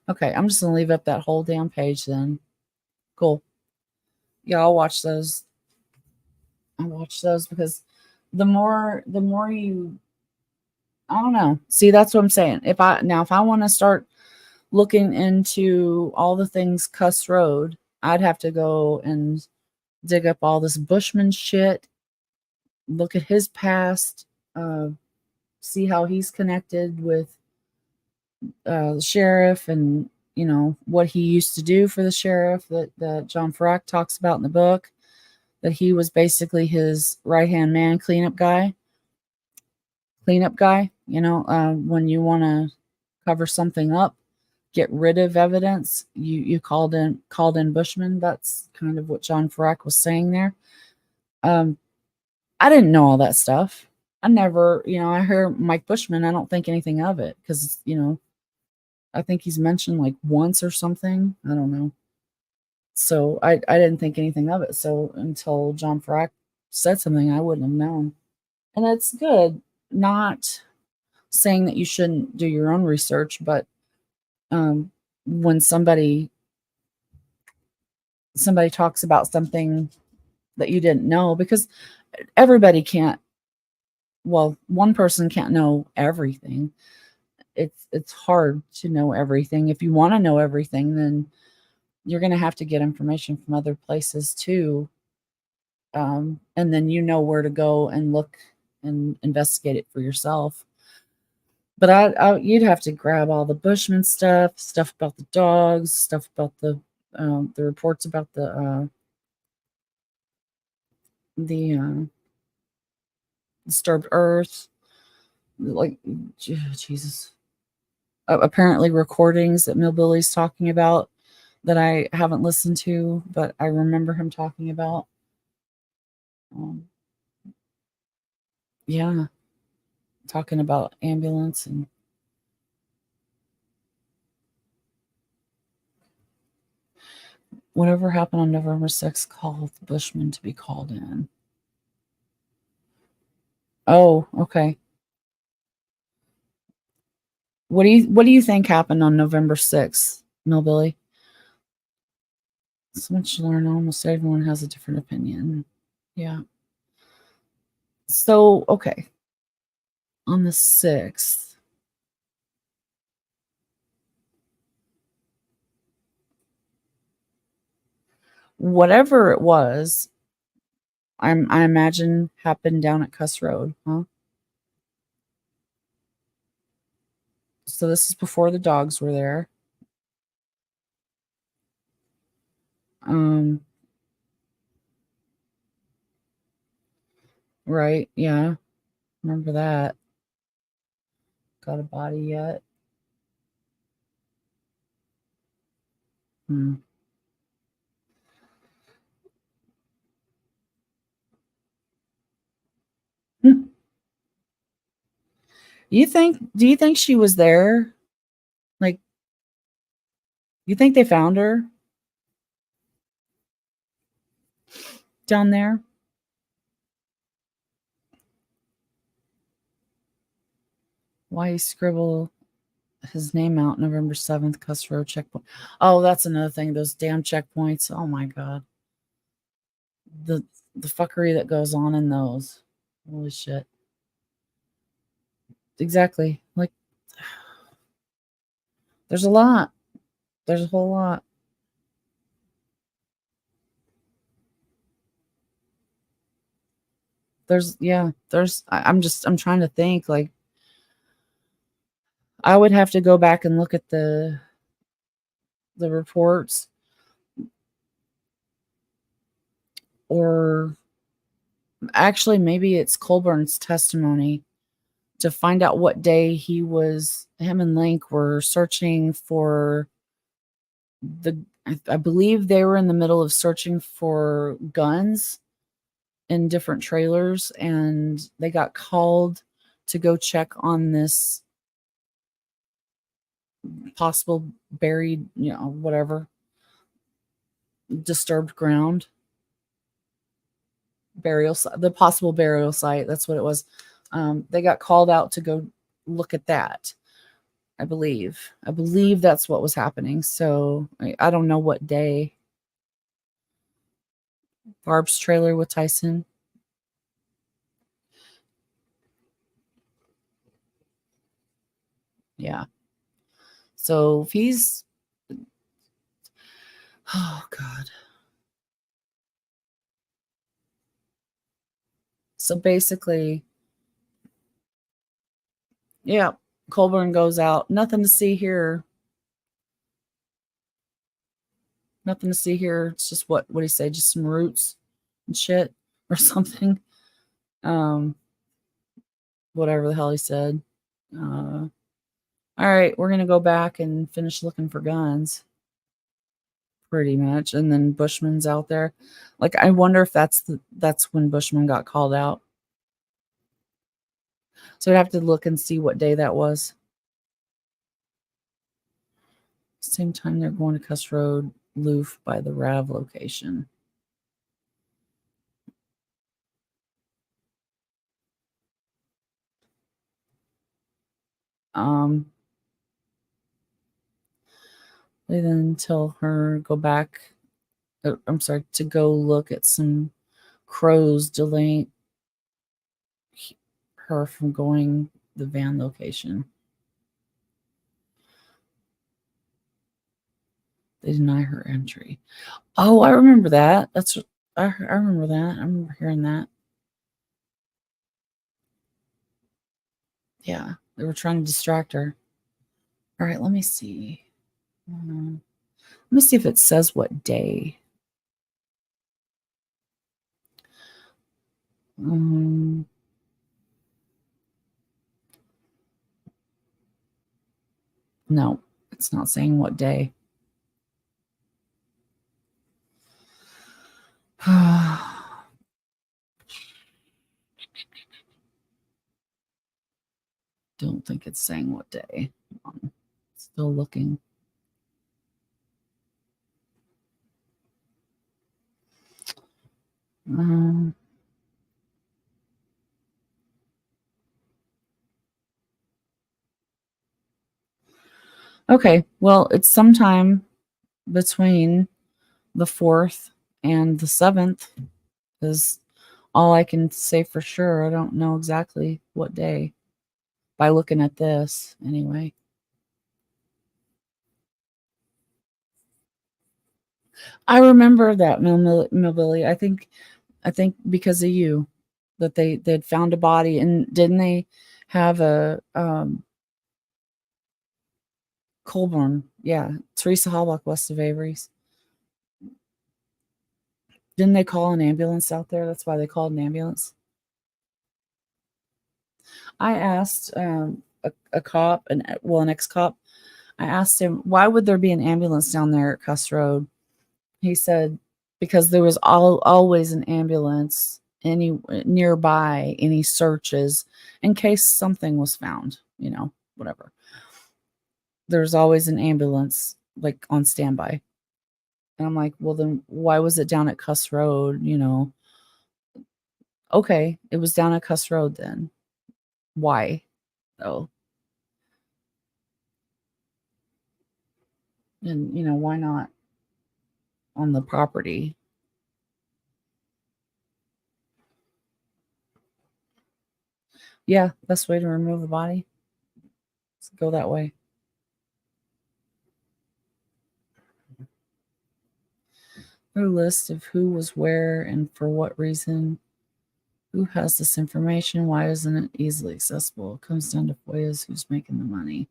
Okay, I'm just gonna leave up that whole damn page then. Cool. Yeah, I'll watch those. I'll watch those because the more you, I don't know. See, that's what I'm saying. If I want to start looking into all the things Cuss Road, I'd have to go and dig up all this Bushman shit, look at his past, see how he's connected with the sheriff, and what he used to do for the sheriff that John Frack talks about in the book, that he was basically his right-hand man, cleanup guy. When you want to cover something up, get rid of evidence, you called in Bushman. That's kind of what John Frack was saying there. I didn't know all that stuff. I never, I hear Mike Bushman, I don't think anything of it because, I think he's mentioned like once or something. I don't know. So I didn't think anything of it. So until John Frack said something, I wouldn't have known. And it's good, not saying that you shouldn't do your own research, but when somebody talks about something that you didn't know, because everybody can't, well, one person can't know everything. It's hard to know everything. If you want to know everything, then you're going to have to get information from other places too. And then you know where to go and look and investigate it for yourself. But you'd have to grab all the Bushman stuff about the dogs, stuff about the reports about the disturbed earth, like Jesus. Apparently recordings that Millbilly's talking about that I haven't listened to, but I remember him talking about. Um, yeah, talking about ambulance and whatever happened on November 6th, called the Bushmen to be called in. Oh, okay. What do you think happened on November 6th, Millbilly? So much to learn. Almost everyone has a different opinion. Yeah. So, okay. On the 6th, whatever it was, I imagine happened down at Cuss Road, huh? So this is before the dogs were there. Um, right, yeah. Remember that. Got a body yet? Hmm. Do you think she was there? Like, you think they found her down there? Why he scribble his name out November 7th, Cuss Road checkpoint. Oh, that's another thing. Those damn checkpoints. Oh my god. The the fuckery that goes on in those. Holy shit. Exactly. Like, there's a lot. There's a whole lot. I'm trying to think, like, I would have to go back and look at the reports, or actually maybe it's Colburn's testimony, to find out what day him and Link were searching for I believe they were in the middle of searching for guns in different trailers, and they got called to go check on this possible buried, whatever, disturbed ground, the possible burial site. That's what it was. They got called out to go look at that. I believe that's what was happening. So I don't know what day. Barb's trailer with Tyson. Yeah. So if he's, oh god. So basically, yeah, Colburn goes out. Nothing to see here. Nothing to see here. It's just what do you say? Just some roots and shit or something. Um, whatever the hell he said. All right, we're gonna go back and finish looking for guns, pretty much, and then Bushman's out there. Like, I wonder if that's when Bushman got called out. So I'd have to look and see what day that was. Same time they're going to Cuss Road, Loof by the Rav location. Um, they then tell her go back. I'm sorry, to go look at some crows delaying her from going the van location. They deny her entry. Oh, I remember that. I remember that. I remember hearing that. Yeah, they were trying to distract her. All right, let me see. Let me see if it says what day. Um, no, it's not saying what day. Don't think it's saying what day. Still looking. Um, okay, well, it's sometime between the 4th and the 7th is all I can say for sure. I don't know exactly what day by looking at this anyway. I remember that Millbilly. I think because of you that they'd found a body, and didn't they have a Colburn? Yeah, Teresa Halbach west of Avery's. Didn't they call an ambulance out there? That's why they called an ambulance. I asked a cop, an ex-cop. I asked him, why would there be an ambulance down there at Cuss Road? He said, because there was always an ambulance nearby any searches in case something was found, whatever. There's always an ambulance like on standby. And I'm like, well, then why was it down at Cuss Road? Okay, it was down at Cuss Road then. Why? Oh, and why not on the property? Yeah, best way to remove a body. Let's go that way. A list of who was where and for what reason. Who has this information? Why isn't it easily accessible? It comes down to FOIAs. Who's making the money?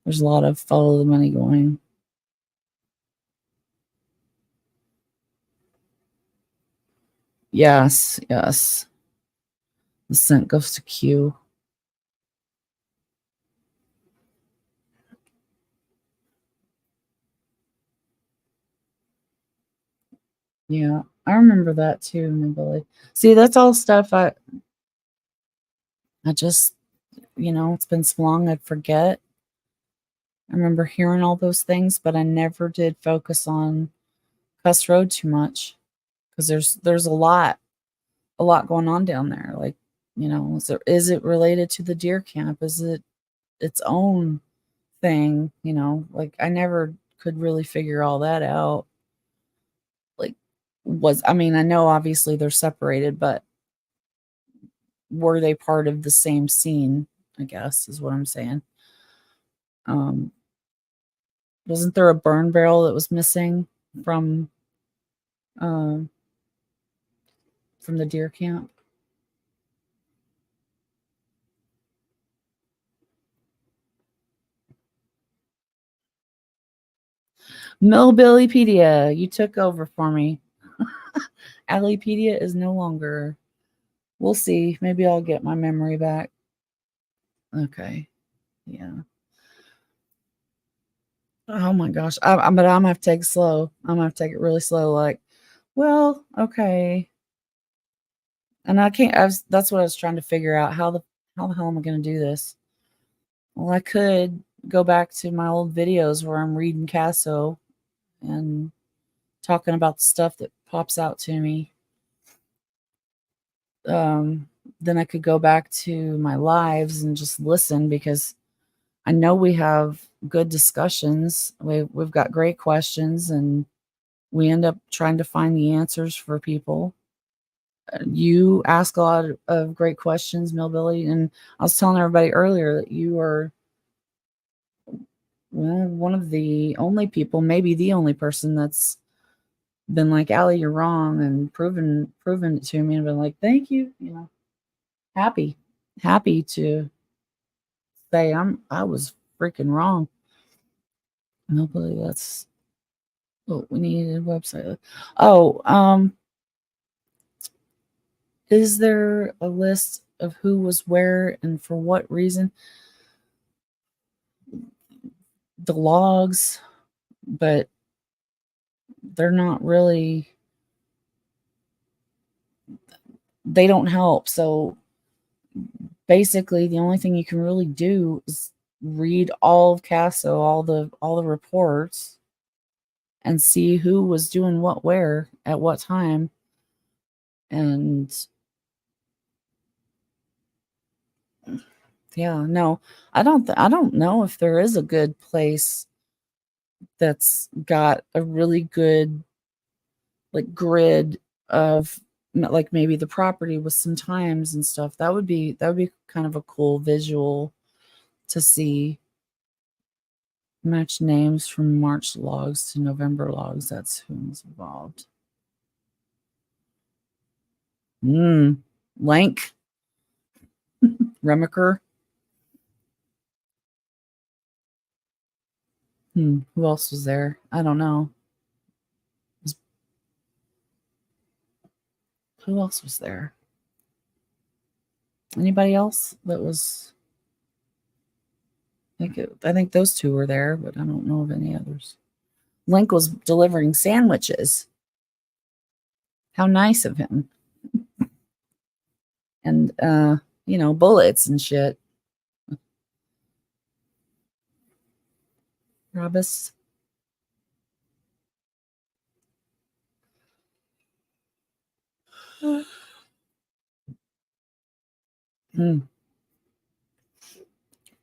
There's a lot of follow the money going. Yes, yes. The scent goes to Q. Yeah, I remember that too, Billy. See, that's all stuff I just, it's been so long I'd forget. I remember hearing all those things, but I never did focus on Cuss Road too much because there's a lot going on down there. Like, is it related to the deer camp? Is it its own thing? Like I never could really figure all that out. Like, I mean, I know obviously they're separated, but were they part of the same scene? I guess is what I'm saying. Um, wasn't there a burn barrel that was missing from um from the deer camp? Millbillypedia, you took over for me. Alipedia is no longer. We'll see. Maybe I'll get my memory back. Okay. Yeah. Oh my gosh. But I'm gonna have to take it slow. I'm gonna have to take it really slow. Like, well, okay. And I can't. That's what I was trying to figure out. How the hell am I gonna do this? Well, I could go back to my old videos where I'm reading Casso and talking about the stuff that pops out to me. Then I could go back to my lives and just listen because I know we have good discussions. We've got great questions and we end up trying to find the answers for people. You ask a lot of great questions, Millbilly, and I was telling everybody earlier that you are one of the only people, maybe the only person that's been like, Allie, you're wrong, and proven it to me, and been like, thank you, happy, happy to say I was freaking wrong. Nobody. That's what we needed a website. Oh, is there a list of who was where and for what reason? The logs, but they're not really, they don't help. So basically the only thing you can really do is read all of CASO, all the reports, and see who was doing what where at what time. And yeah, no, I don't know if there is a good place that's got a really good like grid of like maybe the property with some times and stuff. That would be kind of a cool visual to see. Match names from March logs to November logs. That's who's involved. Lank, Remaker. Who else was there? I don't know. Who else was there? Anybody else that was? I think those two were there, but I don't know of any others. Link was delivering sandwiches. How nice of him. And bullets and shit. Robus. Of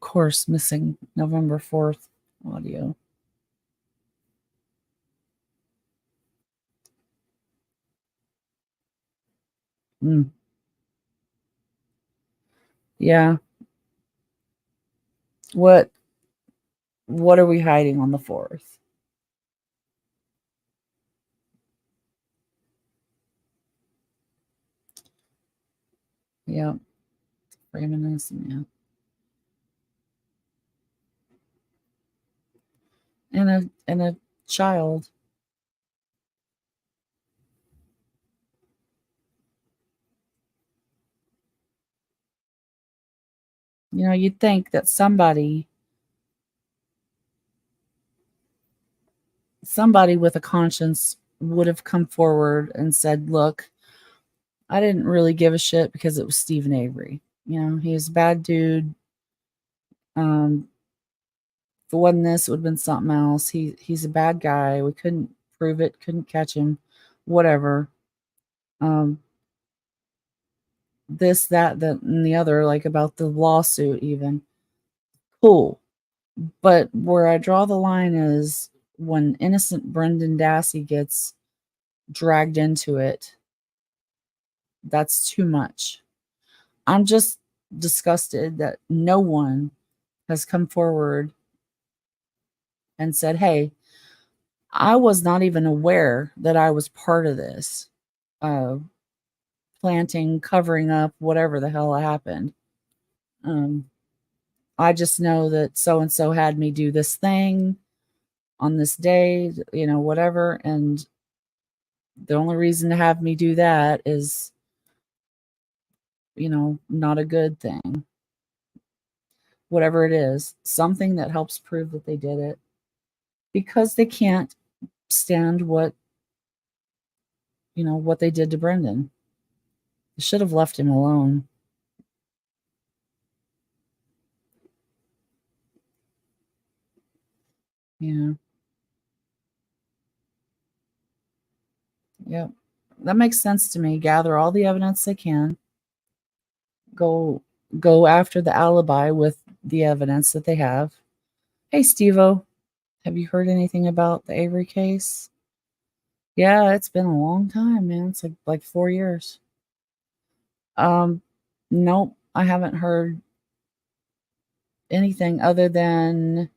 course, missing November 4th audio. Yeah. What are we hiding on the 4th? Yeah. Reminiscing, yeah. And a child. You'd think that somebody with a conscience would have come forward and said, look, I didn't really give a shit because it was Stephen Avery. He's a bad dude. If it wasn't this, it would have been something else. He's a bad guy. We couldn't prove it, couldn't catch him, whatever. This, that, and the other, like about the lawsuit, even. Cool. But where I draw the line is when innocent Brendan Dassey gets dragged into it, that's too much. I'm just disgusted that no one has come forward and said, hey, I was not even aware that I was part of this. Planting, covering up, whatever the hell happened. I just know that so and so had me do this thing on this day, whatever. And the only reason to have me do that is, not a good thing. Whatever it is, something that helps prove that they did it, because they can't stand what they did to Brendan. They should have left him alone. Yeah. Yep. That makes sense to me. Gather all the evidence they can. Go after the alibi with the evidence that they have. Hey, Steve-O, have you heard anything about the Avery case? Yeah, it's been a long time, man. It's like 4 years. Um, nope, I haven't heard anything other than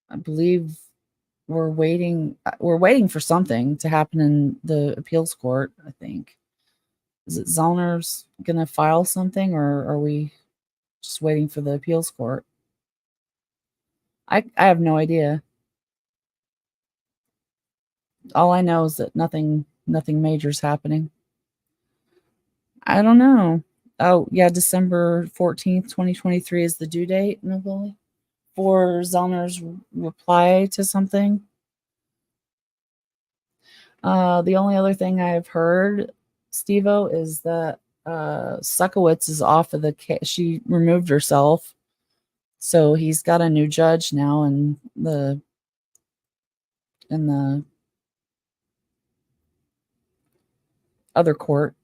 I believe we're waiting for something to happen in the appeals court, I think. Is it Zollner's gonna file something, or are we just waiting for the appeals court? I have no idea. All I know is that nothing major's happening. I don't know. Oh, yeah, December 14th, 2023 is the due date, Novoli, for Zollner's reply to something. The only other thing I've heard, Steve-O, is that Suckowitz is off of the case. She removed herself. So he's got a new judge now in the other court.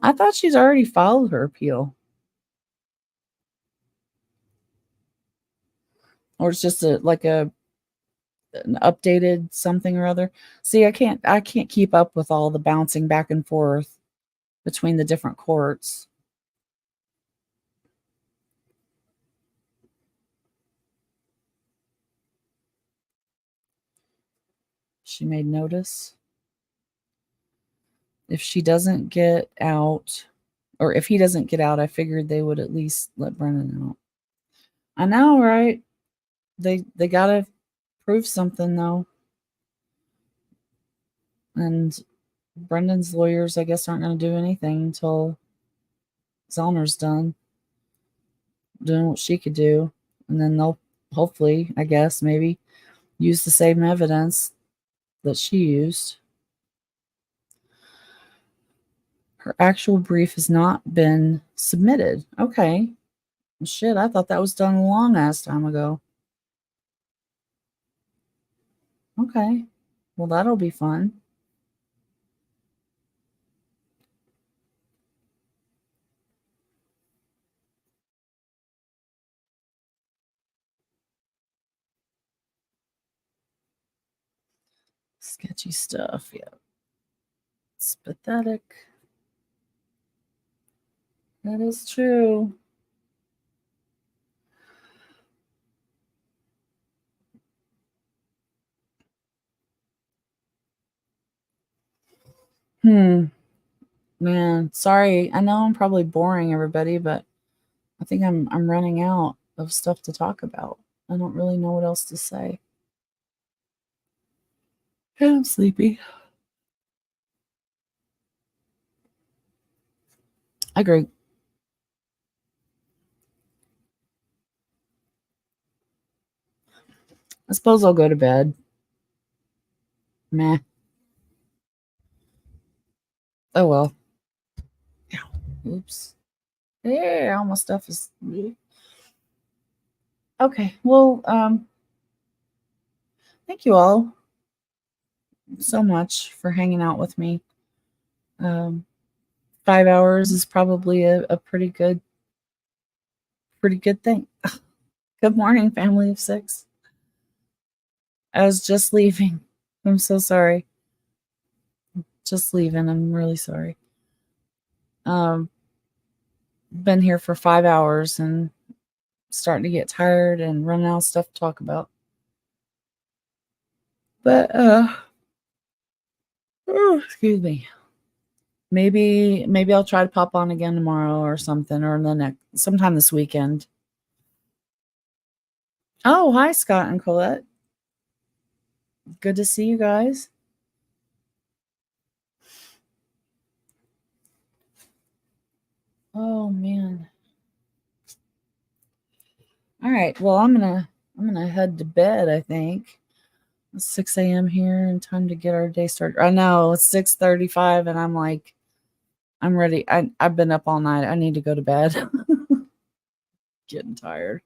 I thought she's already filed her appeal. Or it's just an updated something or other. See, I can't keep up with all the bouncing back and forth between the different courts. She made notice. If she doesn't get out, or if he doesn't get out, I figured they would at least let Brennan out. I know, right? They gotta prove something though. And Brendan's lawyers, I guess, aren't going to do anything until Zollner's done doing what she could do. And then they'll hopefully, I guess, maybe use the same evidence that she used. Her actual brief has not been submitted. Okay. Well, shit, I thought that was done a long ass time ago. Okay. Well, that'll be fun. Sketchy stuff. Yeah. It's pathetic. That is true. Man, sorry. I know I'm probably boring everybody, but I think I'm running out of stuff to talk about. I don't really know what else to say. Yeah, I'm sleepy. I agree. I suppose I'll go to bed. Meh. Oh well. Oops. Yeah, all my stuff is okay. Well, thank you all so much for hanging out with me. Um, 5 hours is probably a pretty good thing. Good morning, family of six. I was just leaving. I'm so sorry. Just leaving. I'm really sorry. Um, been here for 5 hours and starting to get tired and running out of stuff to talk about. But oh, excuse me. Maybe I'll try to pop on again tomorrow or something, or the next sometime this weekend. Oh, hi Scott and Colette. Good to see you guys. Oh man. All right. Well, I'm gonna head to bed, I think. It's 6 a.m. here and time to get our day started. I know it's 6:35 and I'm like, I'm ready. I've been up all night. I need to go to bed. Getting tired.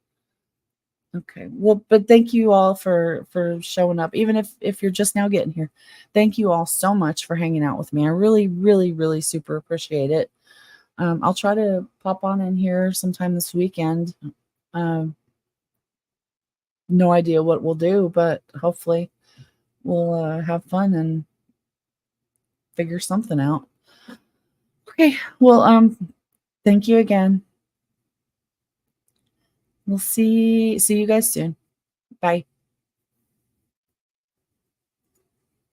Okay. Well, but thank you all for showing up. Even if you're just now getting here. Thank you all so much for hanging out with me. I really, really, really super appreciate it. I'll try to pop on in here sometime this weekend. Um, no idea what we'll do, but hopefully we'll have fun and figure something out. Okay, well, thank you again. We'll see you guys soon. Bye.